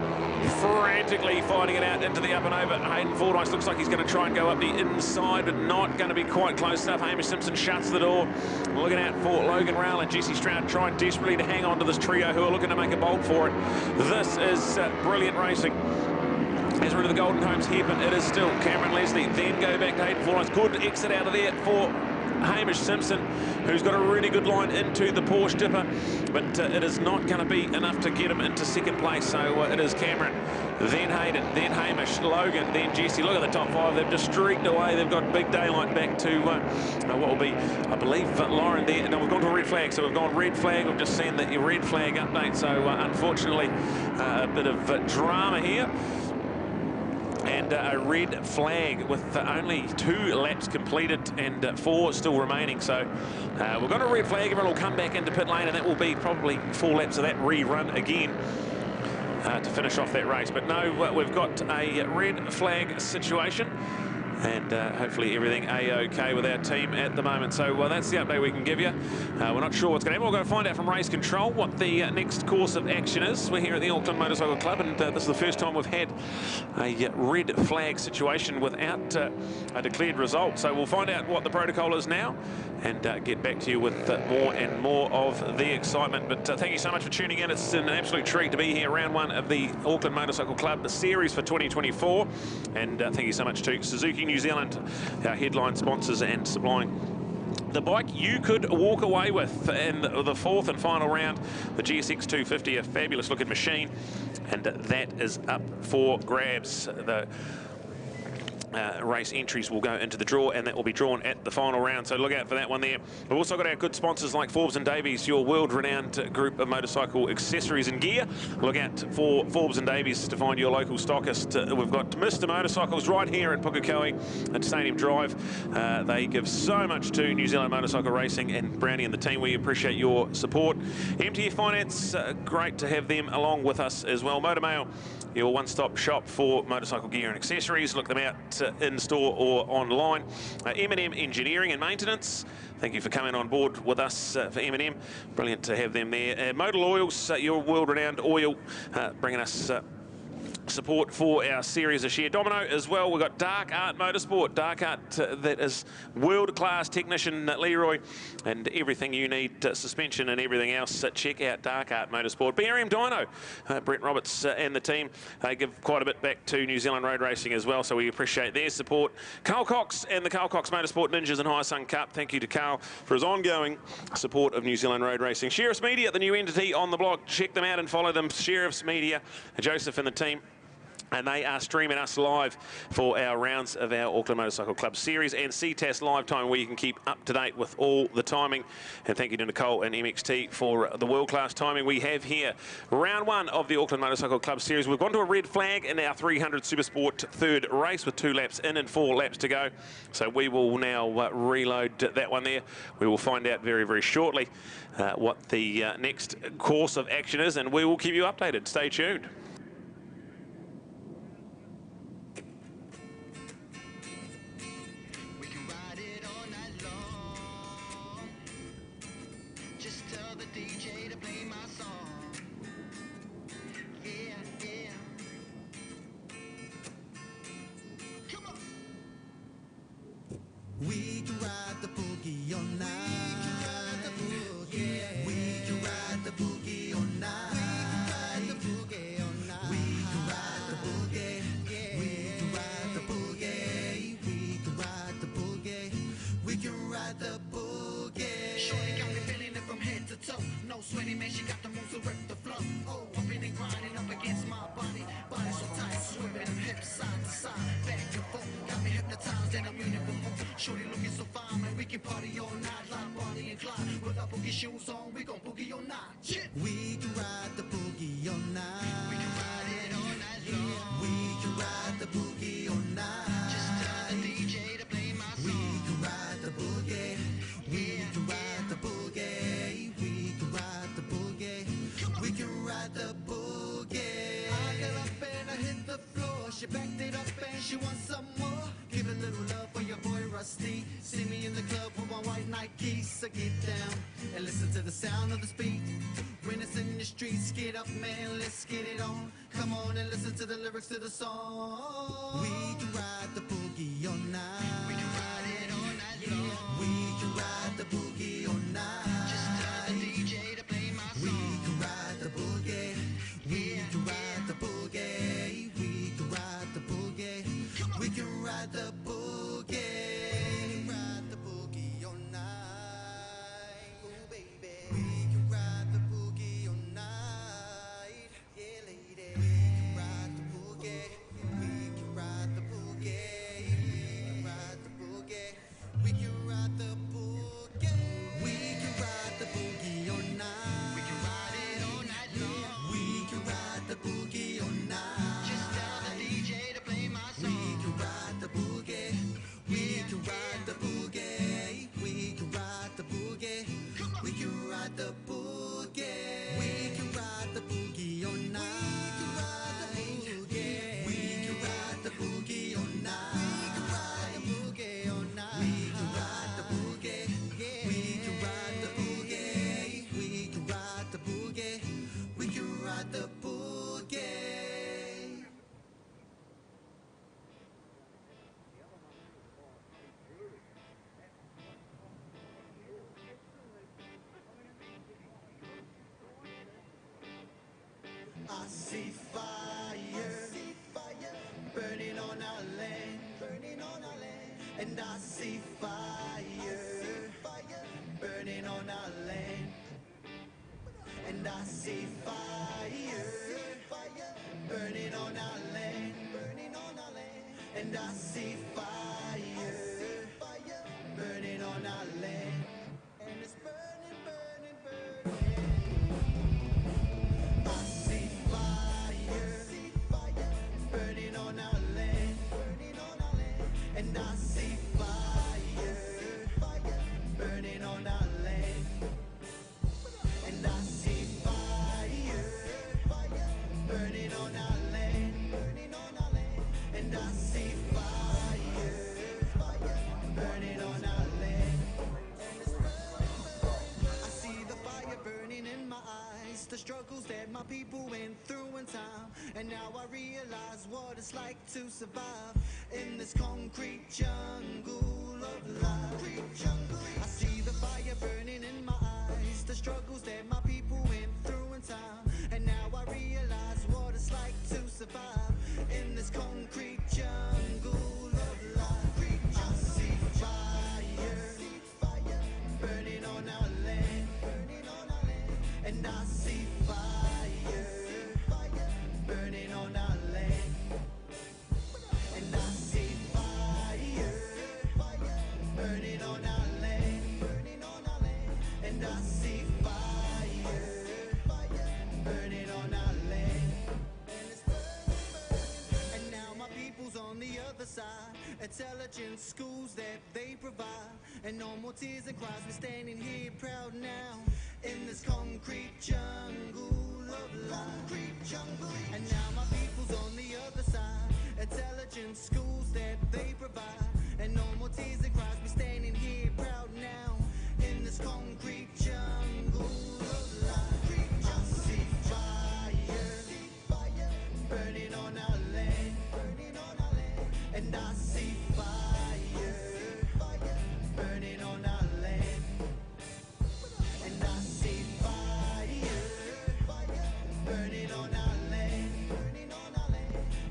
frantically fighting it out into the up and over. Hayden Fordyce looks like he's going to try and go up the inside, but not going to be quite close enough. Hamish Simpson shuts the door. Looking out for Logan Rowell and Jesse Stroud, trying desperately to hang on to this trio who are looking to make a bolt for it. This is brilliant racing. As we're into the Golden Homes hairpin, it is still Cameron Leslie. Then go back to Hayden Fordyce. Good exit out of there for Hamish Simpson, who's got a really good line into the Porsche Dipper, but it is not going to be enough to get him into 2nd place. So it is Cameron, then Hayden, then Hamish, Logan, then Jesse. Look at the top 5. They've just streaked away. They've got big daylight back to what will be, I believe, Lauren there. No, we've gone to a red flag, so we've gone red flag. We've just seen the red flag update. So unfortunately, a bit of drama here. And a red flag with only 2 laps completed and 4 still remaining. So we've got a red flag. Everyone will come back into pit lane, and that will be probably 4 laps of that rerun again to finish off that race. But no, we've got a red flag situation. and hopefully everything A-OK with our team at the moment. So that's the update we can give you. We're not sure what's going to happen. We're going to find out from race control what the next course of action is. We're here at the Auckland Motorcycle Club, and this is the first time we've had a red flag situation without a declared result. So we'll find out what the protocol is now and get back to you with more and more of the excitement. But thank you so much for tuning in. It's an absolute treat to be here, round one of the Auckland Motorcycle Club, the series for 2024. And thank you so much to Suzuki New Zealand, our headline sponsors, and supplying the bike you could walk away with in the fourth and final round, the GSX 250, a fabulous looking machine, and that is up for grabs. The race entries will go into the draw, and that will be drawn at the final round, so look out for that one there. We've also got our good sponsors like Forbes and Davies, your world-renowned group of motorcycle accessories and gear. Look out for Forbes and Davies to find your local stockist. We've got Mr. Motorcycles right here at Pukekohe at Stadium Drive. They give so much to New Zealand motorcycle racing, and Brownie and the team, we appreciate your support. MTF Finance, great to have them along with us as well. Motormail, your one-stop shop for motorcycle gear and accessories. Look them out in-store or online. M&M Engineering and Maintenance, thank you for coming on board with us for M&M. Brilliant to have them there. Modal Oils, your world-renowned oil, bringing us support for our series of Share. Domino as well. We've got Dark Art Motorsport. Dark Art, that is world-class technician Leroy, and everything you need, suspension and everything else, check out Dark Art Motorsport. BRM Dyno, Brent Roberts and the team, they give quite a bit back to New Zealand road racing as well, so we appreciate their support. Carl Cox and the Carl Cox Motorsport Ninjas and Hyosung Cup, thank you to Carl for his ongoing support of New Zealand road racing. Sheriff's Media, the new entity on the block, check them out and follow them. Sheriff's Media, Joseph and the team, and they are streaming us live for our rounds of our Auckland Motorcycle Club series, and CTAS live time, where you can keep up to date with all the timing. And thank you to Nicole and MXT for the world-class timing we have here. Round one of the Auckland Motorcycle Club series. We've gone to a red flag in our 300 Supersport third race with 2 laps in and 4 laps to go. So we will now reload that one there. We will find out very, very shortly what the next course of action is, and we will keep you updated. Stay tuned. We can ride the boogie all night. We can ride the boogie all night. We can ride the boogie. We can ride the boogie. We can ride the boogie. We can ride the boogie. Shorty got me feeling it from head to toe. No sweaty man, she got the moves to rip the flow. Oh, I've been grinding up against my body. Body so tight, swimming them hips side to side, back and forth. Got me hypnotized and I'm ready for more. Shorty looking so fine, man, we can party all night like Bonnie and Clyde. With our boogie shoes on, we gon' boogie all night. Yeah. We can ride the boogie all night. We can ride it all night long. We can ride the boogie all night. Just tell the DJ to play my song. We can ride the boogie. We can ride the boogie. We can ride the boogie. We can ride the boogie. I got up and I hit the floor. She backed it up and she wants some more. Give a little love for your boy Rusty. See me in the club with my white Nikes. So get down and listen to the sound of the speed. When it's in the streets, get up, man, let's get it on. Come on and listen to the lyrics to the song. We can ride the boogie all night. We can ride it all night long. We can ride the boogie all night. Just tell the DJ to play my song. We can ride the boogie. We can ride the boogie. We can ride the boogie. We can ride the boogie. We can ride the boogie all night. Oh baby. We can ride the boogie all night. Yeah lady. We can ride the boogie. We can ride the boogie. see fire burning on our land, and I see fire burning on our land, and I see fire burning on our land, and I see fire burning on our land, and it's burning, burning, burning. I see fire burning on our land, and I see fire burning on our land, and I see fire burning on our land, and I see fire burning on our land. I see the fire burning in my eyes, the struggles that my people went through in time, and now I realize what it's like to survive in this concrete jungle of life. I see the fire burning in my eyes, the struggles that my people went through in time, and now I realize what it's like to survive in this concrete jungle of life. I see fire burning on our land, and I see fire burning on our land, and I see fire burning on our land, and I see fire burning on our land, and now my people's on the other side, intelligent schools that they provide, and no more tears and cries, we're standing here proud now in this concrete jungle of life. And now my people's on the other side, intelligent schools that they provide, and no more tears and cries, we're standing here proud now in this concrete jungle of life. I see fire burning on our land, and I see fire burning on our land, and I see fire burning on our land,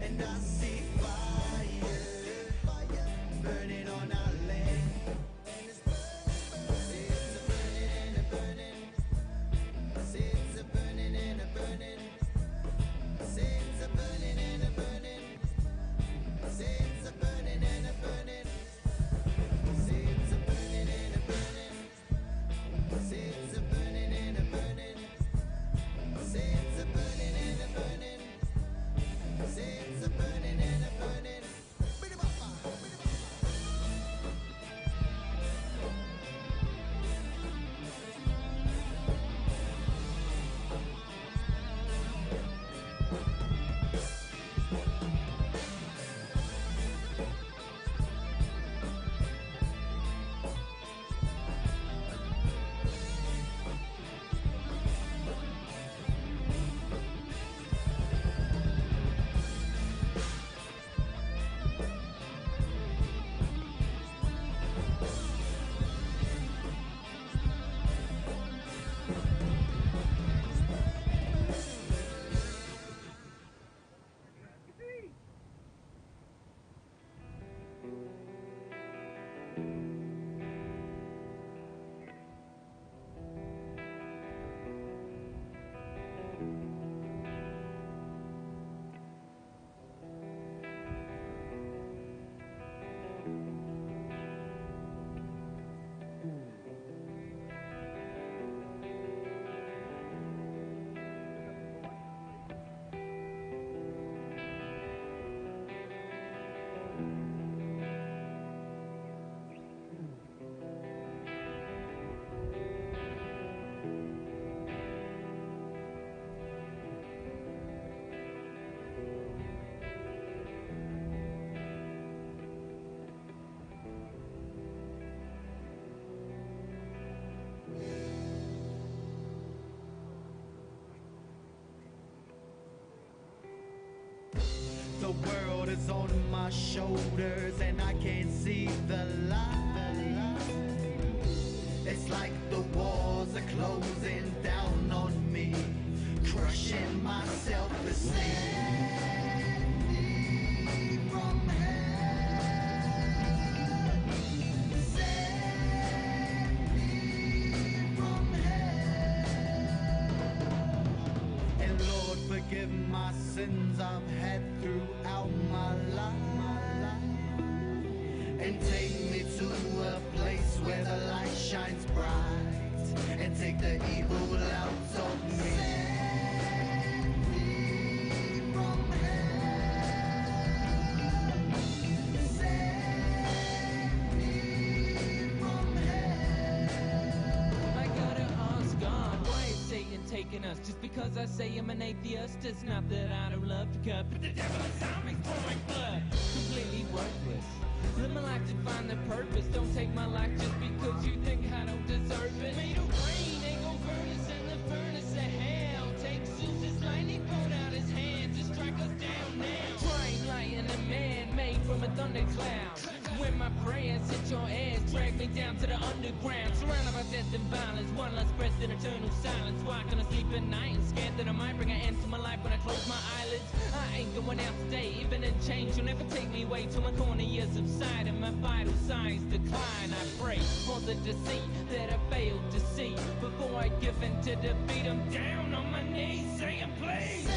and I see fire burning on our land, and it's burning and a burning, it's a burning and a burning, it's a burning and a burning, it's a burning and a burning, it's a burning and a burning, it's a burning and a burning, it's a burning and a burning, it's a burning and a burning. The world is on my shoulders and I can't see the light. It's like the walls are closing down on me, crushing my self-esteem. sins I've had throughout my life, and take me to a place where the light shines bright, and take the evil out of me. Save me from hell. Save me from hell. I gotta ask God, why is Satan taking us? Just because I say I'm an atheist, it's not that I don't love to cut, but the devil is on me, pouring blood, completely worthless. Live my life to find the purpose. Don't take my life just because you think I don't deserve it. Made of rain, ain't gon' burn us in the furnace of hell. Take Zeus's lightning bolt out his hand to strike us down now. Trying lighting a man made from a thundercloud. When my prayers hit your ass, drag me down to the underground. Surrounded by death and violence, one less breath in eternal silence. Why can I sleep at night and scared that I might bring an end to my life when I close my eyelids? I ain't going out today, even in change. You'll never take me away till my corner years subside and my vital signs decline. I pray for the deceit that I failed to see before I give in to defeat. I'm down on my knees saying please.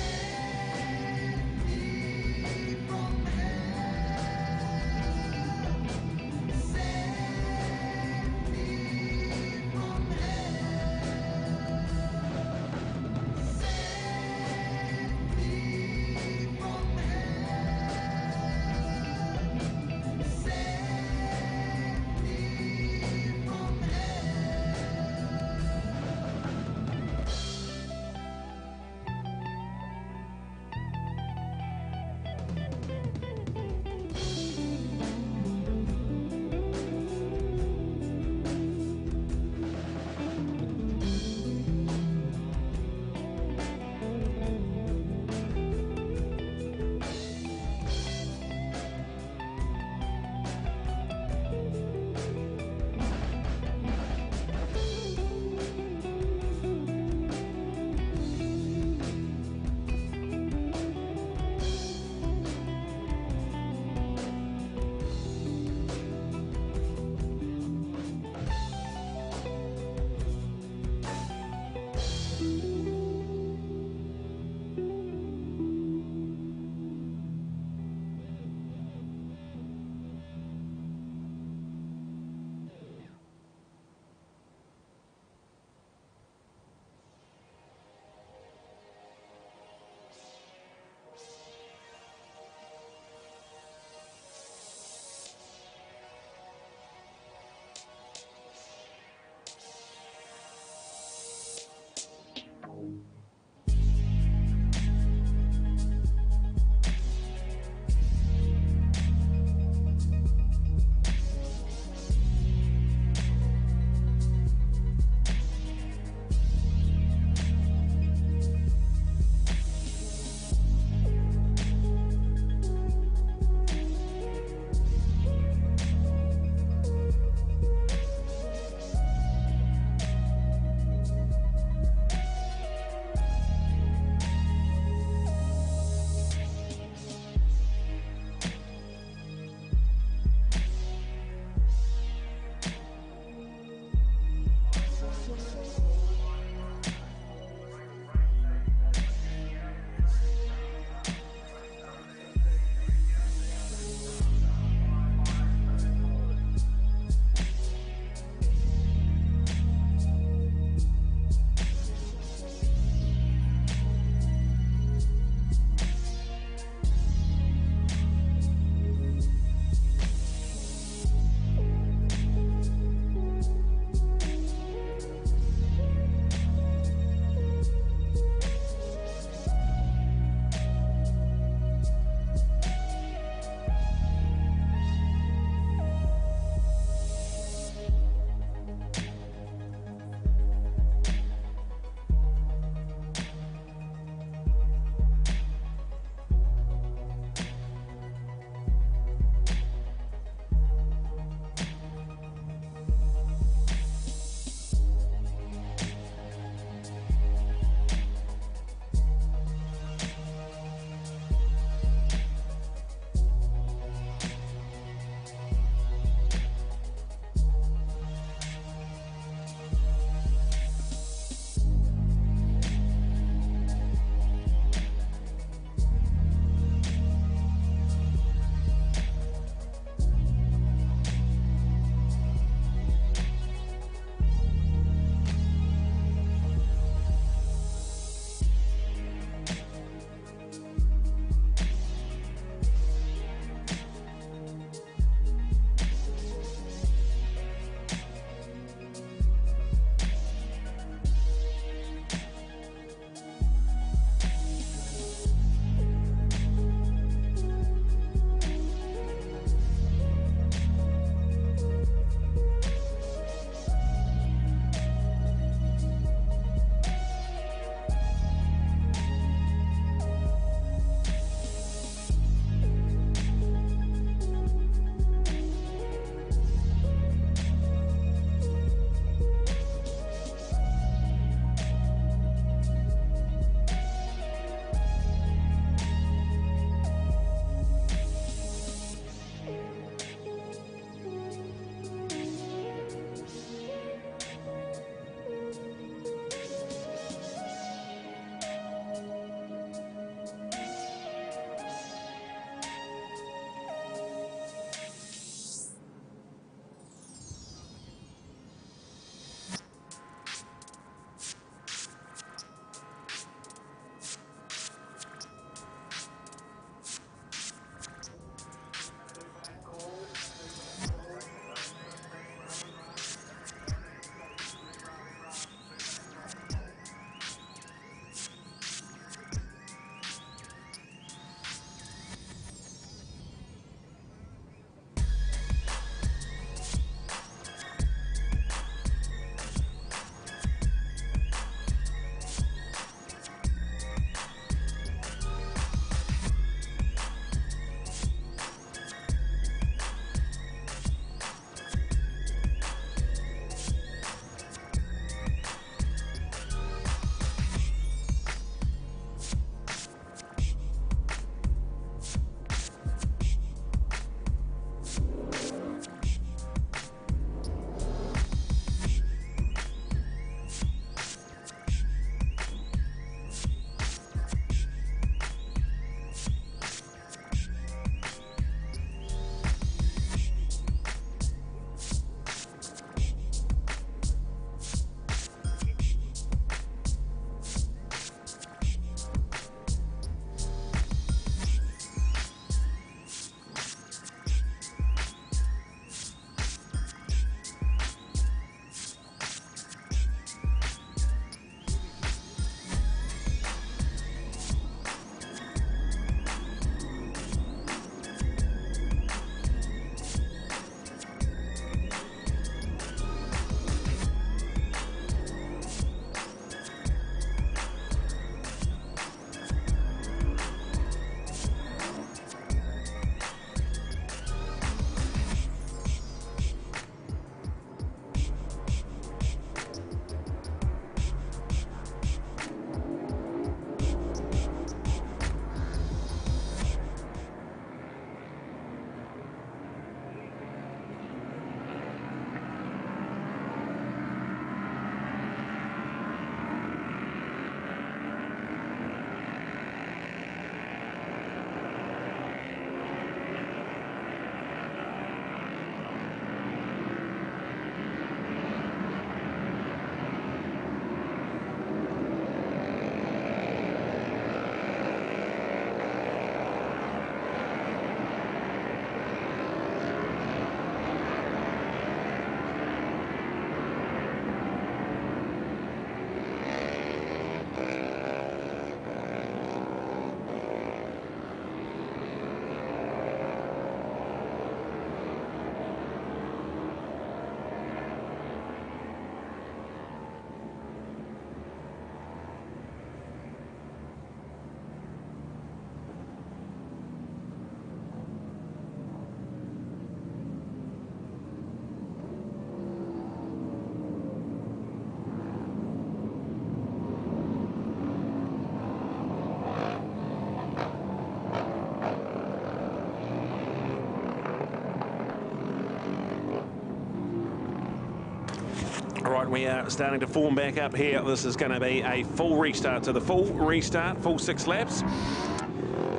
We are starting to form back up here. This is going to be a full restart. So the full restart, full 6 laps.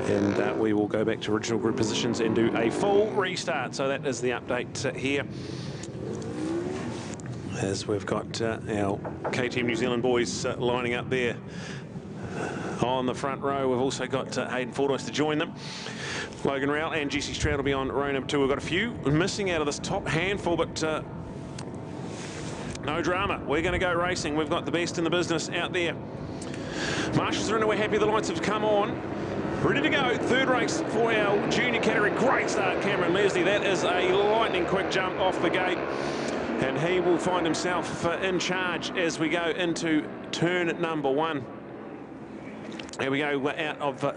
And we will go back to original group positions and do a full restart. So that is the update here. As we've got our KTM New Zealand boys lining up there on the front row. We've also got Hayden Fordyce to join them. Logan Rowell and Jesse Stroud will be on row number 2. We've got a few missing out of this top handful, but no drama. We're going to go racing. We've got the best in the business out there. Marshals are in. We're happy the lights have come on. Ready to go. Third race for our junior category. Great start, Cameron Leslie. That is a lightning quick jump off the gate. And he will find himself in charge as we go into turn number 1. Here we go out of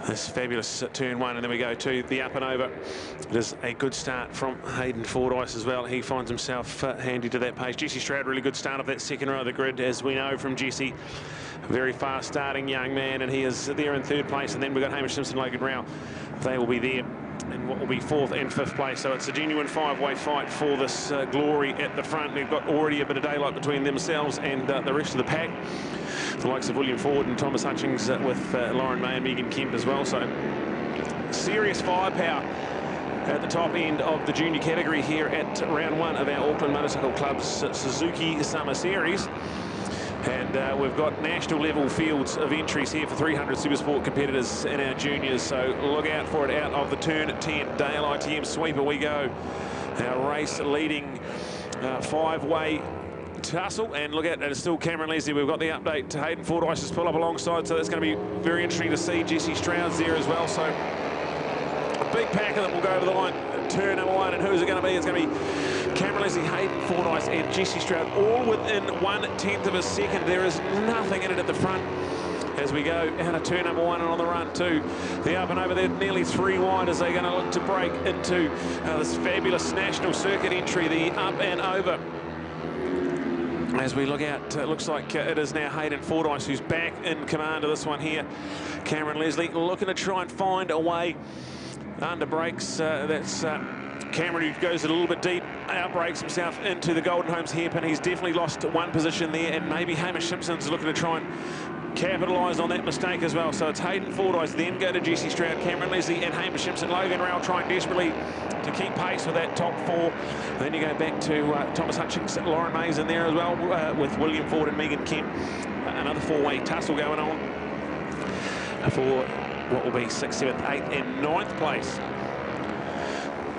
this fabulous turn 1, and then we go to the up and over. It is a good start from Hayden Fordyce as well. He finds himself handy to that pace. Jesse Stroud, really good start of that second row of the grid, as we know from Jesse. Very fast starting young man, and he is there in 3rd place. And then we've got Hamish Simpson, Logan Rowell. They will be there in what will be 4th and 5th place. So it's a genuine 5-way fight for this glory at the front. They've got already a bit of daylight between themselves and the rest of the pack. The likes of William Ford and Thomas Hutchings with Lauren May and Megan Kemp as well. So serious firepower at the top end of the junior category here at round 1 of our Auckland Motorcycle Club's Suzuki Summer Series. And we've got national level fields of entries here for 300 Supersport competitors in our juniors. So look out for it out of the turn 10 Dale ITM sweeper we go. Our race leading 5-way tussle, and look at it, it's still Cameron Leslie. We've got the update to Hayden Fordyce's pull up alongside, so that's going to be very interesting to see. Jesse Stroud's there as well, so a big packer that will go over the line turn number 1. And who's it going to be? It's going to be Cameron Leslie, Hayden Fordyce and Jesse Stroud, all within 1/10 of a second. There is nothing in it at the front as we go out of turn number 1 and on the run to the up and over there, nearly 3 wide as they're going to look to break into this fabulous national circuit entry, the up and over. As we look out, it looks like it is now Hayden Fordyce who's back in command of this one here. Cameron Leslie looking to try and find a way under brakes. That's Cameron, who goes a little bit deep, outbrakes himself into the Golden Homes hairpin. He's definitely lost 1 position there, and maybe Hamish Simpson's looking to try and capitalise on that mistake as well. So it's Hayden Fordyce, then go to Jesse Stroud, Cameron Leslie and Hamish Simpson. Logan Rowell trying desperately to keep pace with that top 4. And then you go back to Thomas Hutchings, Lauren May's in there as well, with William Ford and Megan Kemp. Another 4-way tussle going on for what will be 6th, 7th, 8th and 9th place.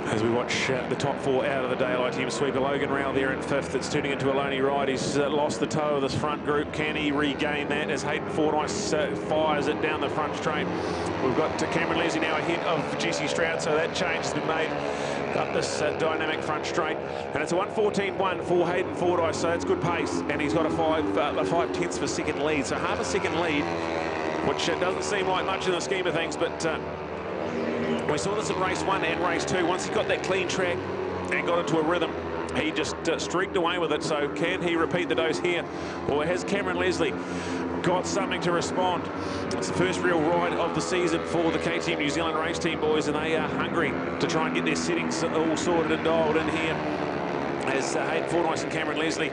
As we watch the top 4 out of the Dale ITM sweeper. Logan Rowell there in 5th. It's turning into a lonely ride. He's lost the toe of this front group. Can he regain that as Hayden Fordyce fires it down the front straight? We've got Cameron Leslie now ahead of Jesse Stroud, so that change has been made up this dynamic front straight. And it's a 1:14.1 for Hayden Fordyce, so it's good pace. And he's got a 5/10 for second lead, so half a second lead, which doesn't seem like much in the scheme of things, but we saw this in race 1 and race 2. Once he got that clean track and got into a rhythm, he just streaked away with it. So can he repeat the dose here, or has Cameron Leslie got something to respond? It's the first real ride of the season for the KTM New Zealand race team boys, and they are hungry to try and get their settings all sorted and dialed in here as Hayden Fordyce and Cameron Leslie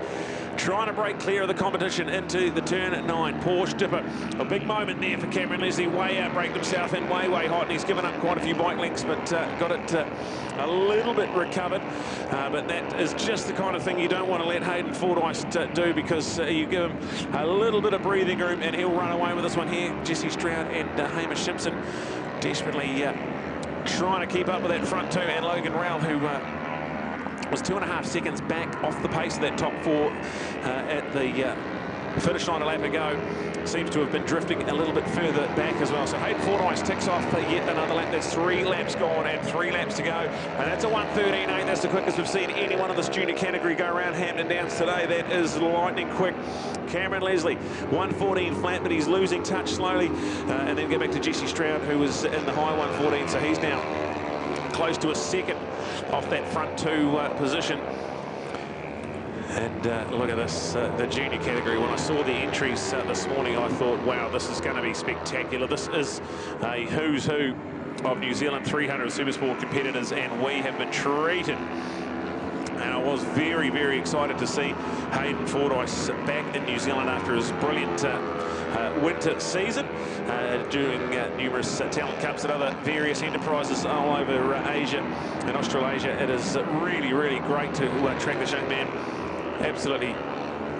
trying to break clear of the competition into the turn at 9. Porsche Dipper, a big moment there for Cameron Leslie. Way out, braked himself in way hot, and he's given up quite a few bike lengths, but got it a little bit recovered. But that is just the kind of thing you don't want to let Hayden Fordyce do, because you give him a little bit of breathing room and he'll run away with this one here. Jesse Stroud and Hamish Simpson desperately trying to keep up with that front 2, and Logan Rowell, who was 2.5 seconds back off the pace of that top 4 at the finish line a lap ago. Seems to have been drifting a little bit further back as well. So Hayden Fordyce ticks off yet another lap. There's 3 laps gone and 3 laps to go. And that's a 1:13.8. That's the quickest we've seen anyone in this junior category go around Hampton Downs today. That is lightning quick. Cameron Leslie, 1:14 flat, but he's losing touch slowly. And then get back to Jesse Stroud, who was in the high 1:14. So he's now close to a second off that front 2 position. And look at this, the junior category. When I saw the entries this morning, I thought, wow, this is going to be spectacular. This is a who's who of New Zealand 300 Supersport competitors, and we have been treated in a I was very, very excited to see Hayden Fordyce back in New Zealand after his brilliant winter season, doing numerous talent cups at other various enterprises all over Asia and Australasia. It is really, really great to track this young man. Absolutely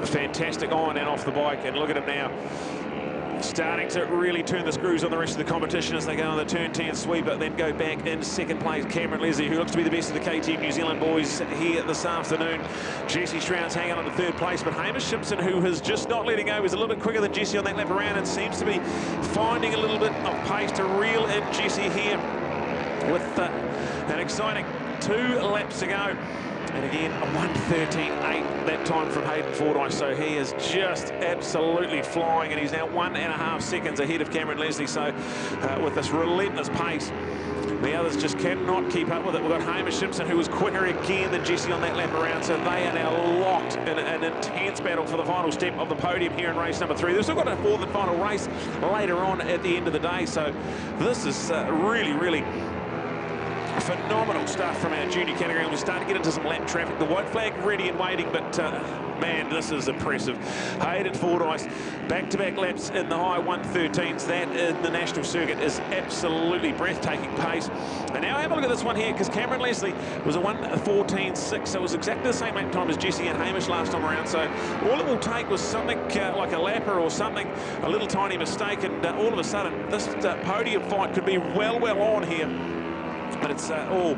fantastic on and off the bike, and look at him now, starting to really turn the screws on the rest of the competition as they go on the turn 10 sweep, but then go back in second place. Cameron Leslie, who looks to be the best of the KTM New Zealand boys here this afternoon. Jesse Stroud's hanging on to third place, but Hamish Simpson, who has just not letting go, is a little bit quicker than Jesse on that lap around and seems to be finding a little bit of pace to reel in Jesse here with an exciting 2 laps to go. And again, a 1:13.8 that time from Hayden Fordyce. So he is just absolutely flying, and he's now 1.5 seconds ahead of Cameron Leslie. So with this relentless pace, the others just cannot keep up with it. We've got Hamish Simpson, who was quicker again than Jesse on that lap around. So they are now locked in an intense battle for the final step of the podium here in race number 3. They've still got a 4th and final race later on at the end of the day. So this is really, really phenomenal stuff from our junior category. We're starting to get into some lap traffic. The white flag ready and waiting, but man, this is impressive. Hayden Fordyce, back-to-back laps in the high 1:13s. That in the national circuit is absolutely breathtaking pace. And now have a look at this one here, because Cameron Leslie was a 1:14.6, so it was exactly the same lap time as Jesse and Hamish last time around. So all it will take was something like a lapper or something, a little tiny mistake, and all of a sudden this podium fight could be well on here. But it's all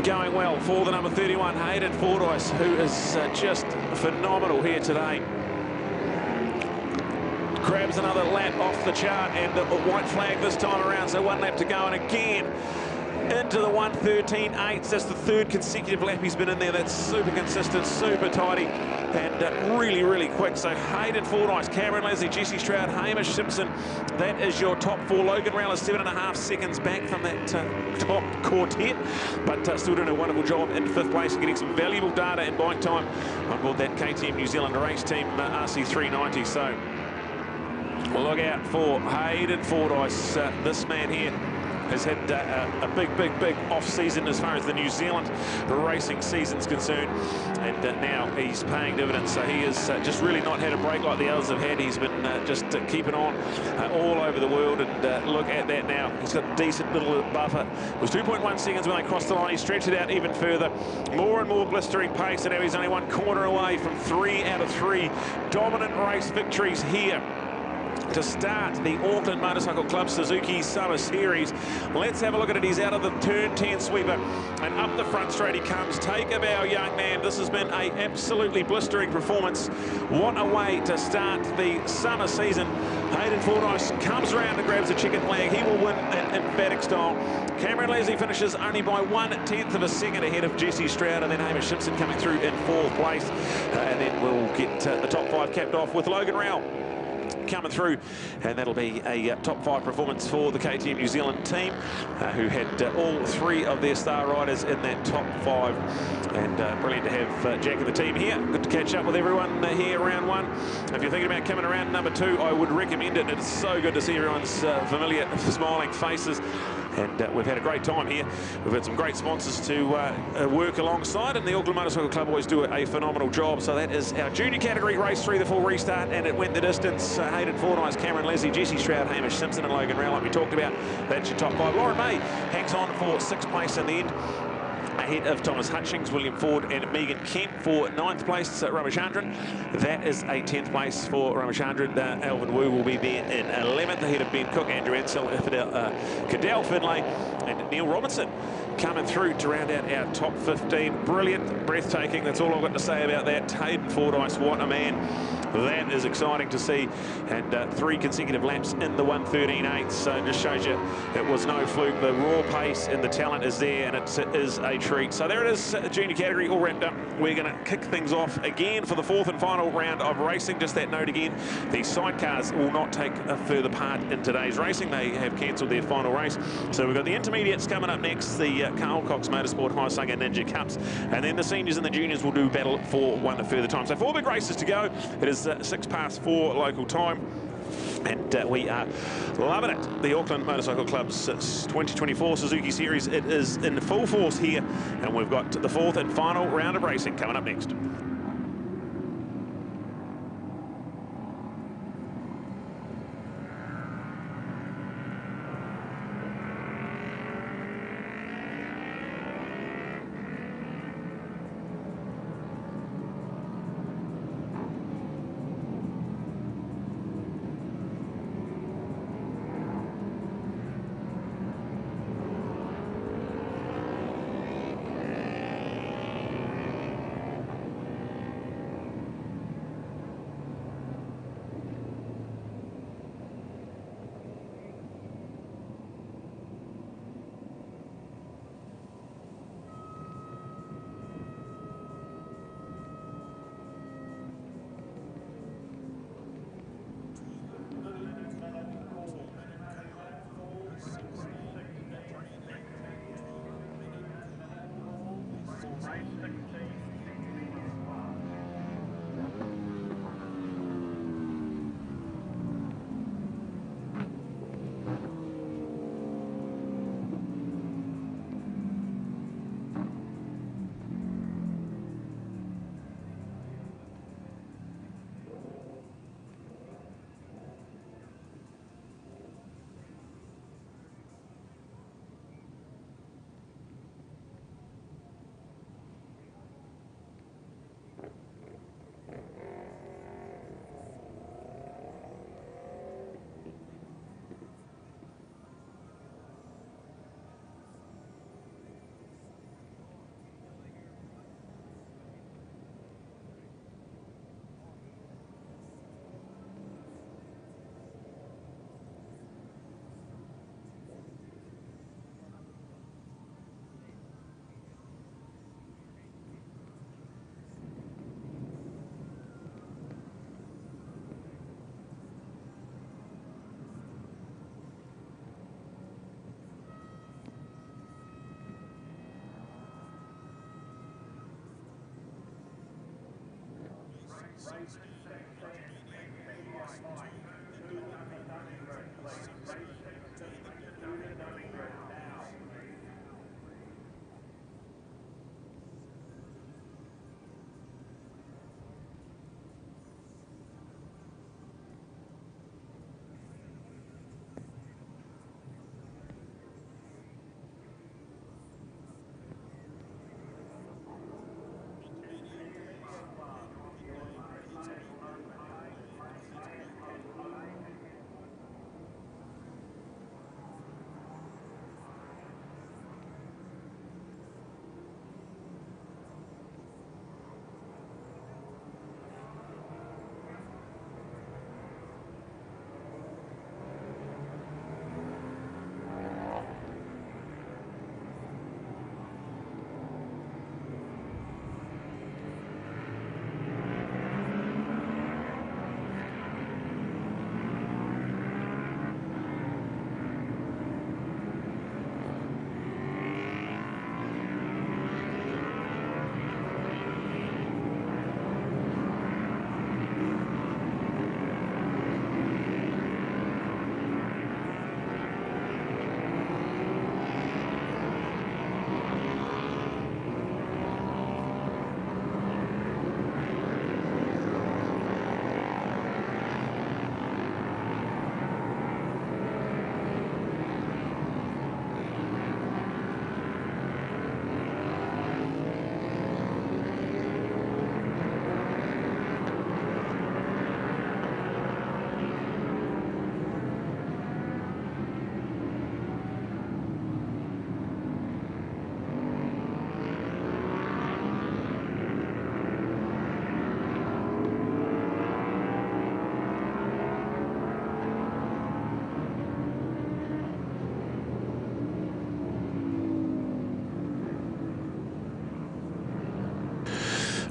going well for the number 31, Hayden Fordyce, who is just phenomenal here today. Grabs another lap off the chart, and a white flag this time around, so 1 lap to go, and again into the 1:13.8. That's the 3rd consecutive lap he's been in there. That's super consistent, super tidy, and really, really quick. So Hayden Fordyce, Cameron Leslie, Jesse Stroud, Hamish Simpson, that is your top 4. Logan Rowell is 7.5 seconds back from that top quartet, but still doing a wonderful job in 5th place and getting some valuable data and bike time on board that KTM New Zealand race team RC390. So we'll look out for Hayden Fordyce. This man here has had a big off-season as far as the New Zealand racing season's concerned, and now he's paying dividends. So he has just really not had a break like the others have had. He's been just keeping on all over the world, and look at that now. He's got a decent little buffer. It was 2.1 seconds when they crossed the line. He stretched it out even further. More and more blistering pace, and now he's only 1 corner away from 3 out of 3 dominant race victories here to start the Auckland Motorcycle Club Suzuki Summer Series. Let's have a look at it. He's out of the turn 10 sweeper, and up the front straight he comes. Take a bow, young man. This has been an absolutely blistering performance. What a way to start the summer season. Hayden Fordyce comes around and grabs a chicken flag. He will win in emphatic style. Cameron Leslie finishes only by 1/10 of a second ahead of Jesse Stroud, and then Hamish Simpson coming through in 4th place. And then we'll get the top 5 capped off with Logan Rowell coming through, and that'll be a top 5 performance for the KTM New Zealand team, who had all 3 of their star riders in that top 5. And brilliant to have Jack and the team here. Good to catch up with everyone here round 1. If you're thinking about coming around number 2, I would recommend it. It's so good to see everyone's familiar smiling faces, and we've had a great time here. We've had some great sponsors to work alongside, and the Auckland Motorcycle Club always do a phenomenal job. So that is our junior category race 3, the full restart, and it went the distance. Hayden Fordyce, Cameron Leslie, Jesse Stroud, Hamish Simpson, and Logan Rowell, like we talked about. That's your top 5. Lauren May hangs on for 6th place in the end, ahead of Thomas Hutchings, William Ford, and Megan Kemp for 9th place. Ramachandran, that is a 10th place for Ramachandran. Alvin Wu will be there in 11th, ahead of Ben Cook, Andrew Ansell, Cadell Finlay, and Neil Robinson coming through to round out our top 15. Brilliant, breathtaking. That's all I've got to say about that. Hayden Fordyce, what a man. That is exciting to see, and 3 consecutive laps in the 1:13.8. So it just shows you it was no fluke. The raw pace and the talent is there, and it is a treat. So there it is, junior category all wrapped up. We're going to kick things off again for the 4th and final round of racing. Just that note again, the Sidecars will not take a further part in today's racing. They have cancelled their final race. So we've got the intermediates coming up next, the Carl Cox Motorsport Hyosung and Ninja Cups, and then the seniors and the juniors will do battle for 1 further time. So 4 big races to go. It is 4:06 local time. And we are loving it. The Auckland Motorcycle Club's 2024 Suzuki Series, it is in full force here, and we've got the fourth and final round of racing coming up next.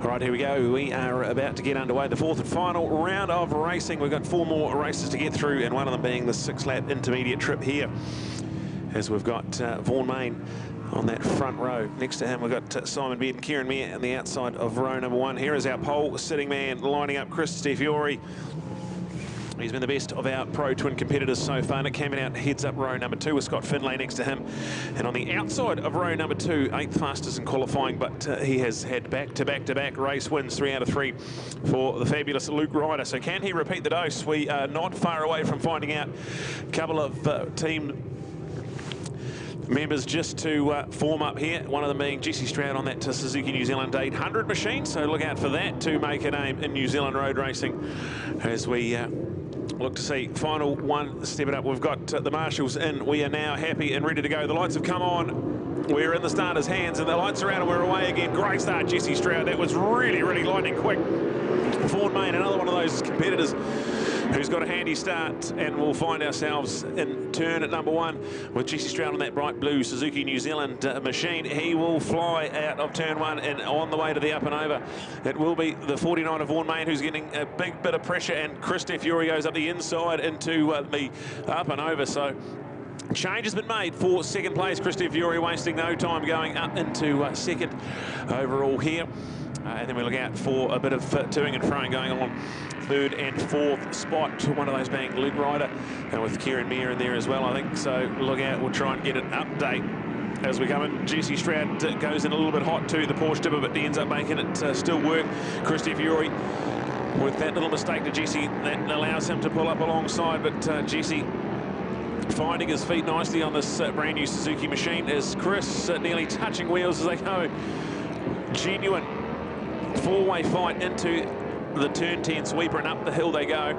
All right, here we go. We are about to get underway. The fourth and final round of racing. We've got 4 more races to get through, and one of them being the 6-lap intermediate trip here, as we've got Vaughan Main on that front row. Next to him, we've got Simon Beard and Kieran Mayer on the outside of row number 1. Here is our pole sitting man lining up, Chris Stefiori. He's been the best of our Pro Twin competitors so far. Nick coming out heads up row number 2 with Scott Finlay next to him. And on the outside of row number 2, 8th fastest in qualifying, but he has had back-to-back race wins, 3 out of 3 for the fabulous Luke Ryder. So can he repeat the dose? We are not far away from finding out. A couple of team members just to form up here, one of them being Jesse Stroud on that Suzuki New Zealand 800 machine, so look out for that to make a name in New Zealand road racing as we look to see final one step it up. We've got the marshals in. We are now happy and ready to go. The lights have come on. We're in the starters' hands and the lights are out and we're away again. Great start, Jesse Stroud. That was really lightning quick. Ford Main, another one of those competitors who's got a handy start, and we'll find ourselves in turn at number 1 with Jesse Stroud on that bright blue Suzuki New Zealand machine. He will fly out of turn 1 and on the way to the up and over. It will be the 49 of Vaughan Main who's getting a big bit of pressure, and Christophe Fury goes up the inside into the up and over. So change has been made for second place. Christophe Fury wasting no time going up into second overall here. And then we look out for a bit of toing and froing going on. 3rd and 4th spot, one of those being Luke Ryder, and with Kieran Meir in there as well, I think. So look out, we'll try and get an update as we come in. Jesse Stroud goes in a little bit hot to the Porsche dipper, but he ends up making it still work. Christophe Fury with that little mistake to Jesse, that allows him to pull up alongside, but Jesse finding his feet nicely on this brand new Suzuki machine as Chris nearly touching wheels as they go. Genuine four-way fight into the turn 10 sweeper, and up the hill they go.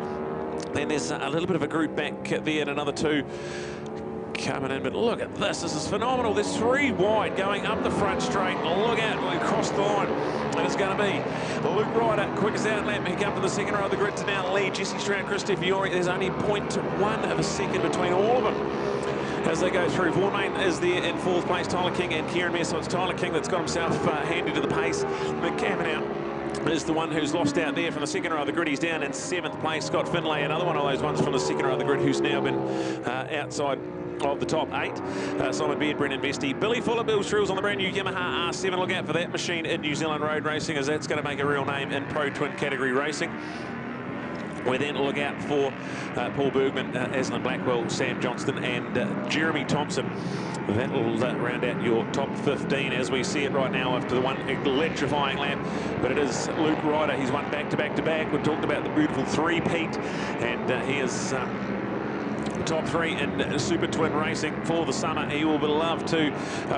Then there's a little bit of a group back there and another 2 coming in, but look at this is phenomenal. There's 3 wide going up the front straight. Look out, across the line, and it's going to be Luke Ryder, quickest out lap. He comes to the second row of the grid to now lead Jesse Stroud, Christophe Fury. There's only 0.1 of a second between all of them as they go through. Vaughan Main is there in 4th place, Tyler King and Kieran Meir. So it's Tyler King that's got himself handy to the pace. McCammon out is the one who's lost out there from the second row of the grid. He's down in 7th place. Scott Finlay, another one of those ones from the second row of the grid who's now been outside of the top 8. Simon Beard, Brendan Vesty, Billy Fuller, Bill Shrills on the brand new Yamaha R7. Look out for that machine in New Zealand road racing, as that's going to make a real name in Pro Twin category racing. We then look out for Paul Bergman, Aslan Blackwell, Sam Johnston and Jeremy Thompson. That'll round out your top 15 as we see it right now after the one electrifying lap. But it is Luke Ryder. He's won back-to-back-to-back. We've talked about the beautiful 3-peat, and he is top 3 in Super Twin racing for the summer. He will love to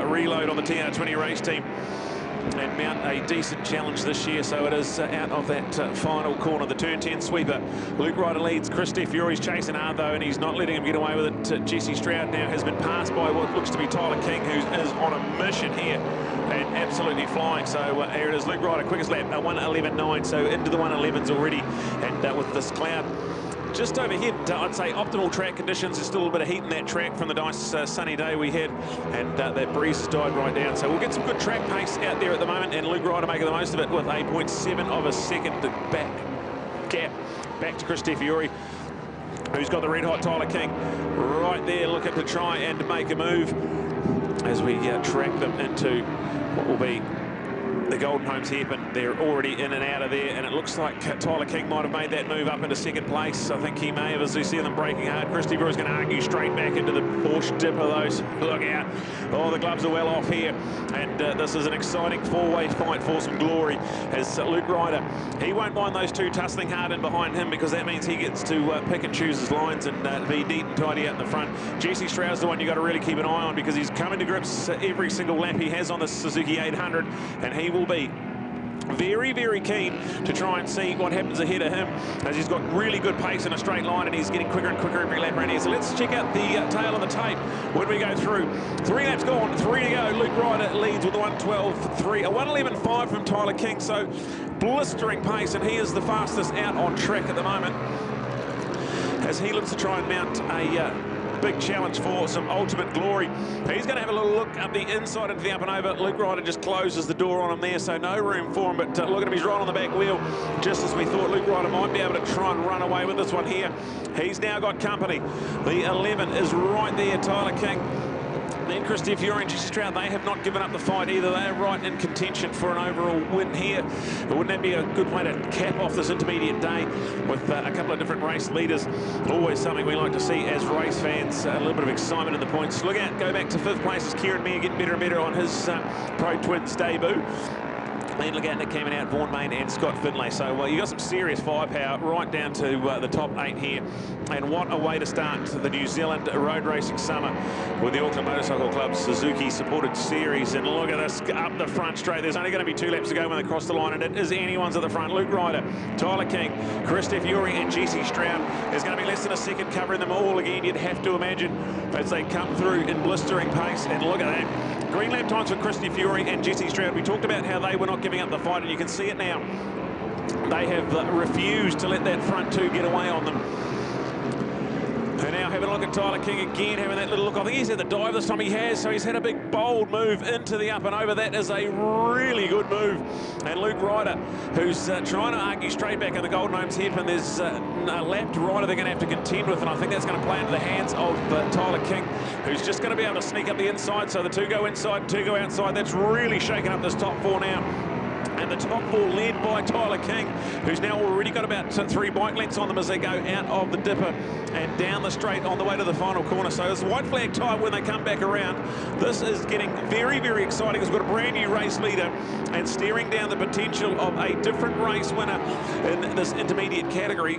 reload on the TR20 race team and mount a decent challenge this year. So it is out of that final corner, the turn 10 sweeper. Luke Ryder leads. Christophe Fury's chasing hard though, and he's not letting him get away with it. Jesse Stroud now has been passed by what looks to be Tyler King, who is on a mission here and absolutely flying. So here it is, Luke Ryder, quickest lap, 1:11.9, so into the 1:11s already. And with this cloud just overhead, I'd say optimal track conditions. There's still a little bit of heat in that track from the nice sunny day we had, and that breeze has died right down. So we'll get some good track pace out there at the moment, and Luke Ryder making the most of it with a 0.7 of a second back gap back to Christophe Fury, who's got the red-hot Tyler King right there looking to try and make a move as we track them into what will be the Golden Homes hairpin. They're already in and out of there, and it looks like Tyler King might have made that move up into second place. I think he may have, as we see them breaking hard. Christophe Fury's going to argue straight back into the Porsche dipper, those. Look out. Oh, the gloves are well off here, and this is an exciting four-way fight for some glory as Luke Ryder, he won't mind those 2 tussling hard in behind him, because that means he gets to pick and choose his lines and be neat and tidy out in the front. Jesse Stroud's the one you got to really keep an eye on, because he's coming to grips every single lap he has on the Suzuki 800, and he will be very keen to try and see what happens ahead of him, as he's got really good pace in a straight line, and he's getting quicker and quicker every lap around here. So let's check out the tail of the tape when we go through. 3 laps gone, 3 to go. Luke Ryder leads with a 1:12.3, a 1:11.5 from Tyler King. So blistering pace, and he is the fastest out on track at the moment as he looks to try and mount a big challenge for some ultimate glory. He's going to have a little look up the inside into the up and over. Luke Ryder just closes the door on him there, so no room for him, but look at him, he's right on the back wheel, just as we thought. Luke Ryder might be able to try and run away with this one here. He's now got company. The 11 is right there, Tyler King. And Christy Fury and Jesse Stroud, they have not given up the fight either. They are right in contention for an overall win here. But wouldn't that be a good way to cap off this intermediate day with a couple of different race leaders? Always something we like to see as race fans, a little bit of excitement in the points. Look out, go back to 5th place as Kieran Meyer getting better and better on his Pro Twins debut. Then look out, Nick coming out, Vaughan Main and Scott Finlay. So you got some serious firepower right down to the top 8 here. And what a way to start the New Zealand road racing summer with the Auckland Motorcycle Club Suzuki supported series. And look at this up the front straight. There's only going to be 2 laps to go when they cross the line, and it is anyone's at the front. Luke Ryder, Tyler King, Christy Fury and Jesse Stroud. There's going to be less than a second covering them all again, you'd have to imagine, as they come through in blistering pace. And look at that. Green lap times for Christy Fury and Jesse Stroud. We talked about how they were not giving up the fight, and you can see it now. They have refused to let that front 2 get away on them. And now having a look at Tyler King again, having that little look. I think he's had the dive this time. He has, so he's had a big bold move into the up and over. That is a really good move. And Luke Ryder, who's trying to argue straight back in the Golden Homes hairpin. There's a lapped rider they're going to have to contend with, and I think that's going to play into the hands of Tyler King, who's just going to be able to sneak up the inside. So the 2 go inside, 2 go outside. That's really shaking up this top 4 now. And the top 4 led by Tyler King, who's now already got about 3 bike lengths on them as they go out of the dipper and down the straight on the way to the final corner. So it's white flag time when they come back around. This is getting very, very exciting. It's got a brand new race leader and staring down the potential of a different race winner in this intermediate category.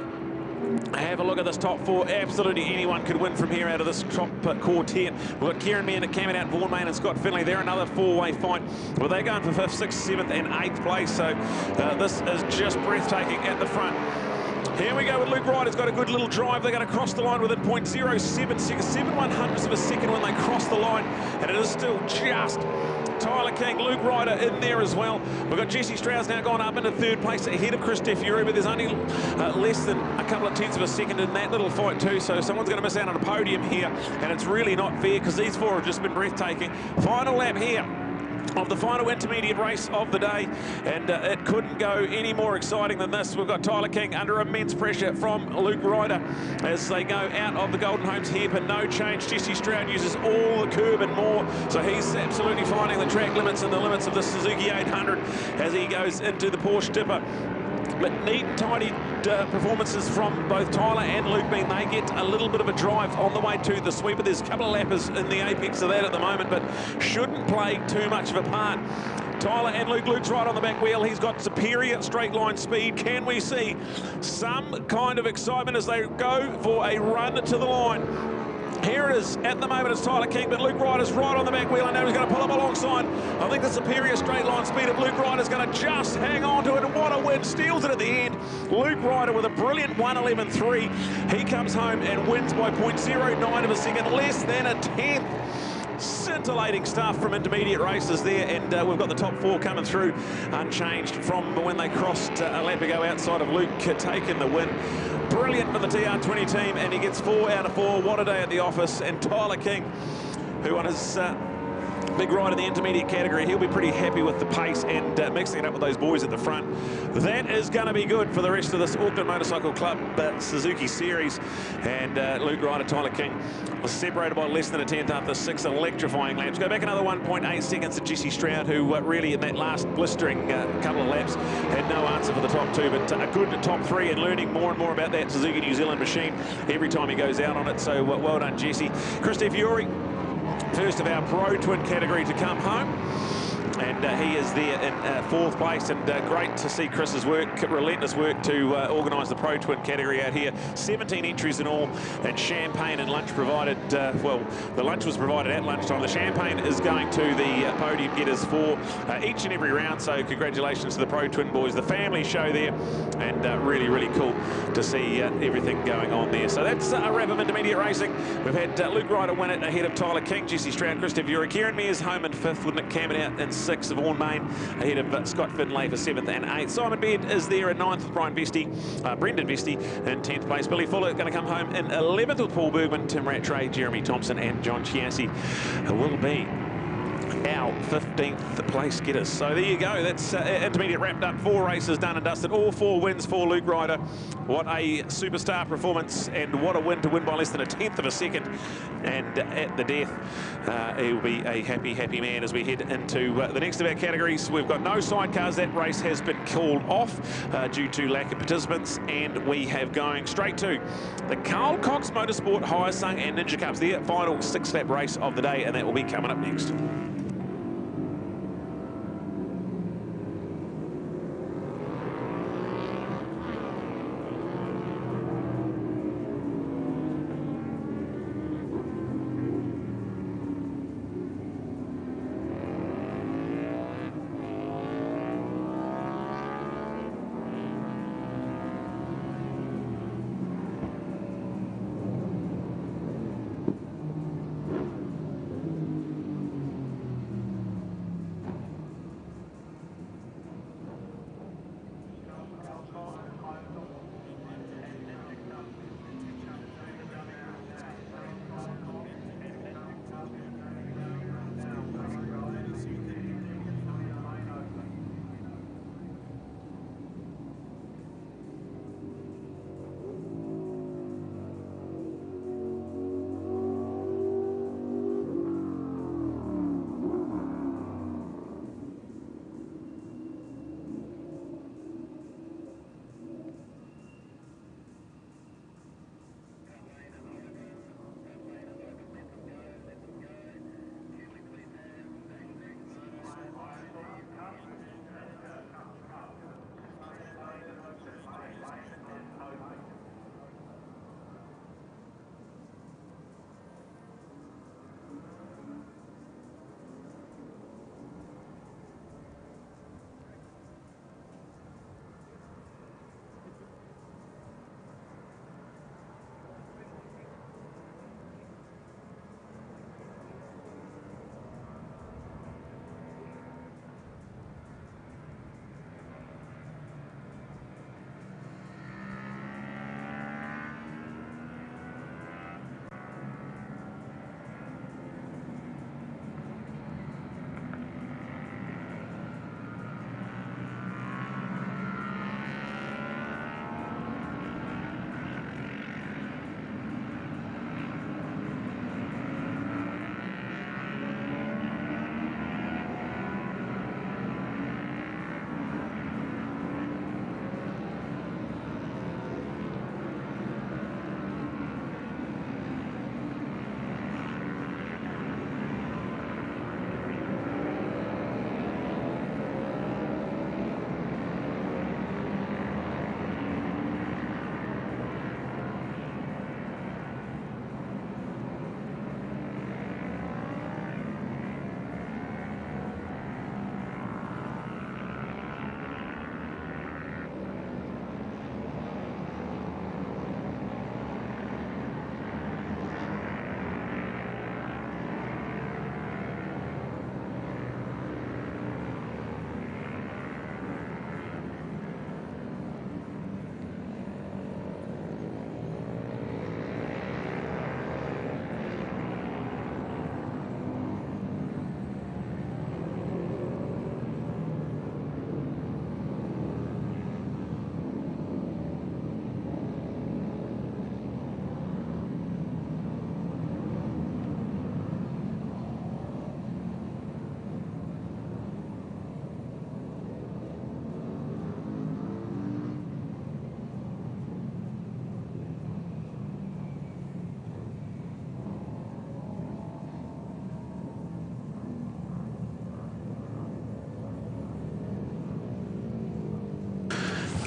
Have a look at this top 4. Absolutely anyone could win from here out of this top quartet. We've got Kieran Meyer coming out, Vaughan Main and Scott Finlay. They're another 4-way fight. Well, they're going for 5th, 6th, 7th and 8th place. So this is just breathtaking at the front. Here we go with Luke Ryder's got a good little drive. They're going to cross the line within 0.07 seconds, 7/100ths of a second when they cross the line. And it is still just Tyler King, Luke Ryder in there as well. We've got Jesse Stroud's now gone up into 3rd place ahead of Christy Fury, but there's only less than a couple of tenths of a second in that little fight too, so someone's going to miss out on a podium here, and it's really not fair because these 4 have just been breathtaking. Final lap here of the final intermediate race of the day, and it couldn't go any more exciting than this. We've got Tyler King under immense pressure from Luke Ryder as they go out of the Golden Homes hairpin. No change. Jesse Stroud uses all the curb and more, so he's absolutely finding the track limits and the limits of the Suzuki 800 as he goes into the Porsche dipper. But neat and tidy performances from both Tyler and Luke Bean. They get a little bit of a drive on the way to the sweeper. There's a couple of lappers in the apex of that at the moment, but shouldn't play too much of a part. Tyler and Luke's right on the back wheel. He's got superior straight line speed. Can we see some kind of excitement as they go for a run to the line? Here it is. At the moment, it's Tyler King, but Luke Ryder's right on the back wheel. I know he's going to pull up alongside. I think the superior straight line speed of Luke Ryder's going to just hang on to it. And what a win. Steals it at the end. Luke Ryder with a brilliant 1:11.3. He comes home and wins by 0.09 of a second, less than a tenth. Scintillating stuff from intermediate races there, and we've got the top 4 coming through unchanged from when they crossed a lap ago outside of Luke taking the win. Brilliant for the TR20 team, and he gets 4 out of 4. What a day at the office. And Tyler King, who on his big ride in the intermediate category, he'll be pretty happy with the pace and mixing it up with those boys at the front. That is going to be good for the rest of this Auckland Motorcycle Club Suzuki Series. And Luke Ryder, Tyler King was separated by less than a tenth after 6 electrifying laps. Go back another 1.8 seconds to Jesse Stroud, who really in that last blistering couple of laps had no answer for the top 2, but a good top 3 and learning more and more about that Suzuki New Zealand machine every time he goes out on it. So well done, Jesse. Christy Fury, first of our Pro Twin category to come home, and he is there in 4th place, and great to see Chris's work, relentless work to organise the Pro Twin category out here. 17 entries in all, and champagne and lunch provided. Well, the lunch was provided at lunchtime. The champagne is going to the podium getters for each and every round, so congratulations to the Pro Twin boys. The family show there, and really, really cool to see everything going on there. So that's a wrap of intermediate racing. We've had Luke Ryder win it ahead of Tyler King, Jesse Stroud, Christy Fury. Kieran Meyer's home in 5th with Nick Cameron out in 6th of Vaughan Main ahead of Scott Finlay for 7th and 8th. Simon Beard is there in 9th with Brendan Vesty in 10th place. Billy Fuller going to come home in 11th with Paul Bergman, Tim Rattray, Jeremy Thompson and John Chiassi will be our 15th place getters. So there you go. That's intermediate wrapped up. 4 races done and dusted. All 4 wins for Luke Ryder. What a superstar performance, and what a win to win by less than a 10th of a second. And at the death, he will be a happy, happy man as we head into the next of our categories. We've got no sidecars. That race has been called off due to lack of participants, and we have going straight to the Carl Cox Motorsport Hyosung and Ninja Cups, their final 6-lap race of the day, and that will be coming up next.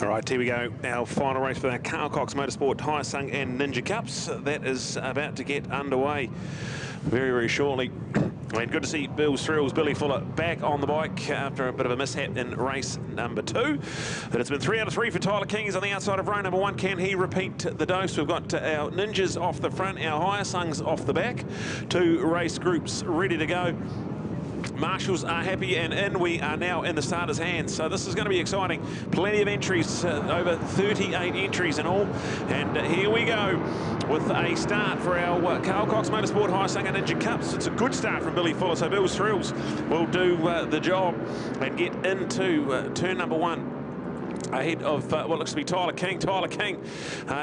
All right, here we go. Our final race for the Carl Cox Motorsport Hyosung and Ninja Cups. That is about to get underway very, very shortly. And good to see Bill's Thrills, Billy Fuller, back on the bike after a bit of a mishap in race number 2. But it's been 3 out of 3 for Tyler King. He's on the outside of row number 1. Can he repeat the dose? We've got our Ninjas off the front, our Hyosungs off the back. 2 race groups ready to go. Marshals are happy and in. We are now in the starters' hands. So this is going to be exciting. Plenty of entries, over 38 entries in all. And here we go with a start for our Carl Cox Motorsport Hyosung and Ninja Cups. It's a good start from Billy Fuller. So Bill's Thrills will do the job and get into turn number 1. Ahead of what looks to be Tyler King. Tyler King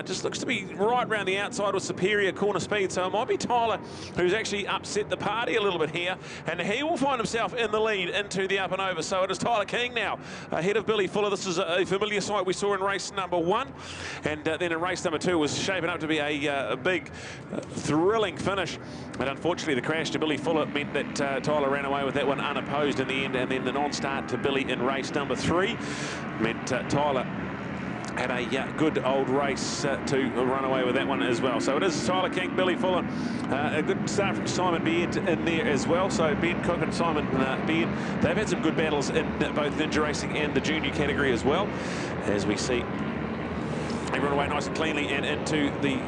just looks to be right round the outside with superior corner speed. So it might be Tyler who's actually upset the party a little bit here. And he will find himself in the lead into the up and over. So it is Tyler King now ahead of Billy Fuller. This is a familiar sight we saw in race number 1. And then in race number 2 was shaping up to be a big, thrilling finish. But unfortunately, the crash to Billy Fuller meant that Tyler ran away with that one unopposed in the end. And then the non-start to Billy in race number 3 meant Tyler had a good old race to run away with that one as well. So it is Tyler King, Billy Fuller. A good start from Simon Beard in there as well. So Ben Cook and Simon Beard, they've had some good battles in both Ninja Racing and the junior category as well. As we see, they run away nice and cleanly and into the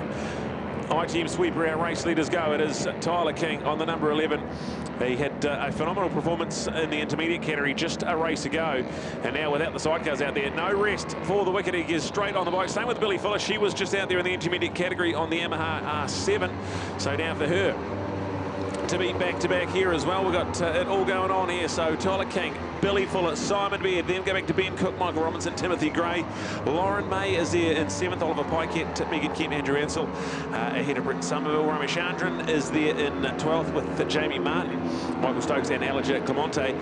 ITM sweep where our race leaders go. It is Tyler King on the number 11. He had a phenomenal performance in the intermediate category just a race ago. And now without the sidecars out there, no rest for the wicket. He gets straight on the bike. Same with Billy Fuller. She was just out there in the intermediate category on the Yamaha R7. So now for her to be back-to-back here as well. We've got it all going on here. So Tyler King, Billy Fuller, Simon Beard, then go back to Ben Cook, Michael Robinson, Timothy Gray. Lauren May is there in 7th, Oliver Pikett, Megan Kemp, Andrew Ansell. Ahead of Britton Somerville, Ramachandran is there in 12th with Jamie Martin, Michael Stokes and Alaja Clemente.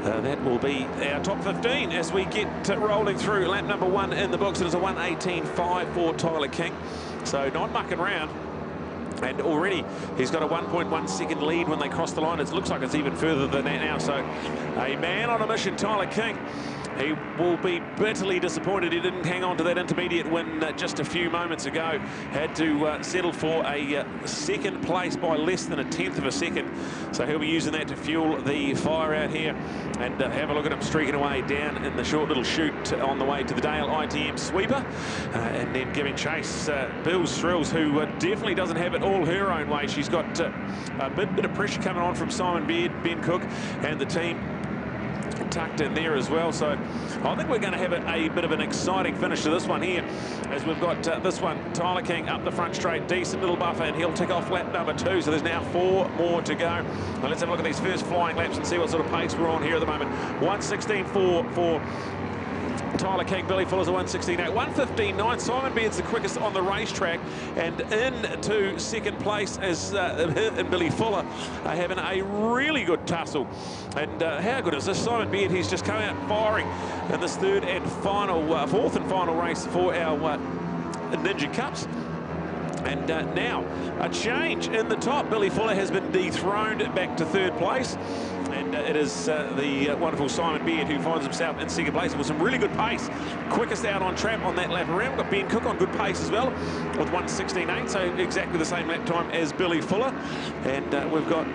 That will be our top 15 as we get rolling through. Lap number 1 in the books. It is a 1:18.5 for Tyler King. So not mucking around. And already he's got a 1.1 second lead when they cross the line. It looks like it's even further than that now. So a man on a mission, Tyler King. He will be bitterly disappointed he didn't hang on to that intermediate win just a few moments ago. Had to settle for a second place by less than 1/10 of a second. So he'll be using that to fuel the fire out here. And have a look at him streaking away down in the short little chute on the way to the Dale ITM sweeper. And then giving chase Bill's Thrills, who definitely doesn't have it all her own way. She's got a bit of pressure coming on from Simon Beard, Ben Cook and the team tucked in there as well. So I think we're going to have a bit of an exciting finish to this one here, as we've got this one, Tyler King up the front straight, decent little buffer, and he'll tick off lap number 2. So there's now 4 more to go. Now let's have a look at these first flying laps and see what sort of pace we're on here at the moment. 1:16.4 for Tyler King. Billy Fuller's a 1:16.8. 1:15.9. Simon Beard's the quickest on the racetrack, and into second place as and Billy Fuller are having a really good tussle. And how good is this? Simon Beard, he's just come out firing in this fourth and final race for our Ninja Cups. And now a change in the top. Billy Fuller has been dethroned back to 3rd place. And it is the wonderful Simon Beard who finds himself in 2nd place with some really good pace. Quickest out on trap on that lap around. We've got Ben Cook on good pace as well with 1:16.8, so exactly the same lap time as Billy Fuller. And we've got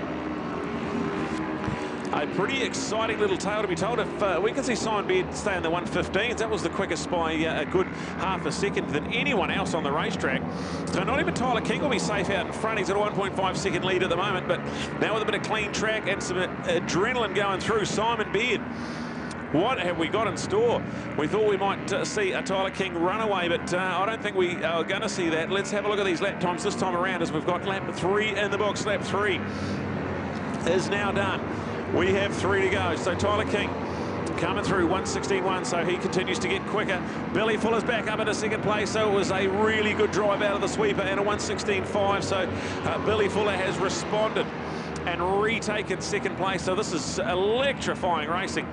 a pretty exciting little tale to be told. If we can see Simon Beard stay in the 1:15s, that was the quickest by a good half a second than anyone else on the racetrack. So not even Tyler King will be safe out in front. He's got a 1.5 second lead at the moment, but now with a bit of clean track and some adrenaline going through, Simon Beard, what have we got in store? We thought we might see a Tyler King runaway, but I don't think we are going to see that. Let's have a look at these lap times this time around, as we've got lap 3 in the box. Lap 3 is now done. We have 3 to go. So Tyler King coming through 1:16.1, so he continues to get quicker. Billy Fuller's back up into 2nd place, so it was a really good drive out of the sweeper and a 1:16.5. So Billy Fuller has responded and retaken 2nd place. So this is electrifying racing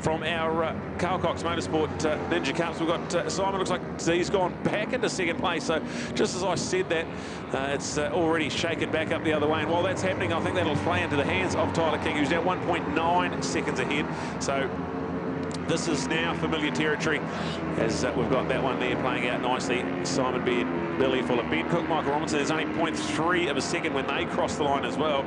from our Carl Cox Motorsport Ninja Cups. We've got Simon, looks like he's gone back into 2nd place. So just as I said that, it's already shaken back up the other way. And while that's happening, I think that'll play into the hands of Tyler King, who's now 1.9 seconds ahead. So this is now familiar territory, as we've got that one there playing out nicely. Simon Beard, Billy Fuller, Ben Cook, Michael Robinson. There's only 0.3 of a second when they cross the line as well.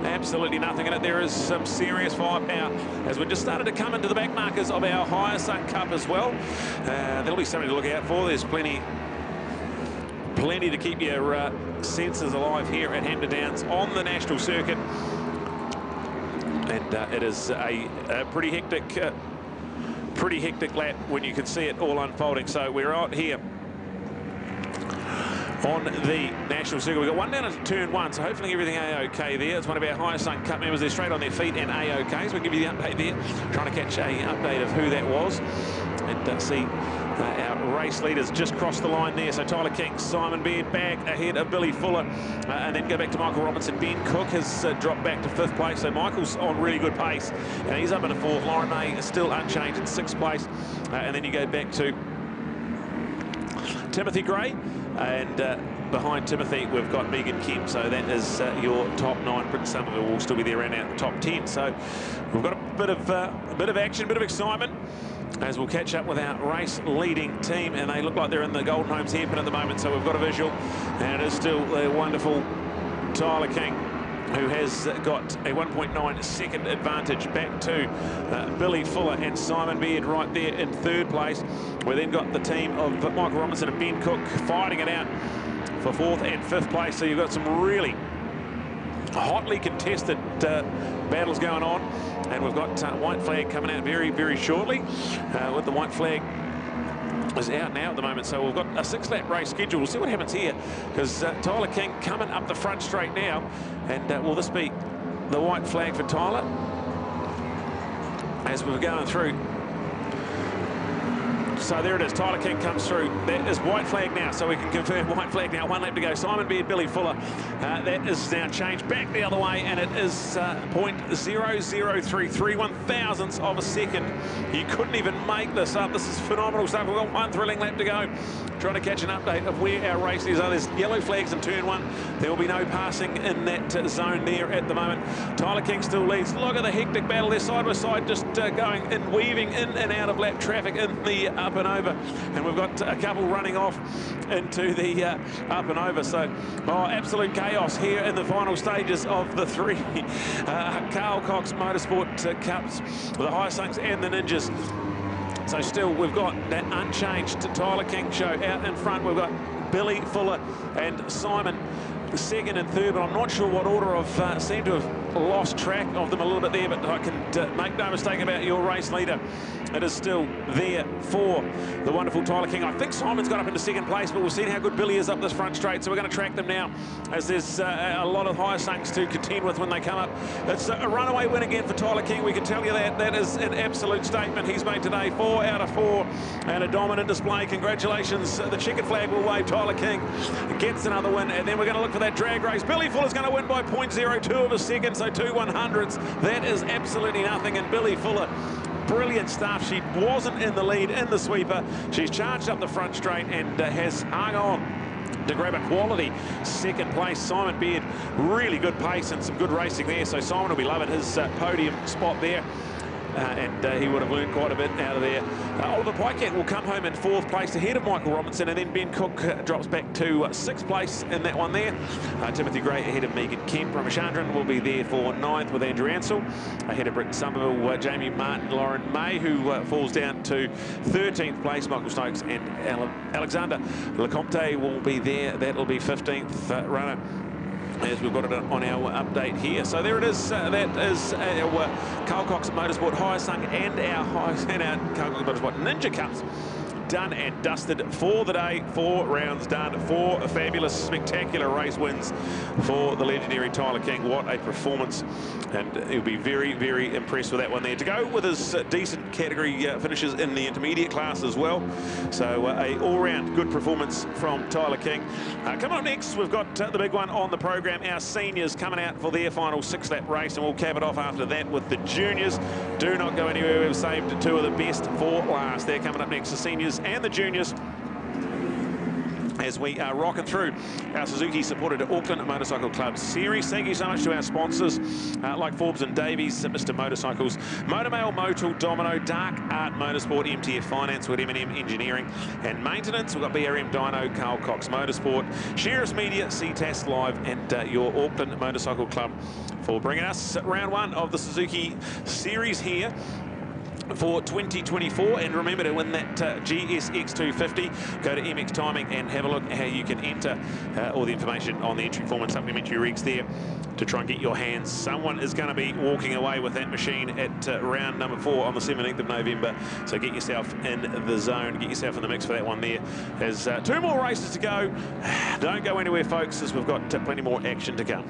Absolutely nothing in it. There is some serious firepower as we're just started to come into the back markers of our Hyosung Cup as well. There'll be something to look out for. There's plenty to keep your senses alive here at Hampton Downs on the national circuit. And it is a pretty hectic lap when you can see it all unfolding. So we're out here on the national circuit. We've got one down into turn one, so hopefully everything A-OK there. It's one of our Hyosung Cup members. They're straight on their feet and A-OK, so we'll give you the update there. Trying to catch an update of who that was and see our race leaders just crossed the line there. So Tyler King, Simon Beard back ahead of Billy Fuller, and then go back to Michael Robinson. Ben Cook has dropped back to 5th place, so Michael's on really good pace, and he's up into 4th. Lauren May is still unchanged in 6th place, and then you go back to Timothy Gray, and behind Timothy we've got Megan Kemp. So that is your top 9. Britain Somerville will still be there around out the top 10. So we've got a bit of action, a bit of excitement, as we'll catch up with our race leading team, and they look like they're in the Golden Homes hairpin at the moment. So we've got a visual, and it is still the wonderful Tyler King, who has got a 1.9 second advantage back to Billy Fuller and Simon Beard right there in 3rd place. We've then got the team of Michael Robinson and Ben Cook fighting it out for 4th and 5th place. So you've got some really hotly contested battles going on, and we've got white flag coming out very, very shortly. With the white flag is out now at the moment, so we've got a 6-lap race schedule. We'll see what happens here, because Tyler King coming up the front straight now, and will this be the white flag for Tyler as we're going through? So there it is, Tyler King comes through. That is white flag now, so we can confirm white flag now. 1 lap to go. Simon Beard, Billy Fuller. That is now changed back the other way, and it is 0.00331 thousandths of a second. You couldn't even make this up. This is phenomenal stuff. We've got 1 thrilling lap to go. Trying to catch an update of where our races are. There's yellow flags in turn 1. There will be no passing in that zone there at the moment. Tyler King still leads. Look at the hectic battle there, side by side, just going and weaving in and out of lap traffic in the up and over. And we've got a couple running off into the up and over. So, absolute chaos here in the final stages of the 3 Carl Cox Motorsport Cups, the Hyosungs and the Ninjas. So still, we've got that unchanged Tyler King show out in front. We've got Billy Fuller and Simon 2nd and 3rd, but I'm not sure what order. I've seemed to have lost track of them a little bit there, but I can make no mistake about your race leader. It is still there for the wonderful Tyler King. I think Simon's got up into 2nd place, but we've seen how good Billy is up this front straight, so we're going to track them now, as there's a lot of Hyosungs to contend with when they come up. It's a runaway win again for Tyler King, we can tell you that. That is an absolute statement he's made today. 4 out of 4 and a dominant display. Congratulations. The checkered flag will wave. Tyler King gets another win, and then we're going to look for that drag race. Billy Fuller's going to win by 0.02 of a second, so 2 100ths. That is absolutely nothing, and Billy Fuller, brilliant stuff. She wasn't in the lead in the sweeper. She's charged up the front straight and has hung on to grab a quality 2nd place. Simon Beard, really good pace and some good racing there, so Simon will be loving his podium spot there. And he would have learned quite a bit out of there. Oliver Pycat will come home in 4th place ahead of Michael Robinson, and then Ben Cook drops back to 6th place in that one there. Timothy Gray ahead of Megan Kemp. Ramachandran will be there for 9th with Andrew Ansell. Ahead of Britain Somerville, Jamie Martin, Lauren May, who falls down to 13th place. Michael Stokes and Alexander Lecomte will be there. That'll be 15th runner, as we've got it on our update here. So there it is. That is our Carl Cox Motorsport Hyosung and our Carl Cox Motorsport Ninja Cups done and dusted for the day. 4 rounds done. 4 fabulous, spectacular race wins for the legendary Tyler King. What a performance, and he'll be very, very impressed with that one there. To go with his decent category finishes in the intermediate class as well. So a all-round good performance from Tyler King. Coming up next, we've got the big one on the program. Our seniors coming out for their final 6-lap race, and we'll cap it off after that with the juniors. Do not go anywhere. We've saved 2 of the best for last. They're coming up next, the seniors and the juniors, as we are rocking through our Suzuki supported Auckland Motorcycle Club Series. Thank you so much to our sponsors like Forbes and Davies, Mr. Motorcycles, Motormail, Motul, Domino, Dark Art Motorsport, MTF Finance with M&M Engineering and Maintenance. We've got BRM Dyno, Carl Cox Motorsport, Sheriff's Media, CTAS Live, and your Auckland Motorcycle Club for bringing us round 1 of the Suzuki Series here for 2024. And remember, to win that GSX 250, go to MX Timing and have a look at how you can enter. All the information on the entry form and supplementary regs there to try and get your hands. Someone is going to be walking away with that machine at round number 4 on the 17th of November. So get yourself in the zone, get yourself in the mix for that one there. There's 2 more races to go. Don't go anywhere, folks, as we've got plenty more action to come.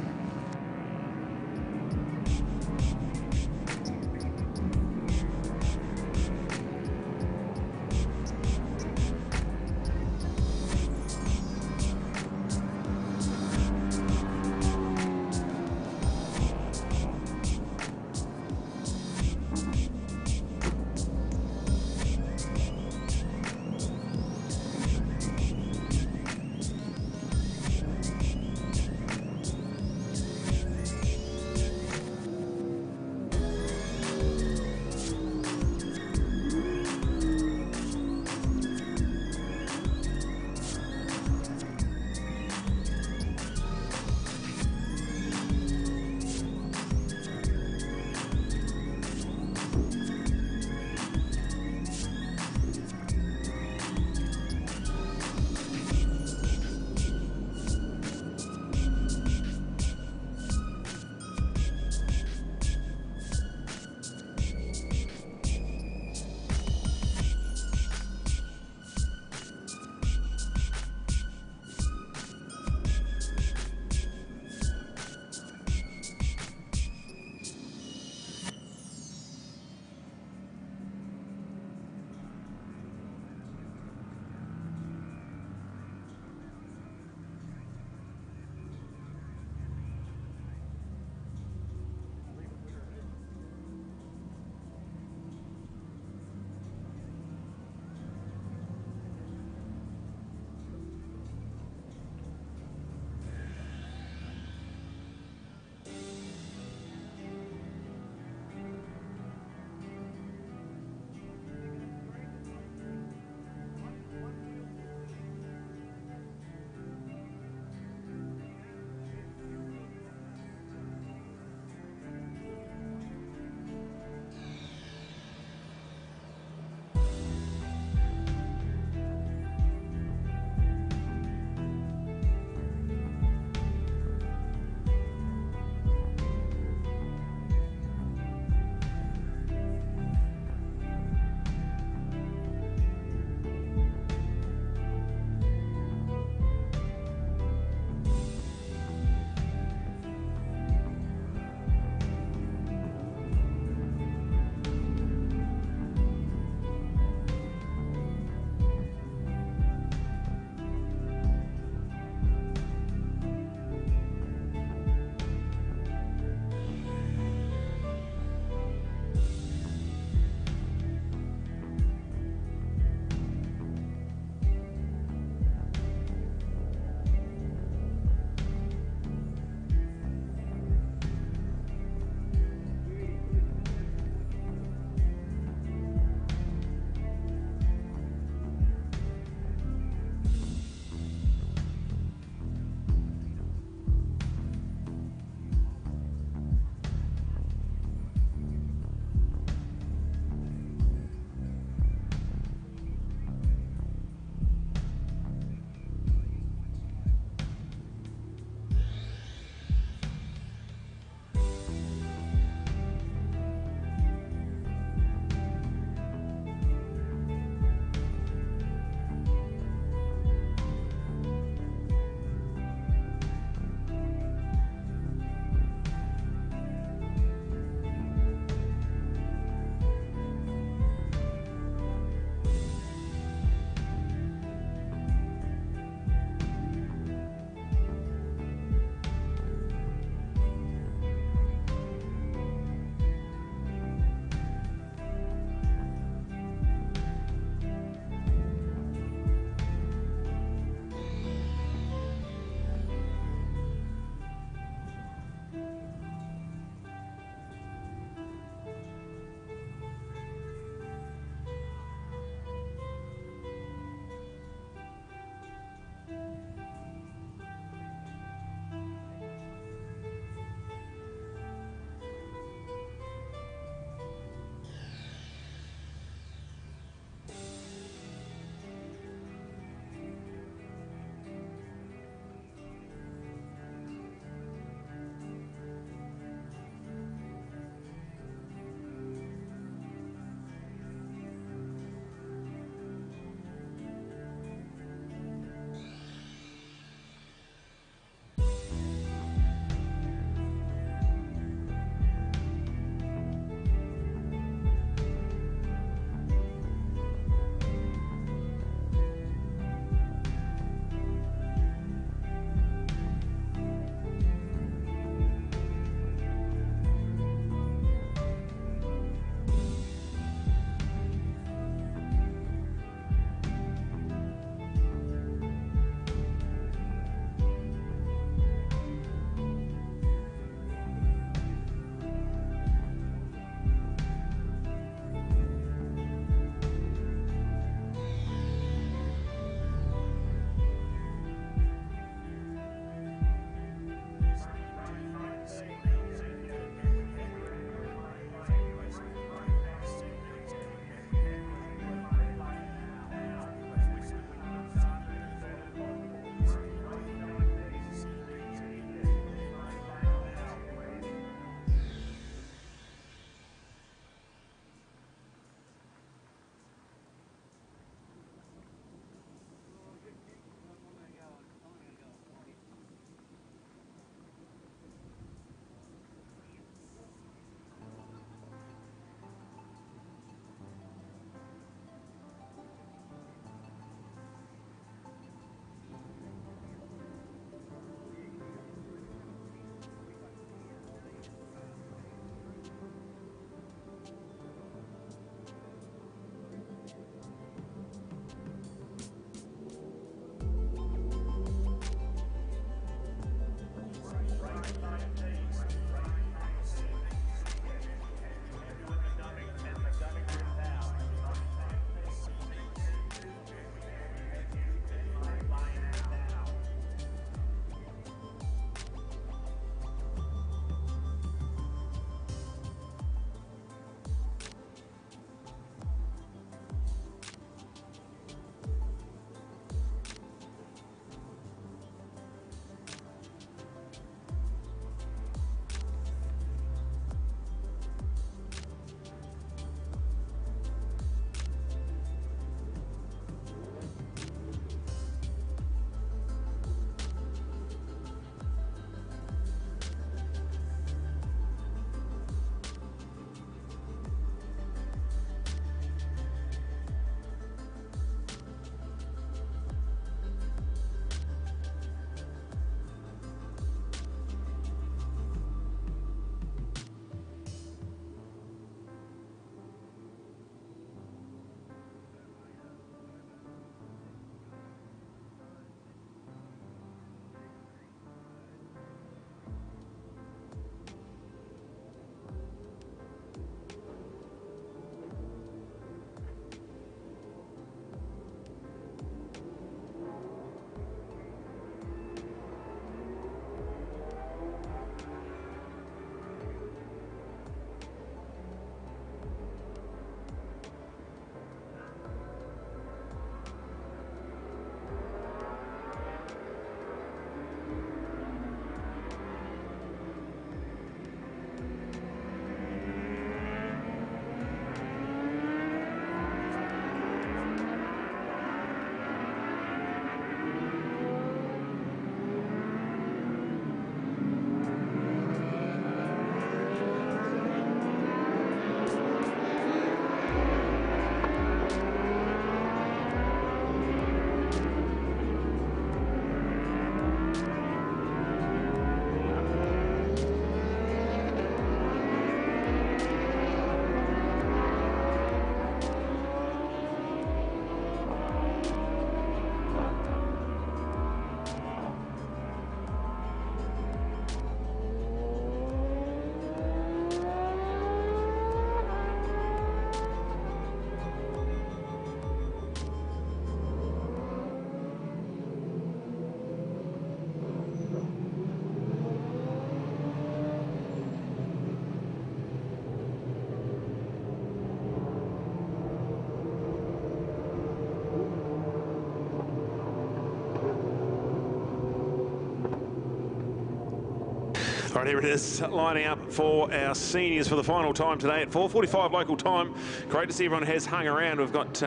All right, here it is, lining up for our seniors for the final time today at 4:45 local time. Great to see everyone has hung around. We've got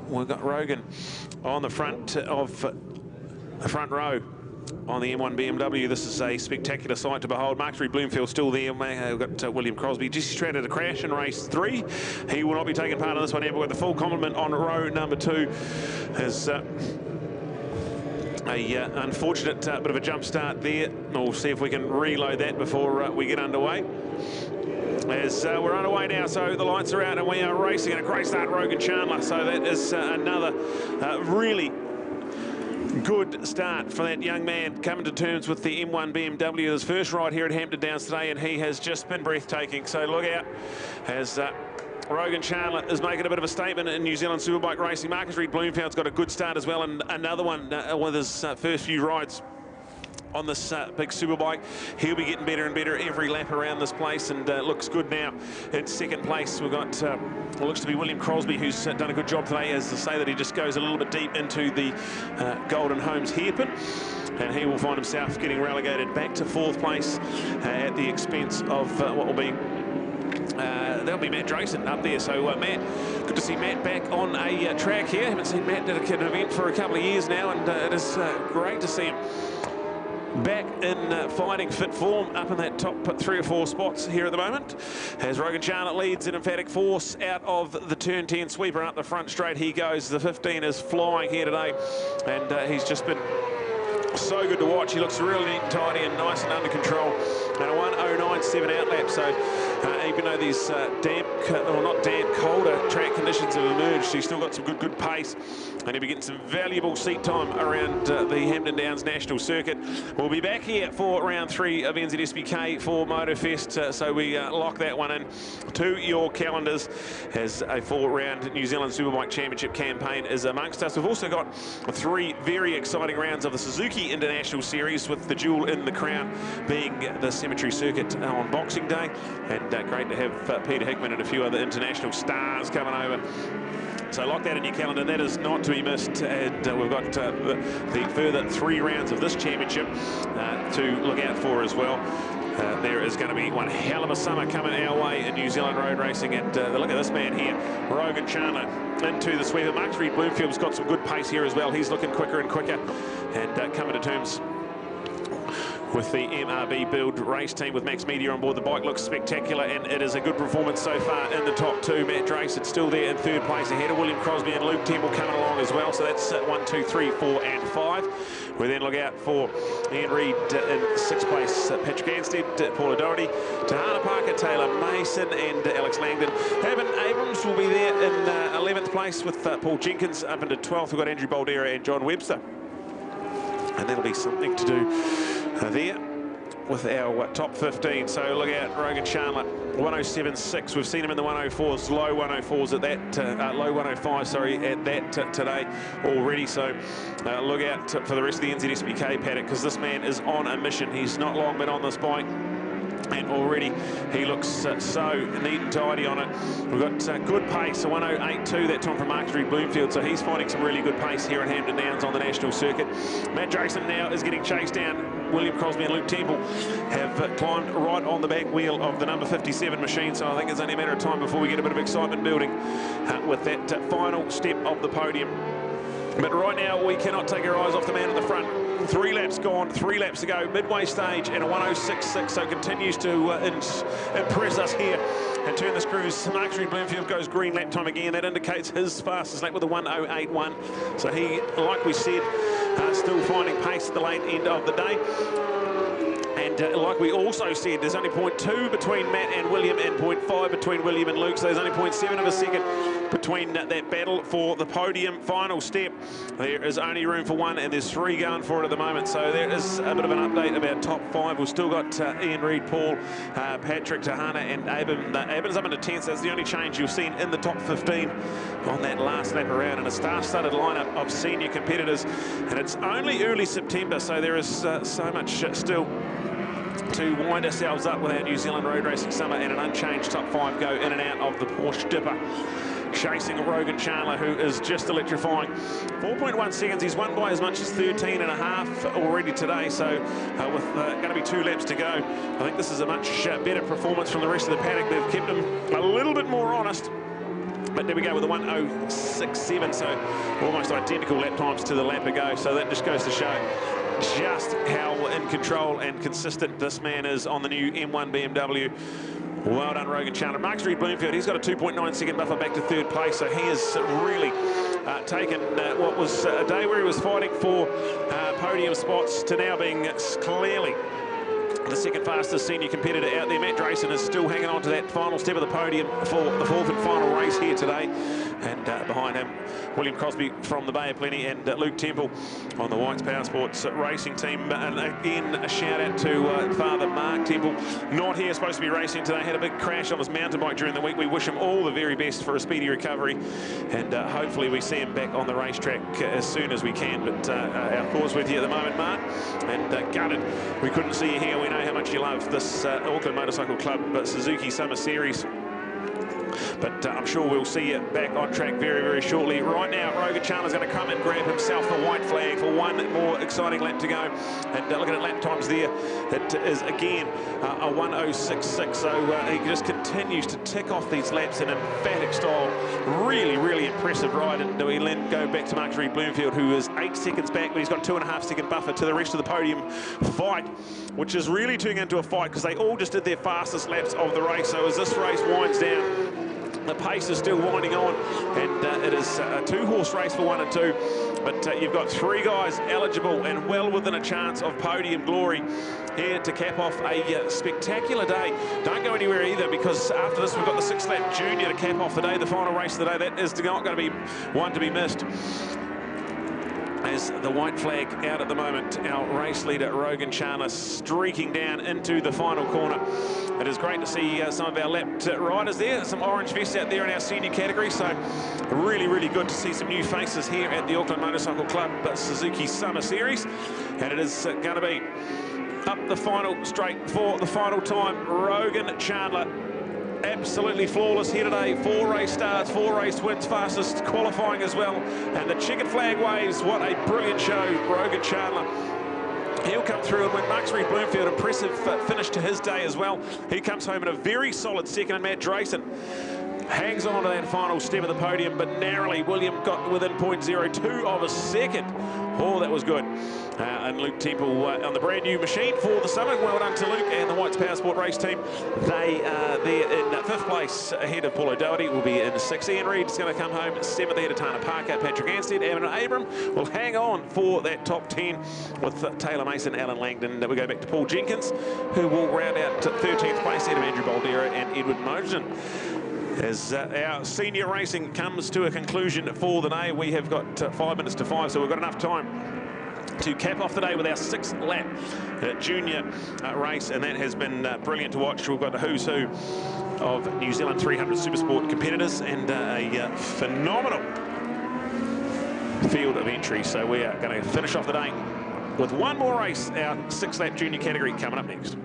we've got Rogan on the front of the front row on the M1 BMW. This is a spectacular sight to behold. Mark Bloomfield still there. We've got William Crosby. Jesse Stratt had a crash in race 3. He will not be taking part in this one here, but with the full complement on row number 2 as unfortunate bit of a jump start there. We'll see if we can reload that before we get underway. As we're underway now, so the lights are out and we are racing, and a great start, Rogan Chandler. So that is another really good start for that young man, coming to terms with the M1 BMW. His first ride here at Hampton Downs today, and he has just been breathtaking. So look out as Rogan Chandler is making a bit of a statement in New Zealand Superbike racing. Marcus Reed Bloomfield's got a good start as well, and another one with his first few rides on this big Superbike. He'll be getting better and better every lap around this place, and looks good now. In second place, we've got looks to be William Crosby, who's done a good job today, as to say that he just goes a little bit deep into the Golden Homes hairpin, and he will find himself getting relegated back to 4th place at the expense of what will be that'll be Matt Drayson up there. So Matt, good to see Matt back on a track here. Haven't seen Matt at an event for a couple of years now, and it is great to see him back in fighting fit form up in that top 3 or 4 spots here at the moment. As Rogan Chandler leads in emphatic force out of the turn 10 sweeper, up the front straight he goes. The 15 is flying here today, and he's just been so good to watch. He looks really neat and tidy and nice and under control, and a 1:09.7 outlap. So even though these damp, or not damp, colder track conditions have emerged, he's still got some good pace, and he'll be getting some valuable seat time around the Hampton Downs National Circuit. We'll be back here for round 3 of NZSBK for MotoFest, so we lock that one in to your calendars as a 4-round New Zealand Superbike Championship campaign is amongst us. We've also got 3 very exciting rounds of the Suzuki International Series, with the jewel in the crown being the Cemetery Circuit on Boxing Day, and great to have Peter Hickman and a few other international stars coming over. So lock that in your calendar, that is not to be missed. And we've got the further 3 rounds of this championship to look out for as well. There is going to be one hell of a summer coming our way in New Zealand road racing, and look at this man here, Rogan Chandler into the sweeper. Mark Reed Bloomfield's got some good pace here as well. He's looking quicker and quicker, and coming to terms with the MRB build race team with Max Media on board. The bike looks spectacular, and it is a good performance so far in the top 2. Matt Drayson still there in 3rd place ahead of William Crosby, and Luke Temple coming along as well. So that's 1, 2, 3, 4 and 5. We then look out for Ian Reid in 6th place, Patrick Anstead, Paula Doherty, Tahana Parker, Taylor Mason and Alex Langdon. Evan Abrams will be there in 11th place with Paul Jenkins. Up into 12th, we've got Andrew Boldera and John Webster. And that'll be something to do there with our top 15. So look out, Rogan Chandler, 1:07.6. We've seen him in the 104s, low 104s at that, low 105, sorry, at that today already. So look out for the rest of the NZSBK paddock, because this man is on a mission. He's not long been on this bike, and already he looks so neat and tidy on it. We've got good pace, a 1:08.2 that time from Mark Reed Bloomfield, so he's finding some really good pace here at Hampton Downs on the national circuit. Matt Drayson now is getting chased down. William Crosby and Luke Temple have climbed right on the back wheel of the number 57 machine, so I think it's only a matter of time before we get a bit of excitement building with that final step of the podium. But right now, we cannot take our eyes off the man at the front. 3 laps gone, 3 laps to go, midway stage, and a 1:06.6, so continues to impress us here and turn the screws. Mark Reed Bloomfield goes green lap time again. That indicates his fastest lap with a 1:08.1. So he, like we said, still finding pace at the late end of the day. And like we also said, there's only 0.2 between Matt and William, and 0.5 between William and Luke, so there's only 0.7 of a second between that battle for the podium final step. There is only room for 1, and there's 3 going for it at the moment, so there is a bit of an update about top 5. We've still got Ian Reid, Paul, Patrick, Tahana and Abram. Abram's up into 10th, so that's the only change you've seen in the top 15 on that last lap around, and a star-studded lineup of senior competitors. And it's only early September, so there is so much still to wind ourselves up with our New Zealand road racing summer, and an unchanged top 5 go in and out of the Porsche Dipper. chasing Rogan Chandler, who is just electrifying. 4.1 seconds. He's won by as much as 13 and a half already today. So with going to be 2 laps to go, I think this is a much better performance from the rest of the paddock. They've kept him a little bit more honest. But there we go with a 1:06.7, so almost identical lap times to the lap ago. So that just goes to show just how in control and consistent this man is on the new M1 BMW. Well done, Rogan Chandler. Mark Reed Bloomfield, he's got a 2.9 second buffer back to 3rd place, so he has really taken what was a day where he was fighting for podium spots to now being clearly the second fastest senior competitor out there. Matt Drayson is still hanging on to that final step of the podium for the 4th and final race here today. And behind him, William Crosby from the Bay of Plenty and Luke Temple on the Whites Power Sports racing team. And again, a shout out to Father Mark Temple. Not here, supposed to be racing today. Had a big crash on his mountain bike during the week. We wish him all the very best for a speedy recovery. And hopefully we see him back on the racetrack as soon as we can. But our thoughts with you at the moment, Mark. And gutted we couldn't see you here. We know how much you love this Auckland Motorcycle Club Suzuki Summer Series. But I'm sure we'll see you back on track very, very shortly. Right now, Rogan Chandler's going to come and grab himself the white flag for one more exciting lap to go. And looking at lap times there, it is again a 1:06.6. So he just continues to tick off these laps in emphatic style. Really, really impressive ride. And we then go back to Mark Reed Bloomfield, who is 8 seconds back, but he's got 2.5 second buffer to the rest of the podium fight, which is really turning into a fight because they all just did their fastest laps of the race. So as this race winds down, the pace is still winding on, and it is a 2-horse race for 1 and 2. But you've got 3 guys eligible and well within a chance of podium glory here to cap off a spectacular day. Don't go anywhere either, because after this we've got the 6-lap junior to cap off the day, the final race of the day. That is not going to be one to be missed. As the white flag out at the moment, our race leader Rogan Chandler streaking down into the final corner. It is great to see some of our lapped riders there, some orange vests out there in our senior category, so really, really good to see some new faces here at the Auckland Motorcycle Club Suzuki Summer Series. And it is going to be up the final straight for the final time. Rogan Chandler, absolutely flawless here today. 4 race starts, 4 race wins, fastest qualifying as well. And the checkered flag waves. What a brilliant show, Rogan Chandler. He'll come through, and when Mark Reed Bloomfield, impressive finish to his day as well. He comes home in a very solid second, and Matt Drayson hangs on to that final step of the podium, but narrowly William got within 0.02 of a second. Oh, that was good. And Luke Temple on the brand new machine for the summer. Well done to Luke and the Whites Power Sport race team. They are there in 5th place ahead of Paul O'Doherty. Will be in 6th. Ian Reid's going to come home 7th ahead of Tana Parker. Patrick Anstead, Evan Abram will hang on for that top 10 with Taylor Mason, Alan Langdon. We go back to Paul Jenkins, who will round out 13th place ahead of Andrew Baldera and Edward Mogen. As our senior racing comes to a conclusion for the day, we have got 5 minutes to 5, so we've got enough time to cap off the day with our 6th lap junior race, and that has been brilliant to watch. We've got the who's who of New Zealand 300 Supersport competitors and a phenomenal field of entry. So we are going to finish off the day with one more race, our 6th lap junior category, coming up next.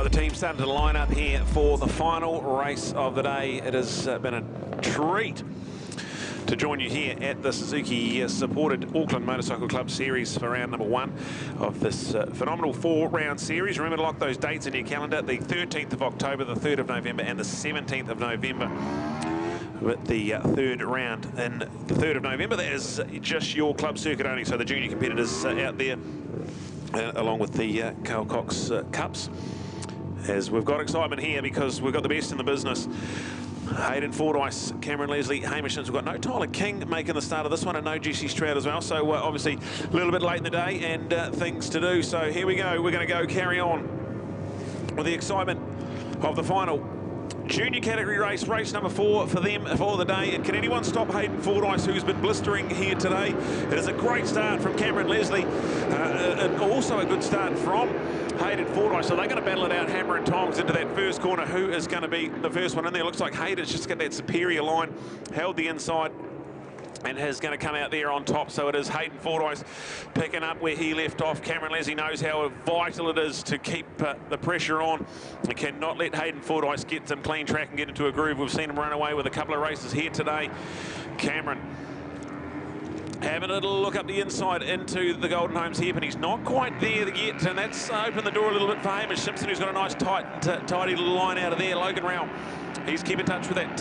The team starting to line up here for the final race of the day. It has been a treat to join you here at the Suzuki-supported Auckland Motorcycle Club Series for round number 1 of this phenomenal 4-round series. Remember to lock those dates in your calendar, the 13th of October, the 3rd of November and the 17th of November. With the third round in the 3rd of November, that is just your club circuit only, so the junior competitors out there, along with the Carl Cox Cups. As we've got excitement here because we've got the best in the business. Hayden Fordyce, Cameron Leslie, Hamish Simpson. We've got no Tyler King making the start of this one and no Jesse Stroud as well. So obviously a little bit late in the day and things to do. So here we go. We're going to go carry on with the excitement of the final junior category race, race number 4 for them for the day. And can anyone stop Hayden Fordyce, who's been blistering here today? It is a great start from Cameron Leslie, and also a good start from Hayden Fordyce. So they're going to battle it out hammer and tongs into that first corner. Who is going to be the first one in there? Looks like Hayden's just got that superior line, held the inside, and is going to come out there on top. So it is Hayden Fordyce picking up where he left off. Cameron Leslie knows how vital it is to keep the pressure on. We cannot let Hayden Fordyce get some clean track and get into a groove. We've seen him run away with a couple of races here today. Cameron having a little look up the inside into the Golden Homes here, but he's not quite there yet, and that's opened the door a little bit for Hamish Simpson, who's got a nice tidy little line out of there. Logan Rowell, he's keeping touch with that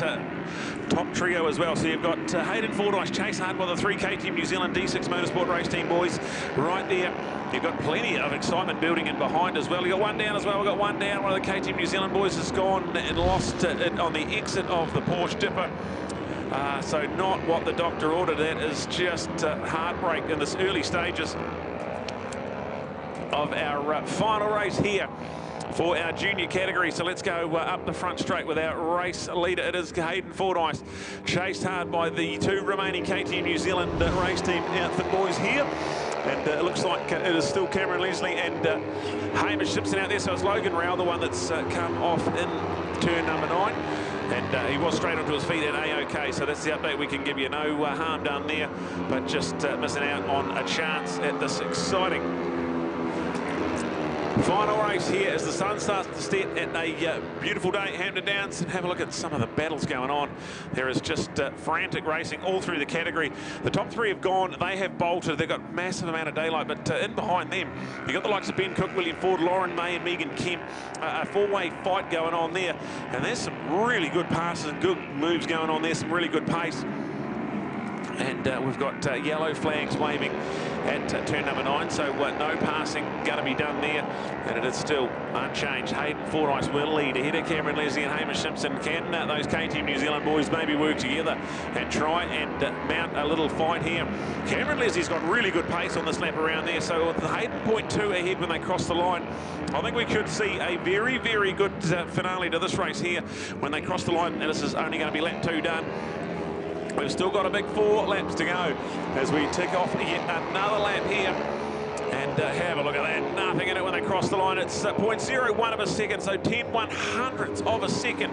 top trio as well. So you've got Hayden Fordyce, Chase Hart by the 3K Team New Zealand D6 Motorsport Race Team boys right there. You've got plenty of excitement building in behind as well. You've got one down as well. We've got one down. One of the K Team New Zealand boys has gone and lost it on the exit of the Porsche Dipper. So not what the doctor ordered. That is just heartbreak in this early stages of our final race here for our junior category. So let's go up the front straight with our race leader. It is Hayden Fordyce, chased hard by the 2 remaining KTM New Zealand race team outfit boys here. And it looks like it is still Cameron Leslie and Hamish Simpson out there. So it's Logan Rowell, the one that's come off in turn number 9. And he was straight onto his feet at A-OK, so that's the update we can give you. No harm done there, but just missing out on a chance at this exciting final race here as the sun starts to set at a beautiful day at Hampton Downs. And have a look at some of the battles going on. There is just frantic racing all through the category. The top 3 have gone. They have bolted. They've got massive amount of daylight, but in behind them, you've got the likes of Ben Cook, William Ford, Lauren May and Megan Kemp. A 4-way fight going on there. And there's some really good passes and good moves going on there. Some really good pace. And we've got yellow flags waving at turn number 9, so no passing going to be done there, and it is still unchanged. Hayden Fordyce will lead ahead of Cameron Leslie and Hamish Simpson. Can those K-Team New Zealand boys maybe work together and try and mount a little fight here? Cameron Leslie's got really good pace on this lap around there, so with the Hayden 0.2 ahead when they cross the line, I think we could see a very, very good finale to this race here when they cross the line, and this is only going to be lap 2 done. We've still got a big 4 laps to go as we tick off yet another lap here. And have a look at that. Nothing in it when they cross the line. It's 0.01 of a second, so 10/100ths of a second.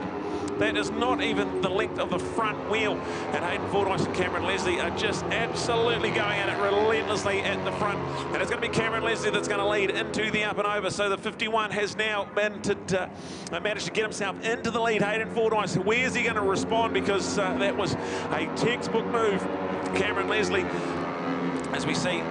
That is not even the length of the front wheel. And Hayden Fordyce and Cameron Leslie are just absolutely going at it relentlessly at the front. And it's going to be Cameron Leslie that's going to lead into the up and over. So the 51 has now managed to get himself into the lead. Hayden Fordyce, where's he going to respond? Because that was a textbook move. Cameron Leslie, as we see,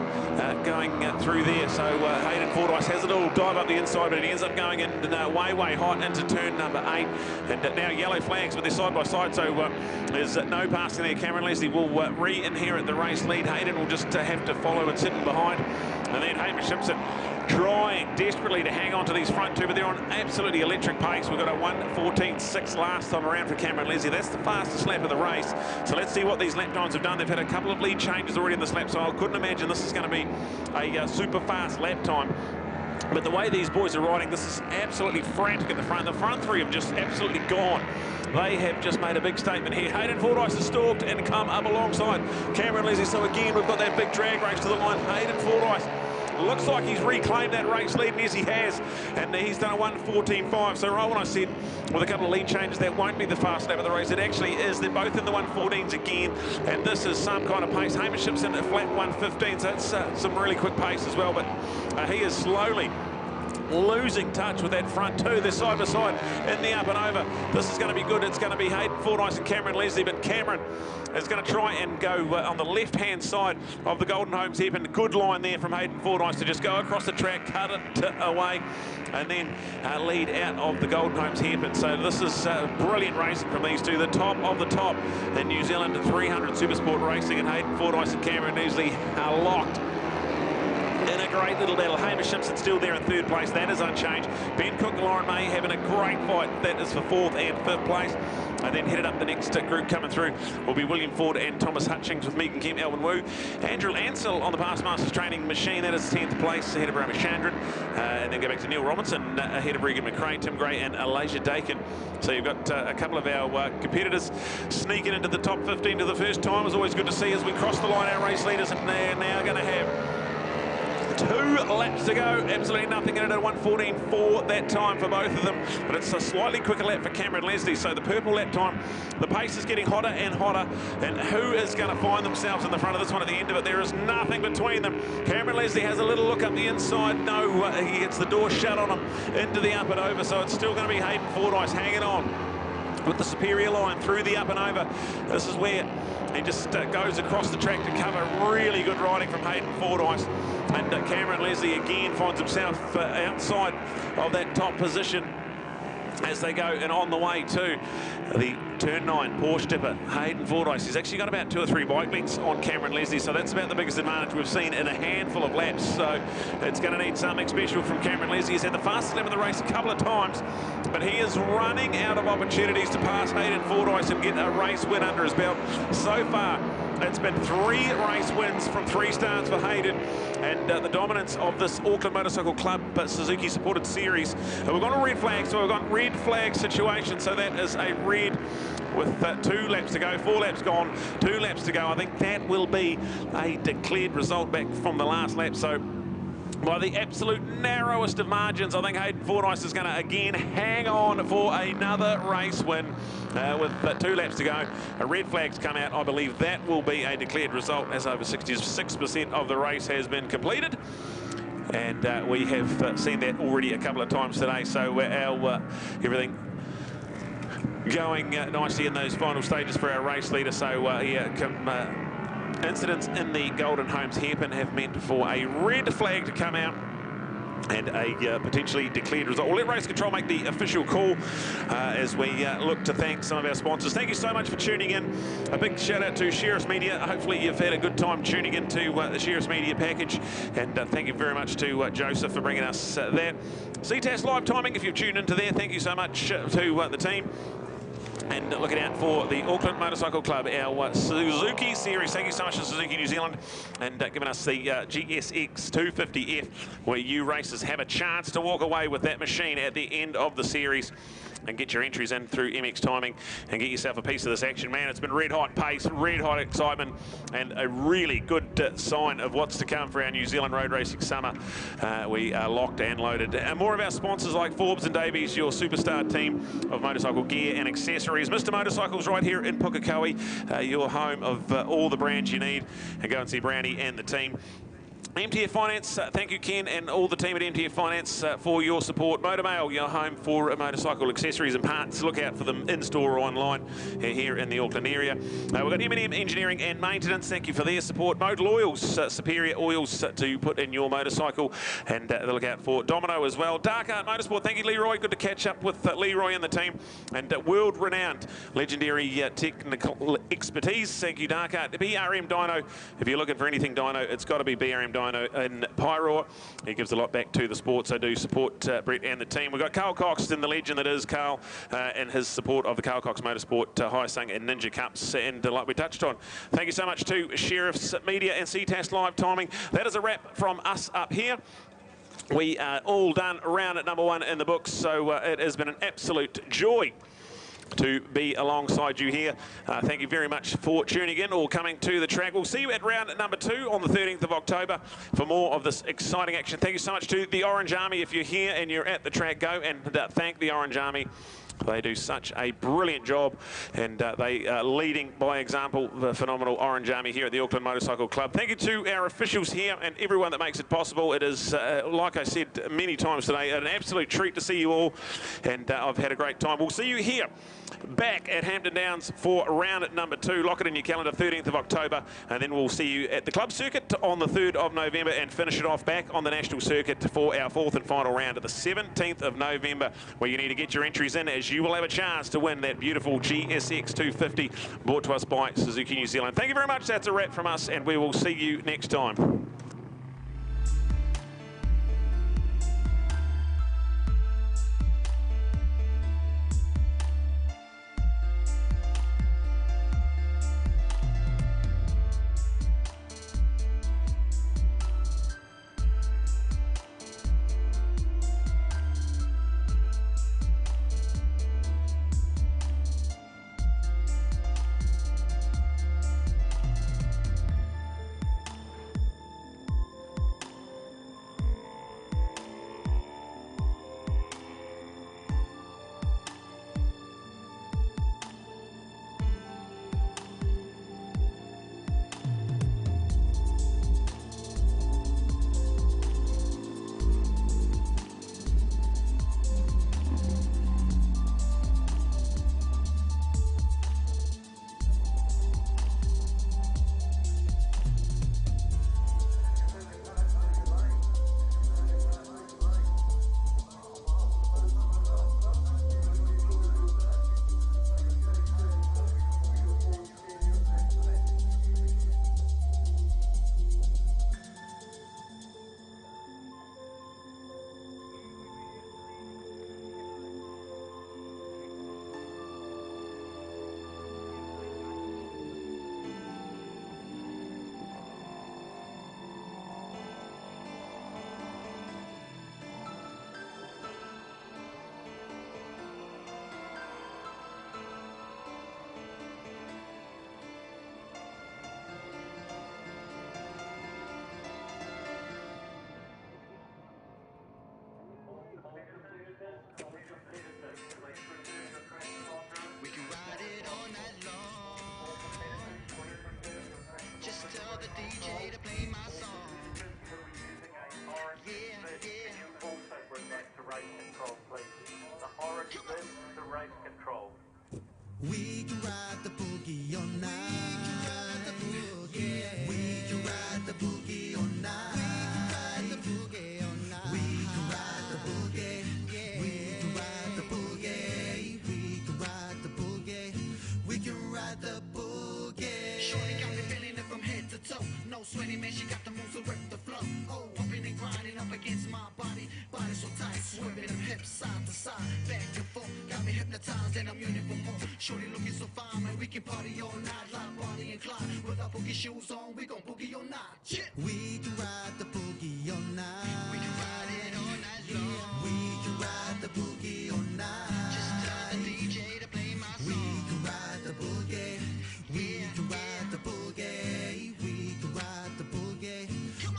going through there. So Hayden Fordyce has a little dive up the inside, but he ends up going in way hot into turn number 8. And now yellow flags with their side-by-side, so there's no passing there. Cameron Leslie will re-inherit the race lead. Hayden will just have to follow and sit in behind. And then Hamish Simpson trying desperately to hang on to these front 2, but they're on absolutely electric pace. We've got a 1:14.6 last time around for Cameron Leslie. That's the fastest lap of the race. So let's see what these lap times have done. They've had a couple of lead changes already in this lap, so I couldn't imagine this is going to be a super fast lap time. But the way these boys are riding, this is absolutely frantic at the front. The front 3 have just absolutely gone. They have just made a big statement here. Hayden Fordyce has stalked and come up alongside Cameron Leslie. So again, we've got that big drag race to the line. Hayden Fordyce looks like he's reclaimed that race lead, and yes, he has. And he's done a 1:14.5. So right when I said with a couple of lead changes, that won't be the fast lap of the race, it actually is. They're both in the 1:14s again, and this is some kind of pace. Hamish Simpson at flat 1:15, so that's some really quick pace as well. But he is slowly losing touch with that front two. They're side by side in the up and over. This is going to be good. It's going to be Hayden Fordyce and Cameron Leslie, but Cameron is going to try and go on the left-hand side of the Golden Homes hairpin. Good line there from Hayden Fordyce to just go across the track, cut it away, and then lead out of the Golden Homes hairpin. So this is brilliant racing from these two. The top of the top in New Zealand 300 Supersport racing, and Hayden Fordyce and Cameron Leslie are locked in a great little battle. Hamish Simpson still there in third place. That is unchanged. Ben Cook and Lauren May having a great fight. That is for fourth and fifth place. And then headed up the next group coming through will be William Ford and Thomas Hutchings with Megan Kemp, Alvin Wu. Andrew Ansell on the Past Masters training machine. That is 10th place ahead of Ramachandran. And then go back to Neil Robinson ahead of Regan McRae, Tim Gray and Elijah Dakin. So you've got a couple of our competitors sneaking into the top 15 for the first time. It's always good to see as we cross the line, our race leaders, and they're now going to have 2 laps to go. Absolutely nothing in it at 1:14.4 that time for both of them, but it's a slightly quicker lap for Cameron Leslie. So the purple lap time, the pace is getting hotter and hotter, and who is going to find themselves in the front of this one at the end of it? There is nothing between them. Cameron Leslie has a little look up the inside. No, he gets the door shut on him into the up and over, so it's still going to be Hayden Fordyce hanging on with the superior line through the up and over. This is where he just goes across the track to cover. Really good riding from Hayden Fordyce. And Cameron Leslie again finds himself outside of that top position as they go and on the way to the turn 9 Porsche Dipper. Hayden Fordyce, he's actually got about 2 or 3 bike lengths on Cameron Leslie, so that's about the biggest advantage we've seen in a handful of laps. So it's going to need something special from Cameron Leslie. He's had the fastest lap of the race a couple of times, but he is running out of opportunities to pass Hayden Fordyce and get a race win under his belt. So far, it's been 3 race wins from 3 starts for Hayden, and the dominance of this Auckland Motorcycle Club Suzuki supported series. And we've got a red flag, so we've got red flag situation. So that is a red with 2 laps to go, 4 laps gone, 2 laps to go. I think that will be a declared result back from the last lap. So by the absolute narrowest of margins, I think Hayden Fordyce is going to again hang on for another race win with 2 laps to go. A red flag's come out. I believe that will be a declared result, as over 66% of the race has been completed. And we have seen that already a couple of times today. So our everything going nicely in those final stages for our race leader. So incidents in the Golden Homes hairpin have meant for a red flag to come out and a potentially declared result. We'll let Race Control make the official call as we look to thank some of our sponsors. Thank you so much for tuning in. A big shout out to Sheriff's Media. Hopefully you've had a good time tuning into the Sheriff's Media package, and thank you very much to Joseph for bringing us that. CTAS live timing, if you've tuned into there, thank you so much to the team. And looking out for the Auckland Motorcycle Club, our Suzuki Series. Thank you so much to Suzuki New Zealand, and giving us the GSX 250F, where you racers have a chance to walk away with that machine at the end of the series and get your entries in through MX Timing and get yourself a piece of this action. Man, it's been red hot pace, red hot excitement, and a really good sign of what's to come for our New Zealand road racing summer. We are locked and loaded. And more of our sponsors like Forbes and Davies, your superstar team of motorcycle gear and accessories. Mr. Motorcycles right here in Pukekohe, your home of all the brands you need. And go and see Brownie and the team. MTF Finance, thank you Ken and all the team at MTF Finance for your support. Motormail, your home for motorcycle accessories and parts. Look out for them in-store or online here in the Auckland area. We've got M&M Engineering and Maintenance, thank you for their support. Modal Oils, superior oils to put in your motorcycle, and look out for Domino as well. Dark Art Motorsport, thank you Leroy, good to catch up with Leroy and the team. And world-renowned legendary technical expertise, thank you Dark Art. BRM Dyno, if you're looking for anything dyno, it's got to be BRM Dyno in Pyro. He gives a lot back to the sport, so do support Brett and the team. We've got Carl Cox, and the legend that is Carl, and his support of the Carl Cox Motorsport Hyosung and Ninja Cups, and like we touched on. Thank you so much to Sheriff's Media and CTAS Live Timing. That is a wrap from us up here. We are all done round at number 1 in the books, so it has been an absolute joy to be alongside you here. Thank you very much for tuning in or coming to the track. We'll see you at round number 2 on the 13th of October for more of this exciting action. Thank you so much to the Orange Army. If you're here and you're at the track, go and thank the Orange Army They do such a brilliant job, and they are leading by example, the phenomenal Orange Army here at the Auckland Motorcycle Club. Thank you to our officials here and everyone that makes it possible. It is, like I said many times today, an absolute treat to see you all, and I've had a great time. We'll see you here back at Hampton Downs for round number 2. Lock it in your calendar, 13th of October, and then we'll see you at the club circuit on the 3rd of November and finish it off back on the national circuit for our 4th and final round at the 17th of November, where you need to get your entries in, as you will have a chance to win that beautiful GSX 250 brought to us by Suzuki New Zealand. Thank you very much. That's a wrap from us, and we will see you next time. We can ride it all night long. Just tell the DJ to play my song. Yeah, yeah. Also bring that to race control, please. The orange is the race control. We can ride the boogie all night. We can ride the boogie. Yeah. We can ride the boogie all night. We can ride the boogie all night. We can ride the boogie. Yeah. We can ride the boogie. We can ride the boogie. We can ride the boogie. Shorty got me feeling it from head to toe. No sweaty man, she got the moves to rip the flow. Oh, I've been grinding up against my body. Body so tight, swerving them hips side to side, back and forth. Got me hypnotized and I'm yearning for more. Shorty looking so fine, man, we can party all night like Bonnie and Clyde. With our boogie shoes on, we gon' boogie all night. Yeah. We can ride the boogie all night. We can ride it all night long. Yeah. We can ride the boogie all night. Just tell the DJ to play my song. We can ride the boogie. We can ride the boogie. We can ride the boogie.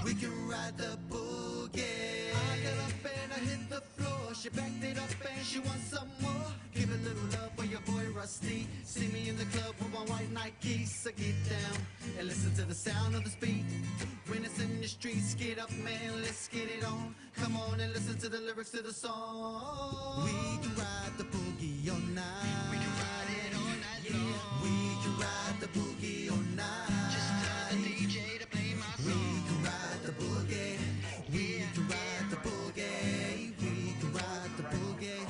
We can ride the boogie. I got up and I hit the floor. She backed it up and she wants some more. Give a little love for your boy Rusty. See me in the club with my white Nikes. So get down and listen to the sound of the speed. When it's in the streets, get up, man, let's get it on. Come on and listen to the lyrics to the song. We can ride the boogie all night. We can ride it all night long. We can ride the boogie all night. Just tell the DJ to play my song. We can ride the boogie. We can ride the boogie. We can ride the boogie.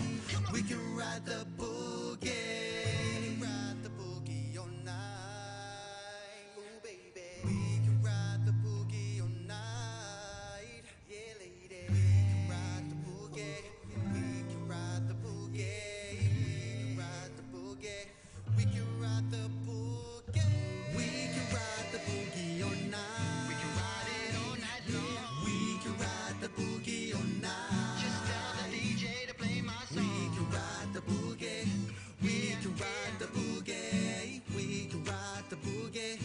We can ride the boogie. We can ride the boogie all night. Oh baby. We can ride the boogie all night. Yeah, lady. We can ride the boogie. We can ride the boogie. We can ride the boogie. We can ride the boogie. We can ride the boogie all night. We can ride it all night long. We can ride the boogie all night. Just tell the DJ to play my song. We can ride the boogie. We can ride the boogie. We can ride the boogie.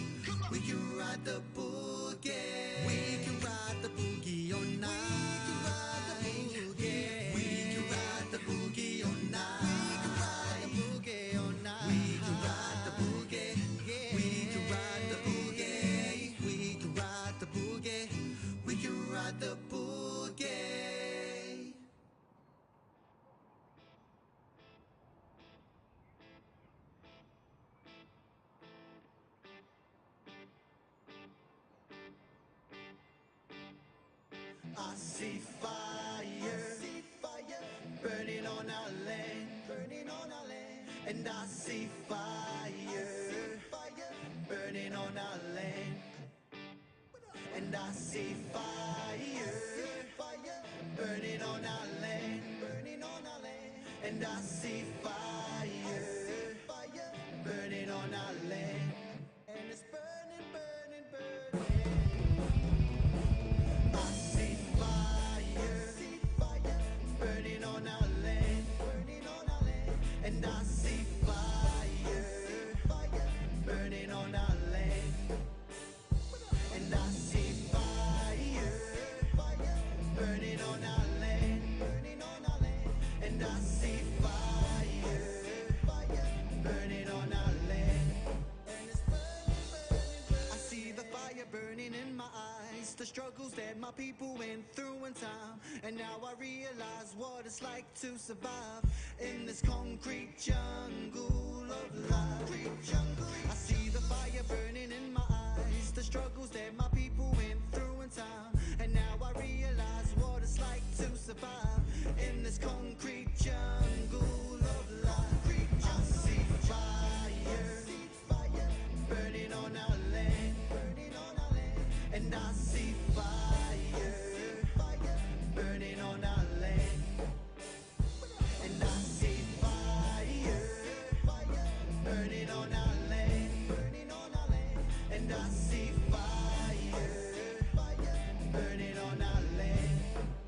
We can ride the boogie. We can ride the boogie all night. We can ride the boogie. We can ride the boogie all night. We can ride I see fire, burning on our land, and I see fire, burning on our land, and I see fire, burning on our land, and I see fire, burning on our land, and it's burning, burning, burning. I see fire, burning on our land, and I see fire, burning on our land, and I see fire, burning on our land, and I see fire, burning on our land, and it's burning, burning, burning. I see the fire burning in my eyes, the struggles that my people went through in time, and now I realize what it's like to survive in this concrete jungle of life. I see the fire burning in my eyes, the struggles that my people went through in time, and now I realize what it's like to survive in this concrete jungle of life. I see fire, burning on our land, and I see fire, burning on our land, and I see fire, burning on our land, and I see fire, burning on our land,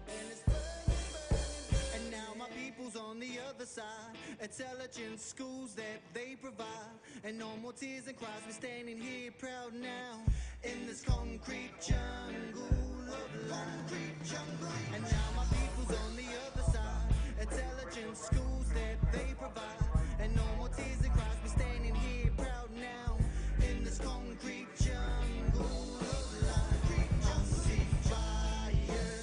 and it's burning, burning. And now my people's on the other side, intelligent schools that they provide, and no more tears and cries. We're standing here proud now in this concrete jungle of life. And now my people's on the other side, intelligent schools that they provide, and no more tears and cries. We're standing here proud now in this concrete jungle of life. I see fire,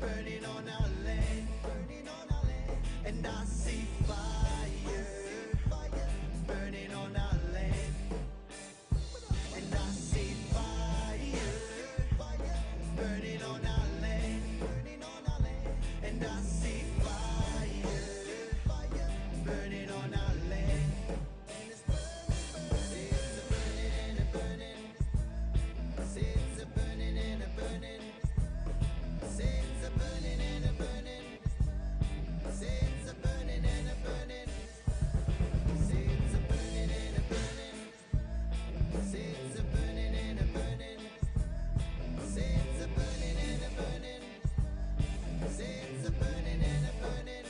burning on our land, and I see fire, burning on our land, and I see fire, burning on our land, and I see fire, burning on our land, and it's burning, burning. It's a burning and a burning. It's a burning and a burning. It's a burning and a burning. It's a burning and a burning. It's a burning and a burning. It's a burning and a burning. It's a burning and a burning.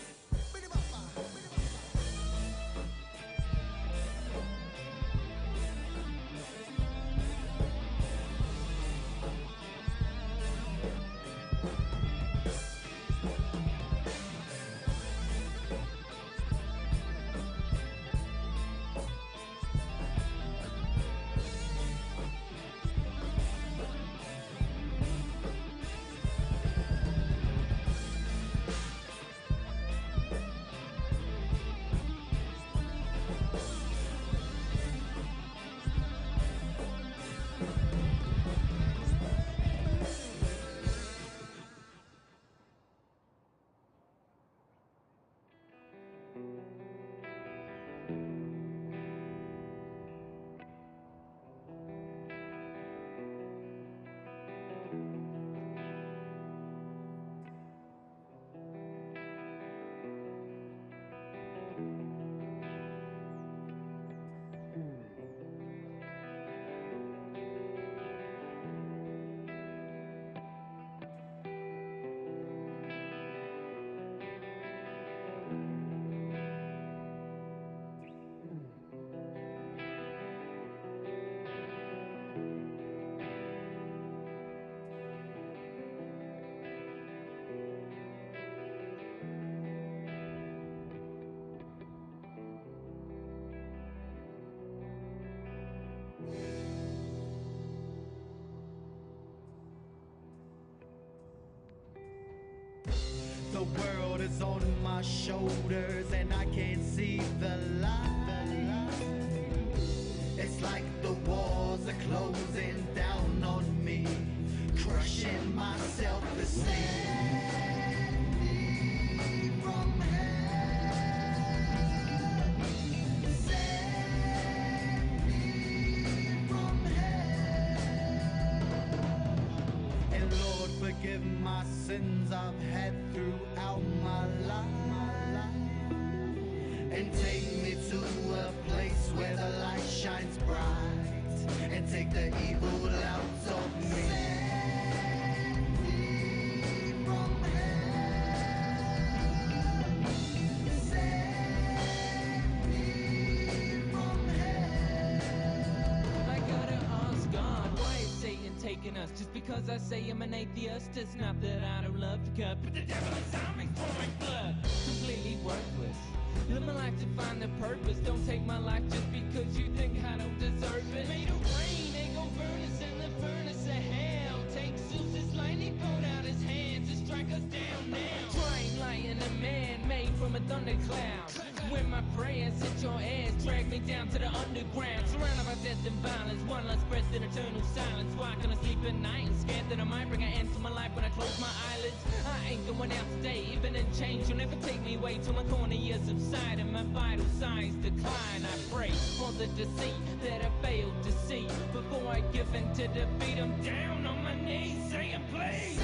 The world is on my shoulders and I can't see the light. It's like the walls are closing down on me, crushing myself my sins I've had throughout my life, and take me to a place where the light shines bright, and take the evil out of me. Save me from hell. Save me from hell. I gotta ask God, why is Satan taking us? Just because I say I'm an atheist, it's not that I don't love God, but the devil is on me pouring blood. Completely worthless. Live my life to find the purpose. Don't take my life just because you think I don't deserve it. Made of rain, ain't gon' burn us in the furnace of hell. Take Zeus's lightning bolt out his hands and strike us down now. Trying lion a man made from a thundercloud. When my prayers hit your ass, drag me down to the underground. Surrounded by death and violence, one less breath than eternal silence. Why can I sleep at night and scared that I might bring an end to my life when I close my eyelids? I ain't going out today, even in change. You'll never take me away till my corner years subside and my vital signs decline. I pray for the deceit that I failed to see before I give in to defeat. I'm down on my knees saying please.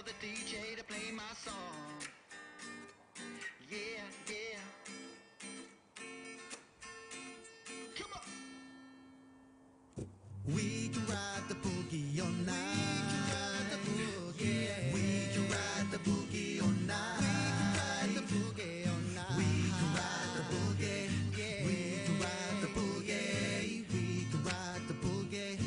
tell the DJ to play my song. Yeah, yeah. Come on. We can ride the boogie all night. We can ride the boogie all night. We can ride the boogie. We can ride the boogie. We can ride the boogie.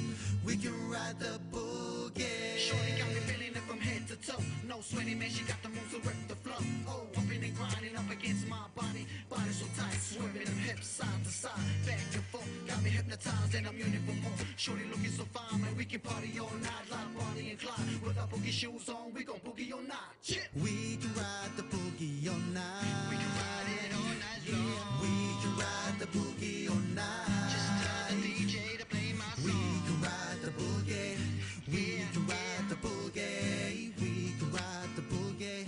We can ride the boogie. Shorty got me feeling it from head to toe. No sweaty man, she got the moves to rip the flow. Oh, bumping and grinding up against my body. Body so tight, swerving them hips side to side, back and forth. Got me hypnotized and I'm yearning for more. Shorty looking so fine, man, we can party all night like Bonnie and Clyde. With our boogie shoes on, we gon' boogie all night. Yeah. We can ride the boogie all night. We can ride it all night long. We can ride the boogie all night. Just tell the DJ to play my song. We can ride the boogie. We can ride the boogie. We can ride the boogie.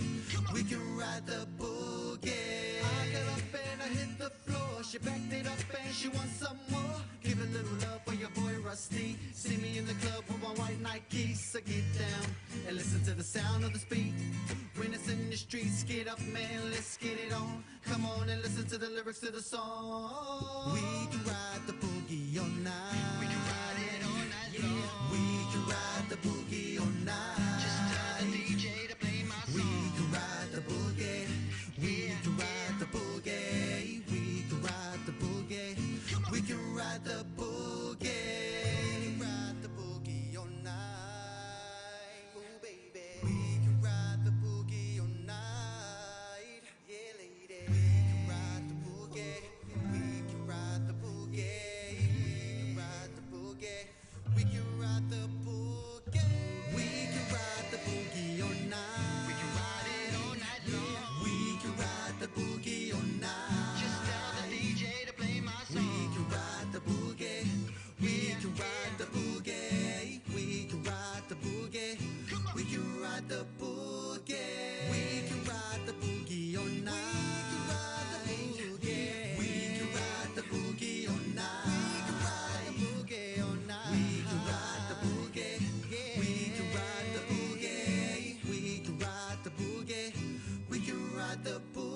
We can ride the boogie. I got up and I hit the floor. She backed it up and she wants some more. Give a little love for your boy Rusty. See me in the club with my white Nikes. So get down and listen to the sound of the speed. When it's in the streets, get up, man, let's get it on. Come on and listen to the lyrics to the song. We can ride the boogie all night. We can ride it all night long. We can ride the boogie all night. Just tell the DJ to play my song. We can ride the boogie. We can ride the boogie. We can ride the boogie. We can ride the boogie. We can ride the boogie all night. Oh baby. We can ride the boogie all night. Yeah, lady. We can ride the boogie. We can ride the boogie. We can ride the boogie. We can ride the boogie. We can ride the boogie all night. We can ride it all night long. We can ride the boogie all night. Just tell the DJ to play my song. We can ride the boogie. We can ride the boogie. We can ride the boogie. We can ride the boogie. We can ride the boogie all night. We can ride the boogie all night. We can ride the boogie. We can ride the boogie. We can ride the boogie. We can ride the boogie.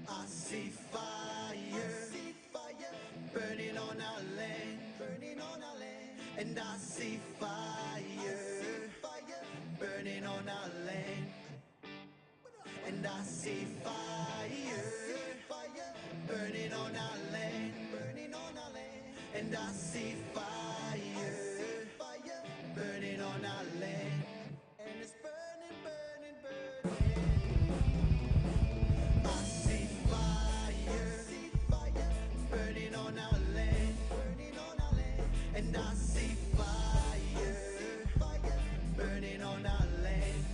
I see fire, burning on our land, and I see fire, burning on our land, and I see fire, burning on our land, and I see fire, burning on our land, and it's burning, burning, burning. I see fire, burning on our land, and I see fire, burning on our land,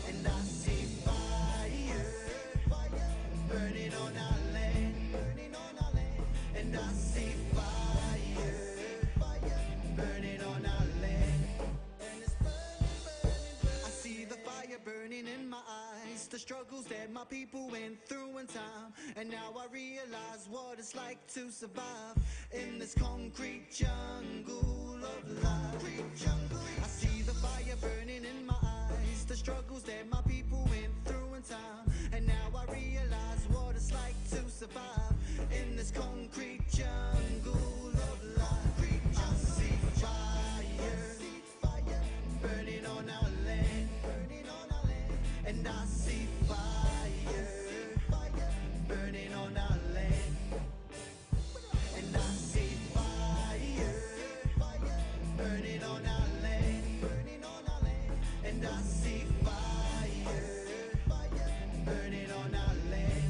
and I see fire, burning on our land, and I see fire, burning on our land, and it's burning, burning, burning. I see the fire burning in my eyes, the struggles that my people went through in time, and now I realize what it's like to survive in this concrete jungle of life. I see the fire burning in my eyes, the struggles that my people went through in time, and now I realize what it's like to survive in this concrete jungle of life. I see fire, burning on our land, and I see fire, burning on our land, and I see fire, burning on our land, and I see fire, burning on our land,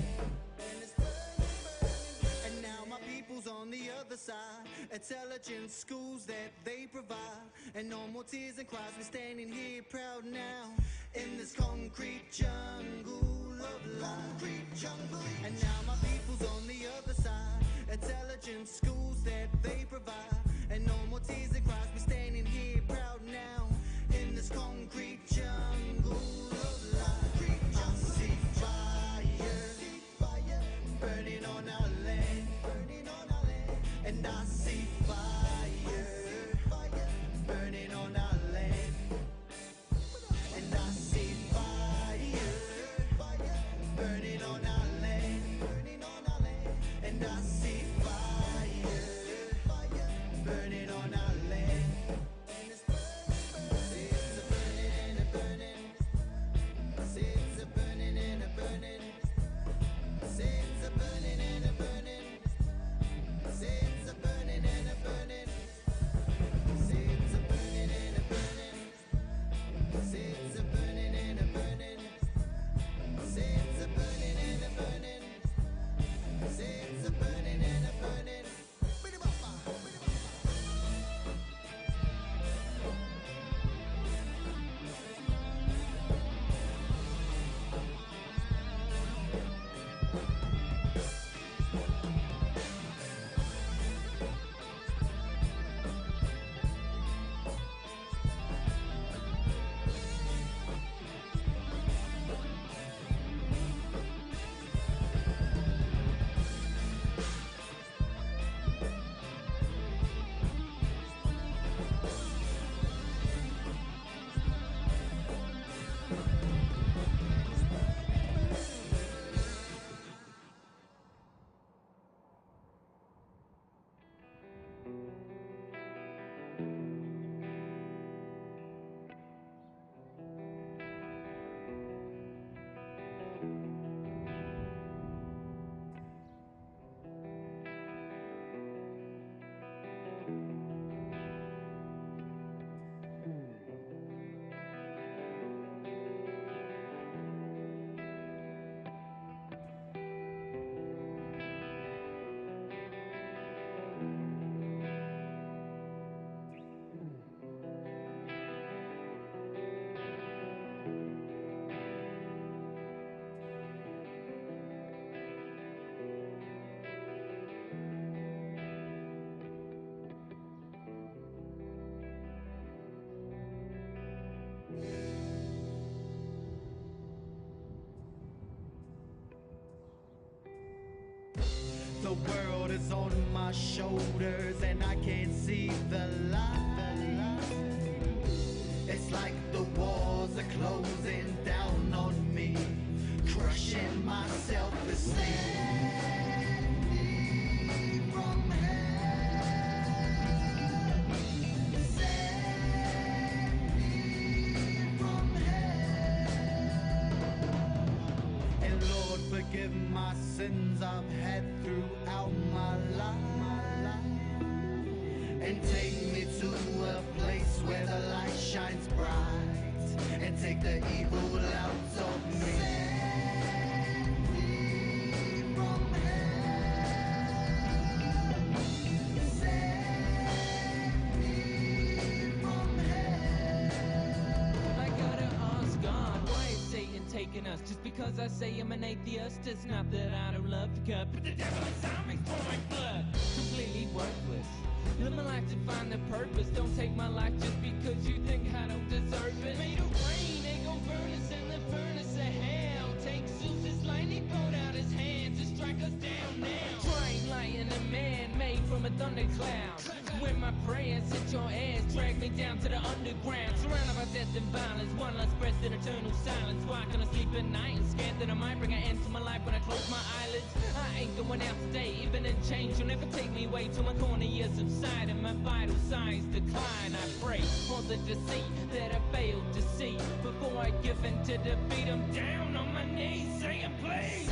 and it's burning, burning, and now my people's on the other side. Intelligent schools that they provide, and no more tears and cries. We're standing here proud now in this concrete jungle of life. And now my people's on the other side. Intelligent schools that they provide, and no more tears and cries. We're standing here proud now in this concrete jungle my shoulders and I can't see the light. It's like the walls are closing down on me, crushing my self-esteem. Forgive my sins I've had throughout my life, and take me to a place where the light shines bright, and take the evil out of me. Save me from hell. Save me from hell. I gotta ask God, why is Satan taking us? Just because I say I'm an atheist, it's not that I don't love the cup, but the devil inside me's for my blood. Completely worthless. Live my life to find the purpose. Don't take my life just because you think I don't deserve it. Made of rain, they gon' burn us in the furnace of hell. Take Zeus's lightning bolt out his hands and strike us down now. Trying lighting a man made from a thundercloud. When my prayers hit your ass, drag me down to the underground. Surrounded by death and violence, one less breath in eternal silence. Why can I sleep at night and scared that I might bring an end to my life when I close my eyelids? I ain't going out today, even in change. You'll never take me away till my corner years subside and my vital signs decline. I pray for the deceit that I failed to see before I give in to defeat. I'm down on my knees saying please.